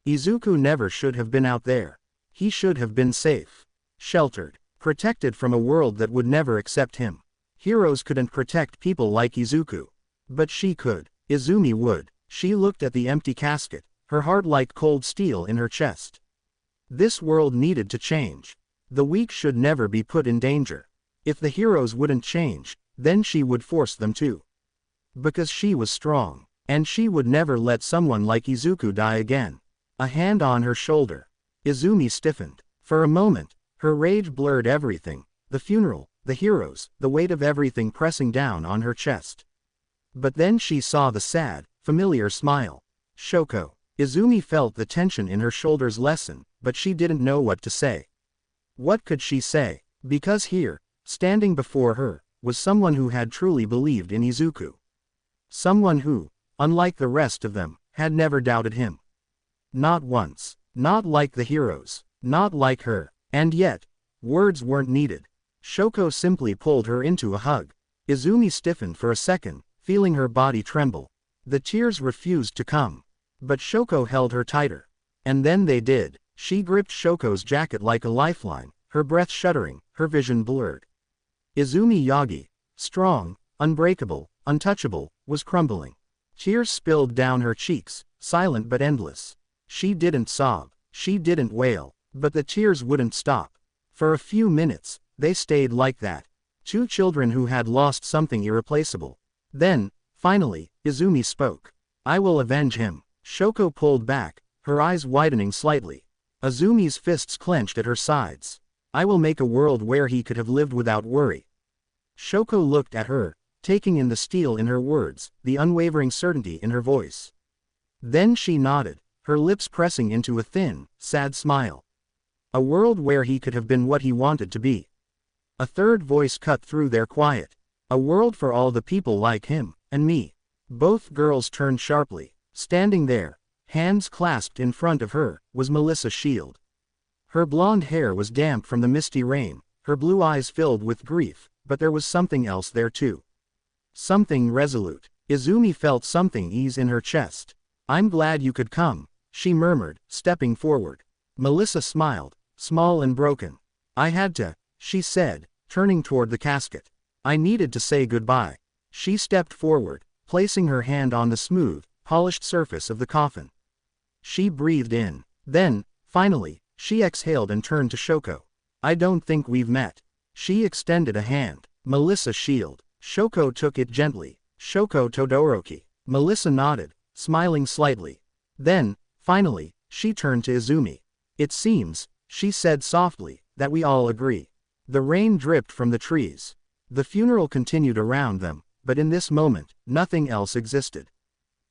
Izuku never should have been out there. He should have been safe. Sheltered. Protected from a world that would never accept him. Heroes couldn't protect people like Izuku. But she could. Izumi would. She looked at the empty casket, her heart like cold steel in her chest. This world needed to change. The weak should never be put in danger. If the heroes wouldn't change, then she would force them to. Because she was strong. And she would never let someone like Izuku die again. A hand on her shoulder. Izumi stiffened. For a moment, her rage blurred everything, the funeral, the heroes, the weight of everything pressing down on her chest. But then she saw the sad, familiar smile. Shoko. Izumi felt the tension in her shoulders lessen, but she didn't know what to say. What could she say? Because here, standing before her, was someone who had truly believed in Izuku. Someone who, unlike the rest of them, had never doubted him. Not once. Not like the heroes. Not like her. And yet, words weren't needed. Shoko simply pulled her into a hug. Izumi stiffened for a second, feeling her body tremble. The tears refused to come. But Shoko held her tighter. And then they did. She gripped Shoko's jacket like a lifeline, her breath shuddering, her vision blurred. Izumi Yagi, strong, unbreakable, untouchable, was crumbling. Tears spilled down her cheeks, silent but endless. She didn't sob. She didn't wail. But the tears wouldn't stop. For a few minutes, they stayed like that. Two children who had lost something irreplaceable. Then, finally, Izumi spoke. "I will avenge him." Shoko pulled back, her eyes widening slightly. Izumi's fists clenched at her sides. "I will make a world where he could have lived without worry." Shoko looked at her, taking in the steel in her words, the unwavering certainty in her voice. Then she nodded, her lips pressing into a thin, sad smile. A world where he could have been what he wanted to be. A third voice cut through their quiet. A world for all the people like him, and me. Both girls turned sharply. Standing there, hands clasped in front of her, was Melissa Shield. Her blonde hair was damp from the misty rain, her blue eyes filled with grief, but there was something else there too. Something resolute. Izumi felt something ease in her chest. "I'm glad you could come," she murmured, stepping forward. Melissa smiled, small and broken. "I had to," she said, turning toward the casket. "I needed to say goodbye." She stepped forward, placing her hand on the smooth, polished surface of the coffin. She breathed in. Then, finally, she exhaled and turned to Shoko. "I don't think we've met." She extended a hand. "Melissa Shield." Shoko took it gently. "Shoko Todoroki." Melissa nodded, smiling slightly. Then, finally, she turned to Izumi. "It seems," she said softly, "that we all agree." The rain dripped from the trees. The funeral continued around them, but in this moment, nothing else existed.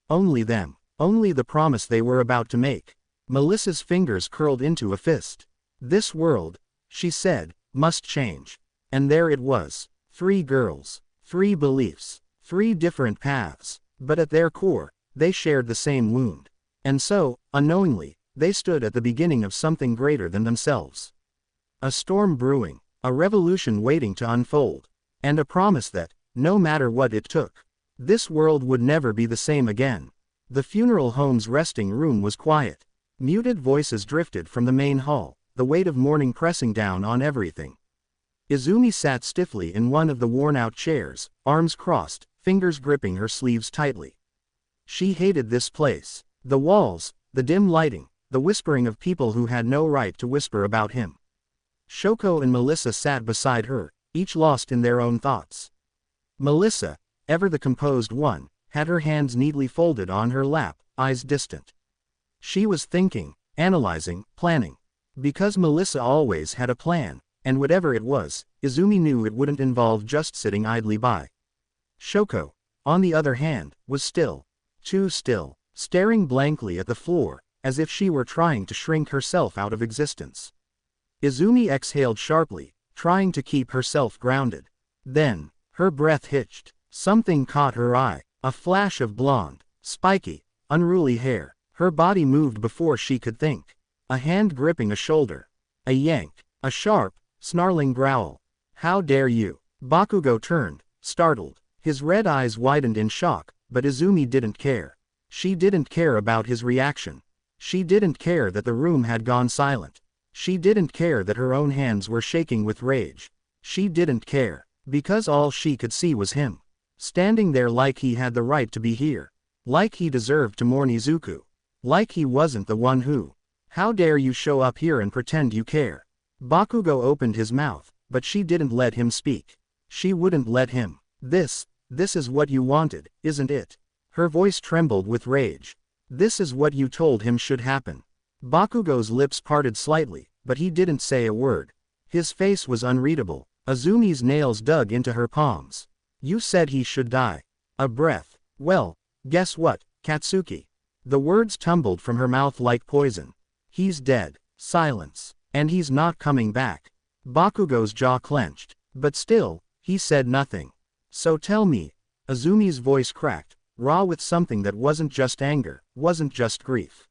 Only them. Only the promise they were about to make. Melissa's fingers curled into a fist. "This world," she said, "must change. And there it was. 3 girls. 3 beliefs. 3 different paths. But at their core, they shared the same wound. And so, unknowingly, they stood at the beginning of something greater than themselves. A storm brewing. A revolution waiting to unfold. And a promise that, no matter what it took, this world would never be the same again. The funeral home's resting room was quiet. Muted voices drifted from the main hall, the weight of mourning pressing down on everything. Izumi sat stiffly in one of the worn-out chairs, arms crossed, fingers gripping her sleeves tightly. She hated this place. The walls, the dim lighting, the whispering of people who had no right to whisper about him. Shoko and Melissa sat beside her, each lost in their own thoughts. Melissa, ever the composed one, had her hands neatly folded on her lap, eyes distant. She was thinking, analyzing, planning. Because Melissa always had a plan, and whatever it was, Izumi knew it wouldn't involve just sitting idly by. Shoko, on the other hand, was still. Too still, staring blankly at the floor, as if she were trying to shrink herself out of existence. Izumi exhaled sharply, trying to keep herself grounded. Then, her breath hitched. Something caught her eye. A flash of blonde, spiky, unruly hair. Her body moved before she could think. A hand gripping a shoulder. A yank. A sharp, snarling growl. How dare you? Bakugo turned, startled. His red eyes widened in shock, but Izumi didn't care. She didn't care about his reaction. She didn't care that the room had gone silent. She didn't care that her own hands were shaking with rage. She didn't care, because all she could see was him. Standing there like he had the right to be here. Like he deserved to mourn Izuku. Like he wasn't the one who. How dare you show up here and pretend you care? Bakugo opened his mouth, but she didn't let him speak. She wouldn't let him. This is what you wanted, isn't it? Her voice trembled with rage. This is what you told him should happen. Bakugo's lips parted slightly, but he didn't say a word. His face was unreadable. Izumi's nails dug into her palms. You said he should die. A breath. Well, guess what, Katsuki? The words tumbled from her mouth like poison. He's dead. Silence. And he's not coming back. Bakugo's jaw clenched. But still, he said nothing. So tell me. Izumi's voice cracked, raw with something that wasn't just anger, wasn't just grief.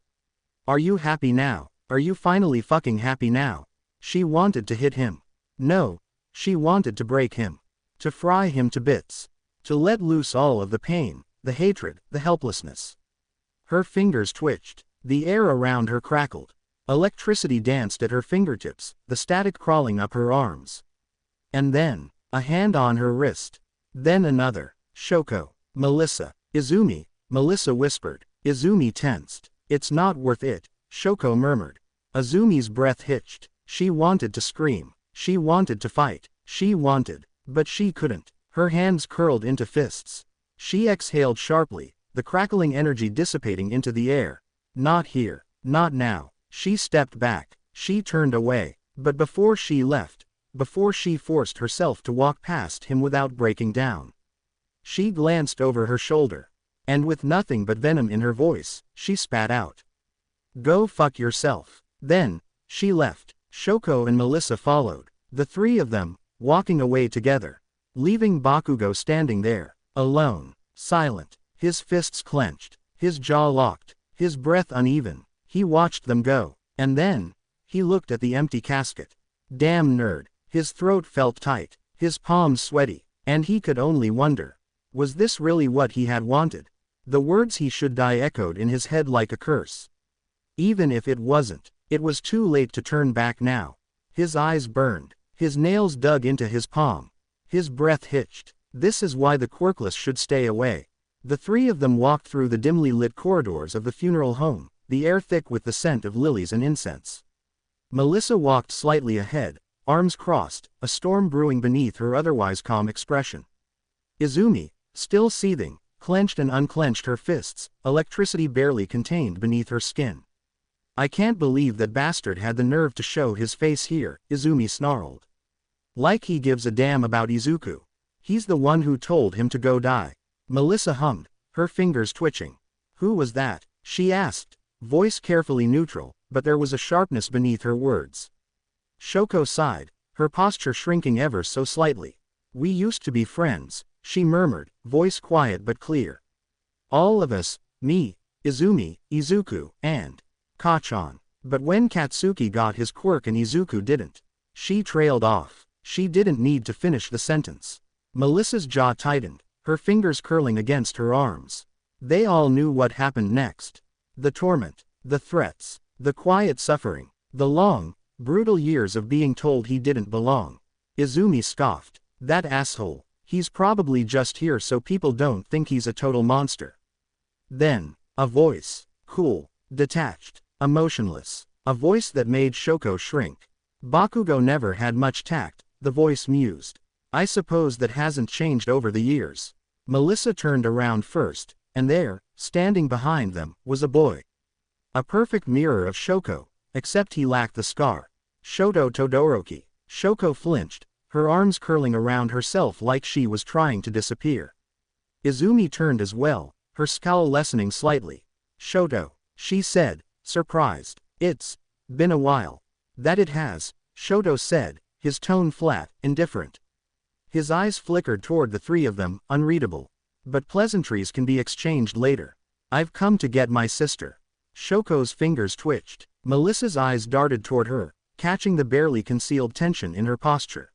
Are you happy now? Are you finally fucking happy now? She wanted to hit him. No. She wanted to break him. To fry him to bits. To let loose all of the pain, the hatred, the helplessness. Her fingers twitched. The air around her crackled. Electricity danced at her fingertips, the static crawling up her arms. And then, a hand on her wrist. Then another. Shoko. Melissa. Izumi. Melissa whispered. Izumi tensed. It's not worth it, Shoko murmured. Izumi's breath hitched. She wanted to scream. She wanted to fight. She wanted. But she couldn't. Her hands curled into fists. She exhaled sharply, the crackling energy dissipating into the air. Not here. Not now. She stepped back. She turned away. But before she left, before she forced herself to walk past him without breaking down, she glanced over her shoulder. And with nothing but venom in her voice, she spat out. Go fuck yourself. Then, she left. Shoko and Melissa followed. The 3 of them, walking away together. Leaving Bakugo standing there, alone, silent, his fists clenched, his jaw locked, his breath uneven. He watched them go. And then, he looked at the empty casket. Damn nerd. His throat felt tight, his palms sweaty, and he could only wonder. Was this really what he had wanted? The words he should die echoed in his head like a curse. Even if it wasn't, it was too late to turn back now. His eyes burned. His nails dug into his palm. His breath hitched. This is why the quirkless should stay away. The 3 of them walked through the dimly lit corridors of the funeral home, the air thick with the scent of lilies and incense. Melissa walked slightly ahead, arms crossed, a storm brewing beneath her otherwise calm expression. Izumi, still seething, clenched and unclenched her fists, electricity barely contained beneath her skin. I can't believe that bastard had the nerve to show his face here, Izumi snarled. Like he gives a damn about Izuku. He's the one who told him to go die. Melissa hummed, her fingers twitching. Who was that? She asked, voice carefully neutral, but there was a sharpness beneath her words. Shoko sighed, her posture shrinking ever so slightly. "We used to be friends," she murmured, voice quiet but clear. "All of us, me, Izumi, Izuku, and Kachan. But when Katsuki got his quirk and Izuku didn't." She trailed off. She didn't need to finish the sentence. Melissa's jaw tightened, her fingers curling against her arms. They all knew what happened next. The torment, the threats, the quiet suffering, the long, brutal years of being told he didn't belong. Izumi scoffed. "That asshole, he's probably just here so people don't think he's a total monster." Then, a voice, cool, detached, emotionless, a voice that made Shoko shrink. "Bakugo never had much tact," the voice mused. "I suppose that hasn't changed over the years." Melissa turned around first, and there, standing behind them, was a boy. A perfect mirror of Shoko, except he lacked the scar. "Shoto Todoroki." Shoko flinched, her arms curling around herself like she was trying to disappear. Izumi turned as well, her scowl lessening slightly. "Shoto," she said, surprised. "It's been a while." "That it has," Shoto said, his tone flat, indifferent. His eyes flickered toward the three of them, unreadable. "But pleasantries can be exchanged later. I've come to get my sister." Shoko's fingers twitched. Melissa's eyes darted toward her, catching the barely concealed tension in her posture.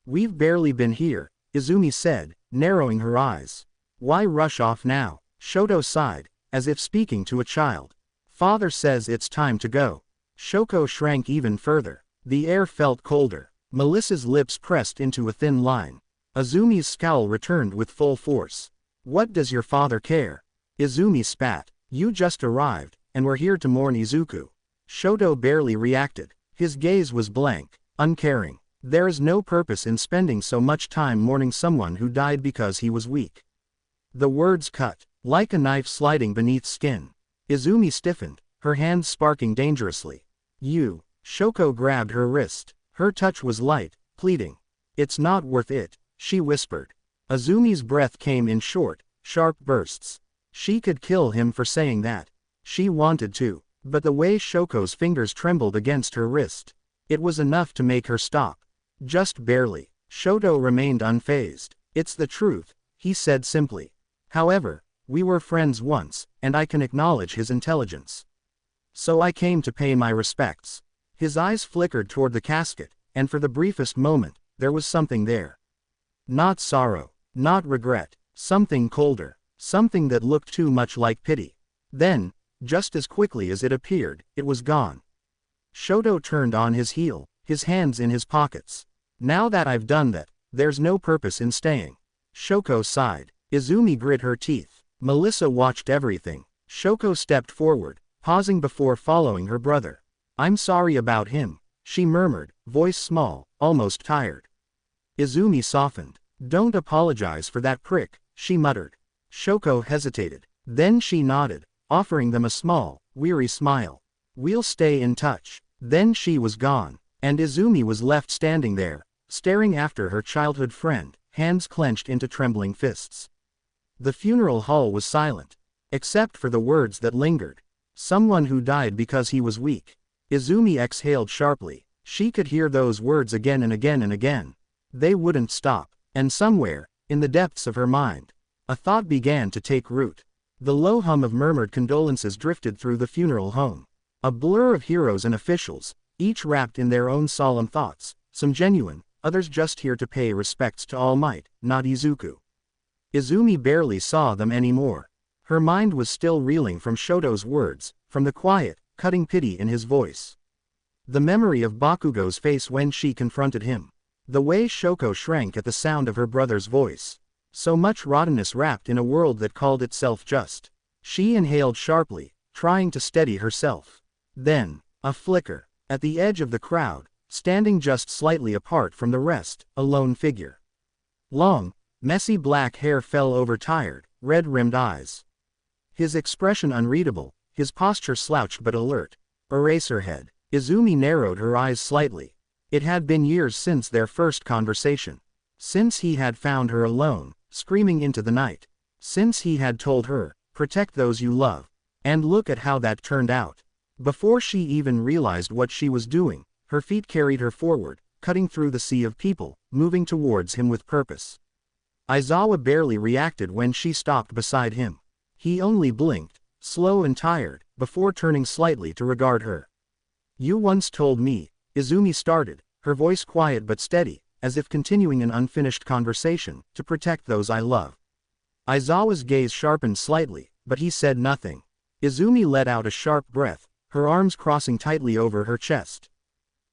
"We've barely been here," Izumi said, narrowing her eyes. "Why rush off now?" Shoto sighed, as if speaking to a child. "Father says it's time to go." Shoko shrank even further. The air felt colder. Melissa's lips pressed into a thin line. Izumi's scowl returned with full force. "What does your father care?" Izumi spat. "You just arrived, and we're here to mourn Izuku." Shoto barely reacted. His gaze was blank, uncaring. There is no purpose in spending so much time mourning someone who died because he was weak. The words cut, like a knife sliding beneath skin. Izumi stiffened, her hands sparking dangerously. "You." Shoko grabbed her wrist. Her touch was light, pleading. "It's not worth it," she whispered. Izumi's breath came in short, sharp bursts. She could kill him for saying that. She wanted to, but the way Shoko's fingers trembled against her wrist, it was enough to make her stop. Just barely. Shoto remained unfazed. "It's the truth," he said simply. "However, we were friends once, and I can acknowledge his intelligence. So I came to pay my respects." His eyes flickered toward the casket, and for the briefest moment, there was something there. Not sorrow, not regret, something colder, something that looked too much like pity. Then, just as quickly as it appeared, it was gone. Shoto turned on his heel, his hands in his pockets. "Now that I've done that, there's no purpose in staying." Shoko sighed. Izumi grit her teeth. Melissa watched everything. Shoko stepped forward, pausing before following her brother. "I'm sorry about him," she murmured, voice small, almost tired. Izumi softened. "Don't apologize for that prick," she muttered. Shoko hesitated. Then she nodded, offering them a small, weary smile. "We'll stay in touch." Then she was gone, and Izumi was left standing there, staring after her childhood friend, hands clenched into trembling fists. The funeral hall was silent, except for the words that lingered. "Someone who died because he was weak." Izumi exhaled sharply. She could hear those words again and again and again. They wouldn't stop. And somewhere, in the depths of her mind, a thought began to take root. The low hum of murmured condolences drifted through the funeral home. A blur of heroes and officials, each wrapped in their own solemn thoughts, some genuine, others just here to pay respects to All Might, not Izuku. Izumi barely saw them anymore. Her mind was still reeling from Shoto's words, from the quiet, cutting pity in his voice. The memory of Bakugo's face when she confronted him. The way Shoko shrank at the sound of her brother's voice. So much rottenness wrapped in a world that called itself just. She inhaled sharply, trying to steady herself. Then, a flicker. At the edge of the crowd, standing just slightly apart from the rest, a lone figure. Long, messy black hair fell over tired, red-rimmed eyes. His expression unreadable, his posture slouched but alert. Eraserhead. Izumi narrowed her eyes slightly. It had been years since their first conversation. Since he had found her alone, screaming into the night. Since he had told her, "Protect those you love." And look at how that turned out. Before she even realized what she was doing, her feet carried her forward, cutting through the sea of people, moving towards him with purpose. Aizawa barely reacted when she stopped beside him. He only blinked, slow and tired, before turning slightly to regard her. "You once told me," Izumi started, her voice quiet but steady, as if continuing an unfinished conversation, "to protect those I love." Aizawa's gaze sharpened slightly, but he said nothing. Izumi let out a sharp breath, her arms crossing tightly over her chest.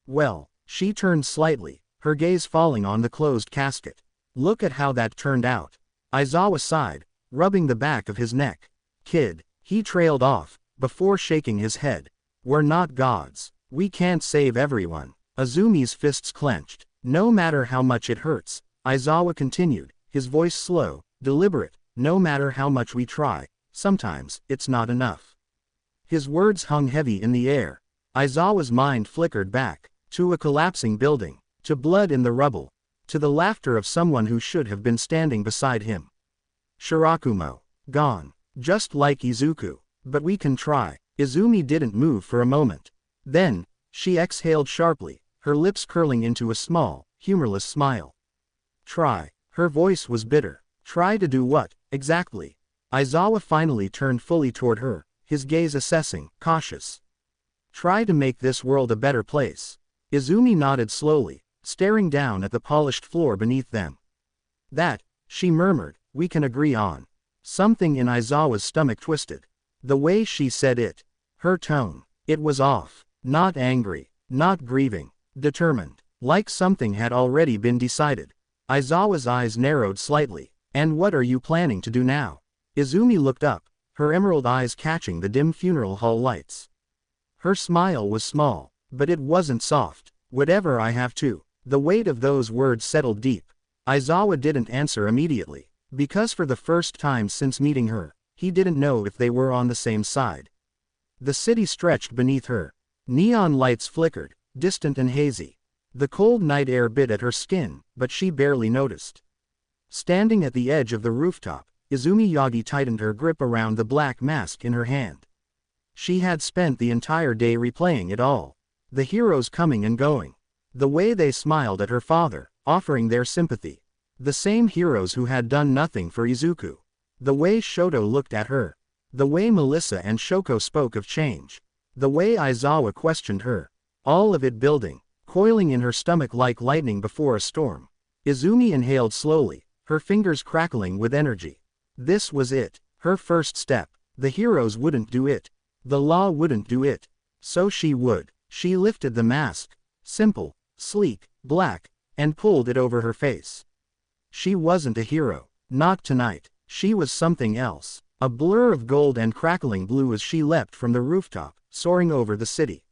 "Well," she turned slightly, her gaze falling on the closed casket. "Look at how that turned out." Aizawa sighed, rubbing the back of his neck. "Kid," he trailed off, before shaking his head. "We're not gods. We can't save everyone." Izumi's fists clenched. "No matter how much it hurts," Aizawa continued, his voice slow, deliberate, "no matter how much we try, sometimes, it's not enough." His words hung heavy in the air. Aizawa's mind flickered back, to a collapsing building, to blood in the rubble, to the laughter of someone who should have been standing beside him. Shirakumo. Gone. Just like Izuku. "But we can try." Izumi didn't move for a moment. Then, she exhaled sharply, her lips curling into a small, humorless smile. "Try." Her voice was bitter. "Try to do what, exactly?" Aizawa finally turned fully toward her, his gaze assessing, cautious. "Try to make this world a better place." Izumi nodded slowly, staring down at the polished floor beneath them. "That," she murmured, "we can agree on." Something in Aizawa's stomach twisted. The way she said it. Her tone. It was off. Not angry. Not grieving. Determined. Like something had already been decided. Aizawa's eyes narrowed slightly. "And what are you planning to do now?" Izumi looked up, her emerald eyes catching the dim funeral hall lights. Her smile was small, but it wasn't soft. "Whatever I have to." The weight of those words settled deep. Aizawa didn't answer immediately, because for the first time since meeting her, he didn't know if they were on the same side. The city stretched beneath her. Neon lights flickered, distant and hazy. The cold night air bit at her skin, but she barely noticed. Standing at the edge of the rooftop, Izumi Yagi tightened her grip around the black mask in her hand. She had spent the entire day replaying it all. The heroes coming and going. The way they smiled at her father, offering their sympathy. The same heroes who had done nothing for Izuku. The way Shoto looked at her. The way Melissa and Shoko spoke of change. The way Aizawa questioned her. All of it building, coiling in her stomach like lightning before a storm. Izumi inhaled slowly, her fingers crackling with energy. This was it. Her first step. The heroes wouldn't do it. The law wouldn't do it. So she would. She lifted the mask. Simple, sleek, black, and pulled it over her face. She wasn't a hero. Not tonight. She was something else. A blur of gold and crackling blue as she leapt from the rooftop, soaring over the city.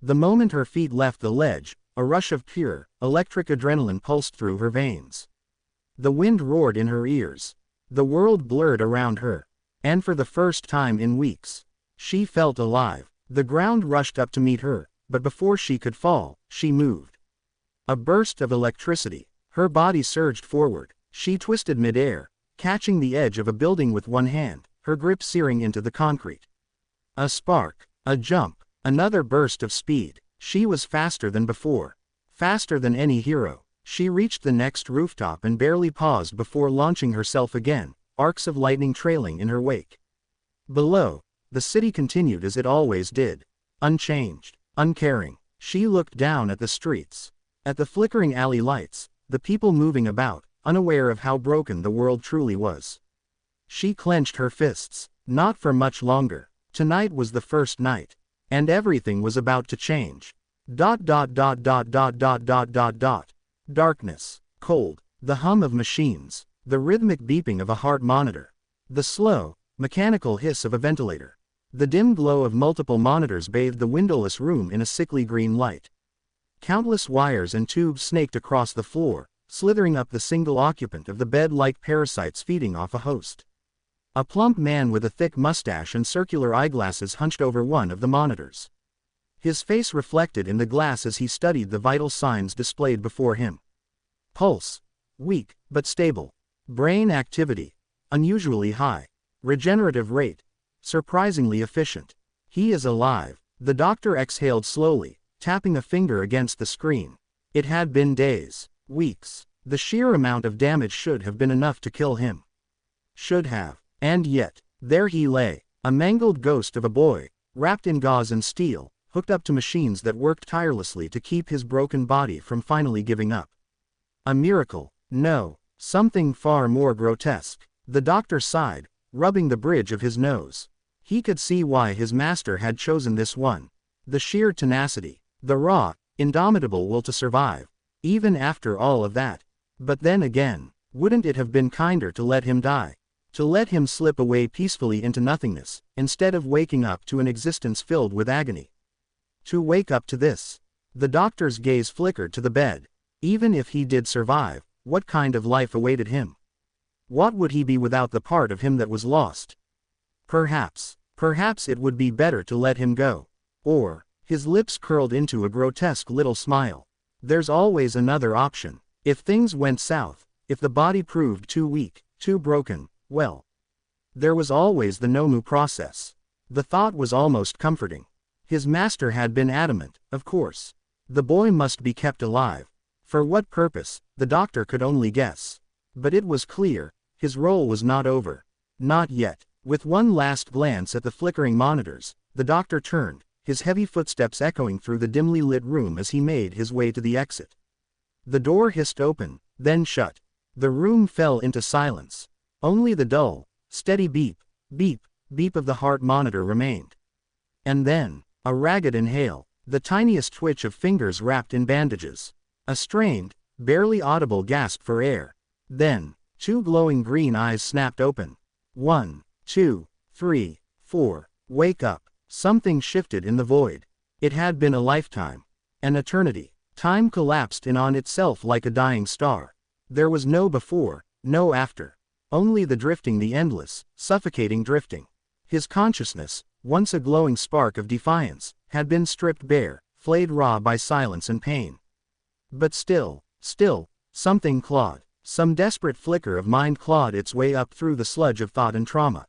The moment her feet left the ledge, a rush of pure, electric adrenaline pulsed through her veins. The wind roared in her ears. The world blurred around her. And for the first time in weeks, she felt alive. The ground rushed up to meet her, but before she could fall, she moved. A burst of electricity. Her body surged forward. She twisted midair, catching the edge of a building with one hand, her grip searing into the concrete. A spark, a jump, another burst of speed. She was faster than before. Faster than any hero. She reached the next rooftop and barely paused before launching herself again, arcs of lightning trailing in her wake. Below, the city continued as it always did. Unchanged, uncaring. She looked down at the streets. At the flickering alley lights, the people moving about, unaware of how broken the world truly was. She clenched her fists. Not for much longer. Tonight was the first night. And everything was about to change. ... Darkness. Cold. The hum of machines. The rhythmic beeping of a heart monitor. The slow, mechanical hiss of a ventilator. The dim glow of multiple monitors bathed the windowless room in a sickly green light. Countless wires and tubes snaked across the floor, slithering up the single occupant of the bed like parasites feeding off a host. A plump man with a thick mustache and circular eyeglasses hunched over one of the monitors. His face reflected in the glass as he studied the vital signs displayed before him. Pulse. Weak, but stable. Brain activity. Unusually high. Regenerative rate. Surprisingly efficient. He is alive. The doctor exhaled slowly, tapping a finger against the screen. It had been days, weeks. The sheer amount of damage should have been enough to kill him. Should have. And yet, there he lay, a mangled ghost of a boy, wrapped in gauze and steel, hooked up to machines that worked tirelessly to keep his broken body from finally giving up. A miracle? No, something far more grotesque. The doctor sighed, rubbing the bridge of his nose. He could see why his master had chosen this one. The sheer tenacity, the raw, indomitable will to survive, even after all of that. But then again, wouldn't it have been kinder to let him die? To let him slip away peacefully into nothingness, instead of waking up to an existence filled with agony? To wake up to this? The doctor's gaze flickered to the bed. Even if he did survive, what kind of life awaited him? What would he be without the part of him that was lost? Perhaps it would be better to let him go. Or, his lips curled into a grotesque little smile. There's always another option. If things went south, if the body proved too weak, too broken, well, there was always the Nomu process. The thought was almost comforting. His master had been adamant, of course. The boy must be kept alive. For what purpose, the doctor could only guess. But it was clear, his role was not over. Not yet. With one last glance at the flickering monitors, the doctor turned, his heavy footsteps echoing through the dimly lit room as he made his way to the exit. The door hissed open, then shut. The room fell into silence. Only the dull, steady beep, beep, beep of the heart monitor remained. And then, a ragged inhale, the tiniest twitch of fingers wrapped in bandages. A strained, barely audible gasp for air. Then, two glowing green eyes snapped open. 1, 2, 3, 4. Wake up. Something shifted in the void. It had been a lifetime. An eternity. Time collapsed in on itself like a dying star. There was no before, no after. Only the drifting, the endless, suffocating drifting. His consciousness, once a glowing spark of defiance, had been stripped bare, flayed raw by silence and pain. But still, something clawed. Some desperate flicker of mind clawed its way up through the sludge of thought and trauma.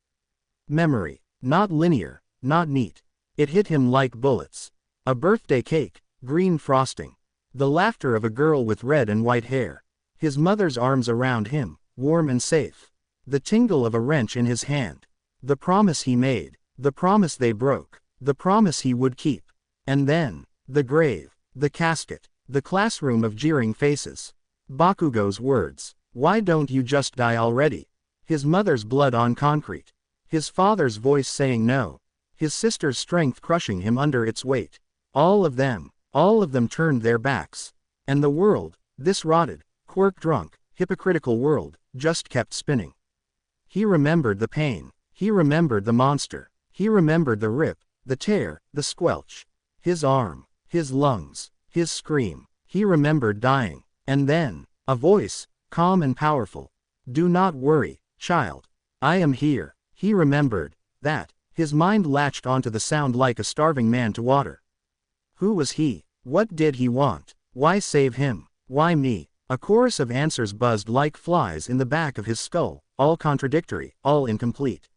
Memory. Not linear, not neat. It hit him like bullets. A birthday cake, green frosting. The laughter of a girl with red and white hair. His mother's arms around him, warm and safe. The tingle of a wrench in his hand. The promise he made. The promise they broke. The promise he would keep. And then, the grave, the casket, the classroom of jeering faces. Bakugo's words. Why don't you just die already? His mother's blood on concrete. His father's voice saying no. His sister's strength crushing him under its weight. All of them turned their backs. And the world, this rotted, quirk-drunk, hypocritical world, just kept spinning. He remembered the pain. He remembered the monster. He remembered the rip, the tear, the squelch. His arm, his lungs, his scream. He remembered dying. And then, a voice, calm and powerful. Do not worry, child. I am here. He remembered that. His mind latched onto the sound like a starving man to water. Who was he? What did he want? Why save him? Why me? A chorus of answers buzzed like flies in the back of his skull, all contradictory, all incomplete.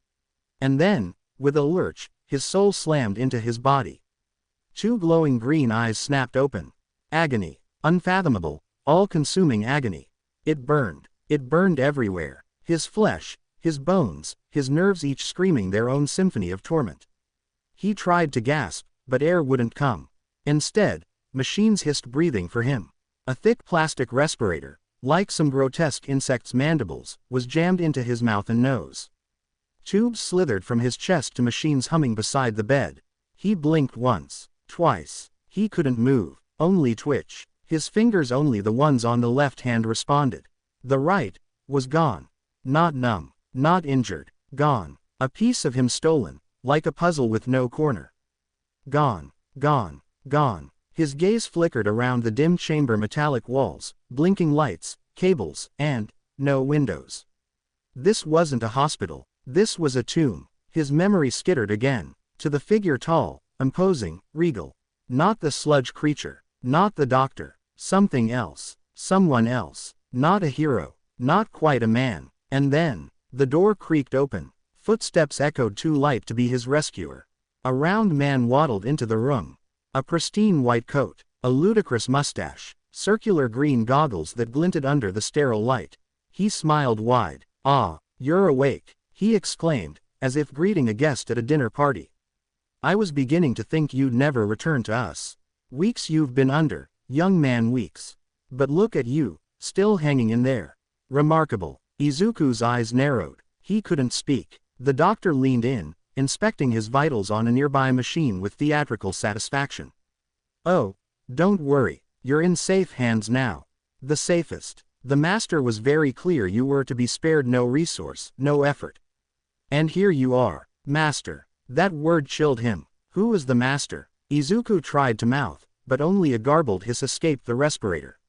And then, with a lurch, his soul slammed into his body. Two glowing green eyes snapped open. Agony. Unfathomable, all-consuming agony. It burned everywhere. His flesh, his bones, his nerves each screaming their own symphony of torment. He tried to gasp, but air wouldn't come. Instead, machines hissed breathing for him. A thick plastic respirator, like some grotesque insect's mandibles, was jammed into his mouth and nose. Tubes slithered from his chest to machines humming beside the bed. He blinked once, twice. He couldn't move, only twitch. His fingers, only the ones on the left hand, responded. The right was gone. Not numb, not injured, gone. A piece of him stolen, like a puzzle with no corner. Gone, gone, gone. His gaze flickered around the dim chamber, metallic walls, blinking lights, cables, and no windows. This wasn't a hospital. This was a tomb. His memory skittered again, to the figure tall, imposing, regal. Not the sludge creature. Not the doctor. Something else. Someone else. Not a hero. Not quite a man. And then, the door creaked open. Footsteps echoed too light to be his rescuer. A round man waddled into the room. A pristine white coat. A ludicrous mustache. circular green goggles that glinted under the sterile light. He smiled wide. "Ah, you're awake," he exclaimed, as if greeting a guest at a dinner party. "I was beginning to think you'd never return to us. Weeks you've been under, young man, weeks. But look at you, still hanging in there. Remarkable." Izuku's eyes narrowed. He couldn't speak. The doctor leaned in, inspecting his vitals on a nearby machine with theatrical satisfaction. "Oh, don't worry, you're in safe hands now. The safest. The master was very clear you were to be spared no resource, no effort. And here you are, master." That word chilled him. Who was the master? Izuku tried to mouth, but only a garbled hiss escaped the respirator.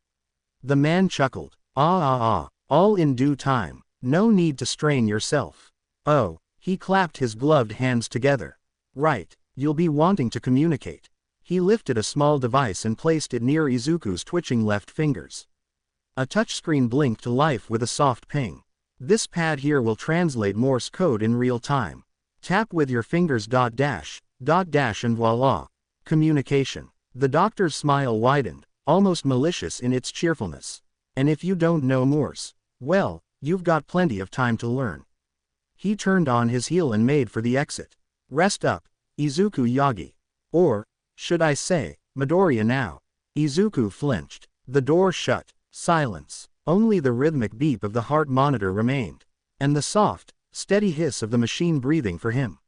The man chuckled. All in due time. No need to strain yourself. Oh, he clapped his gloved hands together. Right, you'll be wanting to communicate. He lifted a small device and placed it near Izuku's twitching left fingers. A touchscreen blinked to life with a soft ping. This pad here will translate Morse code in real time. Tap with your fingers ... and voila. Communication. The doctor's smile widened, almost malicious in its cheerfulness. And if you don't know Morse, well, you've got plenty of time to learn. He turned on his heel and made for the exit. Rest up, Izuku Yagi. Or, should I say, Midoriya now. Izuku flinched. The door shut. Silence. Only the rhythmic beep of the heart monitor remained. And the soft, steady hiss of the machine breathing for him.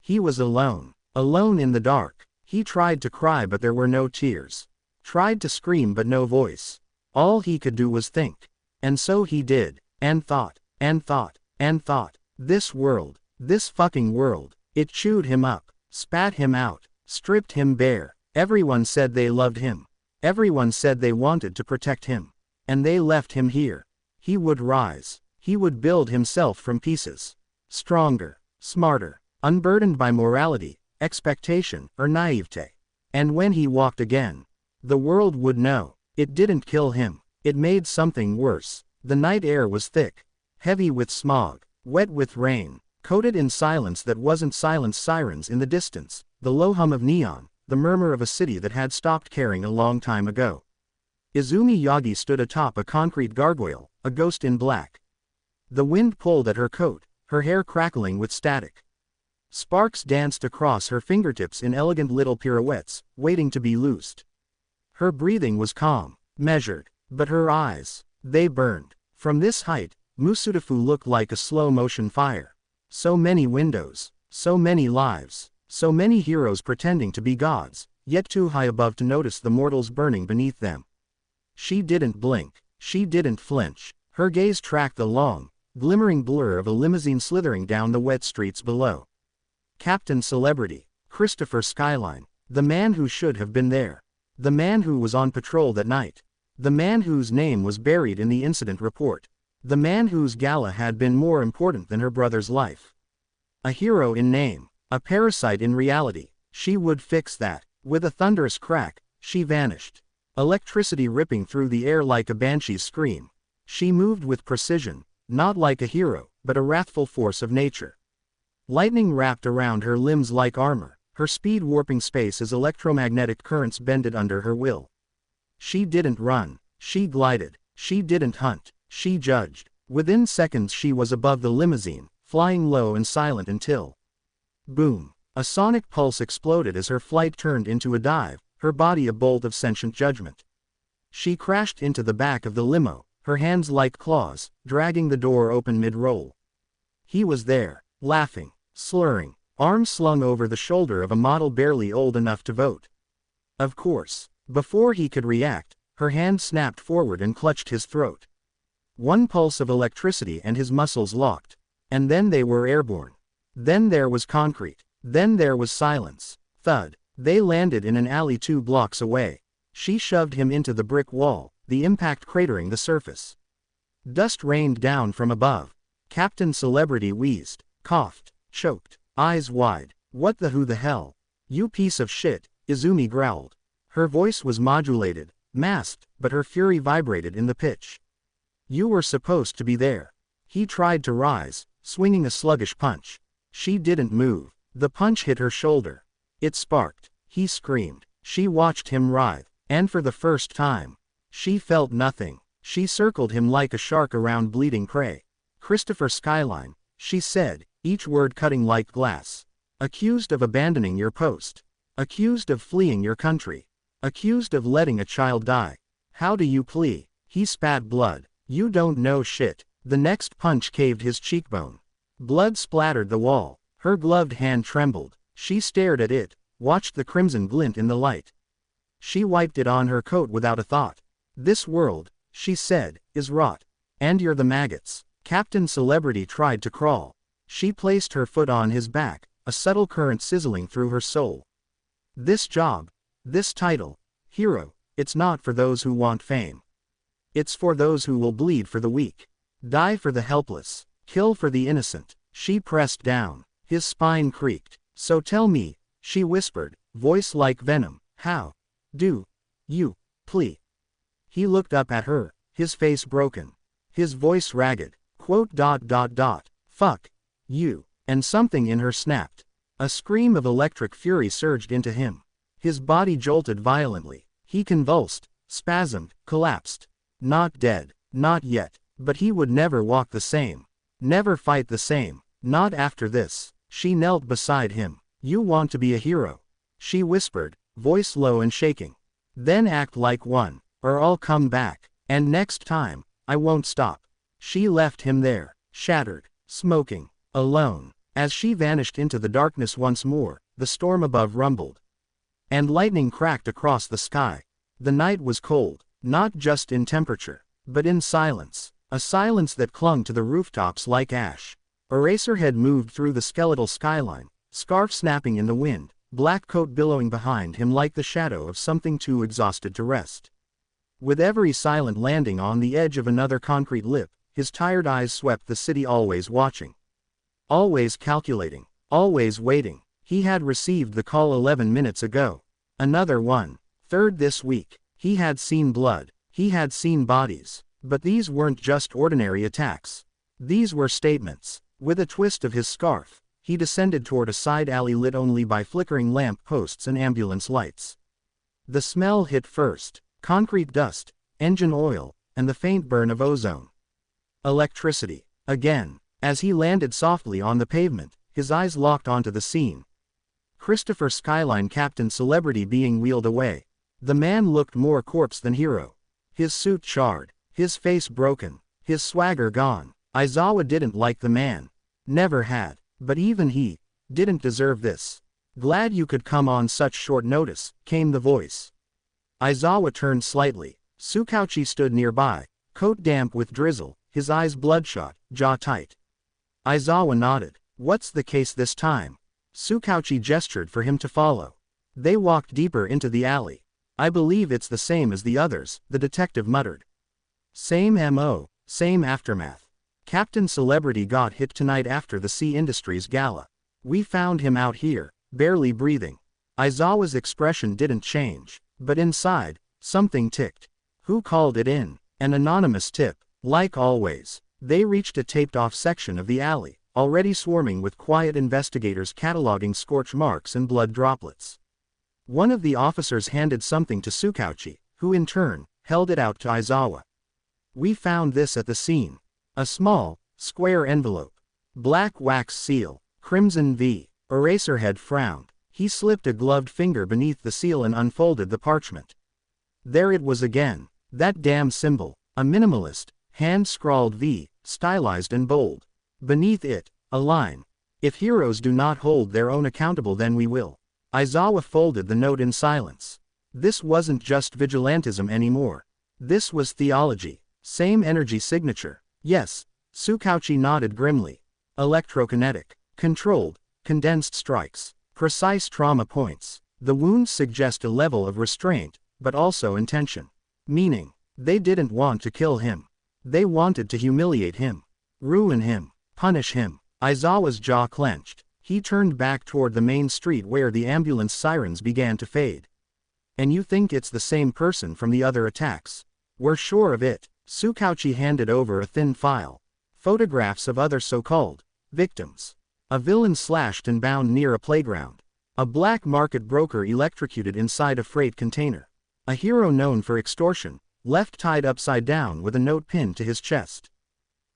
He was alone. Alone in the dark. He tried to cry but there were no tears. Tried to scream but no voice. All he could do was think. And so he did. And thought. And thought. And thought. This world. This fucking world. It chewed him up. Spat him out. Stripped him bare. Everyone said they loved him. Everyone said they wanted to protect him. And they left him here. He would rise. He would build himself from pieces. Stronger. Smarter. Unburdened by morality, expectation, or naivete. And when he walked again, the world would know. It didn't kill him. It made something worse. The night air was thick. Heavy with smog. Wet with rain. Coated in silence that wasn't silence. Sirens in the distance. The low hum of neon. The murmur of a city that had stopped caring a long time ago. Izumi Yagi stood atop a concrete gargoyle, a ghost in black. The wind pulled at her coat, her hair crackling with static. Sparks danced across her fingertips in elegant little pirouettes, waiting to be loosed. Her breathing was calm, measured, but her eyes, they burned. From this height, Musudafu looked like a slow-motion fire. So many windows, so many lives, so many heroes pretending to be gods, yet too high above to notice the mortals burning beneath them. She didn't blink. She didn't flinch. Her gaze tracked the long, glimmering blur of a limousine slithering down the wet streets below. Captain Celebrity, Christopher Skyline, the man who should have been there. The man who was on patrol that night. The man whose name was buried in the incident report. The man whose gala had been more important than her brother's life. A hero in name, a parasite in reality. She would fix that. With a thunderous crack, she vanished. Electricity ripping through the air like a banshee's scream. She moved with precision, not like a hero, but a wrathful force of nature. Lightning wrapped around her limbs like armor, her speed warping space as electromagnetic currents bended under her will. She didn't run, she glided, she didn't hunt, she judged. Within seconds she was above the limousine, flying low and silent until... Boom! A sonic pulse exploded as her flight turned into a dive, her body a bolt of sentient judgment. She crashed into the back of the limo, her hands like claws, dragging the door open mid-roll. He was there, laughing, slurring, arms slung over the shoulder of a model barely old enough to vote. Of course, before he could react, her hand snapped forward and clutched his throat. One pulse of electricity and his muscles locked. And then they were airborne. Then there was concrete. Then there was silence. Thud. They landed in an alley 2 blocks away. She shoved him into the brick wall, the impact cratering the surface. Dust rained down from above. Captain Celebrity wheezed, coughed, choked, eyes wide. What the who the hell? You piece of shit, Izumi growled. Her voice was modulated, masked, but her fury vibrated in the pitch. You were supposed to be there. He tried to rise, swinging a sluggish punch. She didn't move. The punch hit her shoulder. It sparked. He screamed. She watched him writhe, and for the first time, She felt nothing. She circled him like a shark around bleeding prey. Christopher Skyline, she said, each word cutting like glass. Accused of abandoning your post. Accused of fleeing your country. Accused of letting a child die. How do you plea? He spat blood. You don't know shit. The next punch caved his cheekbone. Blood splattered the wall. Her gloved hand trembled. She stared at it, watched the crimson glint in the light. She wiped it on her coat without a thought. This world, she said, is rot. And you're the maggots. Captain Celebrity tried to crawl. She placed her foot on his back, a subtle current sizzling through her soul. This job, this title, hero, it's not for those who want fame. It's for those who will bleed for the weak. Die for the helpless. Kill for the innocent. She pressed down. His spine creaked. So tell me, she whispered, voice like venom, how do you plea? He looked up at her, his face broken. His voice ragged. Quote. Fuck you. And something in her snapped. A scream of electric fury surged into him. His body jolted violently. He convulsed, spasmed, collapsed. Not dead, not yet, but he would never walk the same. Never fight the same, not after this. She knelt beside him. You want to be a hero, she whispered, voice low and shaking. Then act like one, or I'll come back, and next time, I won't stop. She left him there, shattered, smoking, alone. As she vanished into the darkness once more, the storm above rumbled. And lightning cracked across the sky. The night was cold, not just in temperature, but in silence. A silence that clung to the rooftops like ash. Eraserhead moved through the skeletal skyline, scarf snapping in the wind, black coat billowing behind him like the shadow of something too exhausted to rest. With every silent landing on the edge of another concrete lip, his tired eyes swept the city, always watching. Always calculating, always waiting. He had received the call 11 minutes ago. Another one. Third this week. He had seen blood. He had seen bodies. But these weren't just ordinary attacks. These were statements. With a twist of his scarf, he descended toward a side alley lit only by flickering lamp posts and ambulance lights. The smell hit first. Concrete dust, engine oil, and the faint burn of ozone. Electricity. Again. As he landed softly on the pavement, his eyes locked onto the scene. Christopher Skyline, Captain Celebrity, being wheeled away. The man looked more corpse than hero. His suit charred, his face broken, his swagger gone. Aizawa didn't like the man. Never had. But even he didn't deserve this. Glad you could come on such short notice, came the voice. Aizawa turned slightly. Tsukauchi stood nearby, coat damp with drizzle, his eyes bloodshot, jaw tight. Aizawa nodded. What's the case this time? Tsukauchi gestured for him to follow. They walked deeper into the alley. I believe it's the same as the others, the detective muttered. Same MO, same aftermath. Captain Celebrity got hit tonight after the Sea Industries gala. We found him out here, barely breathing. Aizawa's expression didn't change, but inside, something ticked. Who called it in? An anonymous tip. Like always, they reached a taped-off section of the alley, already swarming with quiet investigators cataloging scorch marks and blood droplets. One of the officers handed something to Tsukauchi, who in turn, held it out to Aizawa. We found this at the scene. A small, square envelope. Black wax seal, crimson V. Eraserhead frowned. He slipped a gloved finger beneath the seal and unfolded the parchment. There it was again. That damn symbol. A minimalist, hand-scrawled V, stylized and bold. Beneath it, a line. If heroes do not hold their own accountable, then we will. Aizawa folded the note in silence. This wasn't just vigilantism anymore. This was theology. Same energy signature. Yes, Tsukauchi nodded grimly. Electrokinetic. Controlled, condensed strikes. Precise trauma points. The wounds suggest a level of restraint, but also intention. Meaning, they didn't want to kill him. They wanted to humiliate him. Ruin him. Punish him. Aizawa's jaw clenched. He turned back toward the main street where the ambulance sirens began to fade. And you think it's the same person from the other attacks? We're sure of it. Tsukauchi handed over a thin file. Photographs of other so-called victims. A villain slashed and bound near a playground. A black market broker electrocuted inside a freight container. A hero known for extortion, left tied upside down with a note pinned to his chest.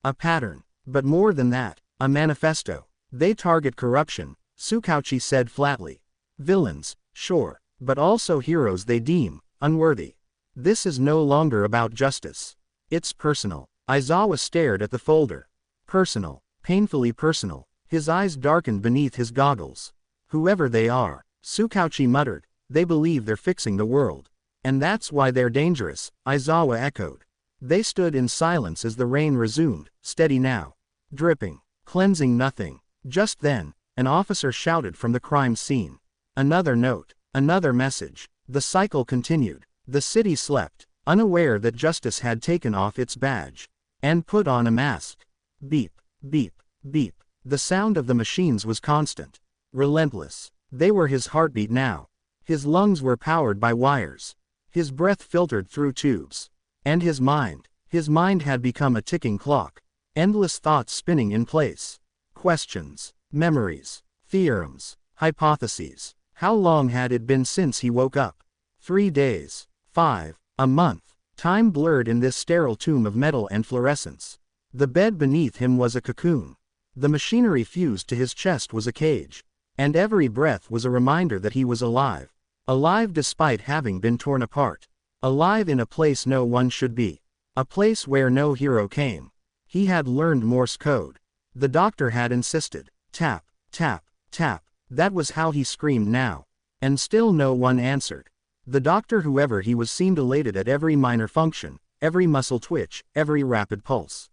A pattern. But more than that, a manifesto. They target corruption, Tsukauchi said flatly. Villains, sure, but also heroes they deem unworthy. This is no longer about justice. It's personal. Aizawa stared at the folder. Personal, painfully personal. His eyes darkened beneath his goggles. Whoever they are, Tsukauchi muttered, they believe they're fixing the world. And that's why they're dangerous, Aizawa echoed. They stood in silence as the rain resumed, steady now. Dripping, cleansing nothing. Just then, an officer shouted from the crime scene. Another note, another message. The cycle continued. The city slept, unaware that justice had taken off its badge and put on a mask. Beep, beep, beep. The sound of the machines was constant, relentless. They were his heartbeat now. His lungs were powered by wires. His breath filtered through tubes. And his mind had become a ticking clock. Endless thoughts spinning in place. Questions, memories, theorems, hypotheses. How long had it been since he woke up? 3 days, 5, a month. Time blurred in this sterile tomb of metal and fluorescence. The bed beneath him was a cocoon. The machinery fused to his chest was a cage. And every breath was a reminder that he was alive. Alive despite having been torn apart. Alive in a place no one should be. A place where no hero came. He had learned Morse code. The doctor had insisted. Tap, tap, tap. That was how he screamed now. And still no one answered. The doctor, whoever he was, seemed elated at every minor function, every muscle twitch, every rapid pulse.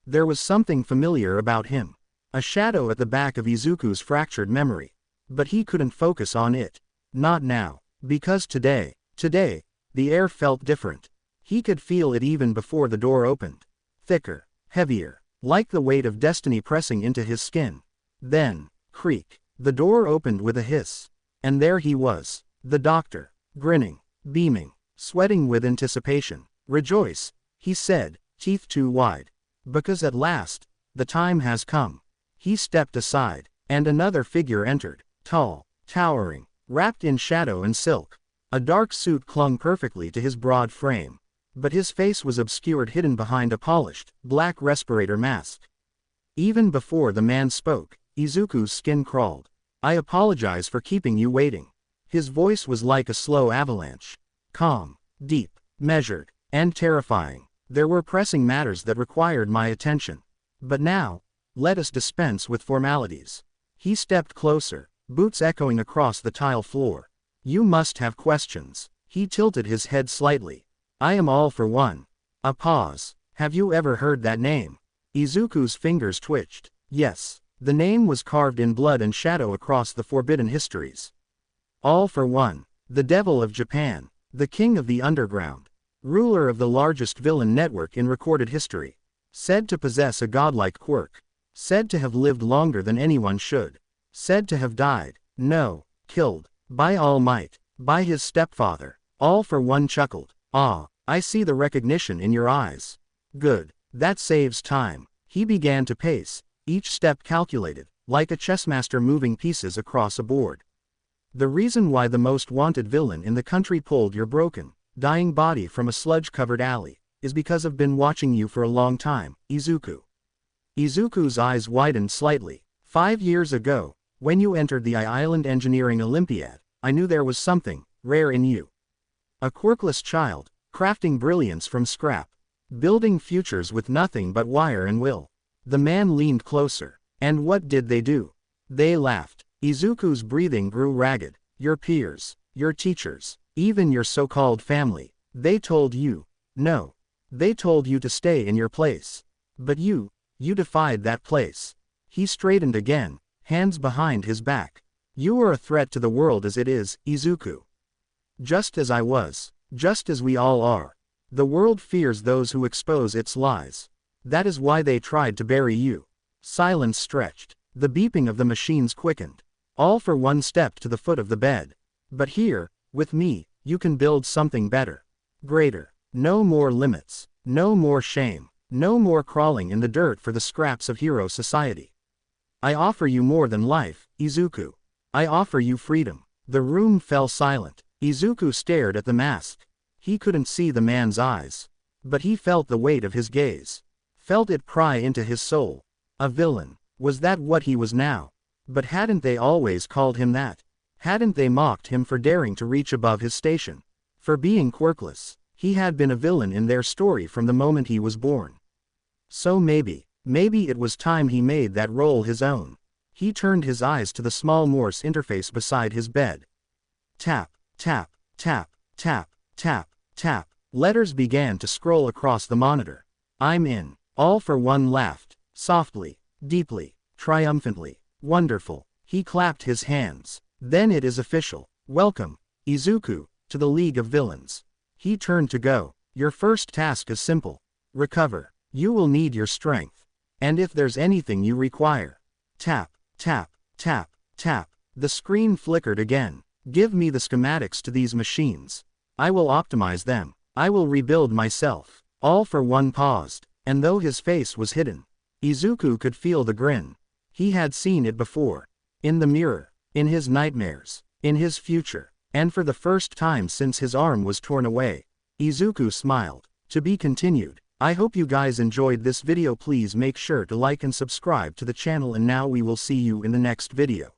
There was something familiar about him. A shadow at the back of Izuku's fractured memory. But he couldn't focus on it. Not now. Because today, the air felt different. He could feel it even before the door opened. Thicker, heavier, like the weight of destiny pressing into his skin. Then, creak, the door opened with a hiss. And there he was, the doctor, grinning, beaming, sweating with anticipation. Rejoice, he said, teeth too wide. Because at last, the time has come. He stepped aside, and another figure entered, tall, towering, wrapped in shadow and silk. A dark suit clung perfectly to his broad frame. But his face was obscured, hidden behind a polished, black respirator mask. Even before the man spoke, Izuku's skin crawled. I apologize for keeping you waiting. His voice was like a slow avalanche. Calm, deep, measured, and terrifying. There were pressing matters that required my attention. But now, let us dispense with formalities. He stepped closer, boots echoing across the tile floor. You must have questions. He tilted his head slightly. I am all for one. A pause. Have you ever heard that name? Izuku's fingers twitched. Yes. The name was carved in blood and shadow across the forbidden histories. All for one. The devil of Japan. The king of the underground. Ruler of the largest villain network in recorded history. Said to possess a godlike quirk. Said to have lived longer than anyone should. Said to have died. No. Killed. By All Might. By his stepfather. All for one chuckled. Ah, I see the recognition in your eyes. Good. That saves time. He began to pace, each step calculated, like a chessmaster moving pieces across a board. The reason why the most wanted villain in the country pulled your broken, dying body from a sludge-covered alley, is because I've been watching you for a long time, Izuku. Izuku's eyes widened slightly. 5 years ago, when you entered the Island Engineering Olympiad, I knew there was something rare in you. A quirkless child, crafting brilliance from scrap. Building futures with nothing but wire and will. The man leaned closer. And what did they do? They laughed. Izuku's breathing grew ragged. Your peers, your teachers, even your so-called family. They told you. No. They told you to stay in your place. But you defied that place. He straightened again, hands behind his back. You are a threat to the world as it is, Izuku. Just as I was. Just as we all are. The world fears those who expose its lies. That is why they tried to bury you. Silence stretched. The beeping of the machines quickened. All for one stepped to the foot of the bed. But here, with me, you can build something better. Greater. No more limits. No more shame. No more crawling in the dirt for the scraps of hero society. I offer you more than life, Izuku. I offer you freedom. The room fell silent. Izuku stared at the mask. He couldn't see the man's eyes. But he felt the weight of his gaze. Felt it pry into his soul. A villain. Was that what he was now? But hadn't they always called him that? Hadn't they mocked him for daring to reach above his station? For being quirkless? He had been a villain in their story from the moment he was born. So maybe it was time he made that role his own. He turned his eyes to the small Morse interface beside his bed. Tap, tap, tap, tap, tap, tap. Letters began to scroll across the monitor. I'm in. All for One laughed, softly, deeply, triumphantly. Wonderful. He clapped his hands. Then it is official. Welcome, Izuku, to the League of Villains. He turned to go. Your first task is simple. Recover. You will need your strength. And if there's anything you require. Tap, tap, tap, tap. The screen flickered again. Give me the schematics to these machines. I will optimize them. I will rebuild myself. All for One paused, and though his face was hidden, Izuku could feel the grin. He had seen it before. In the mirror, in his nightmares, in his future, and for the first time since his arm was torn away. Izuku smiled. To be continued. I hope you guys enjoyed this video. Please make sure to like and subscribe to the channel, and now we will see you in the next video.